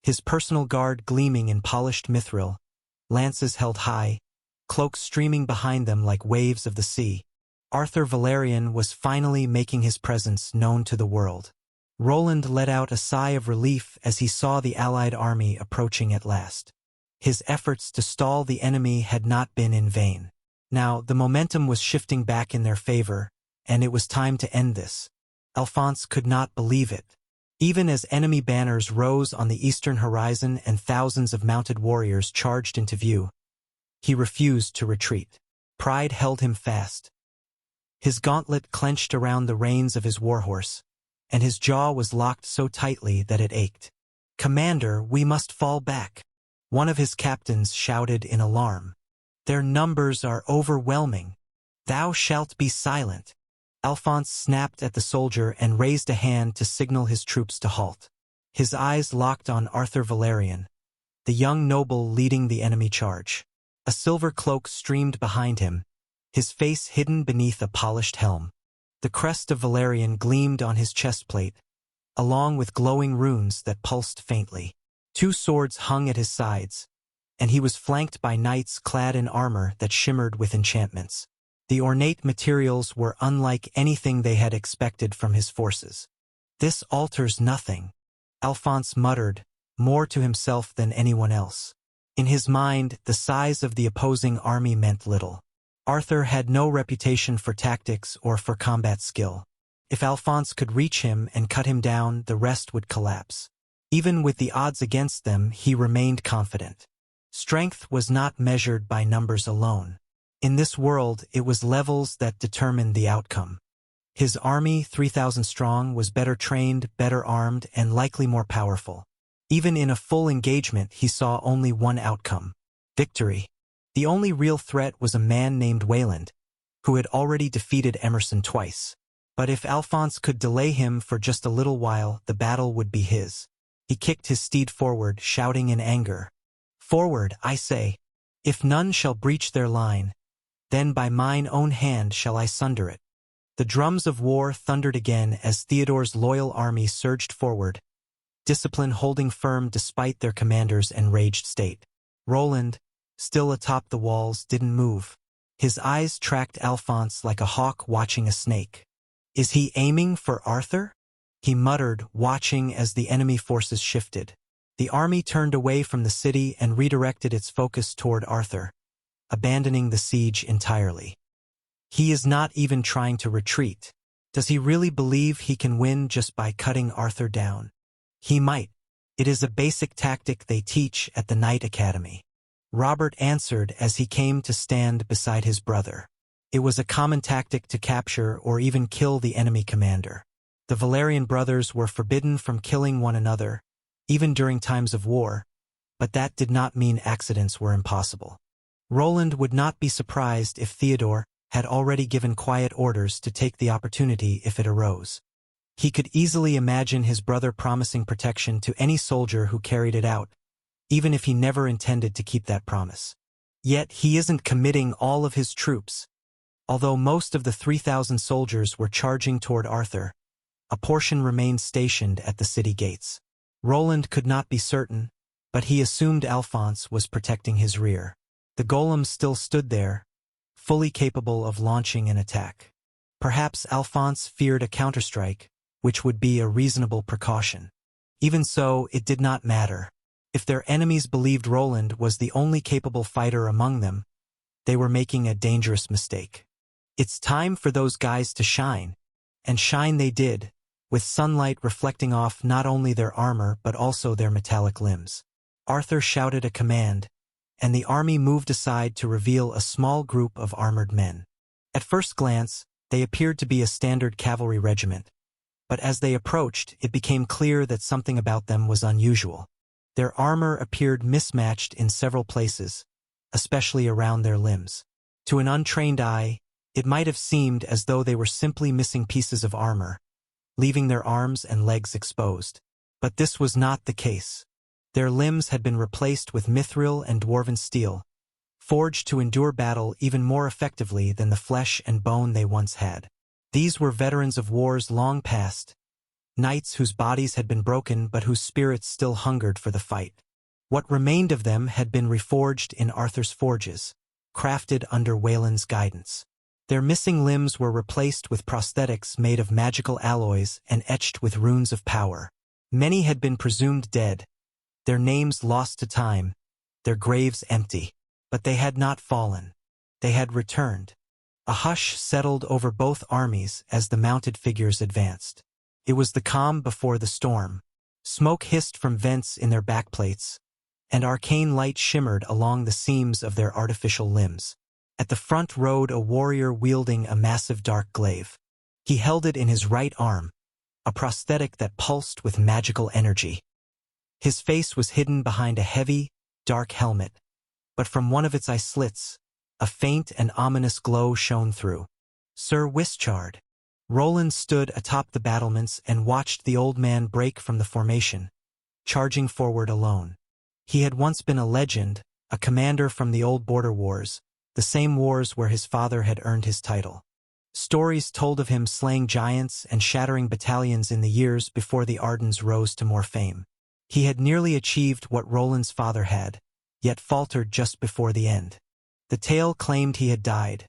his personal guard gleaming in polished mithril, lances held high, cloaks streaming behind them like waves of the sea. Arthur Valerian was finally making his presence known to the world. Roland let out a sigh of relief as he saw the allied army approaching at last. His efforts to stall the enemy had not been in vain. Now, the momentum was shifting back in their favor, and it was time to end this. Alphonse could not believe it. Even as enemy banners rose on the eastern horizon and thousands of mounted warriors charged into view, he refused to retreat. Pride held him fast. His gauntlet clenched around the reins of his warhorse, and his jaw was locked so tightly that it ached. "Commander, we must fall back," one of his captains shouted in alarm. "Their numbers are overwhelming. Thou shalt be silent." Alphonse snapped at the soldier and raised a hand to signal his troops to halt. His eyes locked on Arthur Valerian, the young noble leading the enemy charge. A silver cloak streamed behind him, his face hidden beneath a polished helm. The crest of Valerian gleamed on his chestplate, along with glowing runes that pulsed faintly. 2 swords hung at his sides, and he was flanked by knights clad in armor that shimmered with enchantments. The ornate materials were unlike anything they had expected from his forces. "This alters nothing," Alphonse muttered, more to himself than anyone else. In his mind, the size of the opposing army meant little. Arthur had no reputation for tactics or for combat skill. If Alphonse could reach him and cut him down, the rest would collapse. Even with the odds against them, he remained confident. Strength was not measured by numbers alone. In this world, it was levels that determined the outcome. His army, 3,000 strong, was better trained, better armed, and likely more powerful. Even in a full engagement, he saw only one outcome: victory. The only real threat was a man named Wayland, who had already defeated Emerson twice. But if Alphonse could delay him for just a little while, the battle would be his. He kicked his steed forward, shouting in anger, "Forward, I say! If none shall breach their line, then by mine own hand shall I sunder it." The drums of war thundered again as Theodore's loyal army surged forward, discipline holding firm despite their commander's enraged state. Roland, still atop the walls, didn't move. His eyes tracked Alphonse like a hawk watching a snake. "Is he aiming for Arthur?" he muttered, watching as the enemy forces shifted. The army turned away from the city and redirected its focus toward Arthur, abandoning the siege entirely. He is not even trying to retreat. Does he really believe he can win just by cutting Arthur down? He might. It is a basic tactic they teach at the Knight Academy. Robert answered as he came to stand beside his brother. It was a common tactic to capture or even kill the enemy commander. The Valerian brothers were forbidden from killing one another, even during times of war, but that did not mean accidents were impossible. Roland would not be surprised if Theodore had already given quiet orders to take the opportunity if it arose. He could easily imagine his brother promising protection to any soldier who carried it out, even if he never intended to keep that promise. Yet he isn't committing all of his troops. Although most of the 3,000 soldiers were charging toward Arthur, a portion remained stationed at the city gates. Roland could not be certain, but he assumed Alphonse was protecting his rear. The golems still stood there, fully capable of launching an attack. Perhaps Alphonse feared a counterstrike, which would be a reasonable precaution. Even so, it did not matter. If their enemies believed Roland was the only capable fighter among them, they were making a dangerous mistake. It's time for those guys to shine. And shine they did, with sunlight reflecting off not only their armor but also their metallic limbs. Arthur shouted a command, and the army moved aside to reveal a small group of armored men. At first glance, they appeared to be a standard cavalry regiment, but as they approached, it became clear that something about them was unusual. Their armor appeared mismatched in several places, especially around their limbs. To an untrained eye, it might have seemed as though they were simply missing pieces of armor, leaving their arms and legs exposed. But this was not the case. Their limbs had been replaced with mithril and dwarven steel, forged to endure battle even more effectively than the flesh and bone they once had. These were veterans of wars long past, knights whose bodies had been broken but whose spirits still hungered for the fight. What remained of them had been reforged in Arthur's forges, crafted under Wayland's guidance. Their missing limbs were replaced with prosthetics made of magical alloys and etched with runes of power. Many had been presumed dead, their names lost to time, their graves empty. But they had not fallen. They had returned. A hush settled over both armies as the mounted figures advanced. It was the calm before the storm. Smoke hissed from vents in their backplates, and arcane light shimmered along the seams of their artificial limbs. At the front rode a warrior wielding a massive dark glaive. He held it in his right arm, a prosthetic that pulsed with magical energy. His face was hidden behind a heavy, dark helmet, but from one of its eye slits, a faint and ominous glow shone through. Sir Wishart. Roland stood atop the battlements and watched the old man break from the formation, charging forward alone. He had once been a legend, a commander from the old border wars, the same wars where his father had earned his title. Stories told of him slaying giants and shattering battalions in the years before the Ardens rose to more fame. He had nearly achieved what Roland's father had, yet faltered just before the end. The tale claimed he had died,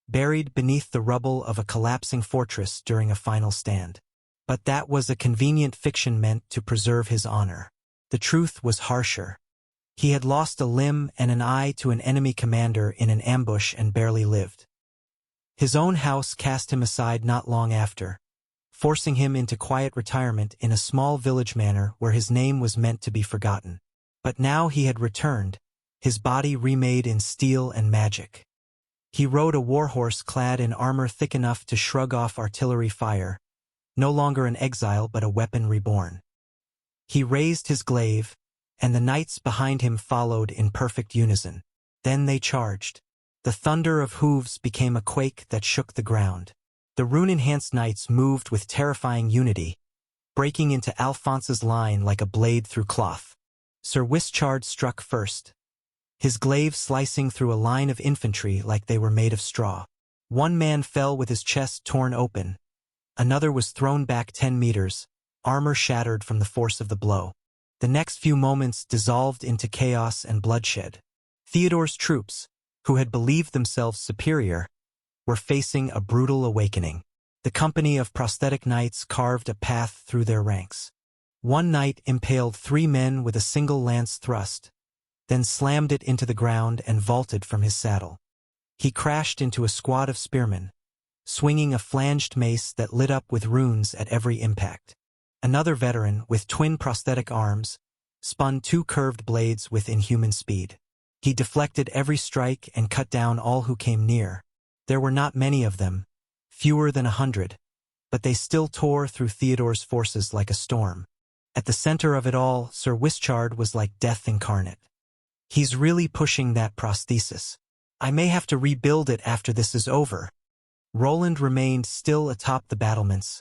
buried beneath the rubble of a collapsing fortress during a final stand. But that was a convenient fiction meant to preserve his honor. The truth was harsher. He had lost a limb and an eye to an enemy commander in an ambush and barely lived. His own house cast him aside not long after, forcing him into quiet retirement in a small village manor where his name was meant to be forgotten. But now he had returned, his body remade in steel and magic. He rode a warhorse clad in armor thick enough to shrug off artillery fire, no longer an exile but a weapon reborn. He raised his glaive, and the knights behind him followed in perfect unison. Then they charged. The thunder of hooves became a quake that shook the ground. The rune-enhanced knights moved with terrifying unity, breaking into Alphonse's line like a blade through cloth. Sir Wishart struck first, his glaive slicing through a line of infantry like they were made of straw. One man fell with his chest torn open. Another was thrown back 10 meters, armor shattered from the force of the blow. The next few moments dissolved into chaos and bloodshed. Theodore's troops, who had believed themselves superior, were facing a brutal awakening. The company of prosthetic knights carved a path through their ranks. One knight impaled 3 men with a single lance thrust, then slammed it into the ground and vaulted from his saddle. He crashed into a squad of spearmen, swinging a flanged mace that lit up with runes at every impact. Another veteran, with twin prosthetic arms, spun 2 curved blades with inhuman speed. He deflected every strike and cut down all who came near. There were not many of them, fewer than 100, but they still tore through Theodore's forces like a storm. At the center of it all, Sir Wishart was like death incarnate. He's really pushing that prosthesis. I may have to rebuild it after this is over. Roland remained still atop the battlements,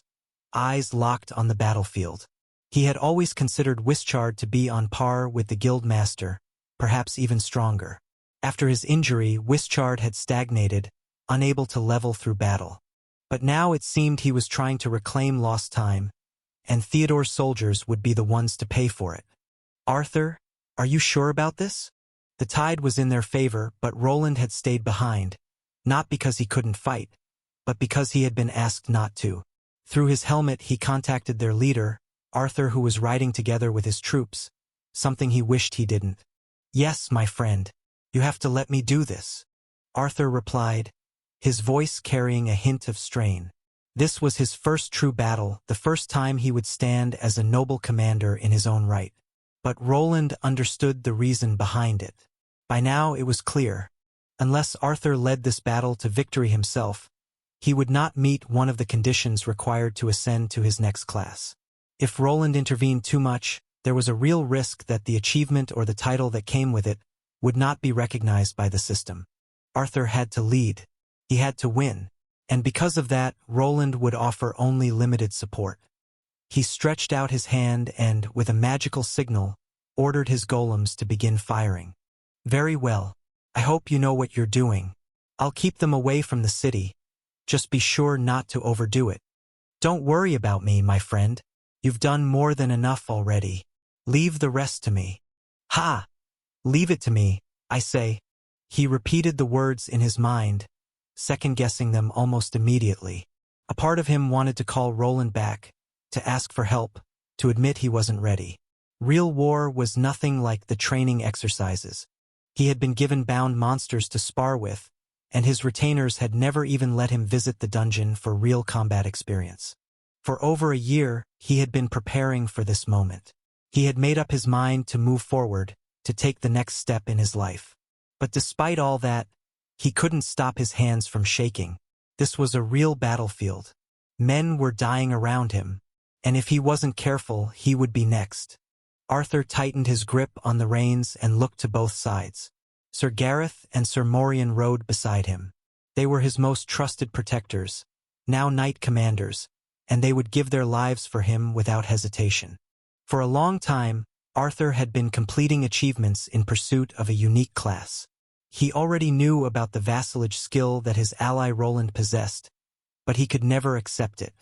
eyes locked on the battlefield. He had always considered Wishart to be on par with the guildmaster, perhaps even stronger. After his injury, Wishart had stagnated, unable to level through battle. But now it seemed he was trying to reclaim lost time, and Theodore's soldiers would be the ones to pay for it. Arthur, are you sure about this? The tide was in their favor, but Roland had stayed behind, not because he couldn't fight, but because he had been asked not to. Through his helmet he contacted their leader, Arthur, who was riding together with his troops, something he wished he didn't. Yes, my friend, you have to let me do this, Arthur replied, his voice carrying a hint of strain. This was his first true battle, the first time he would stand as a noble commander in his own right. But Roland understood the reason behind it. By now it was clear. Unless Arthur led this battle to victory himself, he would not meet one of the conditions required to ascend to his next class. If Roland intervened too much, there was a real risk that the achievement or the title that came with it would not be recognized by the system. Arthur had to lead. He had to win. And because of that, Roland would offer only limited support. He stretched out his hand and, with a magical signal, ordered his golems to begin firing. Very well. I hope you know what you're doing. I'll keep them away from the city. Just be sure not to overdo it. Don't worry about me, my friend. You've done more than enough already. Leave the rest to me. Ha! Leave it to me, I say. He repeated the words in his mind, second-guessing them almost immediately. A part of him wanted to call Roland back, to ask for help, to admit he wasn't ready. Real war was nothing like the training exercises. He had been given bound monsters to spar with, and his retainers had never even let him visit the dungeon for real combat experience. For over a year, he had been preparing for this moment. He had made up his mind to move forward, to take the next step in his life. But despite all that, he couldn't stop his hands from shaking. This was a real battlefield. Men were dying around him, and if he wasn't careful, he would be next. Arthur tightened his grip on the reins and looked to both sides. Sir Gareth and Sir Morian rode beside him. They were his most trusted protectors, now knight commanders, and they would give their lives for him without hesitation. For a long time, Arthur had been completing achievements in pursuit of a unique class. He already knew about the vassalage skill that his ally Roland possessed, but he could never accept it.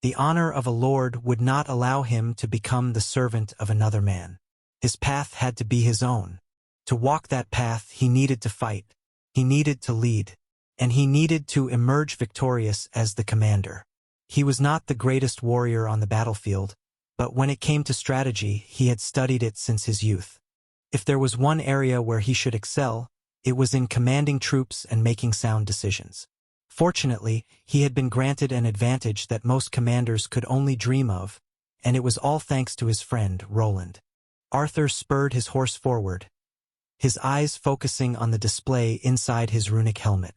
The honor of a lord would not allow him to become the servant of another man. His path had to be his own. To walk that path, he needed to fight, he needed to lead, and he needed to emerge victorious as the commander. He was not the greatest warrior on the battlefield, but when it came to strategy, he had studied it since his youth. If there was one area where he should excel, it was in commanding troops and making sound decisions. Fortunately, he had been granted an advantage that most commanders could only dream of, and it was all thanks to his friend, Roland. Arthur spurred his horse forward, his eyes focusing on the display inside his runic helmet.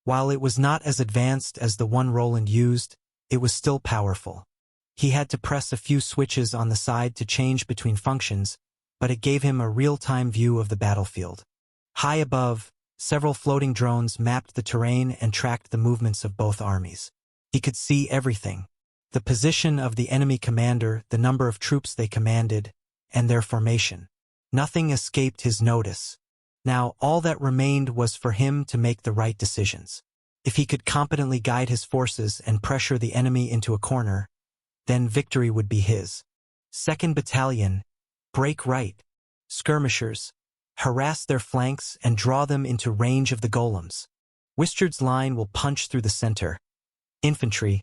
While it was not as advanced as the one Roland used, it was still powerful. He had to press a few switches on the side to change between functions, but it gave him a real-time view of the battlefield. High above, several floating drones mapped the terrain and tracked the movements of both armies. He could see everything: the position of the enemy commander, the number of troops they commanded, and their formation. Nothing escaped his notice. Now, all that remained was for him to make the right decisions. If he could competently guide his forces and pressure the enemy into a corner, then victory would be his. 2nd Battalion, break right. Skirmishers, harass their flanks and draw them into range of the golems. Wistard's line will punch through the center. Infantry,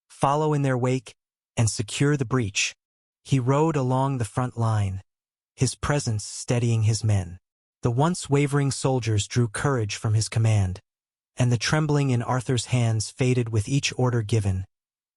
follow in their wake and secure the breach. He rode along the front line, his presence steadying his men. The once wavering soldiers drew courage from his command, and the trembling in Arthur's hands faded with each order given,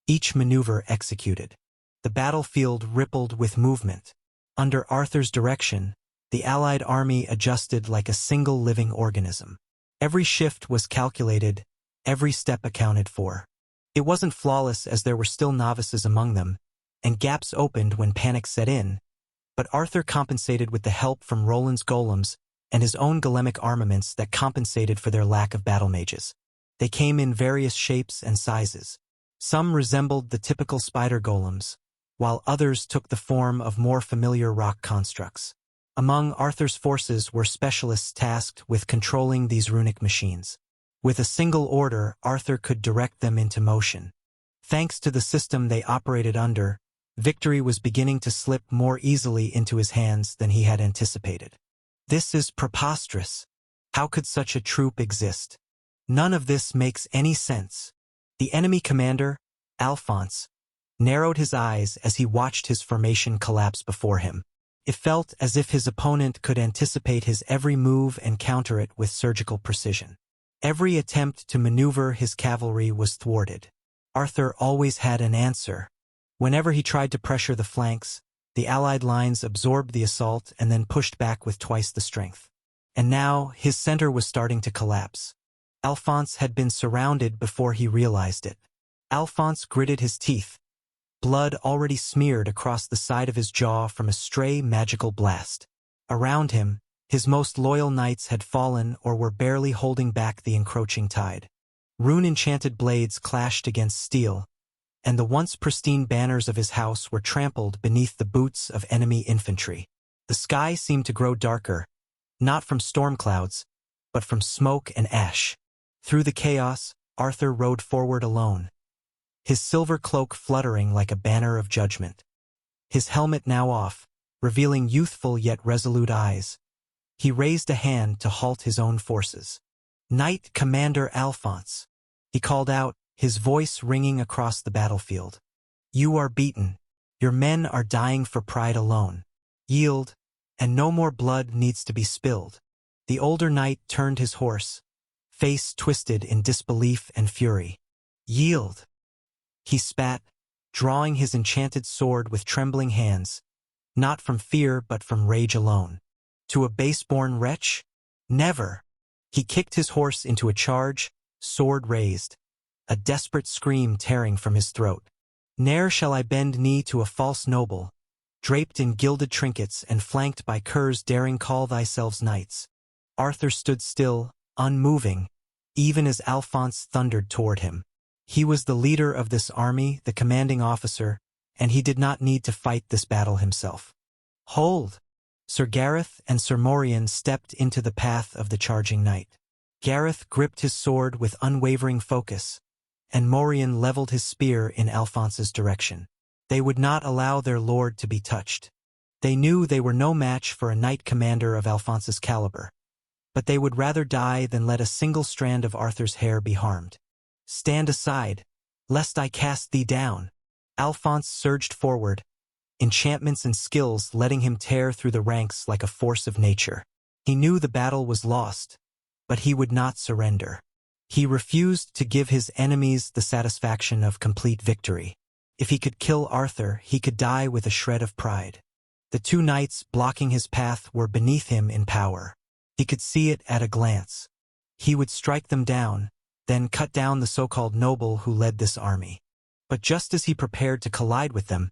each maneuver executed. The battlefield rippled with movement. Under Arthur's direction, the Allied army adjusted like a single living organism. Every shift was calculated, every step accounted for. It wasn't flawless, as there were still novices among them, and gaps opened when panic set in, but Arthur compensated with the help from Roland's golems and his own golemic armaments that compensated for their lack of battle mages. They came in various shapes and sizes. Some resembled the typical spider golems, while others took the form of more familiar rock constructs. Among Arthur's forces were specialists tasked with controlling these runic machines. With a single order, Arthur could direct them into motion. Thanks to the system they operated under, victory was beginning to slip more easily into his hands than he had anticipated. This is preposterous. How could such a troop exist? None of this makes any sense. The enemy commander, Alphonse, narrowed his eyes as he watched his formation collapse before him. It felt as if his opponent could anticipate his every move and counter it with surgical precision. Every attempt to maneuver his cavalry was thwarted. Arthur always had an answer. Whenever he tried to pressure the flanks, the Allied lines absorbed the assault and then pushed back with twice the strength. And now, his center was starting to collapse. Alphonse had been surrounded before he realized it. Alphonse gritted his teeth, blood already smeared across the side of his jaw from a stray magical blast. Around him, his most loyal knights had fallen or were barely holding back the encroaching tide. Rune-enchanted blades clashed against steel, and the once pristine banners of his house were trampled beneath the boots of enemy infantry. The sky seemed to grow darker, not from storm clouds, but from smoke and ash. Through the chaos, Arthur rode forward alone, his silver cloak fluttering like a banner of judgment. His helmet now off, revealing youthful yet resolute eyes, he raised a hand to halt his own forces. "Knight Commander Alphonse," he called out, his voice ringing across the battlefield. "You are beaten. Your men are dying for pride alone. Yield, and no more blood needs to be spilled." The older knight turned his horse, face twisted in disbelief and fury. "Yield!" he spat, drawing his enchanted sword with trembling hands, not from fear but from rage alone. "To a base-born wretch? Never!" He kicked his horse into a charge, sword raised, a desperate scream tearing from his throat. "Ne'er shall I bend knee to a false noble, draped in gilded trinkets and flanked by curs daring call thyselves knights." Arthur stood still, unmoving, even as Alphonse thundered toward him. He was the leader of this army, the commanding officer, and he did not need to fight this battle himself. "Hold!" Sir Gareth and Sir Morian stepped into the path of the charging knight. Gareth gripped his sword with unwavering focus, and Morian leveled his spear in Alphonse's direction. They would not allow their lord to be touched. They knew they were no match for a knight commander of Alphonse's caliber, but they would rather die than let a single strand of Arthur's hair be harmed. "Stand aside, lest I cast thee down." Alphonse surged forward, enchantments and skills letting him tear through the ranks like a force of nature. He knew the battle was lost, but he would not surrender. He refused to give his enemies the satisfaction of complete victory. If he could kill Arthur, he could die with a shred of pride. The two knights blocking his path were beneath him in power. He could see it at a glance. He would strike them down, then cut down the so-called noble who led this army. But just as he prepared to collide with them,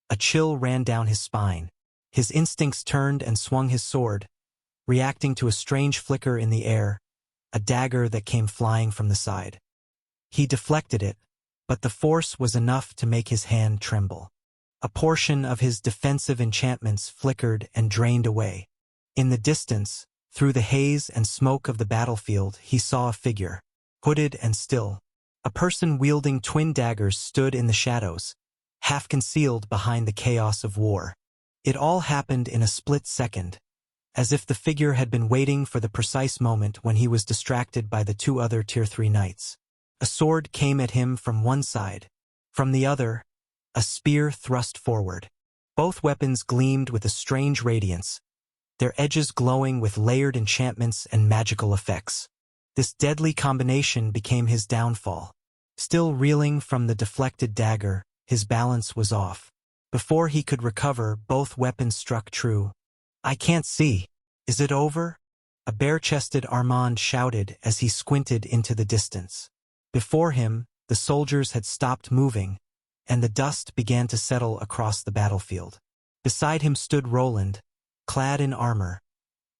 a chill ran down his spine. His instincts turned and swung his sword, reacting to a strange flicker in the air, a dagger that came flying from the side. He deflected it, but the force was enough to make his hand tremble. A portion of his defensive enchantments flickered and drained away. In the distance, through the haze and smoke of the battlefield, he saw a figure, hooded and still. A person wielding twin daggers stood in the shadows, half concealed behind the chaos of war. It all happened in a split second, as if the figure had been waiting for the precise moment when he was distracted by the two other Tier 3 knights. A sword came at him from one side. From the other, a spear thrust forward. Both weapons gleamed with a strange radiance, their edges glowing with layered enchantments and magical effects. This deadly combination became his downfall. Still reeling from the deflected dagger, his balance was off. Before he could recover, both weapons struck true. "I can't see. Is it over?" a bare-chested Armand shouted as he squinted into the distance. Before him, the soldiers had stopped moving, and the dust began to settle across the battlefield. Beside him stood Roland, clad in armor,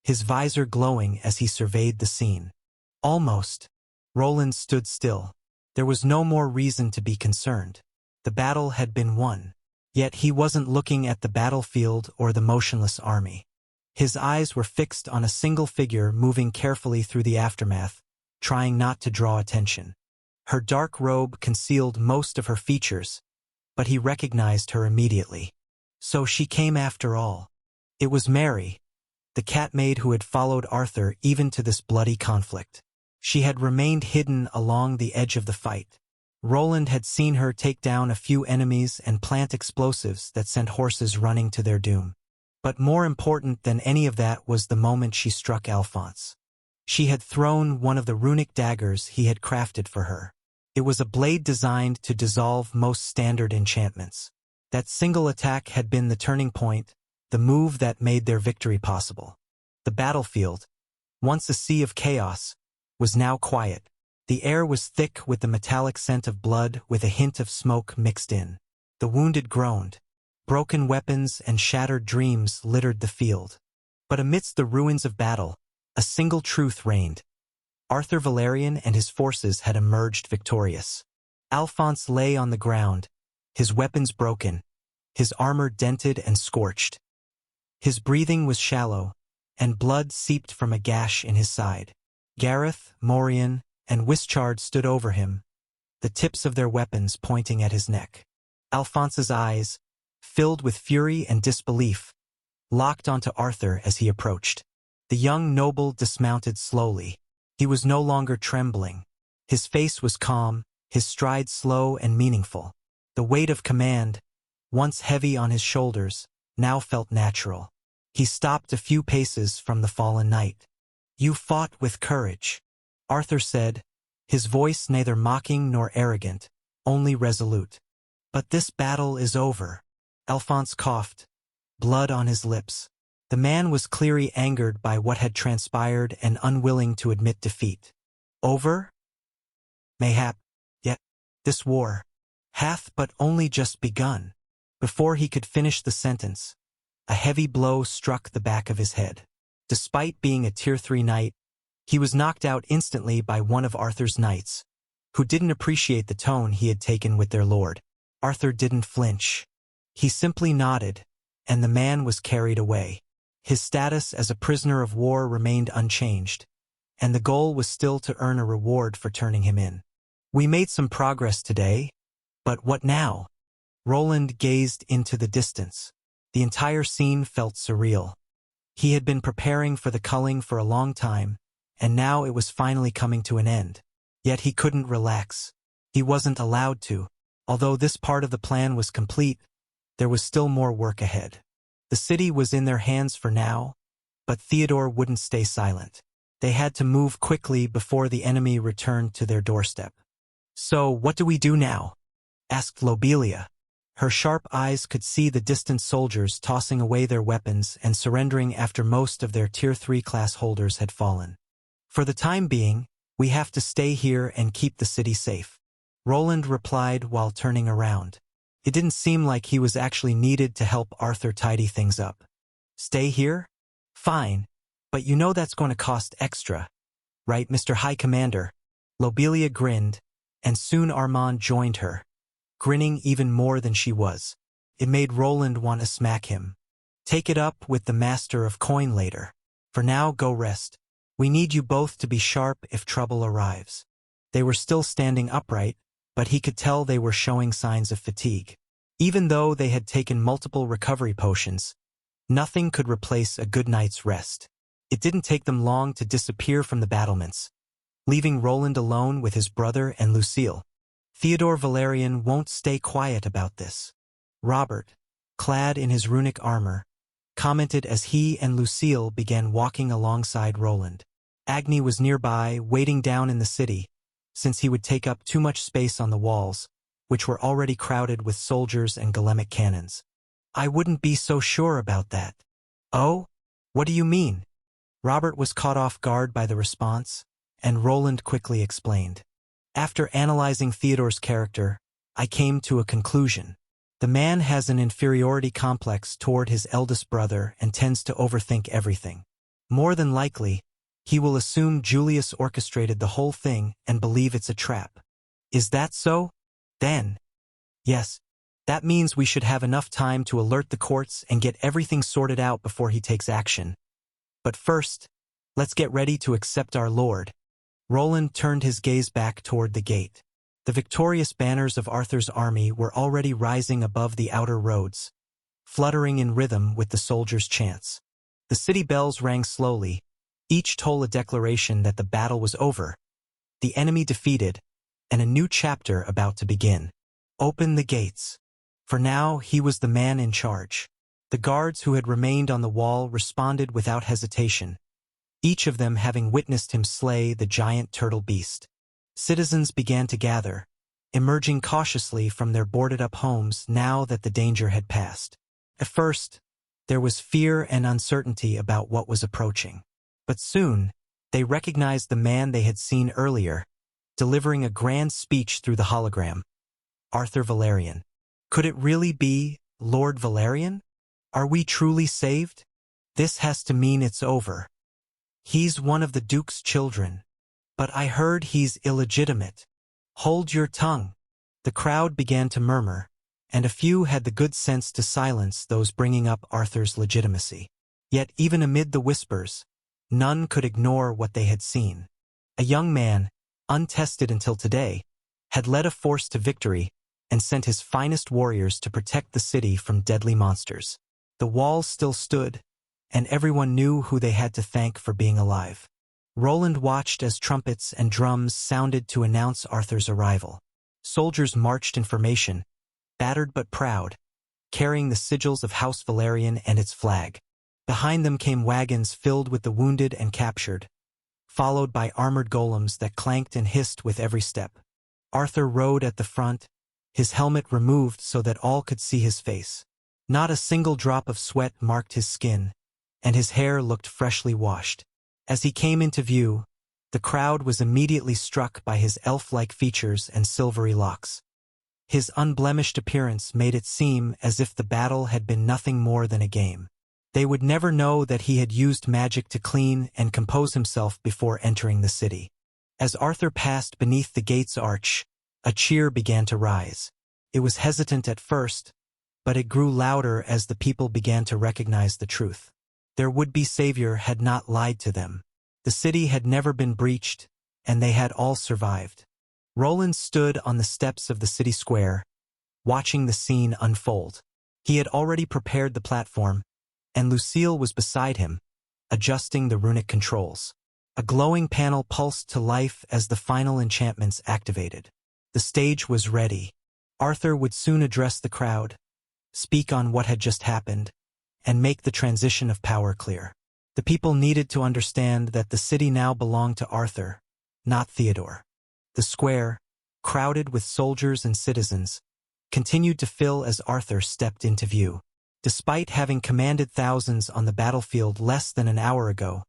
his visor glowing as he surveyed the scene. Almost. Roland stood still. There was no more reason to be concerned. The battle had been won. Yet he wasn't looking at the battlefield or the motionless army. His eyes were fixed on a single figure moving carefully through the aftermath, trying not to draw attention. Her dark robe concealed most of her features, but he recognized her immediately. So she came after all. It was Mary, the cat maid who had followed Arthur even to this bloody conflict. She had remained hidden along the edge of the fight. Roland had seen her take down a few enemies and plant explosives that sent horses running to their doom. But more important than any of that was the moment she struck Alphonse. She had thrown one of the runic daggers he had crafted for her. It was a blade designed to dissolve most standard enchantments. That single attack had been the turning point, the move that made their victory possible. The battlefield, once a sea of chaos, was now quiet. The air was thick with the metallic scent of blood with a hint of smoke mixed in. The wounded groaned. Broken weapons and shattered dreams littered the field. But amidst the ruins of battle, a single truth reigned. Arthur Valerian and his forces had emerged victorious. Alphonse lay on the ground, his weapons broken, his armor dented and scorched. His breathing was shallow, and blood seeped from a gash in his side. Gareth, Morian, and Wishart stood over him, the tips of their weapons pointing at his neck. Alphonse's eyes, filled with fury and disbelief, locked onto Arthur as he approached. The young noble dismounted slowly. He was no longer trembling. His face was calm, his stride slow and meaningful. The weight of command, once heavy on his shoulders, now felt natural. He stopped a few paces from the fallen knight. "You fought with courage." Arthur said, his voice neither mocking nor arrogant, only resolute. But this battle is over. Alphonse coughed, blood on his lips. The man was clearly angered by what had transpired and unwilling to admit defeat. Over? Mayhap, yet this war hath but only just begun. Before he could finish the sentence, a heavy blow struck the back of his head. Despite being a Tier 3 knight, he was knocked out instantly by one of Arthur's knights, who didn't appreciate the tone he had taken with their lord. Arthur didn't flinch. He simply nodded, and the man was carried away. His status as a prisoner of war remained unchanged, and the goal was still to earn a reward for turning him in. We made some progress today, but what now? Roland gazed into the distance. The entire scene felt surreal. He had been preparing for the culling for a long time, and now it was finally coming to an end. Yet he couldn't relax. He wasn't allowed to. Although this part of the plan was complete, there was still more work ahead. The city was in their hands for now, but Theodore wouldn't stay silent. They had to move quickly before the enemy returned to their doorstep. "So, what do we do now?" asked Lobelia. Her sharp eyes could see the distant soldiers tossing away their weapons and surrendering after most of their Tier 3 class holders had fallen. "For the time being, we have to stay here and keep the city safe," Roland replied while turning around. It didn't seem like he was actually needed to help Arthur tidy things up. "Stay here? Fine, but you know that's going to cost extra, right, Mr. High Commander?" Lobelia grinned, and soon Armand joined her, grinning even more than she was. It made Roland want to smack him. "Take it up with the Master of Coin later. For now, go rest. We need you both to be sharp if trouble arrives." They were still standing upright, but he could tell they were showing signs of fatigue. Even though they had taken multiple recovery potions, nothing could replace a good night's rest. It didn't take them long to disappear from the battlements, leaving Roland alone with his brother and Lucille. Theodore Valerian won't stay quiet about this. Robert, clad in his runic armor, commented as he and Lucille began walking alongside Roland. Agni was nearby, waiting down in the city, since he would take up too much space on the walls, which were already crowded with soldiers and golemic cannons. "I wouldn't be so sure about that." "Oh? What do you mean?" Robert was caught off guard by the response, and Roland quickly explained. "After analyzing Theodore's character, I came to a conclusion. The man has an inferiority complex toward his eldest brother and tends to overthink everything. More than likely, he will assume Julius orchestrated the whole thing and believe it's a trap." "Is that so? Then, yes, that means we should have enough time to alert the courts and get everything sorted out before he takes action. But first, let's get ready to accept our lord." Roland turned his gaze back toward the gate. The victorious banners of Arthur's army were already rising above the outer roads, fluttering in rhythm with the soldiers' chants. The city bells rang slowly, each toll a declaration that the battle was over, the enemy defeated, and a new chapter about to begin. Open the gates. For now, he was the man in charge. The guards who had remained on the wall responded without hesitation, each of them having witnessed him slay the giant turtle beast. Citizens began to gather, emerging cautiously from their boarded-up homes now that the danger had passed. At first, there was fear and uncertainty about what was approaching. But soon, they recognized the man they had seen earlier, delivering a grand speech through the hologram. Arthur Valerian. Could it really be Lord Valerian? Are we truly saved? This has to mean it's over. He's one of the Duke's children. But I heard he's illegitimate. Hold your tongue. The crowd began to murmur, and a few had the good sense to silence those bringing up Arthur's legitimacy. Yet even amid the whispers, none could ignore what they had seen. A young man, untested until today, had led a force to victory and sent his finest warriors to protect the city from deadly monsters. The walls still stood, and everyone knew who they had to thank for being alive. Roland watched as trumpets and drums sounded to announce Arthur's arrival. Soldiers marched in formation, battered but proud, carrying the sigils of House Valerian and its flag. Behind them came wagons filled with the wounded and captured, followed by armored golems that clanked and hissed with every step. Arthur rode at the front, his helmet removed so that all could see his face. Not a single drop of sweat marked his skin, and his hair looked freshly washed. As he came into view, the crowd was immediately struck by his elf-like features and silvery locks. His unblemished appearance made it seem as if the battle had been nothing more than a game. They would never know that he had used magic to clean and compose himself before entering the city. As Arthur passed beneath the gate's arch, a cheer began to rise. It was hesitant at first, but it grew louder as the people began to recognize the truth. Their would-be savior had not lied to them. The city had never been breached, and they had all survived. Roland stood on the steps of the city square, watching the scene unfold. He had already prepared the platform, and Lucille was beside him, adjusting the runic controls. A glowing panel pulsed to life as the final enchantments activated. The stage was ready. Arthur would soon address the crowd, speak on what had just happened, and make the transition of power clear. The people needed to understand that the city now belonged to Arthur, not Theodore. The square, crowded with soldiers and citizens, continued to fill as Arthur stepped into view. Despite having commanded thousands on the battlefield less than an hour ago,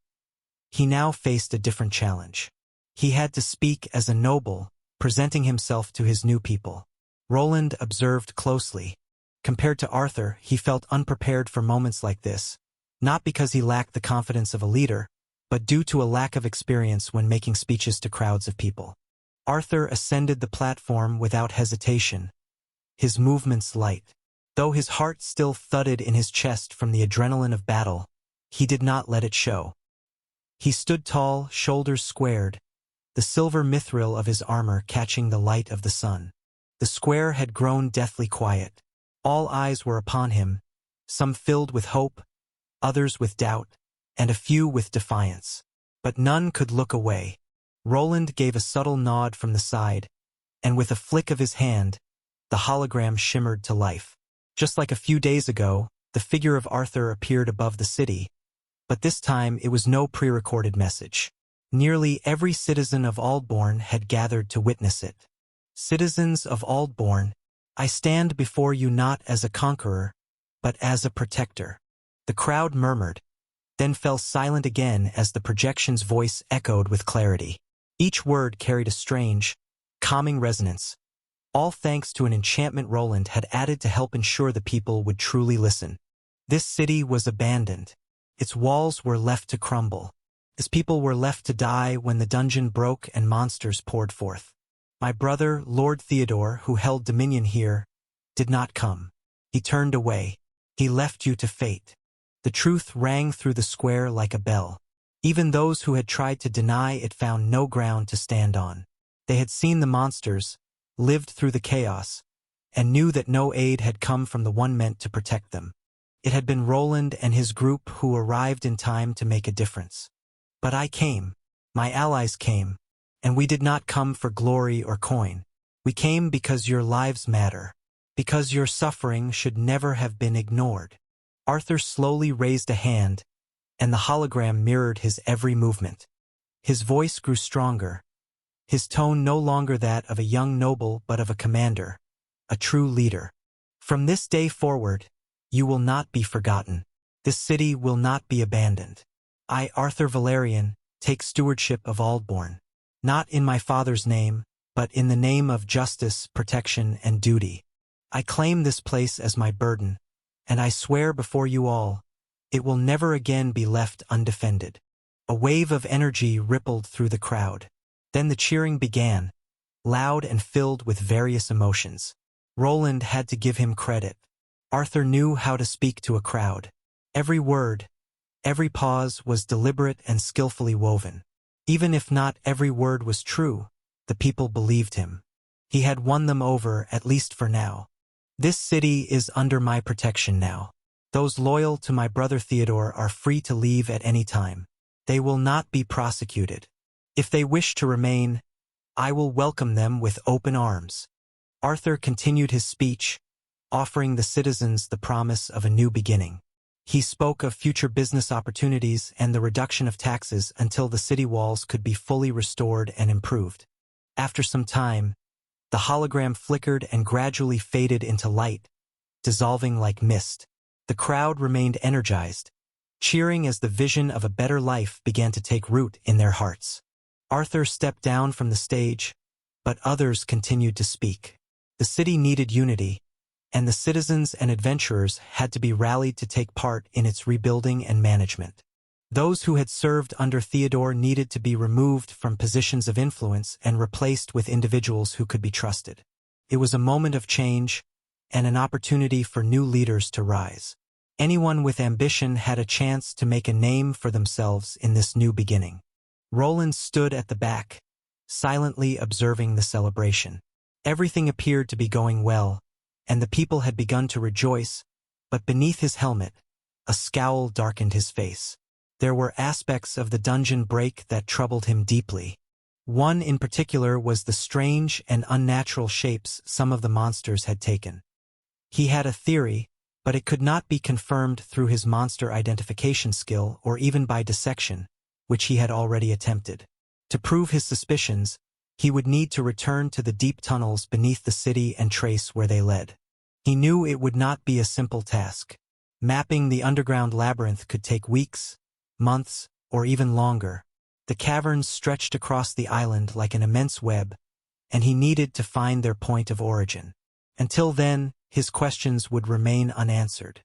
he now faced a different challenge. He had to speak as a noble, presenting himself to his new people. Roland observed closely. Compared to Arthur, he felt unprepared for moments like this, not because he lacked the confidence of a leader, but due to a lack of experience when making speeches to crowds of people. Arthur ascended the platform without hesitation, his movements light. Though his heart still thudded in his chest from the adrenaline of battle, he did not let it show. He stood tall, shoulders squared, the silver mithril of his armor catching the light of the sun. The square had grown deathly quiet. All eyes were upon him, some filled with hope, others with doubt, and a few with defiance. But none could look away. Roland gave a subtle nod from the side, and with a flick of his hand, the hologram shimmered to life. Just like a few days ago, the figure of Arthur appeared above the city, but this time it was no pre-recorded message. Nearly every citizen of Aldbourne had gathered to witness it. Citizens of Aldbourne, I stand before you not as a conqueror, but as a protector. The crowd murmured, then fell silent again as the projection's voice echoed with clarity. Each word carried a strange, calming resonance, all thanks to an enchantment Roland had added to help ensure the people would truly listen. This city was abandoned. Its walls were left to crumble. Its people were left to die when the dungeon broke and monsters poured forth. My brother, Lord Theodore, who held dominion here, did not come. He turned away. He left you to fate. The truth rang through the square like a bell. Even those who had tried to deny it found no ground to stand on. They had seen the monsters, lived through the chaos, and knew that no aid had come from the one meant to protect them. It had been Roland and his group who arrived in time to make a difference. But I came. My allies came. And we did not come for glory or coin. We came because your lives matter. Because your suffering should never have been ignored. Arthur slowly raised a hand, and the hologram mirrored his every movement. His voice grew stronger, his tone no longer that of a young noble but of a commander, a true leader. From this day forward, you will not be forgotten. This city will not be abandoned. I, Arthur Valerian, take stewardship of Aldbourne. Not in my father's name, but in the name of justice, protection, and duty. I claim this place as my burden, and I swear before you all, it will never again be left undefended. A wave of energy rippled through the crowd. Then the cheering began, loud and filled with various emotions. Roland had to give him credit. Arthur knew how to speak to a crowd. Every word, every pause was deliberate and skillfully woven. Even if not every word was true, the people believed him. He had won them over, at least for now. This city is under my protection now. Those loyal to my brother Theodore are free to leave at any time. They will not be prosecuted. If they wish to remain, I will welcome them with open arms. Arthur continued his speech, offering the citizens the promise of a new beginning. He spoke of future business opportunities and the reduction of taxes until the city walls could be fully restored and improved. After some time, the hologram flickered and gradually faded into light, dissolving like mist. The crowd remained energized, cheering as the vision of a better life began to take root in their hearts. Arthur stepped down from the stage, but others continued to speak. The city needed unity, and the citizens and adventurers had to be rallied to take part in its rebuilding and management. Those who had served under Theodore needed to be removed from positions of influence and replaced with individuals who could be trusted. It was a moment of change and an opportunity for new leaders to rise. Anyone with ambition had a chance to make a name for themselves in this new beginning. Roland stood at the back, silently observing the celebration. Everything appeared to be going well, and the people had begun to rejoice, but beneath his helmet, a scowl darkened his face. There were aspects of the dungeon break that troubled him deeply. One in particular was the strange and unnatural shapes some of the monsters had taken. He had a theory, but it could not be confirmed through his monster identification skill or even by dissection, which he had already attempted. To prove his suspicions, he would need to return to the deep tunnels beneath the city and trace where they led. He knew it would not be a simple task. Mapping the underground labyrinth could take weeks, months, or even longer. The caverns stretched across the island like an immense web, and he needed to find their point of origin. Until then, his questions would remain unanswered.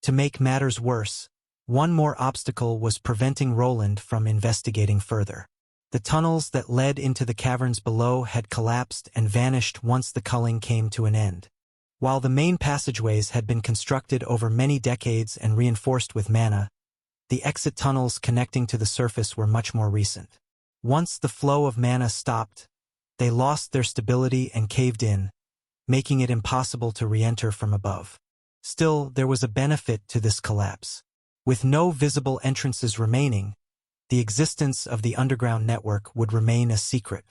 To make matters worse, one more obstacle was preventing Roland from investigating further. The tunnels that led into the caverns below had collapsed and vanished once the culling came to an end. While the main passageways had been constructed over many decades and reinforced with mana, the exit tunnels connecting to the surface were much more recent. Once the flow of mana stopped, they lost their stability and caved in, making it impossible to re-enter from above. Still, there was a benefit to this collapse. With no visible entrances remaining, the existence of the underground network would remain a secret.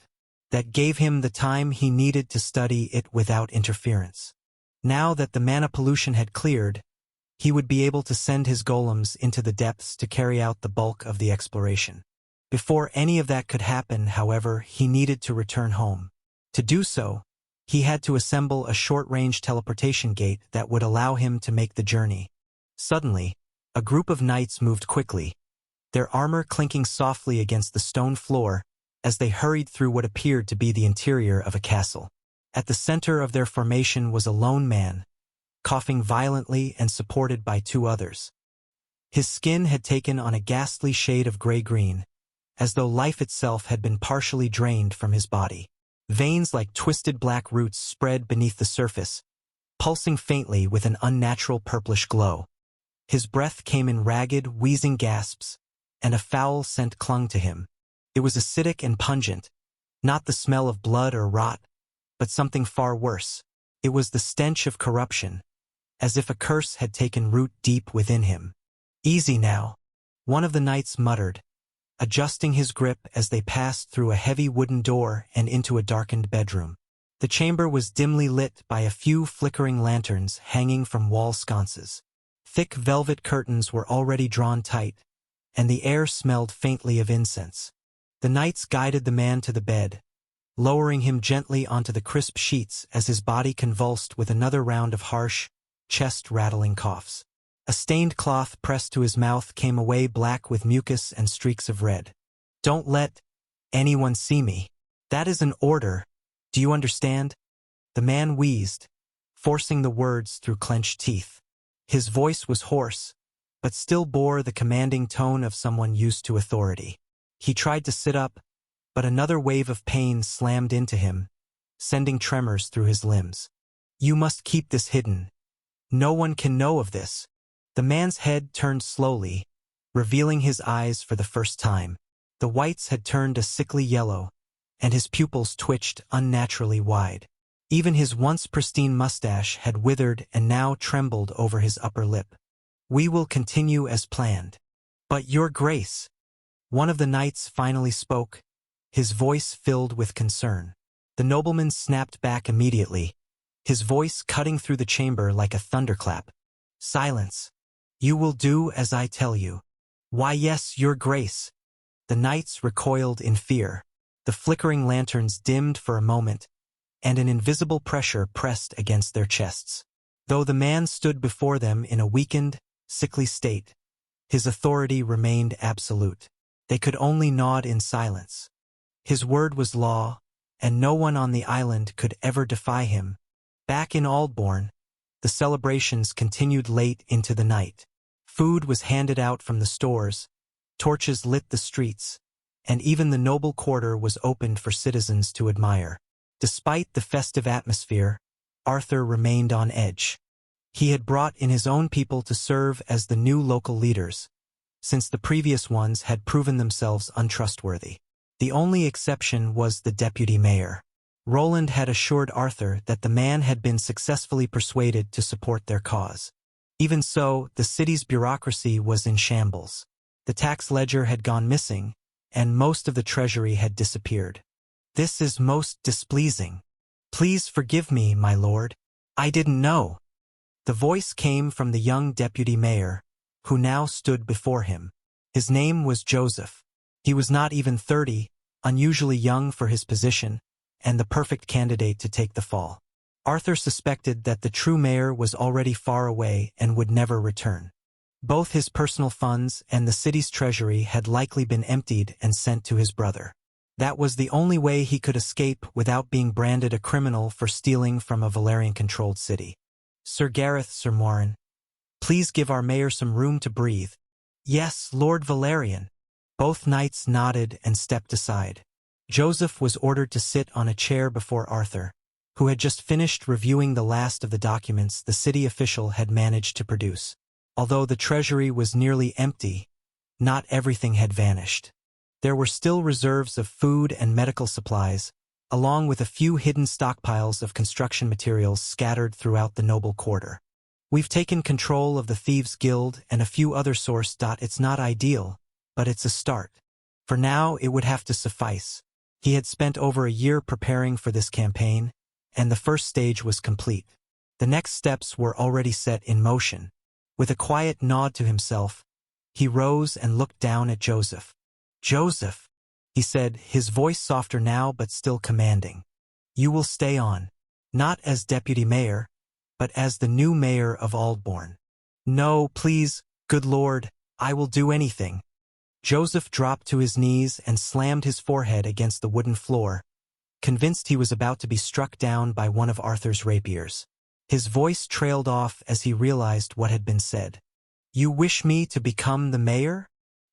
That gave him the time he needed to study it without interference. Now that the mana pollution had cleared, he would be able to send his golems into the depths to carry out the bulk of the exploration. Before any of that could happen, however, he needed to return home. To do so, he had to assemble a short-range teleportation gate that would allow him to make the journey. Suddenly, a group of knights moved quickly, their armor clinking softly against the stone floor as they hurried through what appeared to be the interior of a castle. At the center of their formation was a lone man, coughing violently and supported by two others. His skin had taken on a ghastly shade of gray-green, as though life itself had been partially drained from his body. Veins like twisted black roots spread beneath the surface, pulsing faintly with an unnatural purplish glow. His breath came in ragged, wheezing gasps, and a foul scent clung to him. It was acidic and pungent, not the smell of blood or rot, but something far worse. It was the stench of corruption, as if a curse had taken root deep within him. "Easy now," one of the knights muttered, adjusting his grip as they passed through a heavy wooden door and into a darkened bedroom. The chamber was dimly lit by a few flickering lanterns hanging from wall sconces. Thick velvet curtains were already drawn tight, and the air smelled faintly of incense. The knights guided the man to the bed, lowering him gently onto the crisp sheets as his body convulsed with another round of harsh, chest-rattling coughs. A stained cloth pressed to his mouth came away black with mucus and streaks of red. "Don't let anyone see me. That is an order. Do you understand?" The man wheezed, forcing the words through clenched teeth. His voice was hoarse, but still bore the commanding tone of someone used to authority. He tried to sit up, but another wave of pain slammed into him, sending tremors through his limbs. "You must keep this hidden. No one can know of this." The man's head turned slowly, revealing his eyes for the first time. The whites had turned a sickly yellow, and his pupils twitched unnaturally wide. Even his once pristine mustache had withered and now trembled over his upper lip. "We will continue as planned." "But your grace," one of the knights finally spoke, his voice filled with concern. The nobleman snapped back immediately, his voice cutting through the chamber like a thunderclap. "Silence. You will do as I tell you. Why, yes, your grace. The knights recoiled in fear. The flickering lanterns dimmed for a moment, and an invisible pressure pressed against their chests. Though the man stood before them in a weakened, sickly state, his authority remained absolute. They could only nod in silence. His word was law, and no one on the island could ever defy him. Back in Aldbourne, the celebrations continued late into the night. Food was handed out from the stores, torches lit the streets, and even the noble quarter was opened for citizens to admire. Despite the festive atmosphere, Arthur remained on edge. He had brought in his own people to serve as the new local leaders, since the previous ones had proven themselves untrustworthy. The only exception was the deputy mayor. Roland had assured Arthur that the man had been successfully persuaded to support their cause. Even so, the city's bureaucracy was in shambles. The tax ledger had gone missing, and most of the treasury had disappeared. This is most displeasing. Please forgive me, my lord. I didn't know. The voice came from the young deputy mayor, who now stood before him. His name was Joseph. He was not even 30, unusually young for his position, and the perfect candidate to take the fall. Arthur suspected that the true mayor was already far away and would never return. Both his personal funds and the city's treasury had likely been emptied and sent to his brother. That was the only way he could escape without being branded a criminal for stealing from a Valerian-controlled city. Sir Gareth, Sir Morin, please give our mayor some room to breathe. Yes, Lord Valerian. Both knights nodded and stepped aside. Joseph was ordered to sit on a chair before Arthur, who had just finished reviewing the last of the documents the city official had managed to produce. Although the treasury was nearly empty, not everything had vanished. There were still reserves of food and medical supplies, along with a few hidden stockpiles of construction materials scattered throughout the noble quarter. We've taken control of the Thieves' Guild and a few other sources. It's not ideal, but it's a start. For now, it would have to suffice. He had spent over a year preparing for this campaign, and the first stage was complete. The next steps were already set in motion. With a quiet nod to himself, he rose and looked down at Joseph. Joseph, he said, his voice softer now but still commanding. You will stay on, not as deputy mayor, but as the new mayor of Aldbourne. No, please, good lord, I will do anything. Joseph dropped to his knees and slammed his forehead against the wooden floor, convinced he was about to be struck down by one of Arthur's rapiers. His voice trailed off as he realized what had been said. You wish me to become the mayor?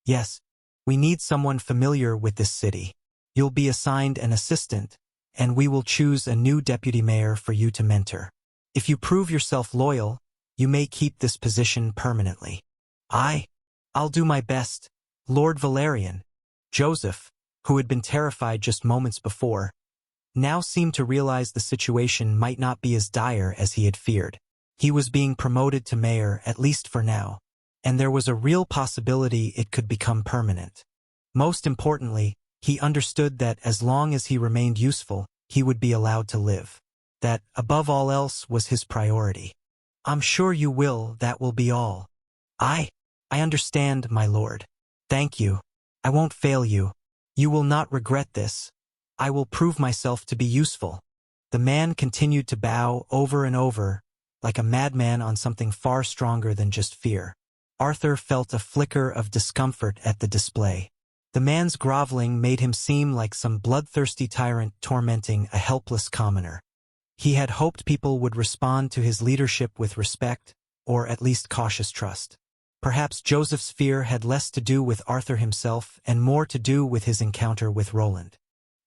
Yes. We need someone familiar with this city. You'll be assigned an assistant, and we will choose a new deputy mayor for you to mentor. If you prove yourself loyal, you may keep this position permanently. I'll do my best, Lord Valerian. Joseph, who had been terrified just moments before, now seemed to realize the situation might not be as dire as he had feared. He was being promoted to mayor, at least for now, and there was a real possibility it could become permanent. Most importantly, he understood that as long as he remained useful, he would be allowed to live. That, above all else, was his priority. I'm sure you will, that will be all. I understand, my lord. Thank you. I won't fail you. You will not regret this. I will prove myself to be useful. The man continued to bow over and over, like a madman on something far stronger than just fear. Arthur felt a flicker of discomfort at the display. The man's groveling made him seem like some bloodthirsty tyrant tormenting a helpless commoner. He had hoped people would respond to his leadership with respect, or at least cautious trust. Perhaps Joseph's fear had less to do with Arthur himself and more to do with his encounter with Roland.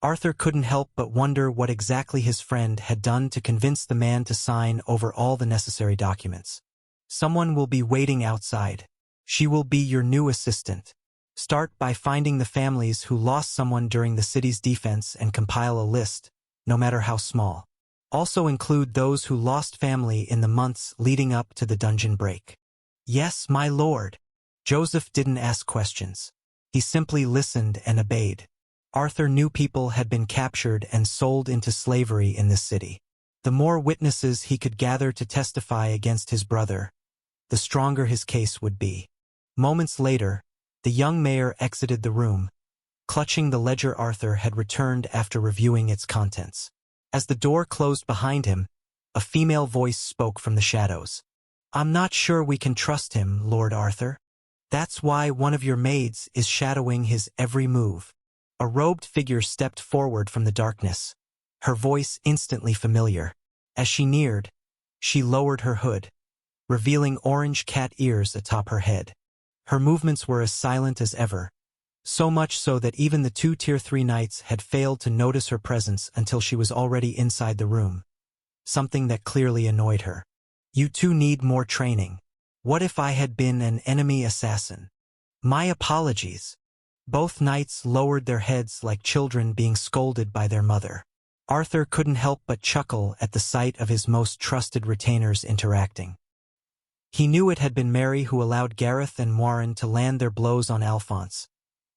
Arthur couldn't help but wonder what exactly his friend had done to convince the man to sign over all the necessary documents. Someone will be waiting outside. She will be your new assistant. Start by finding the families who lost someone during the city's defense and compile a list, no matter how small. Also include those who lost family in the months leading up to the dungeon break. Yes, my lord. Joseph didn't ask questions. He simply listened and obeyed. Arthur knew people had been captured and sold into slavery in this city. The more witnesses he could gather to testify against his brother, the stronger his case would be. Moments later, the young mayor exited the room, clutching the ledger Arthur had returned after reviewing its contents. As the door closed behind him, a female voice spoke from the shadows. "I'm not sure we can trust him, Lord Arthur. That's why one of your maids is shadowing his every move." A robed figure stepped forward from the darkness, her voice instantly familiar. As she neared, she lowered her hood, revealing orange cat ears atop her head. Her movements were as silent as ever, so much so that even the 2 Tier 3 knights had failed to notice her presence until she was already inside the room, something that clearly annoyed her. "You two need more training. What if I had been an enemy assassin? My apologies." Both knights lowered their heads like children being scolded by their mother. Arthur couldn't help but chuckle at the sight of his most trusted retainers interacting. He knew it had been Mary who allowed Gareth and Warren to land their blows on Alphonse,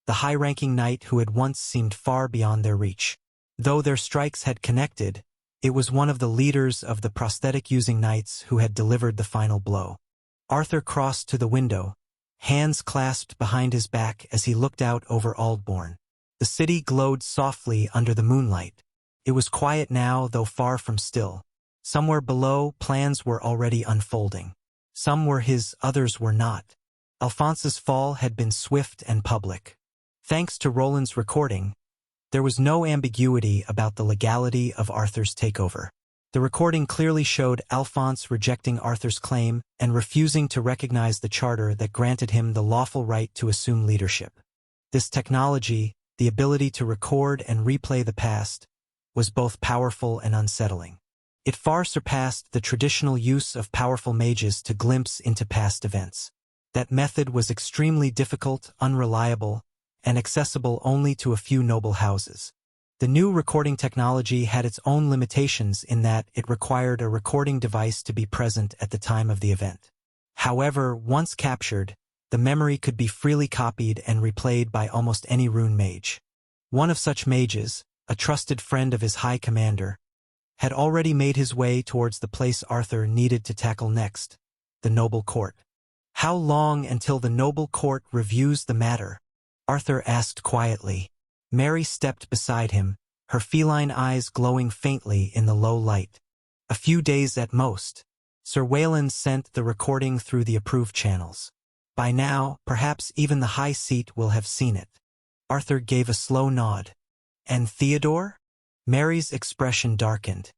the high-ranking knight who had once seemed far beyond their reach. Though their strikes had connected, it was one of the leaders of the prosthetic-using knights who had delivered the final blow. Arthur crossed to the window, hands clasped behind his back as he looked out over Aldbourne. The city glowed softly under the moonlight. It was quiet now, though far from still. Somewhere below, plans were already unfolding. Some were his, others were not. Alphonse's fall had been swift and public. Thanks to Roland's recording, there was no ambiguity about the legality of Arthur's takeover. The recording clearly showed Alphonse rejecting Arthur's claim and refusing to recognize the charter that granted him the lawful right to assume leadership. This technology, the ability to record and replay the past, was both powerful and unsettling. It far surpassed the traditional use of powerful mages to glimpse into past events. That method was extremely difficult, unreliable, and accessible only to a few noble houses. The new recording technology had its own limitations in that it required a recording device to be present at the time of the event. However, once captured, the memory could be freely copied and replayed by almost any rune mage. One of such mages, a trusted friend of his high commander, had already made his way towards the place Arthur needed to tackle next, the noble court. "How long until the noble court reviews the matter?" Arthur asked quietly. Mary stepped beside him, her feline eyes glowing faintly in the low light. "A few days at most." Sir Wayland sent the recording through the approved channels. "By now, perhaps even the High Seat will have seen it." Arthur gave a slow nod. "And Theodore?" Mary's expression darkened.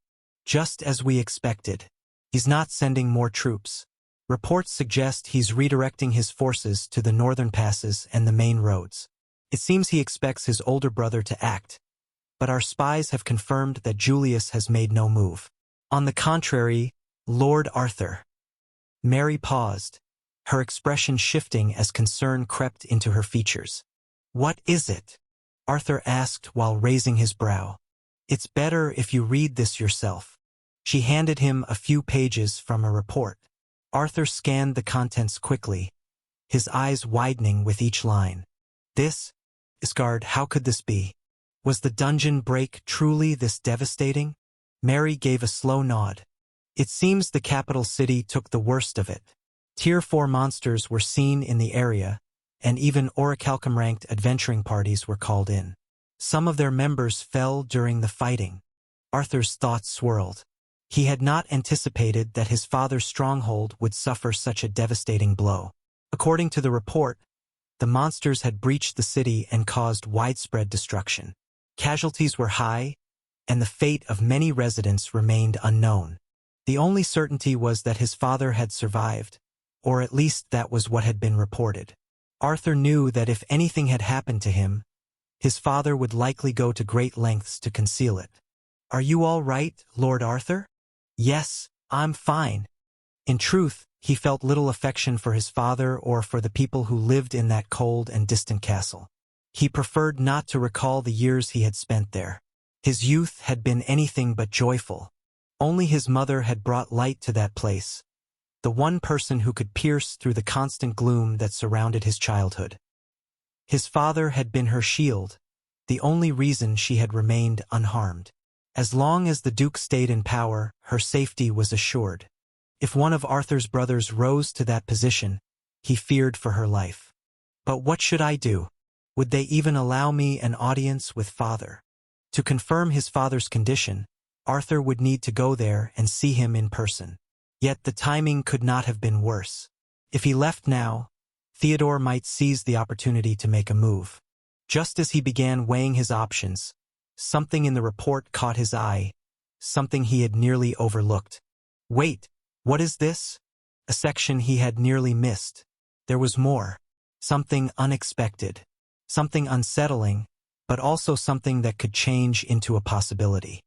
"Just as we expected. He's not sending more troops. Reports suggest he's redirecting his forces to the northern passes and the main roads. It seems he expects his older brother to act, but our spies have confirmed that Julius has made no move. On the contrary, Lord Arthur." Mary paused, her expression shifting as concern crept into her features. "What is it?" Arthur asked while raising his brow. "It's better if you read this yourself." She handed him a few pages from a report. Arthur scanned the contents quickly, his eyes widening with each line. "This? Isgard, how could this be? Was the dungeon break truly this devastating?" Mary gave a slow nod. "It seems the capital city took the worst of it. Tier 4 monsters were seen in the area, and even orichalcum-ranked adventuring parties were called in. Some of their members fell during the fighting." Arthur's thoughts swirled. He had not anticipated that his father's stronghold would suffer such a devastating blow. According to the report, the monsters had breached the city and caused widespread destruction. Casualties were high, and the fate of many residents remained unknown. The only certainty was that his father had survived, or at least that was what had been reported. Arthur knew that if anything had happened to him, his father would likely go to great lengths to conceal it. "Are you all right, Lord Arthur?" "Yes, I'm fine." In truth, he felt little affection for his father or for the people who lived in that cold and distant castle. He preferred not to recall the years he had spent there. His youth had been anything but joyful. Only his mother had brought light to that place, the one person who could pierce through the constant gloom that surrounded his childhood. His father had been her shield, the only reason she had remained unharmed. As long as the Duke stayed in power, her safety was assured. If one of Arthur's brothers rose to that position, he feared for her life. But what should I do? Would they even allow me an audience with father? To confirm his father's condition, Arthur would need to go there and see him in person. Yet the timing could not have been worse. If he left now, Theodore might seize the opportunity to make a move. Just as he began weighing his options, something in the report caught his eye, something he had nearly overlooked. Wait, what is this? A section he had nearly missed. There was more. Something unexpected. Something unsettling, but also something that could change into a possibility.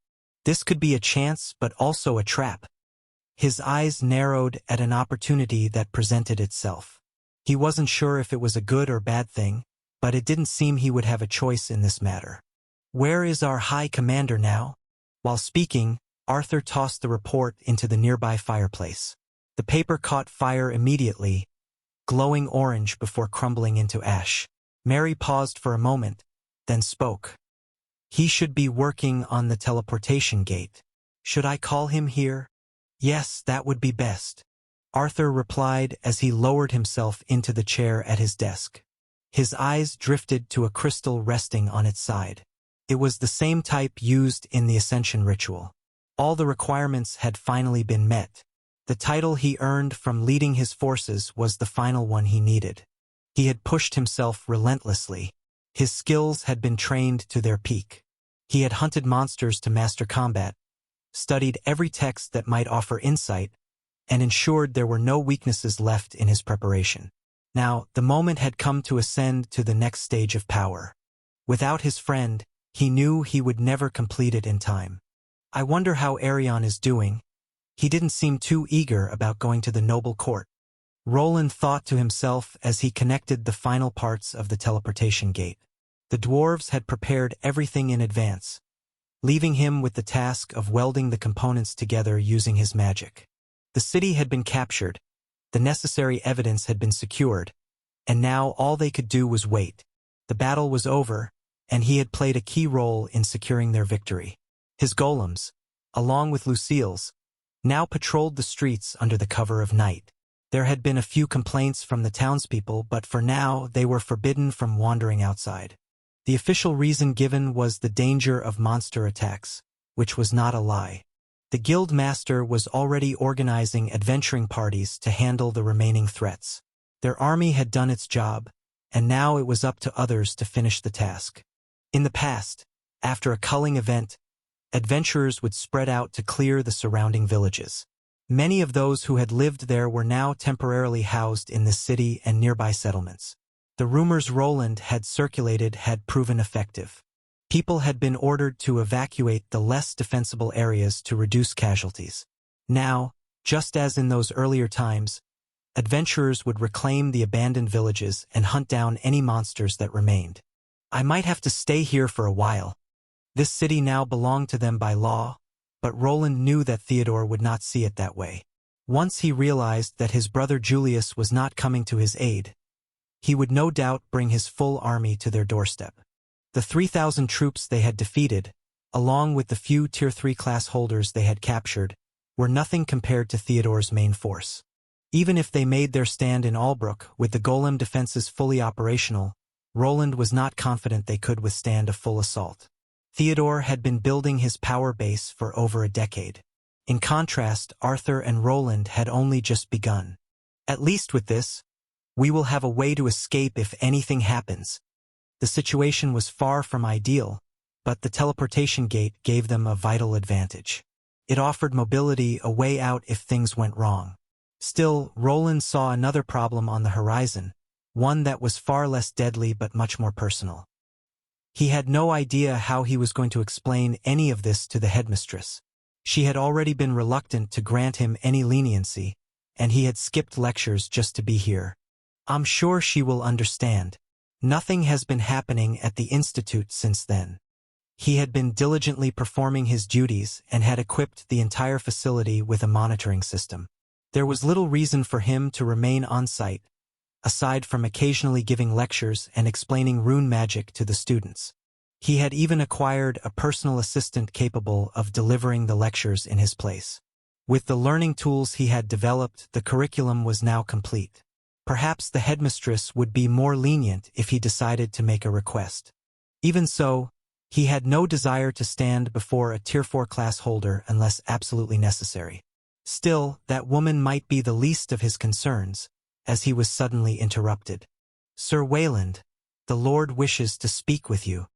This could be a chance, but also a trap. His eyes narrowed at an opportunity that presented itself. He wasn't sure if it was a good or bad thing, but it didn't seem he would have a choice in this matter. Where is our High Commander now? While speaking, Arthur tossed the report into the nearby fireplace. The paper caught fire immediately, glowing orange before crumbling into ash. Mary paused for a moment, then spoke. He should be working on the teleportation gate. Should I call him here? Yes, that would be best. Arthur replied as he lowered himself into the chair at his desk. His eyes drifted to a crystal resting on its side. It was the same type used in the Ascension ritual. All the requirements had finally been met. The title he earned from leading his forces was the final one he needed. He had pushed himself relentlessly. His skills had been trained to their peak. He had hunted monsters to master combat, studied every text that might offer insight, and ensured there were no weaknesses left in his preparation. Now, the moment had come to ascend to the next stage of power. Without his friend, he knew he would never complete it in time. I wonder how Arion is doing. He didn't seem too eager about going to the noble court. Roland thought to himself as he connected the final parts of the teleportation gate. The dwarves had prepared everything in advance, leaving him with the task of welding the components together using his magic. The city had been captured, the necessary evidence had been secured, and now all they could do was wait. The battle was over, and he had played a key role in securing their victory. His golems, along with Lucille's, now patrolled the streets under the cover of night. There had been a few complaints from the townspeople, but for now they were forbidden from wandering outside. The official reason given was the danger of monster attacks, which was not a lie. The guild master was already organizing adventuring parties to handle the remaining threats. Their army had done its job, and now it was up to others to finish the task. In the past, after a culling event, adventurers would spread out to clear the surrounding villages. Many of those who had lived there were now temporarily housed in the city and nearby settlements. The rumors Roland had circulated had proven effective. People had been ordered to evacuate the less defensible areas to reduce casualties. Now, just as in those earlier times, adventurers would reclaim the abandoned villages and hunt down any monsters that remained. I might have to stay here for a while. This city now belonged to them by law, but Roland knew that Theodore would not see it that way. Once he realized that his brother Julius was not coming to his aid, he would no doubt bring his full army to their doorstep. The 3,000 troops they had defeated, along with the few Tier 3 class holders they had captured, were nothing compared to Theodore's main force. Even if they made their stand in Albrook with the golem defenses fully operational, Roland was not confident they could withstand a full assault. Theodore had been building his power base for over a decade. In contrast, Arthur and Roland had only just begun. At least with this, we will have a way to escape if anything happens. The situation was far from ideal, but the teleportation gate gave them a vital advantage. It offered mobility, a way out if things went wrong. Still, Roland saw another problem on the horizon, one that was far less deadly but much more personal. He had no idea how he was going to explain any of this to the headmistress. She had already been reluctant to grant him any leniency, and he had skipped lectures just to be here. I'm sure she will understand. Nothing has been happening at the institute since then. He had been diligently performing his duties and had equipped the entire facility with a monitoring system. There was little reason for him to remain on site, aside from occasionally giving lectures and explaining rune magic to the students. He had even acquired a personal assistant capable of delivering the lectures in his place. With the learning tools he had developed, the curriculum was now complete. Perhaps the headmistress would be more lenient if he decided to make a request. Even so, he had no desire to stand before a Tier 4 class holder unless absolutely necessary. Still, that woman might be the least of his concerns, as he was suddenly interrupted. "Sir Wayland, the Lord wishes to speak with you."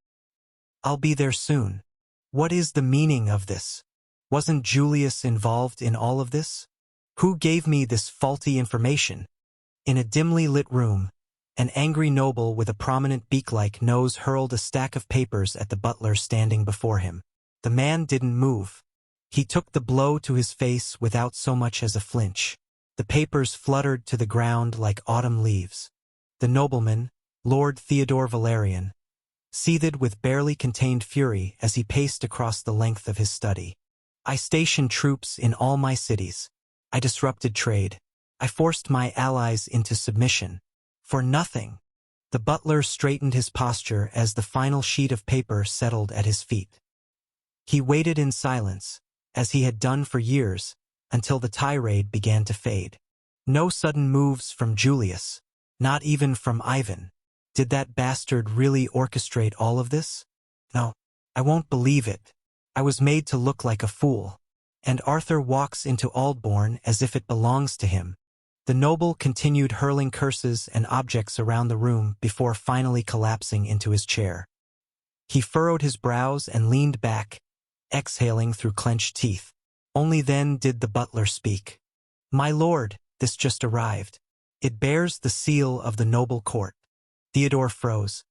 "I'll be there soon." What is the meaning of this? Wasn't Julius involved in all of this? Who gave me this faulty information? In a dimly lit room, an angry noble with a prominent beak-like nose hurled a stack of papers at the butler standing before him. The man didn't move. He took the blow to his face without so much as a flinch. The papers fluttered to the ground like autumn leaves. The nobleman, Lord Theodore Valerian, seethed with barely contained fury as he paced across the length of his study. "I stationed troops in all my cities. I disrupted trade. I forced my allies into submission. For nothing." The butler straightened his posture as the final sheet of paper settled at his feet. He waited in silence, as he had done for years, until the tirade began to fade. No sudden moves from Julius, not even from Ivan. Did that bastard really orchestrate all of this? No, I won't believe it. I was made to look like a fool. And Arthur walks into Aldbourne as if it belongs to him. The noble continued hurling curses and objects around the room before finally collapsing into his chair. He furrowed his brows and leaned back, exhaling through clenched teeth. Only then did the butler speak. "My lord, this just arrived. It bears the seal of the noble court." Theodore froze.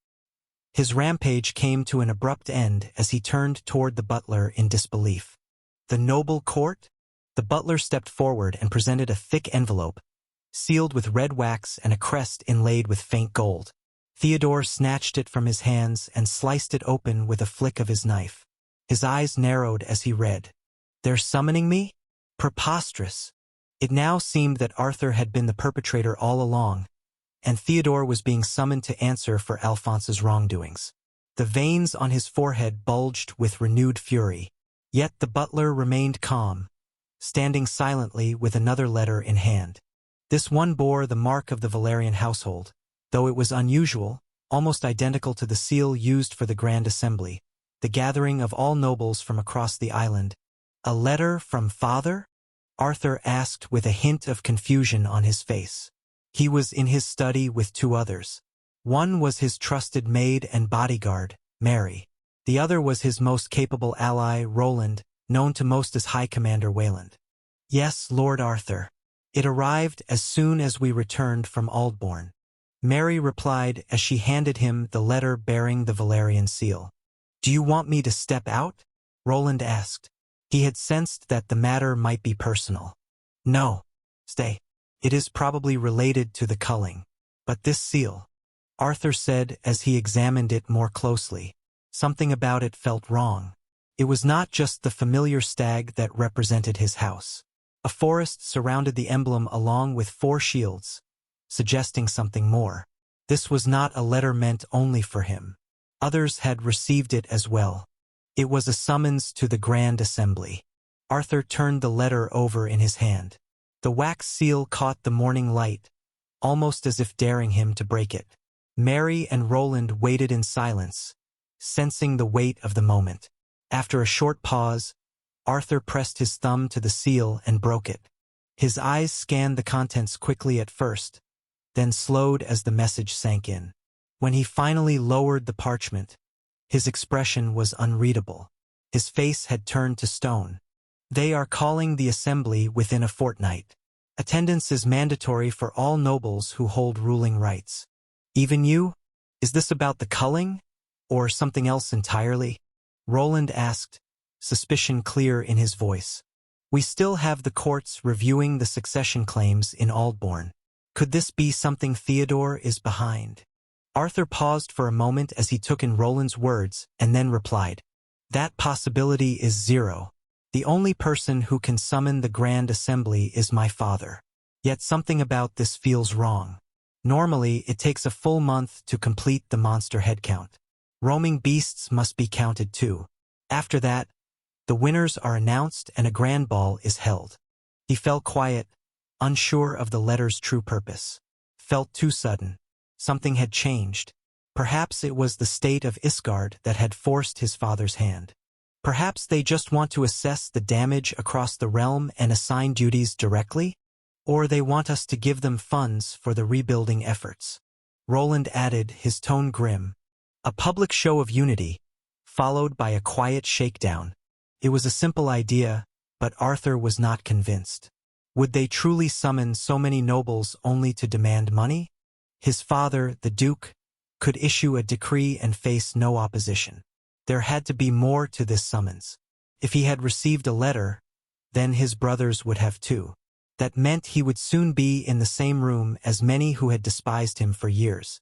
His rampage came to an abrupt end as he turned toward the butler in disbelief. "The noble court?" The butler stepped forward and presented a thick envelope, sealed with red wax and a crest inlaid with faint gold. Theodore snatched it from his hands and sliced it open with a flick of his knife. His eyes narrowed as he read. "They're summoning me? Preposterous." It now seemed that Arthur had been the perpetrator all along, and Theodore was being summoned to answer for Alphonse's wrongdoings. The veins on his forehead bulged with renewed fury. Yet the butler remained calm, standing silently with another letter in hand. This one bore the mark of the Valerian household, though it was unusual, almost identical to the seal used for the Grand Assembly, the gathering of all nobles from across the island. "A letter from father?" Arthur asked with a hint of confusion on his face. He was in his study with two others. One was his trusted maid and bodyguard, Mary. The other was his most capable ally, Roland, known to most as High Commander Wayland. "Yes, Lord Arthur. It arrived as soon as we returned from Aldbourne," Mary replied as she handed him the letter bearing the Valerian seal. "Do you want me to step out?" Roland asked. He had sensed that the matter might be personal. "No. Stay. It is probably related to the culling. But this seal," Arthur said as he examined it more closely. Something about it felt wrong. It was not just the familiar stag that represented his house. A forest surrounded the emblem along with 4 shields, suggesting something more. This was not a letter meant only for him. Others had received it as well. It was a summons to the Grand Assembly. Arthur turned the letter over in his hand. The wax seal caught the morning light, almost as if daring him to break it. Mary and Roland waited in silence, sensing the weight of the moment. After a short pause, Arthur pressed his thumb to the seal and broke it. His eyes scanned the contents quickly at first, then slowed as the message sank in. When he finally lowered the parchment, his expression was unreadable. His face had turned to stone. "They are calling the assembly within a fortnight. Attendance is mandatory for all nobles who hold ruling rights. Even you? Is this about the culling? Or something else entirely?" Roland asked, suspicion clear in his voice. "We still have the courts reviewing the succession claims in Aldbourne. Could this be something Theodore is behind?" Arthur paused for a moment as he took in Roland's words and then replied, "That possibility is 0. The only person who can summon the Grand Assembly is my father. Yet something about this feels wrong. Normally, it takes a full month to complete the monster head count. Roaming beasts must be counted too. After that, the winners are announced and a grand ball is held. He fell quiet, unsure of the letter's true purpose. Felt too sudden. Something had changed. Perhaps it was the state of Isgard that had forced his father's hand. Perhaps they just want to assess the damage across the realm and assign duties directly? Or they want us to give them funds for the rebuilding efforts. Roland added, his tone grim. A public show of unity, followed by a quiet shakedown. It was a simple idea, but Arthur was not convinced. Would they truly summon so many nobles only to demand money? His father, the Duke, could issue a decree and face no opposition. There had to be more to this summons. If he had received a letter, then his brothers would have too. That meant he would soon be in the same room as many who had despised him for years.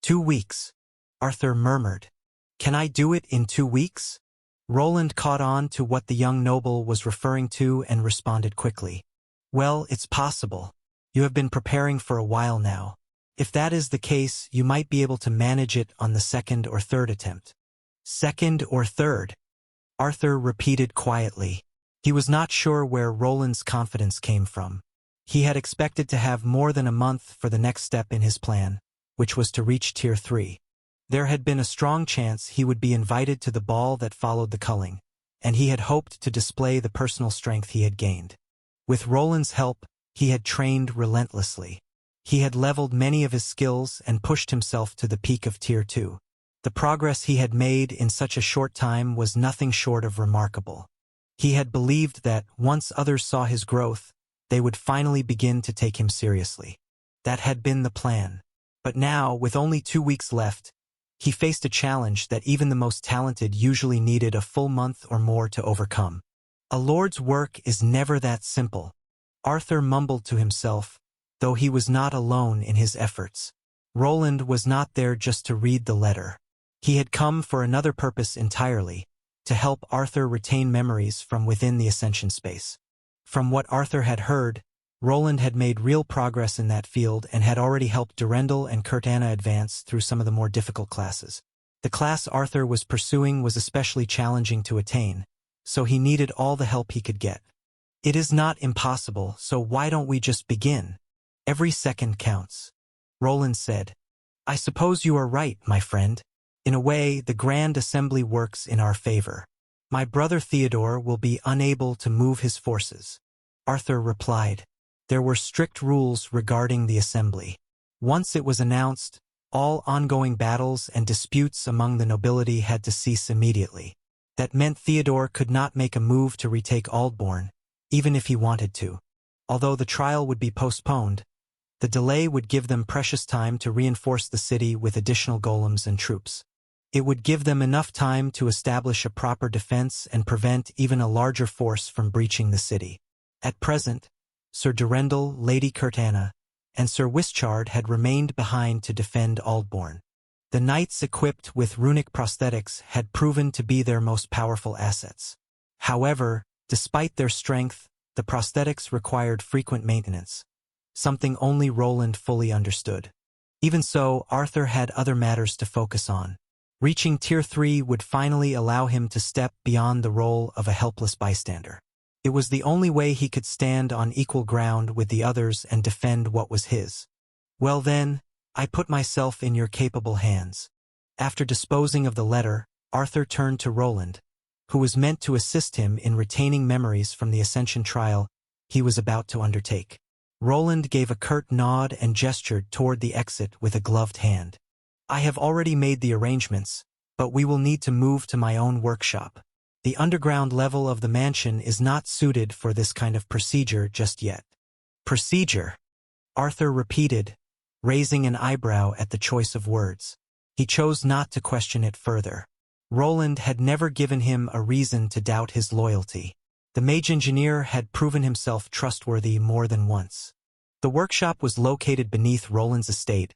2 weeks. Arthur murmured. Can I do it in 2 weeks? Roland caught on to what the young noble was referring to and responded quickly. Well, it's possible. You have been preparing for a while now. If that is the case, you might be able to manage it on the 2nd or 3rd attempt. 2nd or 3rd? Arthur repeated quietly. He was not sure where Roland's confidence came from. He had expected to have more than a month for the next step in his plan, which was to reach Tier 3. There had been a strong chance he would be invited to the ball that followed the culling, and he had hoped to display the personal strength he had gained. With Roland's help, he had trained relentlessly. He had leveled many of his skills and pushed himself to the peak of Tier 2. The progress he had made in such a short time was nothing short of remarkable. He had believed that, once others saw his growth, they would finally begin to take him seriously. That had been the plan. But now, with only 2 weeks left, he faced a challenge that even the most talented usually needed a full month or more to overcome. A lord's work is never that simple. Arthur mumbled to himself, though he was not alone in his efforts. Roland was not there just to read the letter. He had come for another purpose entirely, to help Arthur retain memories from within the Ascension space. From what Arthur had heard, Roland had made real progress in that field and had already helped Durendal and Kurtana advance through some of the more difficult classes. The class Arthur was pursuing was especially challenging to attain, so he needed all the help he could get. It is not impossible, so why don't we just begin? Every second counts. Roland said. I suppose you are right, my friend. In a way, the Grand Assembly works in our favor. My brother Theodore will be unable to move his forces. Arthur replied. There were strict rules regarding the assembly. Once it was announced, all ongoing battles and disputes among the nobility had to cease immediately. That meant Theodore could not make a move to retake Aldbourne, even if he wanted to. Although the trial would be postponed, the delay would give them precious time to reinforce the city with additional golems and troops. It would give them enough time to establish a proper defense and prevent even a larger force from breaching the city. At present, Sir Durendal, Lady Kurtana, and Sir Wischard had remained behind to defend Aldbourne. The knights equipped with runic prosthetics had proven to be their most powerful assets. However, despite their strength, the prosthetics required frequent maintenance, something only Roland fully understood. Even so, Arthur had other matters to focus on. Reaching Tier 3 would finally allow him to step beyond the role of a helpless bystander. It was the only way he could stand on equal ground with the others and defend what was his. Well then, I put myself in your capable hands. After disposing of the letter, Arthur turned to Roland, who was meant to assist him in retaining memories from the Ascension trial he was about to undertake. Roland gave a curt nod and gestured toward the exit with a gloved hand. I have already made the arrangements, but we will need to move to my own workshop. The underground level of the mansion is not suited for this kind of procedure just yet. Procedure? Arthur repeated, raising an eyebrow at the choice of words. He chose not to question it further. Roland had never given him a reason to doubt his loyalty. The mage engineer had proven himself trustworthy more than once. The workshop was located beneath Roland's estate,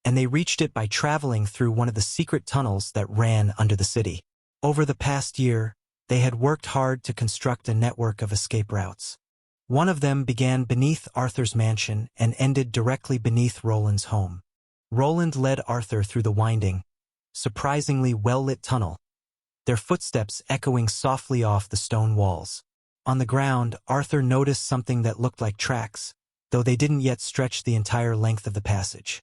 and they reached it by traveling through one of the secret tunnels that ran under the city. Over the past year, they had worked hard to construct a network of escape routes. One of them began beneath Arthur's mansion and ended directly beneath Roland's home. Roland led Arthur through the winding, surprisingly well-lit tunnel, their footsteps echoing softly off the stone walls. On the ground, Arthur noticed something that looked like tracks, though they didn't yet stretch the entire length of the passage.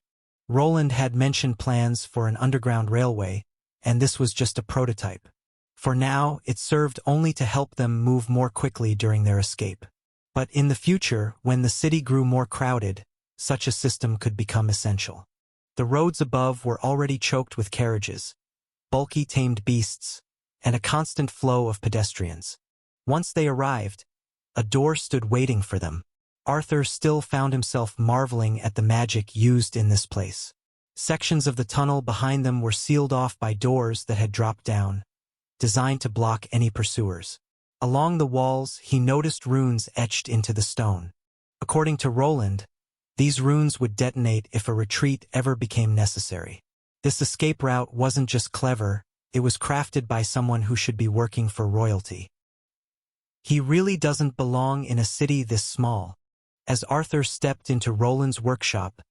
Roland had mentioned plans for an underground railway, and this was just a prototype. For now, it served only to help them move more quickly during their escape. But in the future, when the city grew more crowded, such a system could become essential. The roads above were already choked with carriages, bulky tamed beasts, and a constant flow of pedestrians. Once they arrived, a door stood waiting for them. Arthur still found himself marveling at the magic used in this place. Sections of the tunnel behind them were sealed off by doors that had dropped down, designed to block any pursuers. Along the walls, he noticed runes etched into the stone. According to Roland, these runes would detonate if a retreat ever became necessary. This escape route wasn't just clever, it was crafted by someone who should be working for royalty. He really doesn't belong in a city this small. As Arthur stepped into Roland's workshop,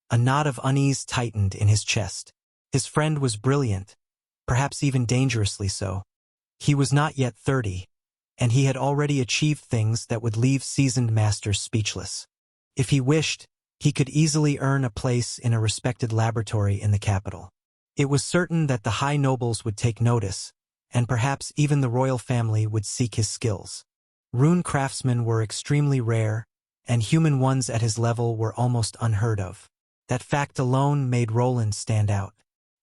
a knot of unease tightened in his chest. His friend was brilliant, perhaps even dangerously so. He was not yet 30, and he had already achieved things that would leave seasoned masters speechless. If he wished, he could easily earn a place in a respected laboratory in the capital. It was certain that the high nobles would take notice, and perhaps even the royal family would seek his skills. Rune craftsmen were extremely rare, and human ones at his level were almost unheard of. That fact alone made Roland stand out.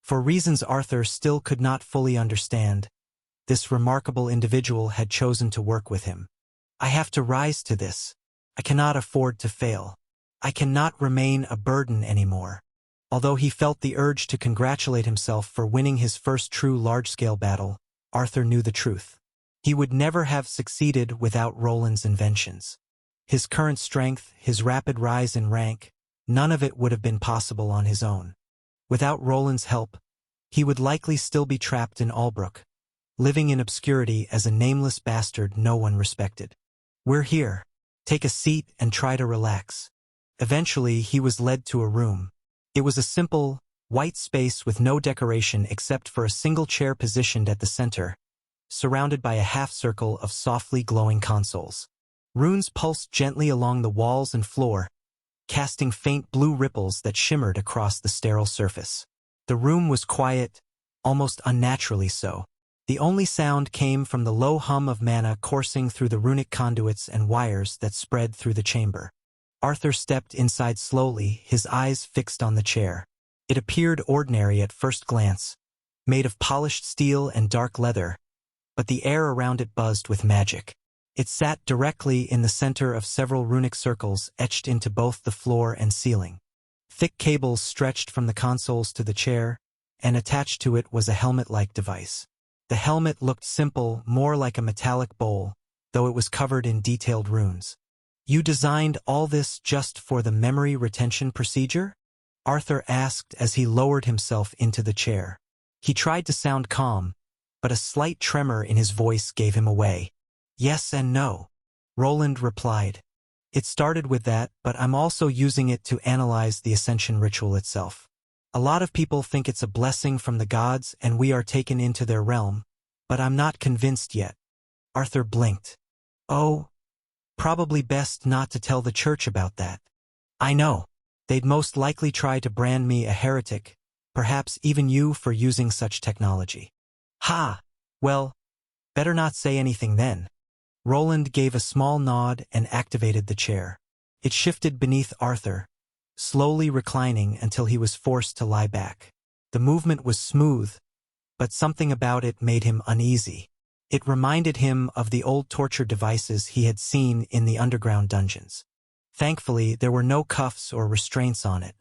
For reasons Arthur still could not fully understand, this remarkable individual had chosen to work with him. I have to rise to this. I cannot afford to fail. I cannot remain a burden anymore. Although he felt the urge to congratulate himself for winning his first true large-scale battle, Arthur knew the truth. He would never have succeeded without Roland's inventions. His current strength, his rapid rise in rank, none of it would have been possible on his own. Without Roland's help, he would likely still be trapped in Albrook, living in obscurity as a nameless bastard no one respected. We're here. Take a seat and try to relax. Eventually, he was led to a room. It was a simple, white space with no decoration except for a single chair positioned at the center, surrounded by a half-circle of softly glowing consoles. Runes pulsed gently along the walls and floor, casting faint blue ripples that shimmered across the sterile surface. The room was quiet, almost unnaturally so. The only sound came from the low hum of mana coursing through the runic conduits and wires that spread through the chamber. Arthur stepped inside slowly, his eyes fixed on the chair. It appeared ordinary at first glance, made of polished steel and dark leather, but the air around it buzzed with magic. It sat directly in the center of several runic circles etched into both the floor and ceiling. Thick cables stretched from the consoles to the chair, and attached to it was a helmet-like device. The helmet looked simple, more like a metallic bowl, though it was covered in detailed runes. You designed all this just for the memory retention procedure? Arthur asked as he lowered himself into the chair. He tried to sound calm, but a slight tremor in his voice gave him away. Yes and no, Roland replied. It started with that, but I'm also using it to analyze the ascension ritual itself. A lot of people think it's a blessing from the gods and we are taken into their realm, but I'm not convinced yet. Arthur blinked. Oh, probably best not to tell the church about that. I know. They'd most likely try to brand me a heretic, perhaps even you for using such technology. Ha! Well, better not say anything then. Roland gave a small nod and activated the chair. It shifted beneath Arthur, slowly reclining until he was forced to lie back. The movement was smooth, but something about it made him uneasy. It reminded him of the old torture devices he had seen in the underground dungeons. Thankfully, there were no cuffs or restraints on it.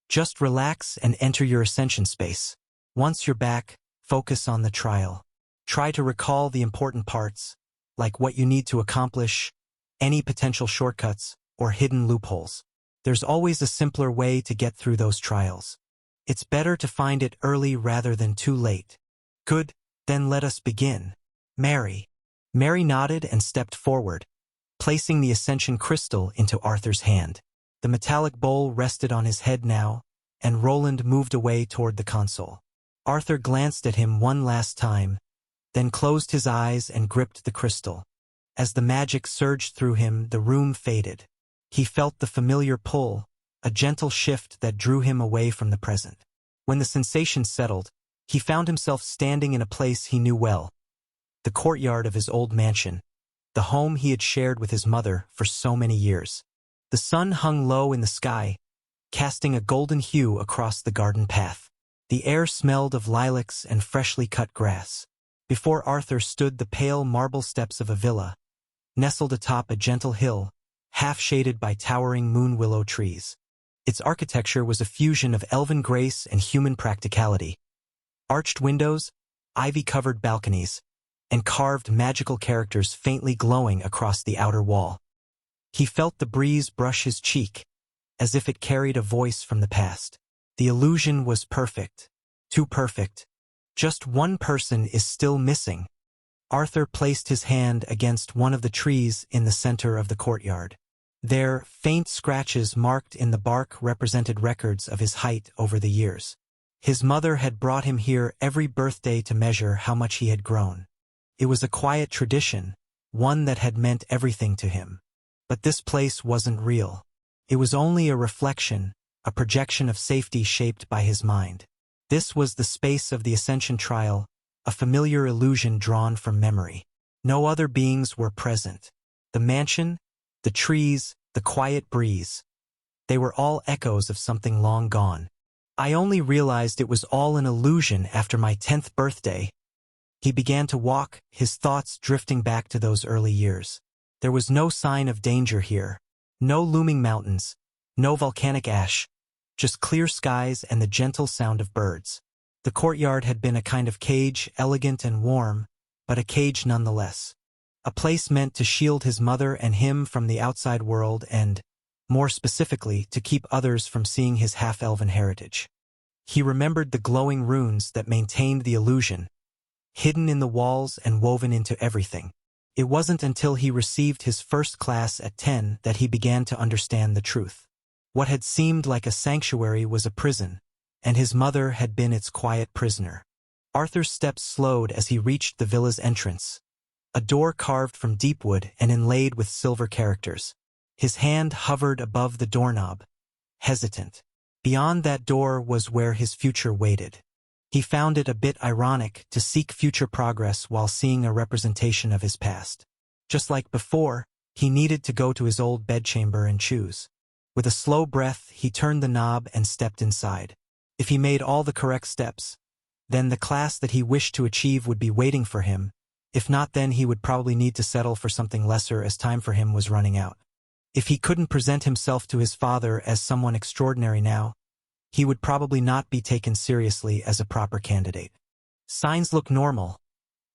Just relax and enter your ascension space. Once you're back, focus on the trial. Try to recall the important parts, like what you need to accomplish, any potential shortcuts, or hidden loopholes. There's always a simpler way to get through those trials. It's better to find it early rather than too late. Good, then let us begin. Mary. Mary nodded and stepped forward, placing the ascension crystal into Arthur's hand. The metallic bowl rested on his head now, and Roland moved away toward the console. Arthur glanced at him one last time, then closed his eyes and gripped the crystal. As the magic surged through him, the room faded. He felt the familiar pull, a gentle shift that drew him away from the present. When the sensation settled, he found himself standing in a place he knew well, the courtyard of his old mansion, the home he had shared with his mother for so many years. The sun hung low in the sky, casting a golden hue across the garden path. The air smelled of lilacs and freshly cut grass. Before Arthur stood the pale marble steps of a villa, nestled atop a gentle hill, half shaded by towering moon-willow trees. Its architecture was a fusion of elven grace and human practicality. Arched windows, ivy-covered balconies, and carved magical characters faintly glowing across the outer wall. He felt the breeze brush his cheek, as if it carried a voice from the past. The illusion was perfect. Too perfect. Just one person is still missing. Arthur placed his hand against one of the trees in the center of the courtyard. There, faint scratches marked in the bark represented records of his height over the years. His mother had brought him here every birthday to measure how much he had grown. It was a quiet tradition, one that had meant everything to him. But this place wasn't real. It was only a reflection, a projection of safety shaped by his mind. This was the space of the Ascension Trial, a familiar illusion drawn from memory. No other beings were present. The mansion, the trees, the quiet breeze. They were all echoes of something long gone. I only realized it was all an illusion after my 10th birthday. He began to walk, his thoughts drifting back to those early years. There was no sign of danger here. No looming mountains, no volcanic ash, just clear skies and the gentle sound of birds. The courtyard had been a kind of cage, elegant and warm, but a cage nonetheless. A place meant to shield his mother and him from the outside world and, more specifically, to keep others from seeing his half-elven heritage. He remembered the glowing runes that maintained the illusion, hidden in the walls and woven into everything. It wasn't until he received his first class at 10 that he began to understand the truth. What had seemed like a sanctuary was a prison, and his mother had been its quiet prisoner. Arthur's steps slowed as he reached the villa's entrance, a door carved from deep wood and inlaid with silver characters. His hand hovered above the doorknob, hesitant. Beyond that door was where his future waited. He found it a bit ironic to seek future progress while seeing a representation of his past. Just like before, he needed to go to his old bedchamber and choose. With a slow breath, he turned the knob and stepped inside. If he made all the correct steps, then the class that he wished to achieve would be waiting for him. If not, then he would probably need to settle for something lesser as time for him was running out. If he couldn't present himself to his father as someone extraordinary now, he would probably not be taken seriously as a proper candidate. Signs look normal.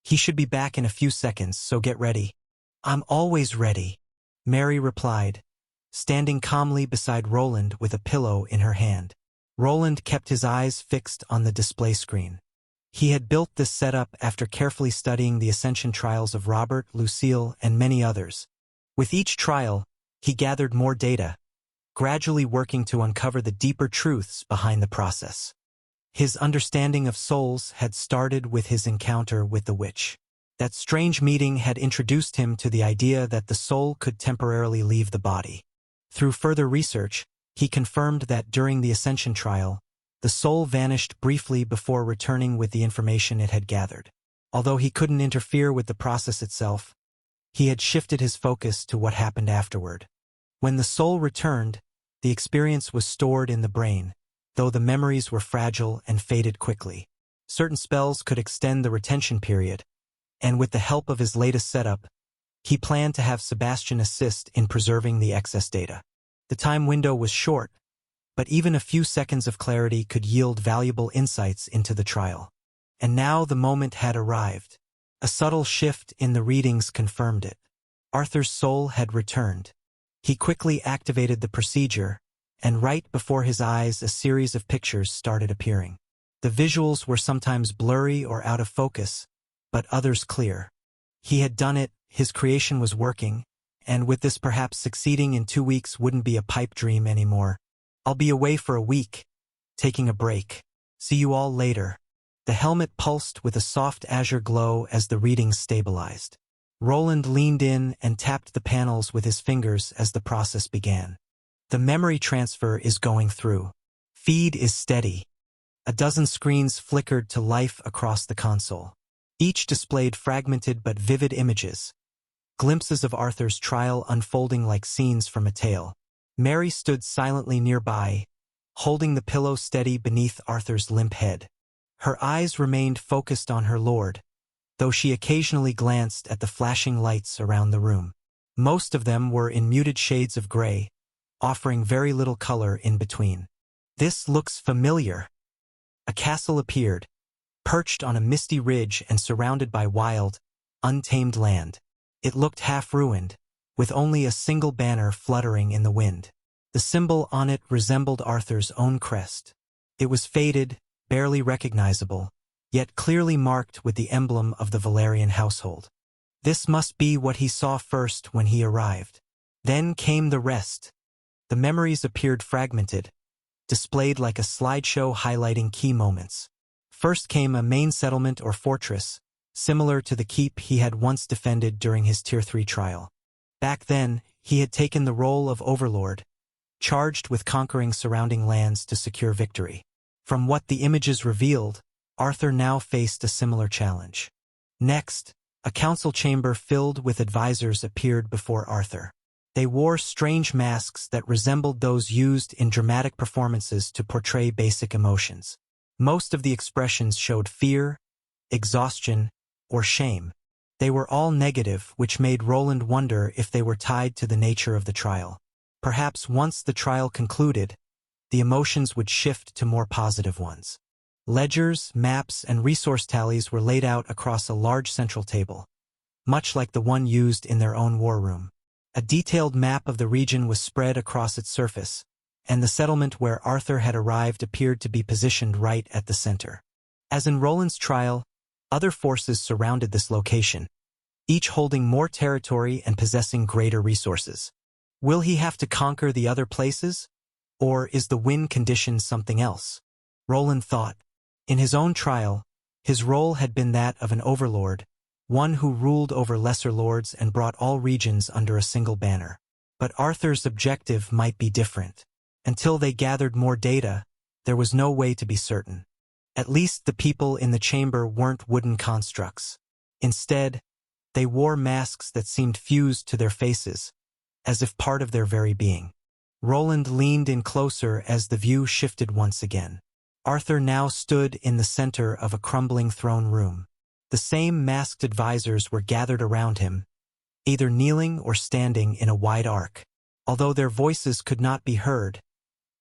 He should be back in a few seconds, so get ready. I'm always ready, Mary replied, standing calmly beside Roland with a pillow in her hand. Roland kept his eyes fixed on the display screen. He had built this setup after carefully studying the Ascension trials of Robert, Lucille, and many others. With each trial, he gathered more data, gradually working to uncover the deeper truths behind the process. His understanding of souls had started with his encounter with the witch. That strange meeting had introduced him to the idea that the soul could temporarily leave the body. Through further research, he confirmed that during the Ascension trial, the soul vanished briefly before returning with the information it had gathered. Although he couldn't interfere with the process itself, he had shifted his focus to what happened afterward. When the soul returned, the experience was stored in the brain, though the memories were fragile and faded quickly. Certain spells could extend the retention period, and with the help of his latest setup, he planned to have Sebastian assist in preserving the excess data. The time window was short, but even a few seconds of clarity could yield valuable insights into the trial. And now the moment had arrived. A subtle shift in the readings confirmed it. Arthur's soul had returned. He quickly activated the procedure, and right before his eyes a series of pictures started appearing. The visuals were sometimes blurry or out of focus, but others clear. He had done it, his creation was working, and with this perhaps succeeding in 2 weeks wouldn't be a pipe dream anymore. I'll be away for a week, taking a break. See you all later. The helmet pulsed with a soft azure glow as the readings stabilized. Roland leaned in and tapped the panels with his fingers as the process began. The memory transfer is going through. Feed is steady. A dozen screens flickered to life across the console. Each displayed fragmented but vivid images, glimpses of Arthur's trial unfolding like scenes from a tale. Mary stood silently nearby, holding the pillow steady beneath Arthur's limp head. Her eyes remained focused on her lord, though she occasionally glanced at the flashing lights around the room. Most of them were in muted shades of gray, offering very little color in between. "This looks familiar." A castle appeared, perched on a misty ridge and surrounded by wild, untamed land. It looked half-ruined, with only a single banner fluttering in the wind. The symbol on it resembled Arthur's own crest. It was faded, barely recognizable, yet clearly marked with the emblem of the Valerian household. This must be what he saw first when he arrived. Then came the rest. The memories appeared fragmented, displayed like a slideshow highlighting key moments. First came a main settlement or fortress, similar to the keep he had once defended during his Tier 3 trial. Back then, he had taken the role of overlord, charged with conquering surrounding lands to secure victory. From what the images revealed, Arthur now faced a similar challenge. Next, a council chamber filled with advisors appeared before Arthur. They wore strange masks that resembled those used in dramatic performances to portray basic emotions. Most of the expressions showed fear, exhaustion, or shame. They were all negative, which made Roland wonder if they were tied to the nature of the trial. Perhaps once the trial concluded, the emotions would shift to more positive ones. Ledgers, maps, and resource tallies were laid out across a large central table, much like the one used in their own war room. A detailed map of the region was spread across its surface, and the settlement where Arthur had arrived appeared to be positioned right at the center. As in Roland's trial, other forces surrounded this location, each holding more territory and possessing greater resources. Will he have to conquer the other places? Or is the win condition something else? Roland thought. In his own trial, his role had been that of an overlord, one who ruled over lesser lords and brought all regions under a single banner. But Arthur's objective might be different. Until they gathered more data, there was no way to be certain. At least the people in the chamber weren't wooden constructs. Instead, they wore masks that seemed fused to their faces, as if part of their very being. Roland leaned in closer as the view shifted once again. Arthur now stood in the center of a crumbling throne room. The same masked advisors were gathered around him, either kneeling or standing in a wide arc. Although their voices could not be heard,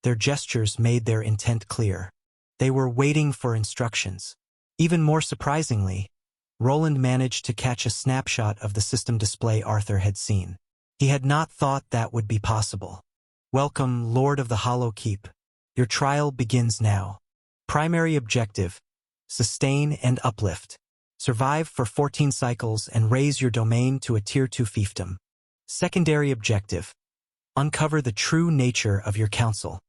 their gestures made their intent clear. They were waiting for instructions. Even more surprisingly, Roland managed to catch a snapshot of the system display Arthur had seen. He had not thought that would be possible. "Welcome, Lord of the Hollow Keep. Your trial begins now. Primary objective: sustain and uplift. Survive for 14 cycles and raise your domain to a Tier 2 fiefdom. Secondary objective: uncover the true nature of your council."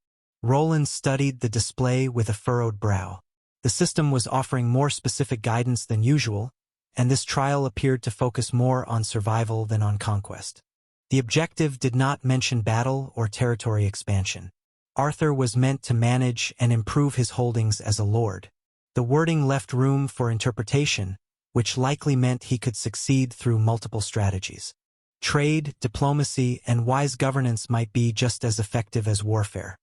Roland studied the display with a furrowed brow. The system was offering more specific guidance than usual, and this trial appeared to focus more on survival than on conquest. The objective did not mention battle or territory expansion. Arthur was meant to manage and improve his holdings as a lord. The wording left room for interpretation, which likely meant he could succeed through multiple strategies. Trade, diplomacy, and wise governance might be just as effective as warfare.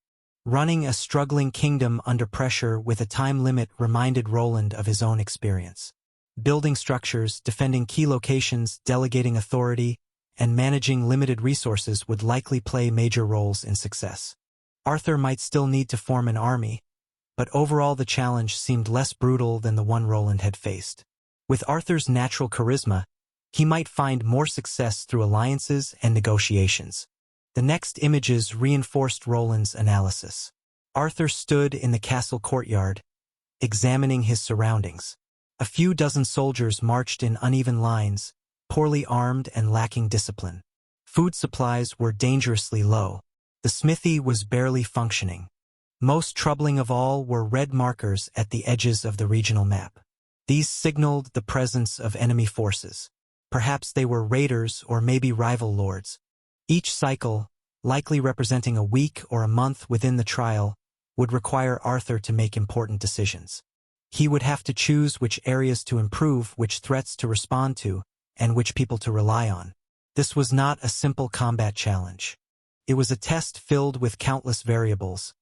Running a struggling kingdom under pressure with a time limit reminded Roland of his own experience. Building structures, defending key locations, delegating authority, and managing limited resources would likely play major roles in success. Arthur might still need to form an army, but overall the challenge seemed less brutal than the one Roland had faced. With Arthur's natural charisma, he might find more success through alliances and negotiations. The next images reinforced Roland's analysis. Arthur stood in the castle courtyard, examining his surroundings. A few dozen soldiers marched in uneven lines, poorly armed and lacking discipline. Food supplies were dangerously low. The smithy was barely functioning. Most troubling of all were red markers at the edges of the regional map. These signaled the presence of enemy forces. Perhaps they were raiders or maybe rival lords. Each cycle, likely representing a week or a month within the trial, would require Arthur to make important decisions. He would have to choose which areas to improve, which threats to respond to, and which people to rely on. This was not a simple combat challenge. It was a test filled with countless variables,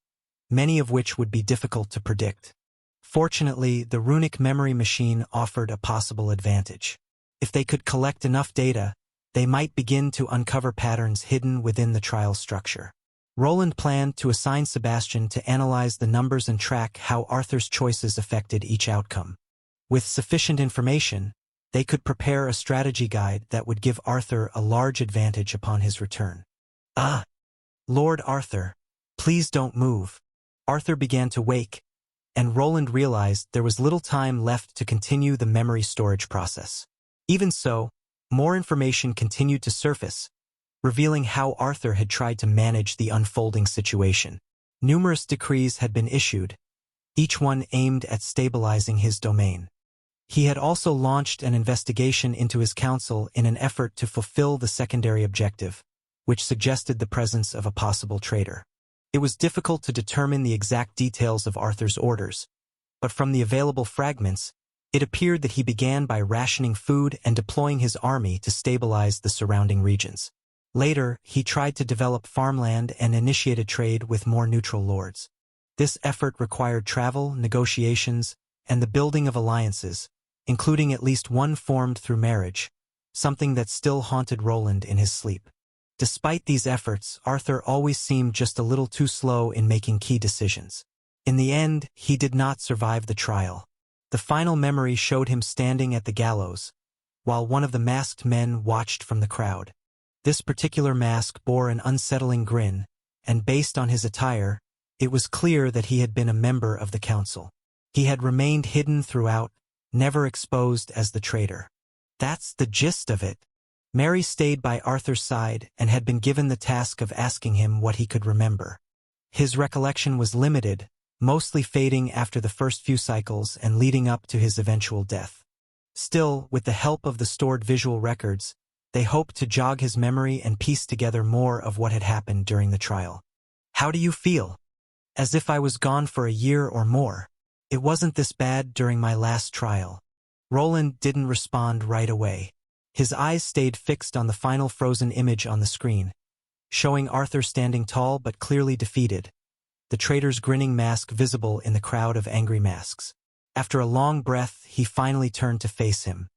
many of which would be difficult to predict. Fortunately, the runic memory machine offered a possible advantage. If they could collect enough data, they might begin to uncover patterns hidden within the trial structure. Roland planned to assign Sebastian to analyze the numbers and track how Arthur's choices affected each outcome. With sufficient information, they could prepare a strategy guide that would give Arthur a large advantage upon his return. Lord Arthur, please don't move. Arthur began to wake, and Roland realized there was little time left to continue the memory storage process. Even so, more information continued to surface, revealing how Arthur had tried to manage the unfolding situation. Numerous decrees had been issued, each one aimed at stabilizing his domain. He had also launched an investigation into his council in an effort to fulfill the secondary objective, which suggested the presence of a possible traitor. It was difficult to determine the exact details of Arthur's orders, but from the available fragments, it appeared that he began by rationing food and deploying his army to stabilize the surrounding regions. Later, he tried to develop farmland and initiated trade with more neutral lords. This effort required travel, negotiations, and the building of alliances, including at least one formed through marriage, something that still haunted Roland in his sleep. Despite these efforts, Arthur always seemed just a little too slow in making key decisions. In the end, he did not survive the trial. The final memory showed him standing at the gallows, while one of the masked men watched from the crowd. This particular mask bore an unsettling grin, and based on his attire, it was clear that he had been a member of the council. He had remained hidden throughout, never exposed as the traitor. That's the gist of it. Mary stayed by Arthur's side and had been given the task of asking him what he could remember. His recollection was limited, mostly fading after the first few cycles and leading up to his eventual death. Still, with the help of the stored visual records, they hoped to jog his memory and piece together more of what had happened during the trial. How do you feel? As if I was gone for a year or more. It wasn't this bad during my last trial. Roland didn't respond right away. His eyes stayed fixed on the final frozen image on the screen, showing Arthur standing tall but clearly defeated, the traitor's grinning mask visible in the crowd of angry masks. After a long breath, he finally turned to face him.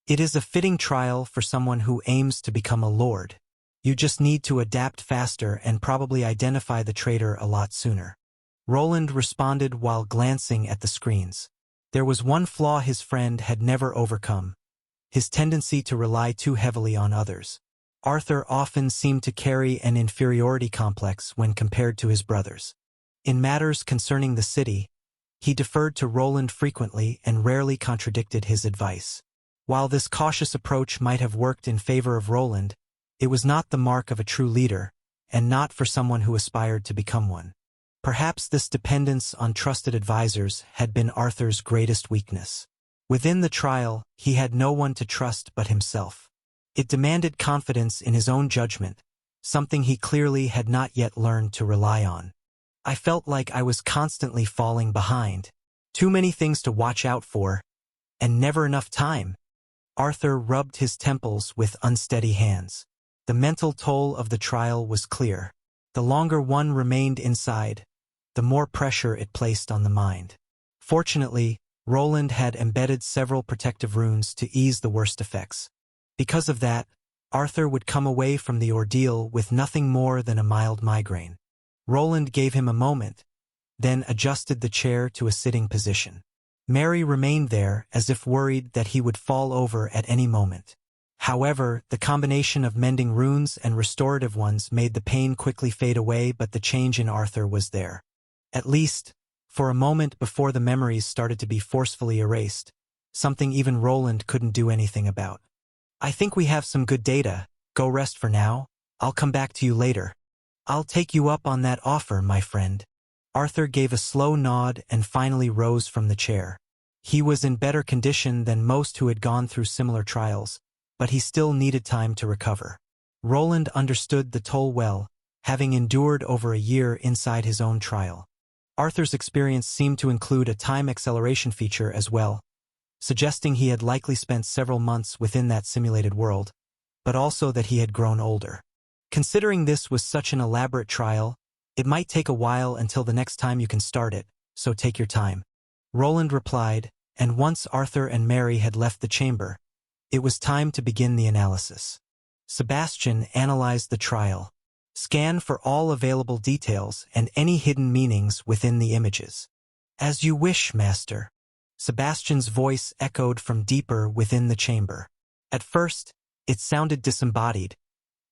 It is a fitting trial for someone who aims to become a lord. You just need to adapt faster and probably identify the traitor a lot sooner. Roland responded while glancing at the screens. There was one flaw his friend had never overcome: his tendency to rely too heavily on others. Arthur often seemed to carry an inferiority complex when compared to his brothers. In matters concerning the city, he deferred to Roland frequently and rarely contradicted his advice. While this cautious approach might have worked in favor of Roland, it was not the mark of a true leader, and not for someone who aspired to become one. Perhaps this dependence on trusted advisors had been Arthur's greatest weakness. Within the trial, he had no one to trust but himself. It demanded confidence in his own judgment, something he clearly had not yet learned to rely on. I felt like I was constantly falling behind. Too many things to watch out for, and never enough time. Arthur rubbed his temples with unsteady hands. The mental toll of the trial was clear. The longer one remained inside, the more pressure it placed on the mind. Fortunately, Roland had embedded several protective runes to ease the worst effects. Because of that, Arthur would come away from the ordeal with nothing more than a mild migraine. Roland gave him a moment, then adjusted the chair to a sitting position. Mary remained there as if worried that he would fall over at any moment. However, the combination of mending runes and restorative ones made the pain quickly fade away, but the change in Arthur was there. At least, for a moment before the memories started to be forcefully erased, something even Roland couldn't do anything about. I think we have some good data. Go rest for now. I'll come back to you later. I'll take you up on that offer, my friend. Arthur gave a slow nod and finally rose from the chair. He was in better condition than most who had gone through similar trials, but he still needed time to recover. Roland understood the toll well, having endured over a year inside his own trial. Arthur's experience seemed to include a time acceleration feature as well, suggesting he had likely spent several months within that simulated world, but also that he had grown older. Considering this was such an elaborate trial, it might take a while until the next time you can start it, so take your time. Roland replied, and once Arthur and Mary had left the chamber, it was time to begin the analysis. Sebastian analyzed the trial, scanned for all available details and any hidden meanings within the images. "As you wish, master." Sebastian's voice echoed from deeper within the chamber. At first, it sounded disembodied,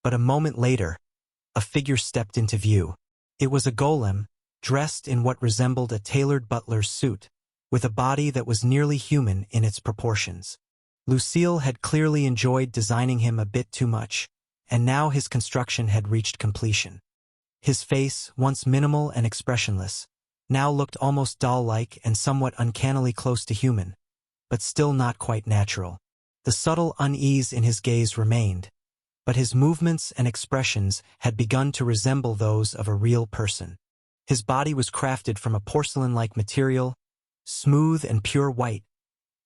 but a moment later, a figure stepped into view. It was a golem, dressed in what resembled a tailored butler's suit, with a body that was nearly human in its proportions. Lucille had clearly enjoyed designing him a bit too much, and now his construction had reached completion. His face, once minimal and expressionless, now looked almost doll-like and somewhat uncannily close to human, but still not quite natural. The subtle unease in his gaze remained, but his movements and expressions had begun to resemble those of a real person. His body was crafted from a porcelain-like material, smooth and pure white,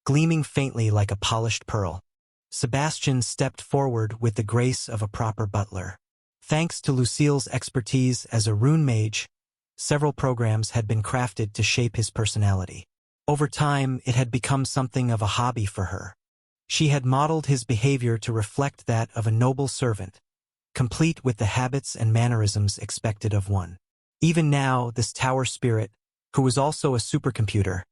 gleaming faintly like a polished pearl. Sebastian stepped forward with the grace of a proper butler. Thanks to Lucille's expertise as a rune mage, several programs had been crafted to shape his personality. Over time, it had become something of a hobby for her. She had modeled his behavior to reflect that of a noble servant, complete with the habits and mannerisms expected of one. Even now, this tower spirit, who was also a supercomputer,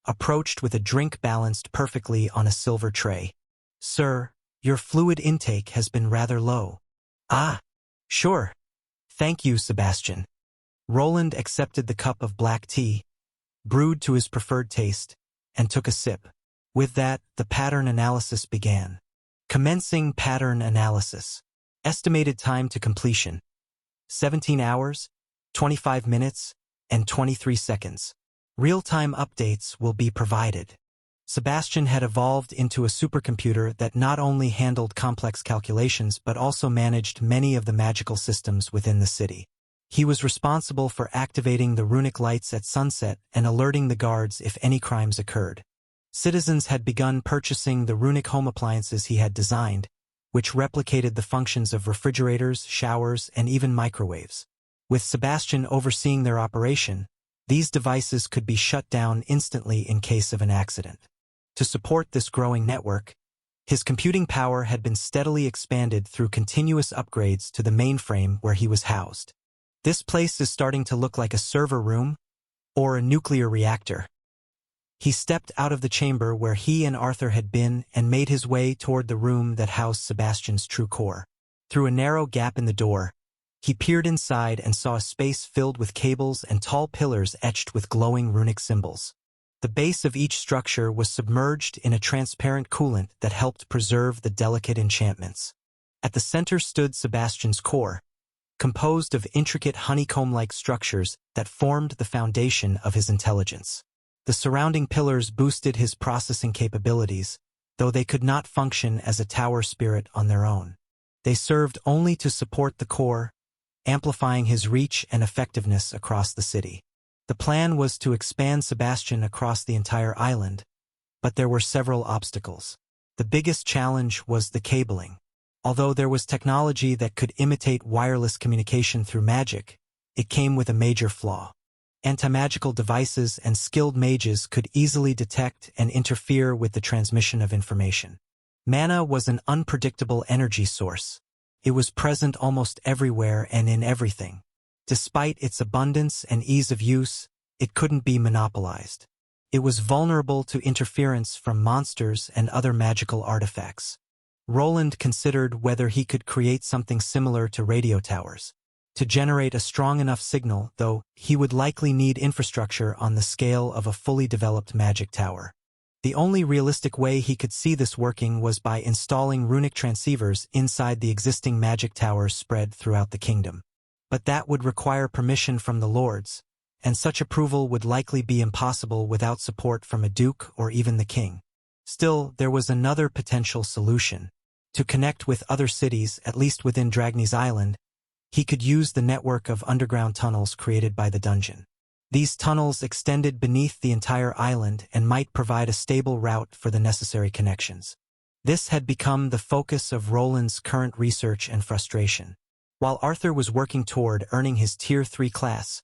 approached with a drink balanced perfectly on a silver tray. "Sir, your fluid intake has been rather low." "Ah, sure. Thank you, Sebastian." Roland accepted the cup of black tea, brewed to his preferred taste, and took a sip. With that, the pattern analysis began. Commencing pattern analysis. Estimated time to completion: 17 hours, 25 minutes, and 23 seconds. Real-time updates will be provided. Sebastian had evolved into a supercomputer that not only handled complex calculations but also managed many of the magical systems within the city. He was responsible for activating the runic lights at sunset and alerting the guards if any crimes occurred. Citizens had begun purchasing the runic home appliances he had designed, which replicated the functions of refrigerators, showers, and even microwaves. With Sebastian overseeing their operation, these devices could be shut down instantly in case of an accident. To support this growing network, his computing power had been steadily expanded through continuous upgrades to the mainframe where he was housed. "This place is starting to look like a server room or a nuclear reactor." He stepped out of the chamber where he and Arthur had been and made his way toward the room that housed Sebastian's true core. Through a narrow gap in the door, he peered inside and saw a space filled with cables and tall pillars etched with glowing runic symbols. The base of each structure was submerged in a transparent coolant that helped preserve the delicate enchantments. At the center stood Sebastian's core, composed of intricate honeycomb-like structures that formed the foundation of his intelligence. The surrounding pillars boosted his processing capabilities, though they could not function as a tower spirit on their own. They served only to support the core, amplifying his reach and effectiveness across the city. The plan was to expand Sebastian across the entire island, but there were several obstacles. The biggest challenge was the cabling. Although there was technology that could imitate wireless communication through magic, it came with a major flaw. Anti-magical devices and skilled mages could easily detect and interfere with the transmission of information. Mana was an unpredictable energy source. It was present almost everywhere and in everything. Despite its abundance and ease of use, it couldn't be monopolized. It was vulnerable to interference from monsters and other magical artifacts. Roland considered whether he could create something similar to radio towers. To generate a strong enough signal, though, he would likely need infrastructure on the scale of a fully developed magic tower. The only realistic way he could see this working was by installing runic transceivers inside the existing magic towers spread throughout the kingdom. But that would require permission from the lords, and such approval would likely be impossible without support from a duke or even the king. Still, there was another potential solution. To connect with other cities, at least within Dragny's Island, he could use the network of underground tunnels created by the dungeon. These tunnels extended beneath the entire island and might provide a stable route for the necessary connections. This had become the focus of Roland's current research and frustration. While Arthur was working toward earning his Tier 3 class,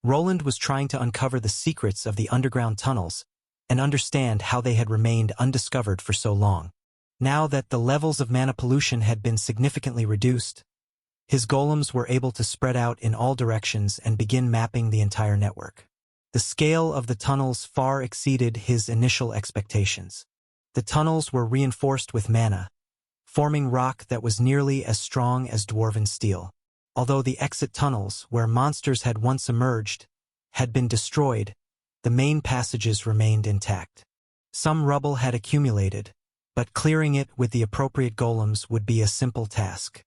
Roland was trying to uncover the secrets of the underground tunnels and understand how they had remained undiscovered for so long. Now that the levels of mana pollution had been significantly reduced, his golems were able to spread out in all directions and begin mapping the entire network. The scale of the tunnels far exceeded his initial expectations. The tunnels were reinforced with mana, forming rock that was nearly as strong as dwarven steel. Although the exit tunnels, where monsters had once emerged, had been destroyed, the main passages remained intact. Some rubble had accumulated, but clearing it with the appropriate golems would be a simple task.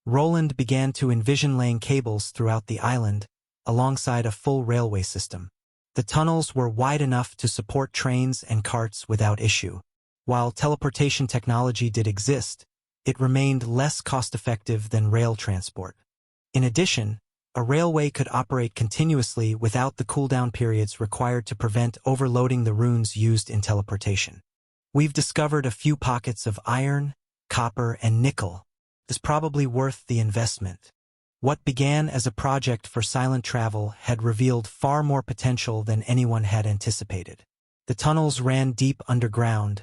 Roland began to envision laying cables throughout the island, alongside a full railway system. The tunnels were wide enough to support trains and carts without issue. While teleportation technology did exist, it remained less cost-effective than rail transport. In addition, a railway could operate continuously without the cooldown periods required to prevent overloading the runes used in teleportation. We've discovered a few pockets of iron, copper, and nickel. It's probably worth the investment. What began as a project for silent travel had revealed far more potential than anyone had anticipated. The tunnels ran deep underground,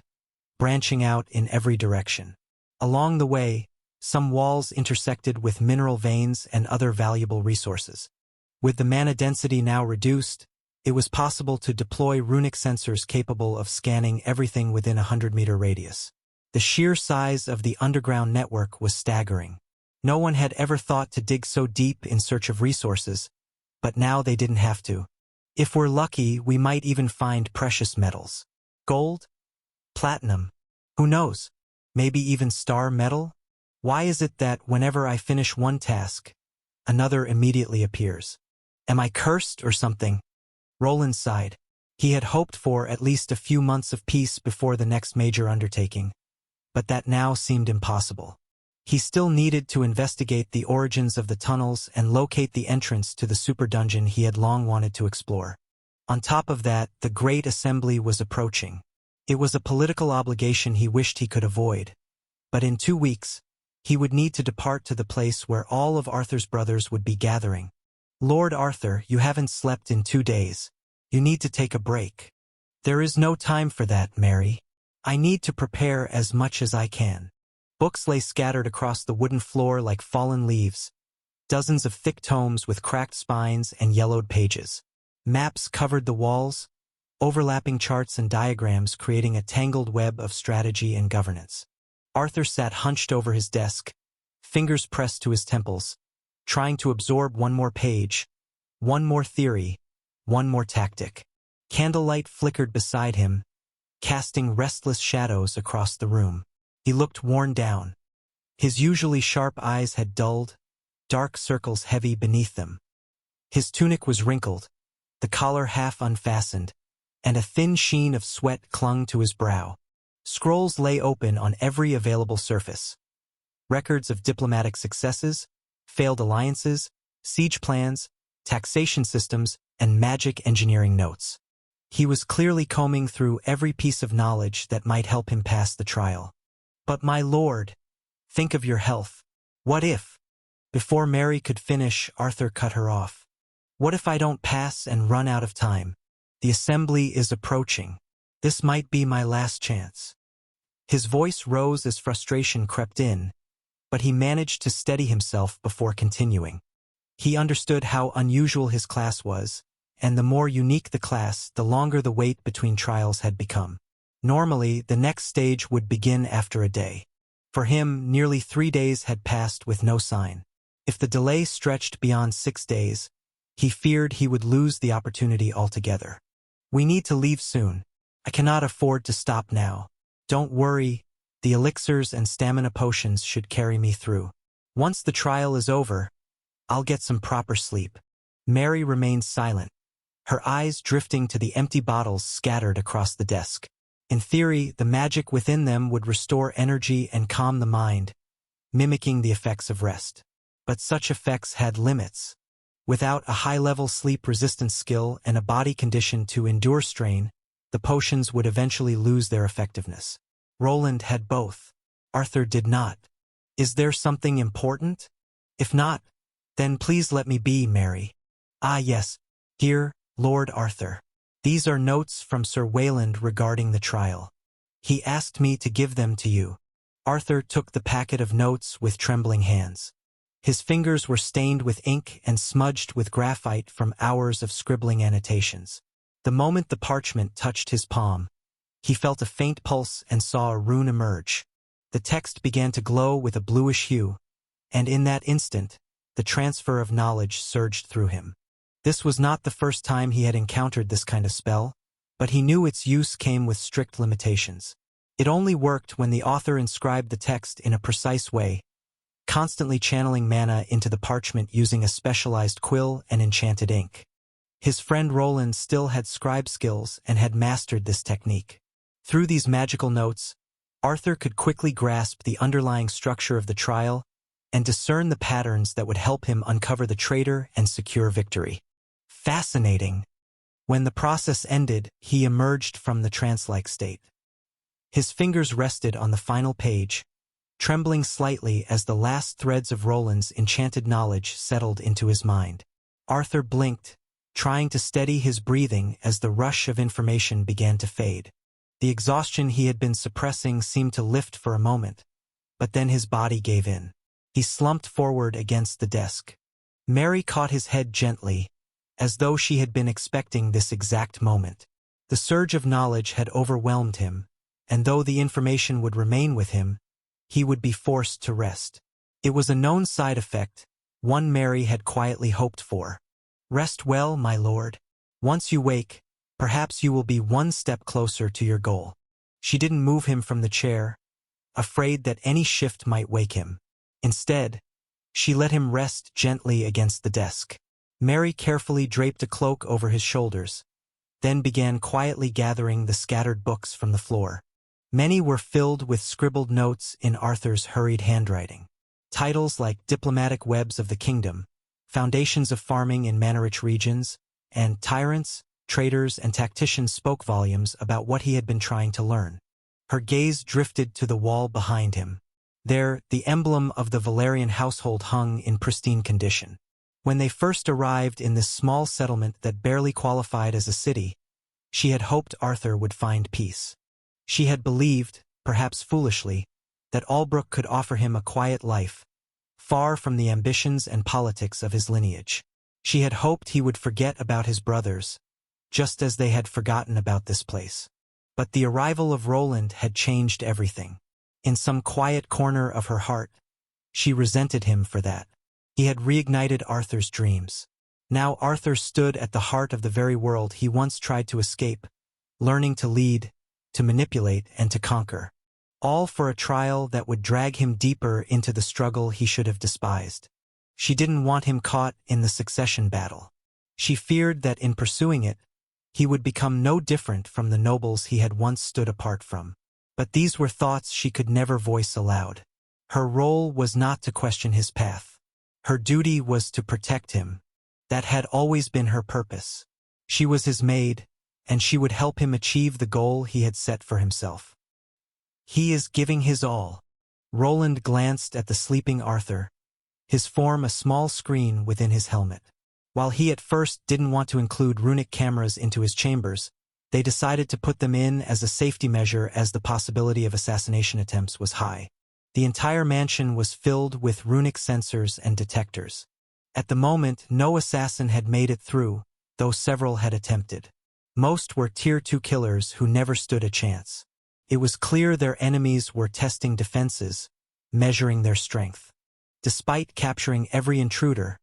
branching out in every direction. Along the way, some walls intersected with mineral veins and other valuable resources. With the mana density now reduced, it was possible to deploy runic sensors capable of scanning everything within a 100-meter radius. The sheer size of the underground network was staggering. No one had ever thought to dig so deep in search of resources, but now they didn't have to. If we're lucky, we might even find precious metals. Gold? Platinum? Who knows? Maybe even star metal? Why is it that whenever I finish one task, another immediately appears? Am I cursed or something? Roland sighed. He had hoped for at least a few months of peace before the next major undertaking, but that now seemed impossible. He still needed to investigate the origins of the tunnels and locate the entrance to the super dungeon he had long wanted to explore. On top of that, the Great Assembly was approaching. It was a political obligation he wished he could avoid. But in 2 weeks, he would need to depart to the place where all of Arthur's brothers would be gathering. Lord Arthur, you haven't slept in 2 days. You need to take a break. There is no time for that, Mary. I need to prepare as much as I can. Books lay scattered across the wooden floor like fallen leaves, dozens of thick tomes with cracked spines and yellowed pages. Maps covered the walls, overlapping charts and diagrams creating a tangled web of strategy and governance. Arthur sat hunched over his desk, fingers pressed to his temples, trying to absorb one more page, one more theory, one more tactic. Candlelight flickered beside him, casting restless shadows across the room. He looked worn down. His usually sharp eyes had dulled, dark circles heavy beneath them. His tunic was wrinkled, the collar half unfastened, and a thin sheen of sweat clung to his brow. Scrolls lay open on every available surface. Records of diplomatic successes, failed alliances, siege plans, taxation systems, and magic engineering notes. He was clearly combing through every piece of knowledge that might help him pass the trial. But my lord, think of your health. What if? Before Mary could finish, Arthur cut her off. What if I don't pass and run out of time? The assembly is approaching. This might be my last chance. His voice rose as frustration crept in, but he managed to steady himself before continuing. He understood how unusual his class was, and the more unique the class, the longer the wait between trials had become. Normally, the next stage would begin after a day. For him, nearly 3 days had passed with no sign. If the delay stretched beyond 6 days, he feared he would lose the opportunity altogether. We need to leave soon. I cannot afford to stop now. Don't worry, the elixirs and stamina potions should carry me through. Once the trial is over, I'll get some proper sleep. Mary remained silent, her eyes drifting to the empty bottles scattered across the desk. In theory, the magic within them would restore energy and calm the mind, mimicking the effects of rest. But such effects had limits. Without a high-level sleep resistance skill and a body condition to endure strain, the potions would eventually lose their effectiveness. Roland had both. Arthur did not. Is there something important? If not, then please let me be, Mary. Ah yes, dear Lord Arthur. These are notes from Sir Wayland regarding the trial. He asked me to give them to you. Arthur took the packet of notes with trembling hands. His fingers were stained with ink and smudged with graphite from hours of scribbling annotations. The moment the parchment touched his palm, he felt a faint pulse and saw a rune emerge. The text began to glow with a bluish hue, and in that instant, the transfer of knowledge surged through him. This was not the first time he had encountered this kind of spell, but he knew its use came with strict limitations. It only worked when the author inscribed the text in a precise way, constantly channeling mana into the parchment using a specialized quill and enchanted ink. His friend Roland still had scribe skills and had mastered this technique. Through these magical notes, Arthur could quickly grasp the underlying structure of the trial and discern the patterns that would help him uncover the traitor and secure victory. Fascinating. When the process ended, he emerged from the trance-like state. His fingers rested on the final page, trembling slightly as the last threads of Roland's enchanted knowledge settled into his mind. Arthur blinked, trying to steady his breathing as the rush of information began to fade. The exhaustion he had been suppressing seemed to lift for a moment, but then his body gave in. He slumped forward against the desk. Mary caught his head gently, as though she had been expecting this exact moment. The surge of knowledge had overwhelmed him, and though the information would remain with him, he would be forced to rest. It was a known side effect, one Mary had quietly hoped for. Rest well, my lord. Once you wake, perhaps you will be one step closer to your goal. She didn't move him from the chair, afraid that any shift might wake him. Instead, she let him rest gently against the desk. Mary carefully draped a cloak over his shoulders, then began quietly gathering the scattered books from the floor. Many were filled with scribbled notes in Arthur's hurried handwriting. Titles like Diplomatic Webs of the Kingdom, Foundations of Farming in Manor-rich Regions, and Tyrants, Traitors, and Tacticians spoke volumes about what he had been trying to learn. Her gaze drifted to the wall behind him. There, the emblem of the Valerian household hung in pristine condition. When they first arrived in this small settlement that barely qualified as a city, she had hoped Arthur would find peace. She had believed, perhaps foolishly, that Albrook could offer him a quiet life, far from the ambitions and politics of his lineage. She had hoped he would forget about his brothers, just as they had forgotten about this place. But the arrival of Roland had changed everything. In some quiet corner of her heart, she resented him for that. He had reignited Arthur's dreams. Now Arthur stood at the heart of the very world he once tried to escape, learning to lead, to manipulate, and to conquer. All for a trial that would drag him deeper into the struggle he should have despised. She didn't want him caught in the succession battle. She feared that in pursuing it, he would become no different from the nobles he had once stood apart from. But these were thoughts she could never voice aloud. Her role was not to question his path. Her duty was to protect him. That had always been her purpose. She was his maid, and she would help him achieve the goal he had set for himself. He is giving his all. Roland glanced at the sleeping Arthur, his form a small screen within his helmet. While he at first didn't want to include runic cameras into his chambers, they decided to put them in as a safety measure as the possibility of assassination attempts was high. The entire mansion was filled with runic sensors and detectors. At the moment, no assassin had made it through, though several had attempted. Most were Tier 2 killers who never stood a chance. It was clear their enemies were testing defenses, measuring their strength. Despite capturing every intruder,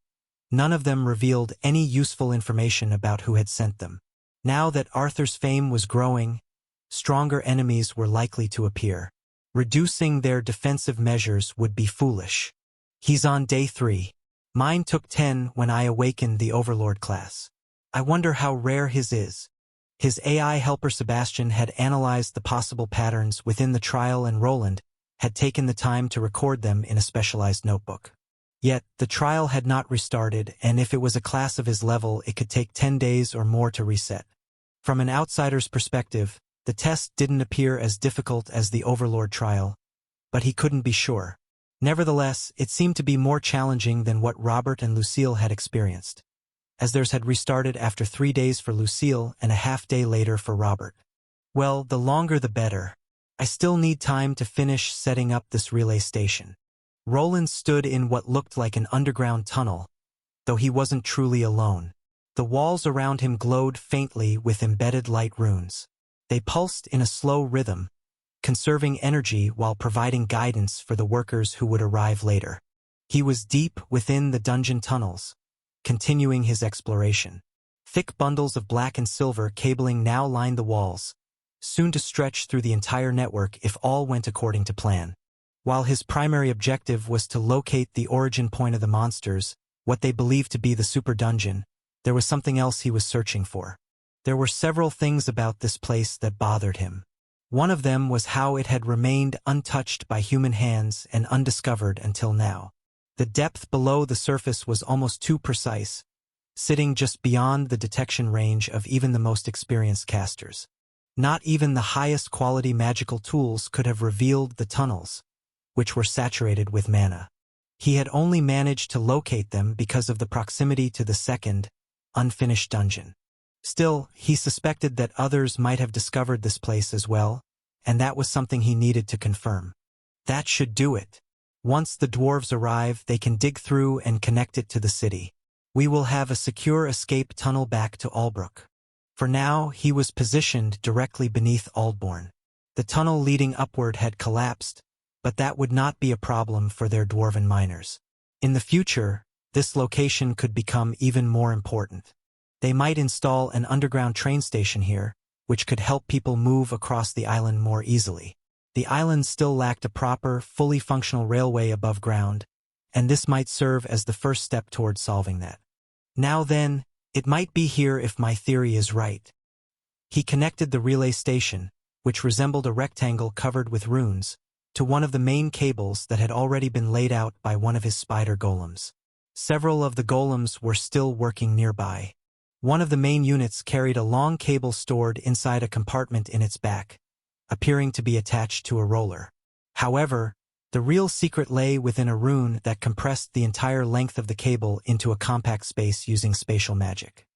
none of them revealed any useful information about who had sent them. Now that Arthur's fame was growing, stronger enemies were likely to appear. Reducing their defensive measures would be foolish. He's on day 3. Mine took 10 when I awakened the Overlord class. I wonder how rare his is. His AI helper Sebastian had analyzed the possible patterns within the trial, and Roland had taken the time to record them in a specialized notebook. Yet, the trial had not restarted, and if it was a class of his level, it could take 10 days or more to reset. From an outsider's perspective, the test didn't appear as difficult as the Overlord trial, but he couldn't be sure. Nevertheless, it seemed to be more challenging than what Robert and Lucille had experienced, as theirs had restarted after 3 days for Lucille and a half-day later for Robert. Well, the longer the better. I still need time to finish setting up this relay station. Roland stood in what looked like an underground tunnel, though he wasn't truly alone. The walls around him glowed faintly with embedded light runes. They pulsed in a slow rhythm, conserving energy while providing guidance for the workers who would arrive later. He was deep within the dungeon tunnels, continuing his exploration. Thick bundles of black and silver cabling now lined the walls, soon to stretch through the entire network if all went according to plan. While his primary objective was to locate the origin point of the monsters, what they believed to be the super dungeon, there was something else he was searching for. There were several things about this place that bothered him. One of them was how it had remained untouched by human hands and undiscovered until now. The depth below the surface was almost too precise, sitting just beyond the detection range of even the most experienced casters. Not even the highest quality magical tools could have revealed the tunnels, which were saturated with mana. He had only managed to locate them because of the proximity to the second, unfinished dungeon. Still, he suspected that others might have discovered this place as well, and that was something he needed to confirm. That should do it. Once the dwarves arrive, they can dig through and connect it to the city. We will have a secure escape tunnel back to Albrook. For now, he was positioned directly beneath Aldbourne. The tunnel leading upward had collapsed, but that would not be a problem for their dwarven miners. In the future, this location could become even more important. They might install an underground train station here, which could help people move across the island more easily. The island still lacked a proper, fully functional railway above ground, and this might serve as the first step towards solving that. Now then, it might be here if my theory is right. He connected the relay station, which resembled a rectangle covered with runes, to one of the main cables that had already been laid out by one of his spider golems. Several of the golems were still working nearby. One of the main units carried a long cable stored inside a compartment in its back, appearing to be attached to a roller. However, the real secret lay within a rune that compressed the entire length of the cable into a compact space using spatial magic.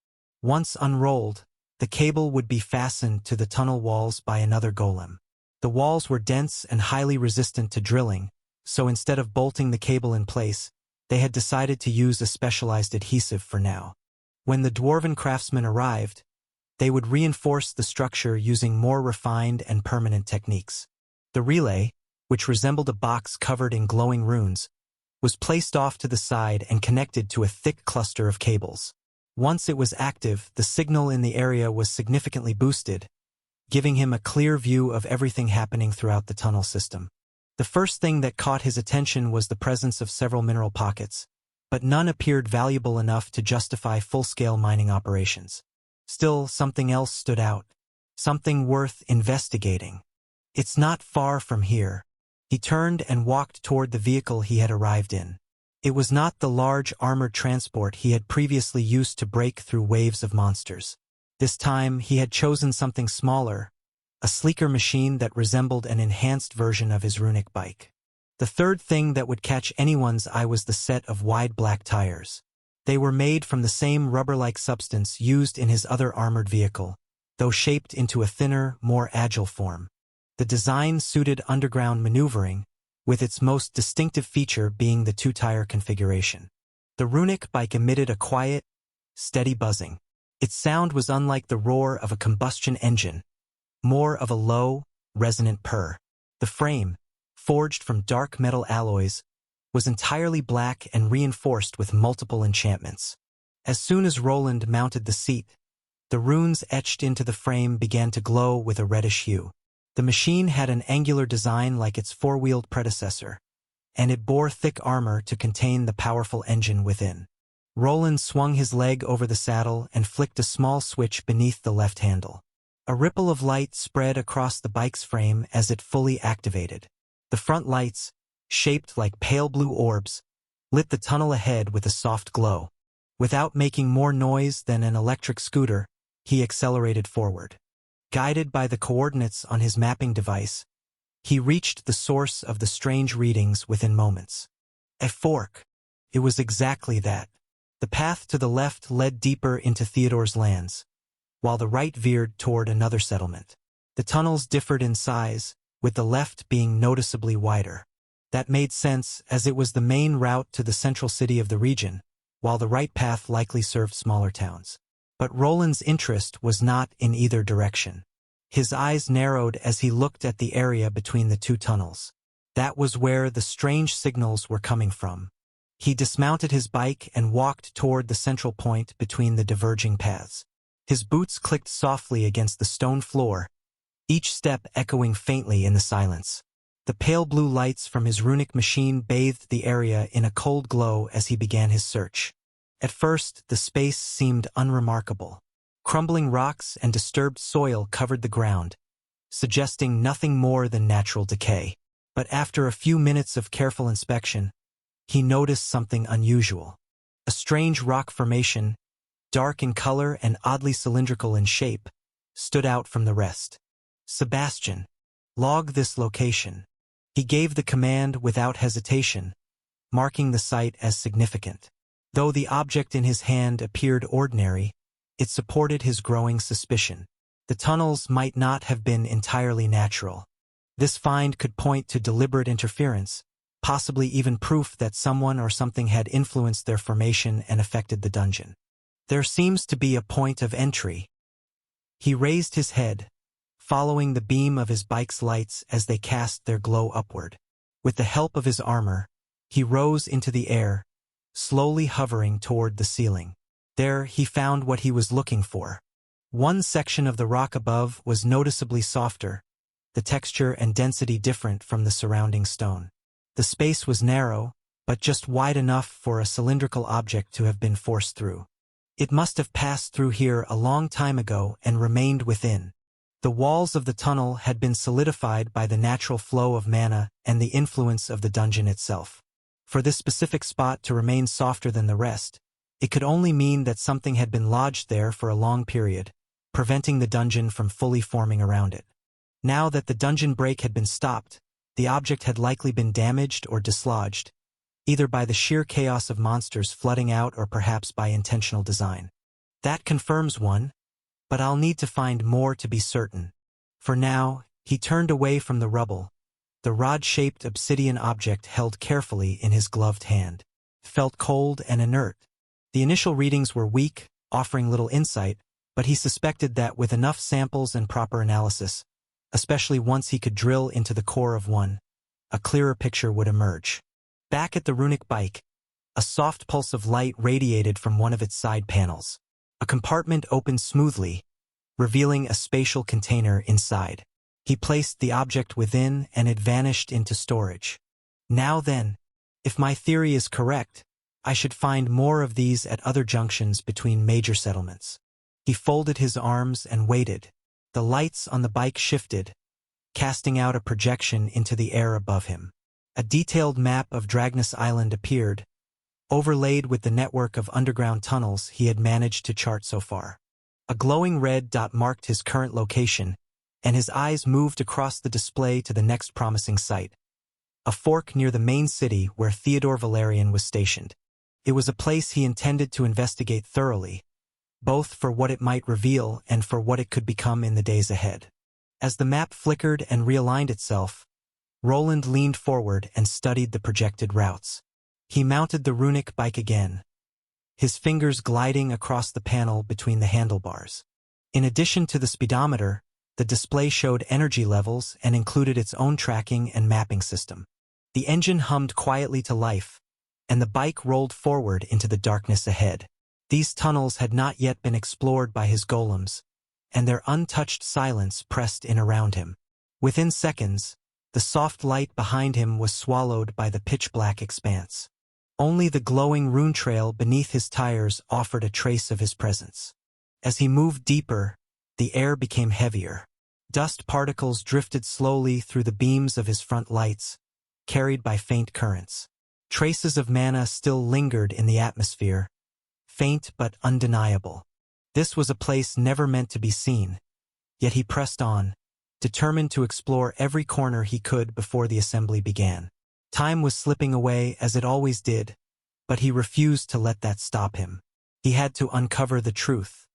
Once unrolled, the cable would be fastened to the tunnel walls by another golem. The walls were dense and highly resistant to drilling, so instead of bolting the cable in place, they had decided to use a specialized adhesive for now. When the dwarven craftsmen arrived, they would reinforce the structure using more refined and permanent techniques. The relay, which resembled a box covered in glowing runes, was placed off to the side and connected to a thick cluster of cables. Once it was active, the signal in the area was significantly boosted, giving him a clear view of everything happening throughout the tunnel system. The first thing that caught his attention was the presence of several mineral pockets, but none appeared valuable enough to justify full-scale mining operations. Still, something else stood out, something worth investigating. It's not far from here. He turned and walked toward the vehicle he had arrived in. It was not the large armored transport he had previously used to break through waves of monsters. This time, he had chosen something smaller, a sleeker machine that resembled an enhanced version of his runic bike. The third thing that would catch anyone's eye was the set of wide black tires. They were made from the same rubber-like substance used in his other armored vehicle, though shaped into a thinner, more agile form. The design suited underground maneuvering, with its most distinctive feature being the two-tire configuration. The runic bike emitted a quiet, steady buzzing. Its sound was unlike the roar of a combustion engine, more of a low, resonant purr. The frame, forged from dark metal alloys, was entirely black and reinforced with multiple enchantments. As soon as Roland mounted the seat, the runes etched into the frame began to glow with a reddish hue. The machine had an angular design like its four-wheeled predecessor, and it bore thick armor to contain the powerful engine within. Roland swung his leg over the saddle and flicked a small switch beneath the left handle. A ripple of light spread across the bike's frame as it fully activated. The front lights, shaped like pale blue orbs, lit the tunnel ahead with a soft glow. Without making more noise than an electric scooter, he accelerated forward. Guided by the coordinates on his mapping device, he reached the source of the strange readings within moments. A fork. It was exactly that. The path to the left led deeper into Theodore's lands, while the right veered toward another settlement. The tunnels differed in size, with the left being noticeably wider. That made sense, as it was the main route to the central city of the region, while the right path likely served smaller towns. But Roland's interest was not in either direction. His eyes narrowed as he looked at the area between the two tunnels. That was where the strange signals were coming from. He dismounted his bike and walked toward the central point between the diverging paths. His boots clicked softly against the stone floor, each step echoing faintly in the silence. The pale blue lights from his runic machine bathed the area in a cold glow as he began his search. At first, the space seemed unremarkable. Crumbling rocks and disturbed soil covered the ground, suggesting nothing more than natural decay. But after a few minutes of careful inspection, he noticed something unusual. A strange rock formation, dark in color and oddly cylindrical in shape, stood out from the rest. Sebastian, log this location. He gave the command without hesitation, marking the site as significant. Though the object in his hand appeared ordinary, it supported his growing suspicion. The tunnels might not have been entirely natural. This find could point to deliberate interference, possibly even proof that someone or something had influenced their formation and affected the dungeon. There seems to be a point of entry. He raised his head, following the beam of his bike's lights as they cast their glow upward. With the help of his armor, he rose into the air, slowly hovering toward the ceiling. There he found what he was looking for. One section of the rock above was noticeably softer, the texture and density different from the surrounding stone. The space was narrow, but just wide enough for a cylindrical object to have been forced through. It must have passed through here a long time ago and remained within. The walls of the tunnel had been solidified by the natural flow of mana and the influence of the dungeon itself. For this specific spot to remain softer than the rest, it could only mean that something had been lodged there for a long period, preventing the dungeon from fully forming around it. Now that the dungeon break had been stopped, the object had likely been damaged or dislodged, either by the sheer chaos of monsters flooding out or perhaps by intentional design. That confirms one, but I'll need to find more to be certain. For now, he turned away from the rubble, the rod-shaped obsidian object held carefully in his gloved hand. It felt cold and inert. The initial readings were weak, offering little insight, but he suspected that with enough samples and proper analysis, especially once he could drill into the core of one, a clearer picture would emerge. Back at the runic bike, a soft pulse of light radiated from one of its side panels. A compartment opened smoothly, revealing a spatial container inside. He placed the object within and it vanished into storage. Now then, if my theory is correct, I should find more of these at other junctions between major settlements. He folded his arms and waited. The lights on the bike shifted, casting out a projection into the air above him. A detailed map of Dragnus Island appeared, overlaid with the network of underground tunnels he had managed to chart so far. A glowing red dot marked his current location, and his eyes moved across the display to the next promising site, a fork near the main city where Theodore Valerian was stationed. It was a place he intended to investigate thoroughly, both for what it might reveal and for what it could become in the days ahead. As the map flickered and realigned itself, Roland leaned forward and studied the projected routes. He mounted the runic bike again, his fingers gliding across the panel between the handlebars. In addition to the speedometer, the display showed energy levels and included its own tracking and mapping system. The engine hummed quietly to life, and the bike rolled forward into the darkness ahead. These tunnels had not yet been explored by his golems, and their untouched silence pressed in around him. Within seconds, the soft light behind him was swallowed by the pitch-black expanse. Only the glowing rune trail beneath his tires offered a trace of his presence. As he moved deeper, The air became heavier. Dust particles drifted slowly through the beams of his front lights, carried by faint currents. Traces of mana still lingered in the atmosphere, faint but undeniable. This was a place never meant to be seen, yet he pressed on, determined to explore every corner he could before the assembly began. Time was slipping away as it always did, but he refused to let that stop him. He had to uncover the truth.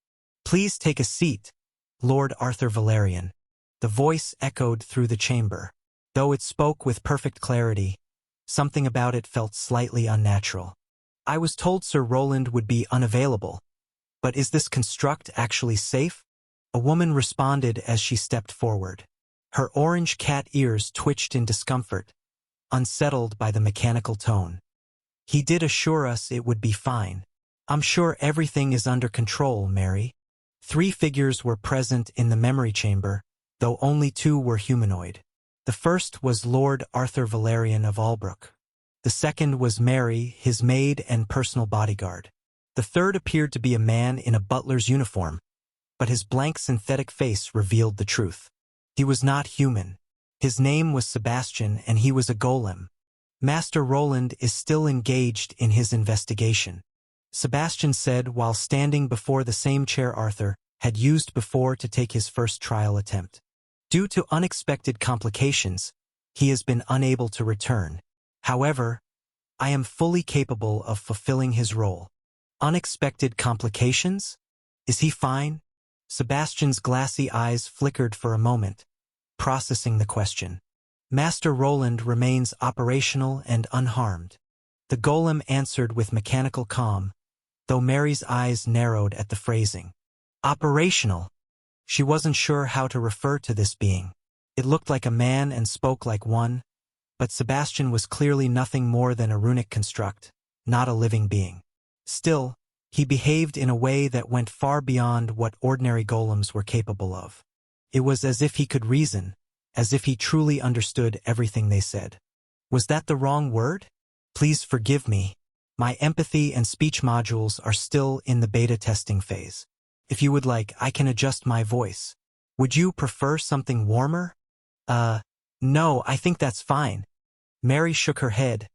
"Please take a seat, Lord Arthur Valerian." The voice echoed through the chamber. Though it spoke with perfect clarity, something about it felt slightly unnatural. "I was told Sir Roland would be unavailable. But is this construct actually safe?" A woman responded as she stepped forward. Her orange cat ears twitched in discomfort, unsettled by the mechanical tone. "He did assure us it would be fine. I'm sure everything is under control, Mary." 3 figures were present in the memory chamber, though only 2 were humanoid. The first was Lord Arthur Valerian of Albrook. The second was Mary, his maid and personal bodyguard. The third appeared to be a man in a butler's uniform, but his blank synthetic face revealed the truth. He was not human. His name was Sebastian, and he was a golem. "Master Roland is still engaged in his investigation," Sebastian said while standing before the same chair Arthur had used before to take his first trial attempt. "Due to unexpected complications, he has been unable to return. However, I am fully capable of fulfilling his role." "Unexpected complications? Is he fine?" Sebastian's glassy eyes flickered for a moment, processing the question. "Master Roland remains operational and unharmed." The golem answered with mechanical calm, though Mary's eyes narrowed at the phrasing. "Operational?" She wasn't sure how to refer to this being. It looked like a man and spoke like one, but Sebastian was clearly nothing more than a runic construct, not a living being. Still, he behaved in a way that went far beyond what ordinary golems were capable of. It was as if he could reason, as if he truly understood everything they said. Was that the wrong word? "Please forgive me. My empathy and speech modules are still in the beta testing phase. If you would like, I can adjust my voice. Would you prefer something warmer?" No, I think that's fine." Mary shook her head,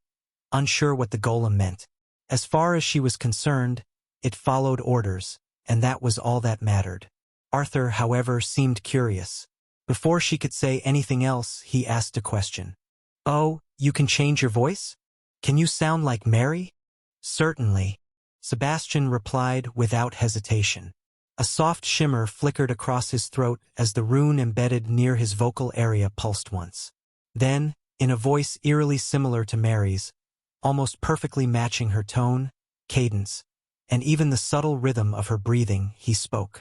unsure what the golem meant. As far as she was concerned, it followed orders, and that was all that mattered. Arthur, however, seemed curious. Before she could say anything else, he asked a question. "Oh, you can change your voice? Can you sound like Mary?" "Certainly," Sebastian replied without hesitation. A soft shimmer flickered across his throat as the rune embedded near his vocal area pulsed once. Then, in a voice eerily similar to Mary's, almost perfectly matching her tone, cadence, and even the subtle rhythm of her breathing, he spoke.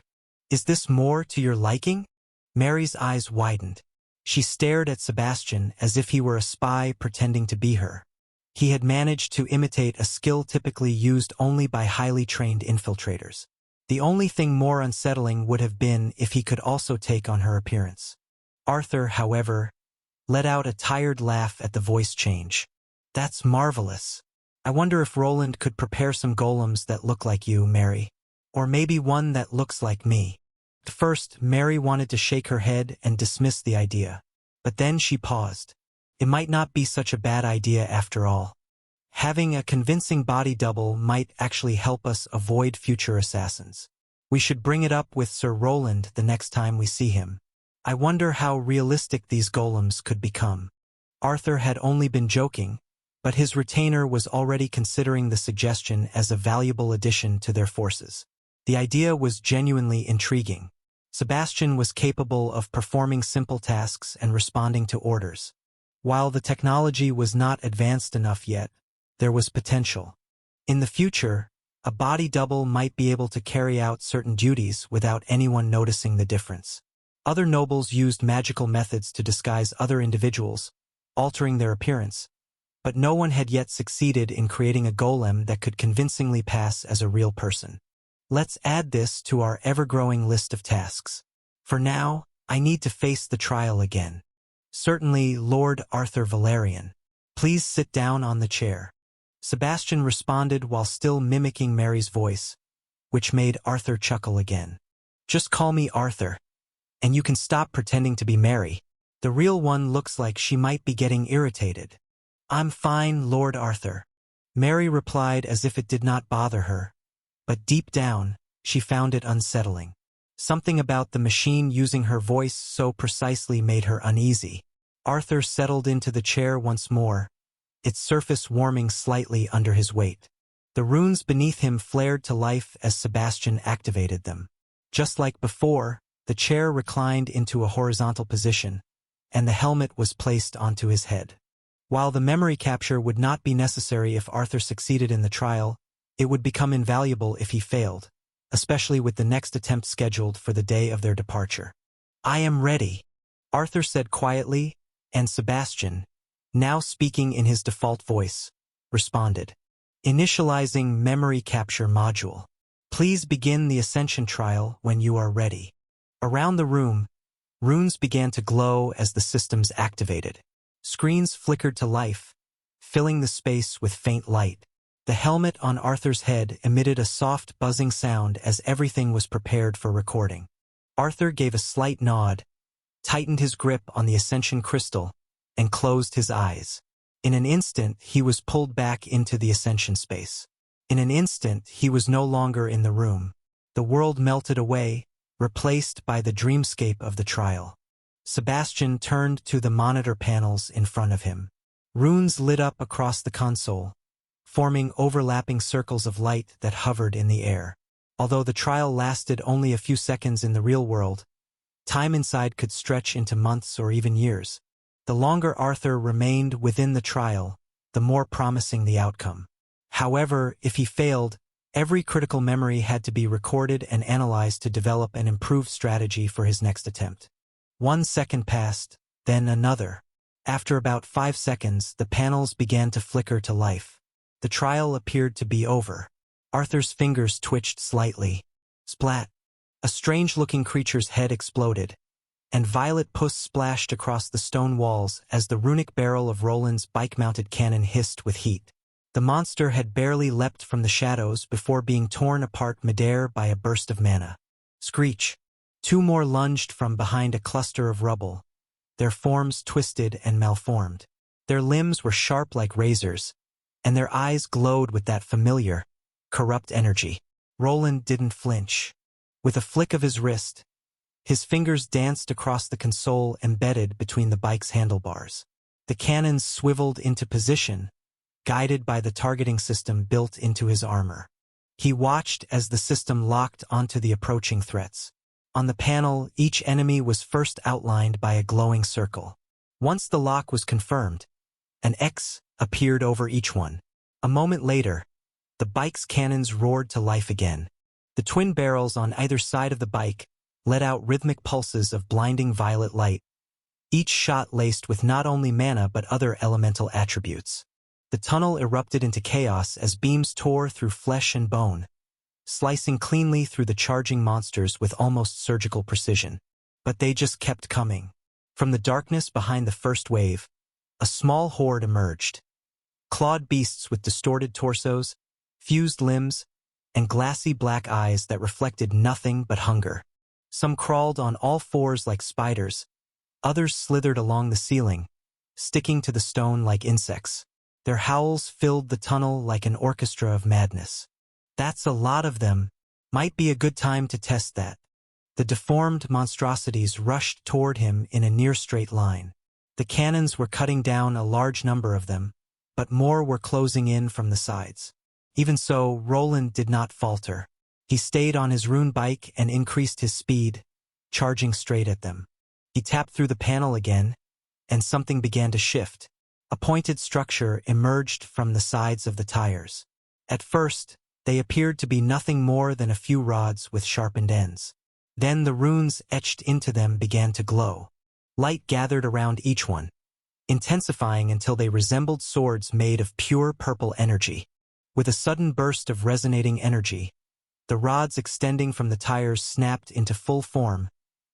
"Is this more to your liking?" Mary's eyes widened. She stared at Sebastian as if he were a spy pretending to be her. He had managed to imitate a skill typically used only by highly trained infiltrators. The only thing more unsettling would have been if he could also take on her appearance. Arthur, however, let out a tired laugh at the voice change. "That's marvelous. I wonder if Roland could prepare some golems that look like you, Mary. Or maybe one that looks like me." At first, Mary wanted to shake her head and dismiss the idea. But then she paused. It might not be such a bad idea after all. Having a convincing body double might actually help us avoid future assassins. We should bring it up with Sir Roland the next time we see him. I wonder how realistic these golems could become. Arthur had only been joking, but his retainer was already considering the suggestion as a valuable addition to their forces. The idea was genuinely intriguing. Sebastian was capable of performing simple tasks and responding to orders. While the technology was not advanced enough yet, there was potential. In the future, a body double might be able to carry out certain duties without anyone noticing the difference. Other nobles used magical methods to disguise other individuals, altering their appearance, but no one had yet succeeded in creating a golem that could convincingly pass as a real person. Let's add this to our ever-growing list of tasks. For now, I need to face the trial again. Certainly, Lord Arthur Valerian. Please sit down on the chair. Sebastian responded while still mimicking Mary's voice, which made Arthur chuckle again. Just call me Arthur, and you can stop pretending to be Mary. The real one looks like she might be getting irritated. I'm fine, Lord Arthur. Mary replied as if it did not bother her, but deep down, she found it unsettling. Something about the machine using her voice so precisely made her uneasy. Arthur settled into the chair once more, its surface warming slightly under his weight. The runes beneath him flared to life as Sebastian activated them. Just like before, the chair reclined into a horizontal position, and the helmet was placed onto his head. While the memory capture would not be necessary if Arthur succeeded in the trial, it would become invaluable if he failed, especially with the next attempt scheduled for the day of their departure. I am ready, Arthur said quietly, and Sebastian, now speaking in his default voice, responded. Initializing memory capture module. Please begin the ascension trial when you are ready. Around the room, runes began to glow as the systems activated. Screens flickered to life, filling the space with faint light. The helmet on Arthur's head emitted a soft buzzing sound as everything was prepared for recording. Arthur gave a slight nod, tightened his grip on the ascension crystal, and closed his eyes. In an instant, he was pulled back into the ascension space. In an instant, he was no longer in the room. The world melted away, replaced by the dreamscape of the trial. Sebastian turned to the monitor panels in front of him. Runes lit up across the console, forming overlapping circles of light that hovered in the air. Although the trial lasted only a few seconds in the real world, time inside could stretch into months or even years. The longer Arthur remained within the trial, the more promising the outcome. However, if he failed, every critical memory had to be recorded and analyzed to develop an improved strategy for his next attempt. 1 second passed, then another. After about 5 seconds, the panels began to flicker to life. The trial appeared to be over. Arthur's fingers twitched slightly. Splat! A strange-looking creature's head exploded, and violet pus splashed across the stone walls as the runic barrel of Roland's bike-mounted cannon hissed with heat. The monster had barely leapt from the shadows before being torn apart midair by a burst of mana. Screech! 2 more lunged from behind a cluster of rubble, their forms twisted and malformed. Their limbs were sharp like razors, and their eyes glowed with that familiar, corrupt energy. Roland didn't flinch. With a flick of his wrist, his fingers danced across the console embedded between the bike's handlebars. The cannons swiveled into position, guided by the targeting system built into his armor. He watched as the system locked onto the approaching threats. On the panel, each enemy was first outlined by a glowing circle. Once the lock was confirmed, an X appeared over each one. A moment later, the bike's cannons roared to life again. The twin barrels on either side of the bike let out rhythmic pulses of blinding violet light, each shot laced with not only mana but other elemental attributes. The tunnel erupted into chaos as beams tore through flesh and bone, slicing cleanly through the charging monsters with almost surgical precision. But they just kept coming. From the darkness behind the first wave, a small horde emerged. Clawed beasts with distorted torsos, fused limbs, and glassy black eyes that reflected nothing but hunger. Some crawled on all fours like spiders, others slithered along the ceiling, sticking to the stone like insects. Their howls filled the tunnel like an orchestra of madness. That's a lot of them. Might be a good time to test that. The deformed monstrosities rushed toward him in a near-straight line. The cannons were cutting down a large number of them, but more were closing in from the sides. Even so, Roland did not falter. He stayed on his rune bike and increased his speed, charging straight at them. He tapped through the panel again, and something began to shift. A pointed structure emerged from the sides of the tires. At first, they appeared to be nothing more than a few rods with sharpened ends. Then the runes etched into them began to glow. Light gathered around each one, intensifying until they resembled swords made of pure purple energy. With a sudden burst of resonating energy, the rods extending from the tires snapped into full form,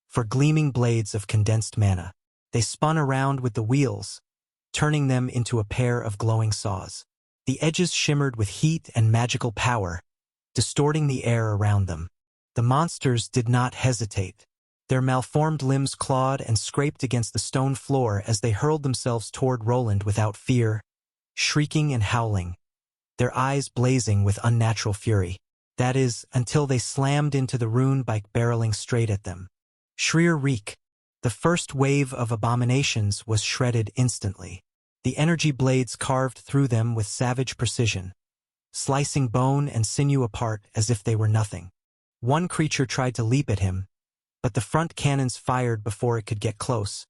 for gleaming blades of condensed mana. They spun around with the wheels, turning them into a pair of glowing saws. The edges shimmered with heat and magical power, distorting the air around them. The monsters did not hesitate. Their malformed limbs clawed and scraped against the stone floor as they hurled themselves toward Roland without fear, shrieking and howling, their eyes blazing with unnatural fury. That is, until they slammed into the Rune bike barreling straight at them. Shrier reek. The first wave of abominations was shredded instantly. The energy blades carved through them with savage precision, slicing bone and sinew apart as if they were nothing. One creature tried to leap at him, but the front cannons fired before it could get close,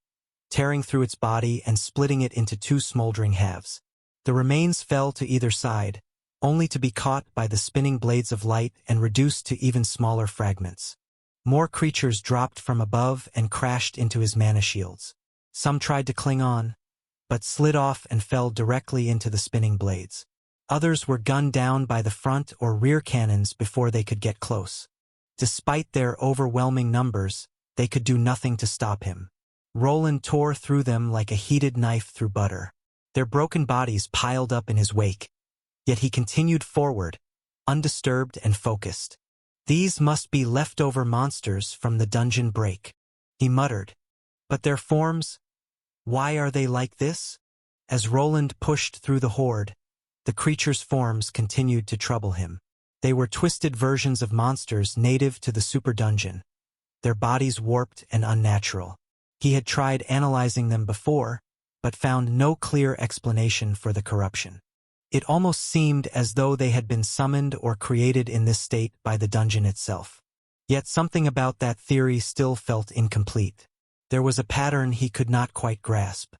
tearing through its body and splitting it into two smoldering halves. The remains fell to either side, only to be caught by the spinning blades of light and reduced to even smaller fragments. More creatures dropped from above and crashed into his mana shields. Some tried to cling on, but slid off and fell directly into the spinning blades. Others were gunned down by the front or rear cannons before they could get close. Despite their overwhelming numbers, they could do nothing to stop him. Roland tore through them like a heated knife through butter. Their broken bodies piled up in his wake, yet he continued forward, undisturbed and focused. These must be leftover monsters from the dungeon break, he muttered. But their forms, why are they like this? As Roland pushed through the horde, the creatures' forms continued to trouble him. They were twisted versions of monsters native to the super dungeon, their bodies warped and unnatural. He had tried analyzing them before, but found no clear explanation for the corruption. It almost seemed as though they had been summoned or created in this state by the dungeon itself. Yet something about that theory still felt incomplete. There was a pattern he could not quite grasp.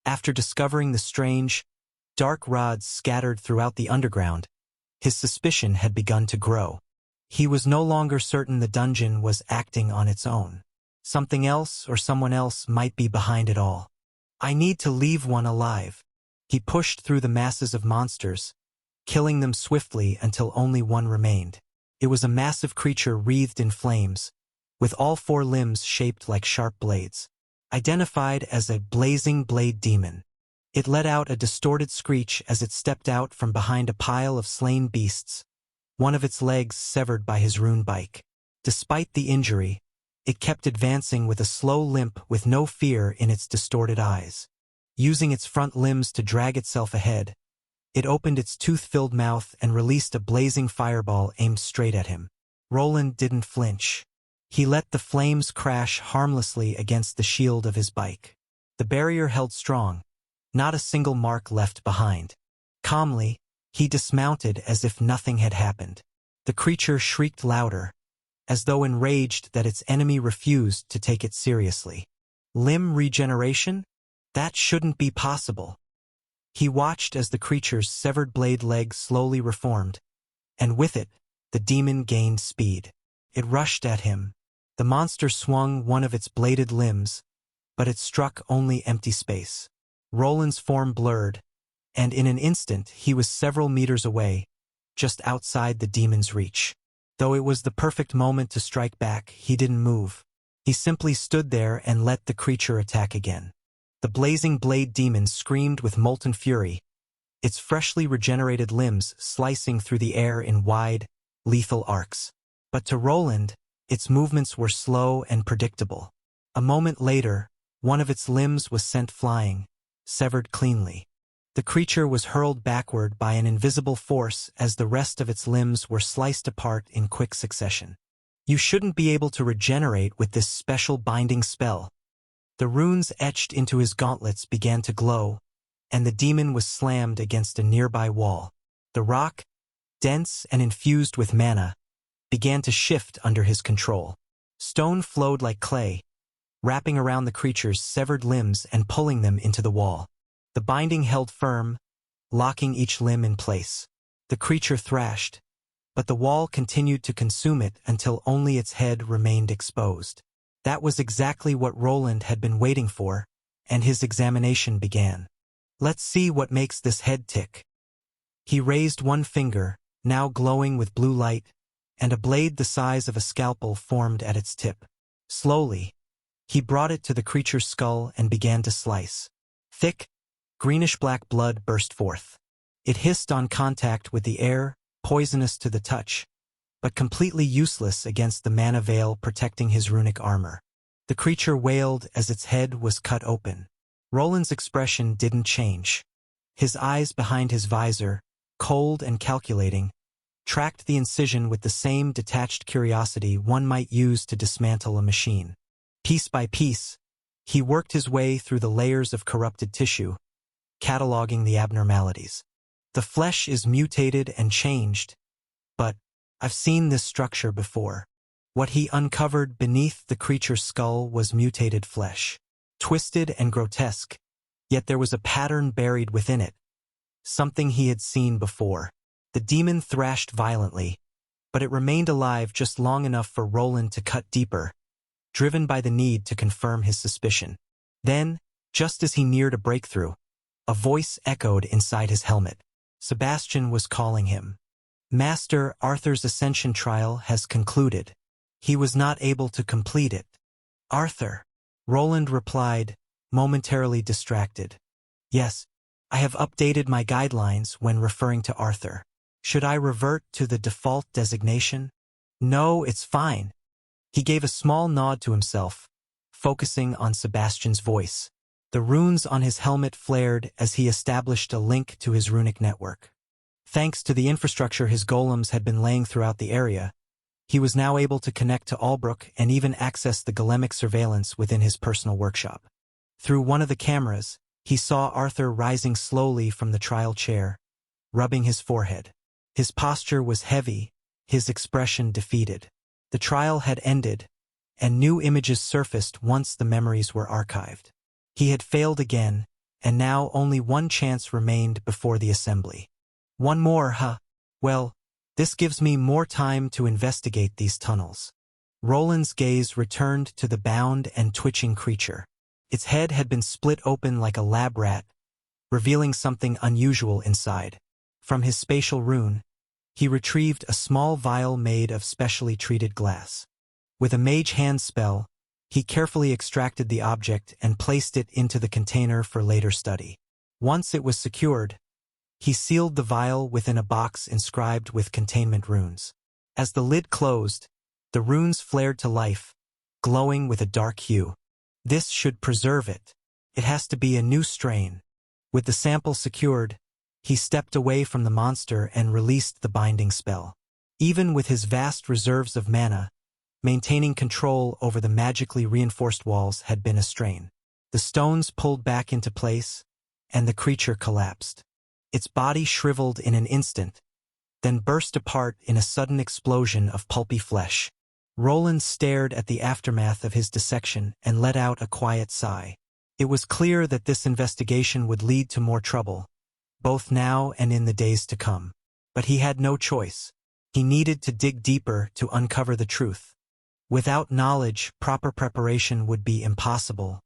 After discovering the strange, dark rods scattered throughout the underground, his suspicion had begun to grow. He was no longer certain the dungeon was acting on its own. Something else or someone else might be behind it all. I need to leave one alive. He pushed through the masses of monsters, killing them swiftly until only one remained. It was a massive creature wreathed in flames, with all four limbs shaped like sharp blades. Identified as a blazing blade demon, it let out a distorted screech as it stepped out from behind a pile of slain beasts, one of its legs severed by his rune bike. Despite the injury, it kept advancing with a slow limp with no fear in its distorted eyes. Using its front limbs to drag itself ahead, it opened its tooth-filled mouth and released a blazing fireball aimed straight at him. Roland didn't flinch. He let the flames crash harmlessly against the shield of his bike. The barrier held strong, not a single mark left behind. Calmly, he dismounted as if nothing had happened. The creature shrieked louder, as though enraged that its enemy refused to take it seriously. Limb regeneration? That shouldn't be possible. He watched as the creature's severed blade legs slowly reformed, and with it, the demon gained speed. It rushed at him. The monster swung one of its bladed limbs, but it struck only empty space. Roland's form blurred, and in an instant he was several meters away, just outside the demon's reach. Though it was the perfect moment to strike back, he didn't move. He simply stood there and let the creature attack again. The blazing blade demon screamed with molten fury, its freshly regenerated limbs slicing through the air in wide, lethal arcs. But to Roland, its movements were slow and predictable. A moment later, one of its limbs was sent flying, severed cleanly. The creature was hurled backward by an invisible force as the rest of its limbs were sliced apart in quick succession. You shouldn't be able to regenerate with this special binding spell. The runes etched into his gauntlets began to glow, and the demon was slammed against a nearby wall. The rock, dense and infused with mana, began to shift under his control. Stone flowed like clay, wrapping around the creature's severed limbs and pulling them into the wall. The binding held firm, locking each limb in place. The creature thrashed, but the wall continued to consume it until only its head remained exposed. That was exactly what Roland had been waiting for, and his examination began. Let's see what makes this head tick. He raised one finger, now glowing with blue light, and a blade the size of a scalpel formed at its tip. Slowly, he brought it to the creature's skull and began to slice. Thick, greenish-black blood burst forth. It hissed on contact with the air, poisonous to the touch, but completely useless against the mana veil protecting his runic armor. The creature wailed as its head was cut open. Roland's expression didn't change. His eyes behind his visor, cold and calculating, tracked the incision with the same detached curiosity one might use to dismantle a machine. Piece by piece, he worked his way through the layers of corrupted tissue, cataloging the abnormalities. The flesh is mutated and changed, but I've seen this structure before. What he uncovered beneath the creature's skull was mutated flesh, twisted and grotesque, yet there was a pattern buried within it, something he had seen before. The demon thrashed violently, but it remained alive just long enough for Roland to cut deeper, driven by the need to confirm his suspicion. Then, just as he neared a breakthrough, a voice echoed inside his helmet. Sebastian was calling him. Master, Arthur's ascension trial has concluded. He was not able to complete it. Arthur, Roland replied, momentarily distracted. Yes, I have updated my guidelines when referring to Arthur. Should I revert to the default designation? No, it's fine. He gave a small nod to himself, focusing on Sebastian's voice. The runes on his helmet flared as he established a link to his runic network. Thanks to the infrastructure his golems had been laying throughout the area, he was now able to connect to Albrook and even access the golemic surveillance within his personal workshop. Through one of the cameras, he saw Arthur rising slowly from the trial chair, rubbing his forehead. His posture was heavy, his expression defeated. The trial had ended, and new images surfaced once the memories were archived. He had failed again, and now only one chance remained before the assembly. One more, huh? Well, this gives me more time to investigate these tunnels. Roland's gaze returned to the bound and twitching creature. Its head had been split open like a lab rat, revealing something unusual inside. From his spatial rune, he retrieved a small vial made of specially treated glass. With a mage hand spell, he carefully extracted the object and placed it into the container for later study. Once it was secured, he sealed the vial within a box inscribed with containment runes. As the lid closed, the runes flared to life, glowing with a dark hue. This should preserve it. It has to be a new strain. With the sample secured, he stepped away from the monster and released the binding spell. Even with his vast reserves of mana, maintaining control over the magically reinforced walls had been a strain. The stones pulled back into place, and the creature collapsed. Its body shriveled in an instant, then burst apart in a sudden explosion of pulpy flesh. Roland stared at the aftermath of his dissection and let out a quiet sigh. It was clear that this investigation would lead to more trouble, both now and in the days to come. But he had no choice. He needed to dig deeper to uncover the truth. Without knowledge, proper preparation would be impossible,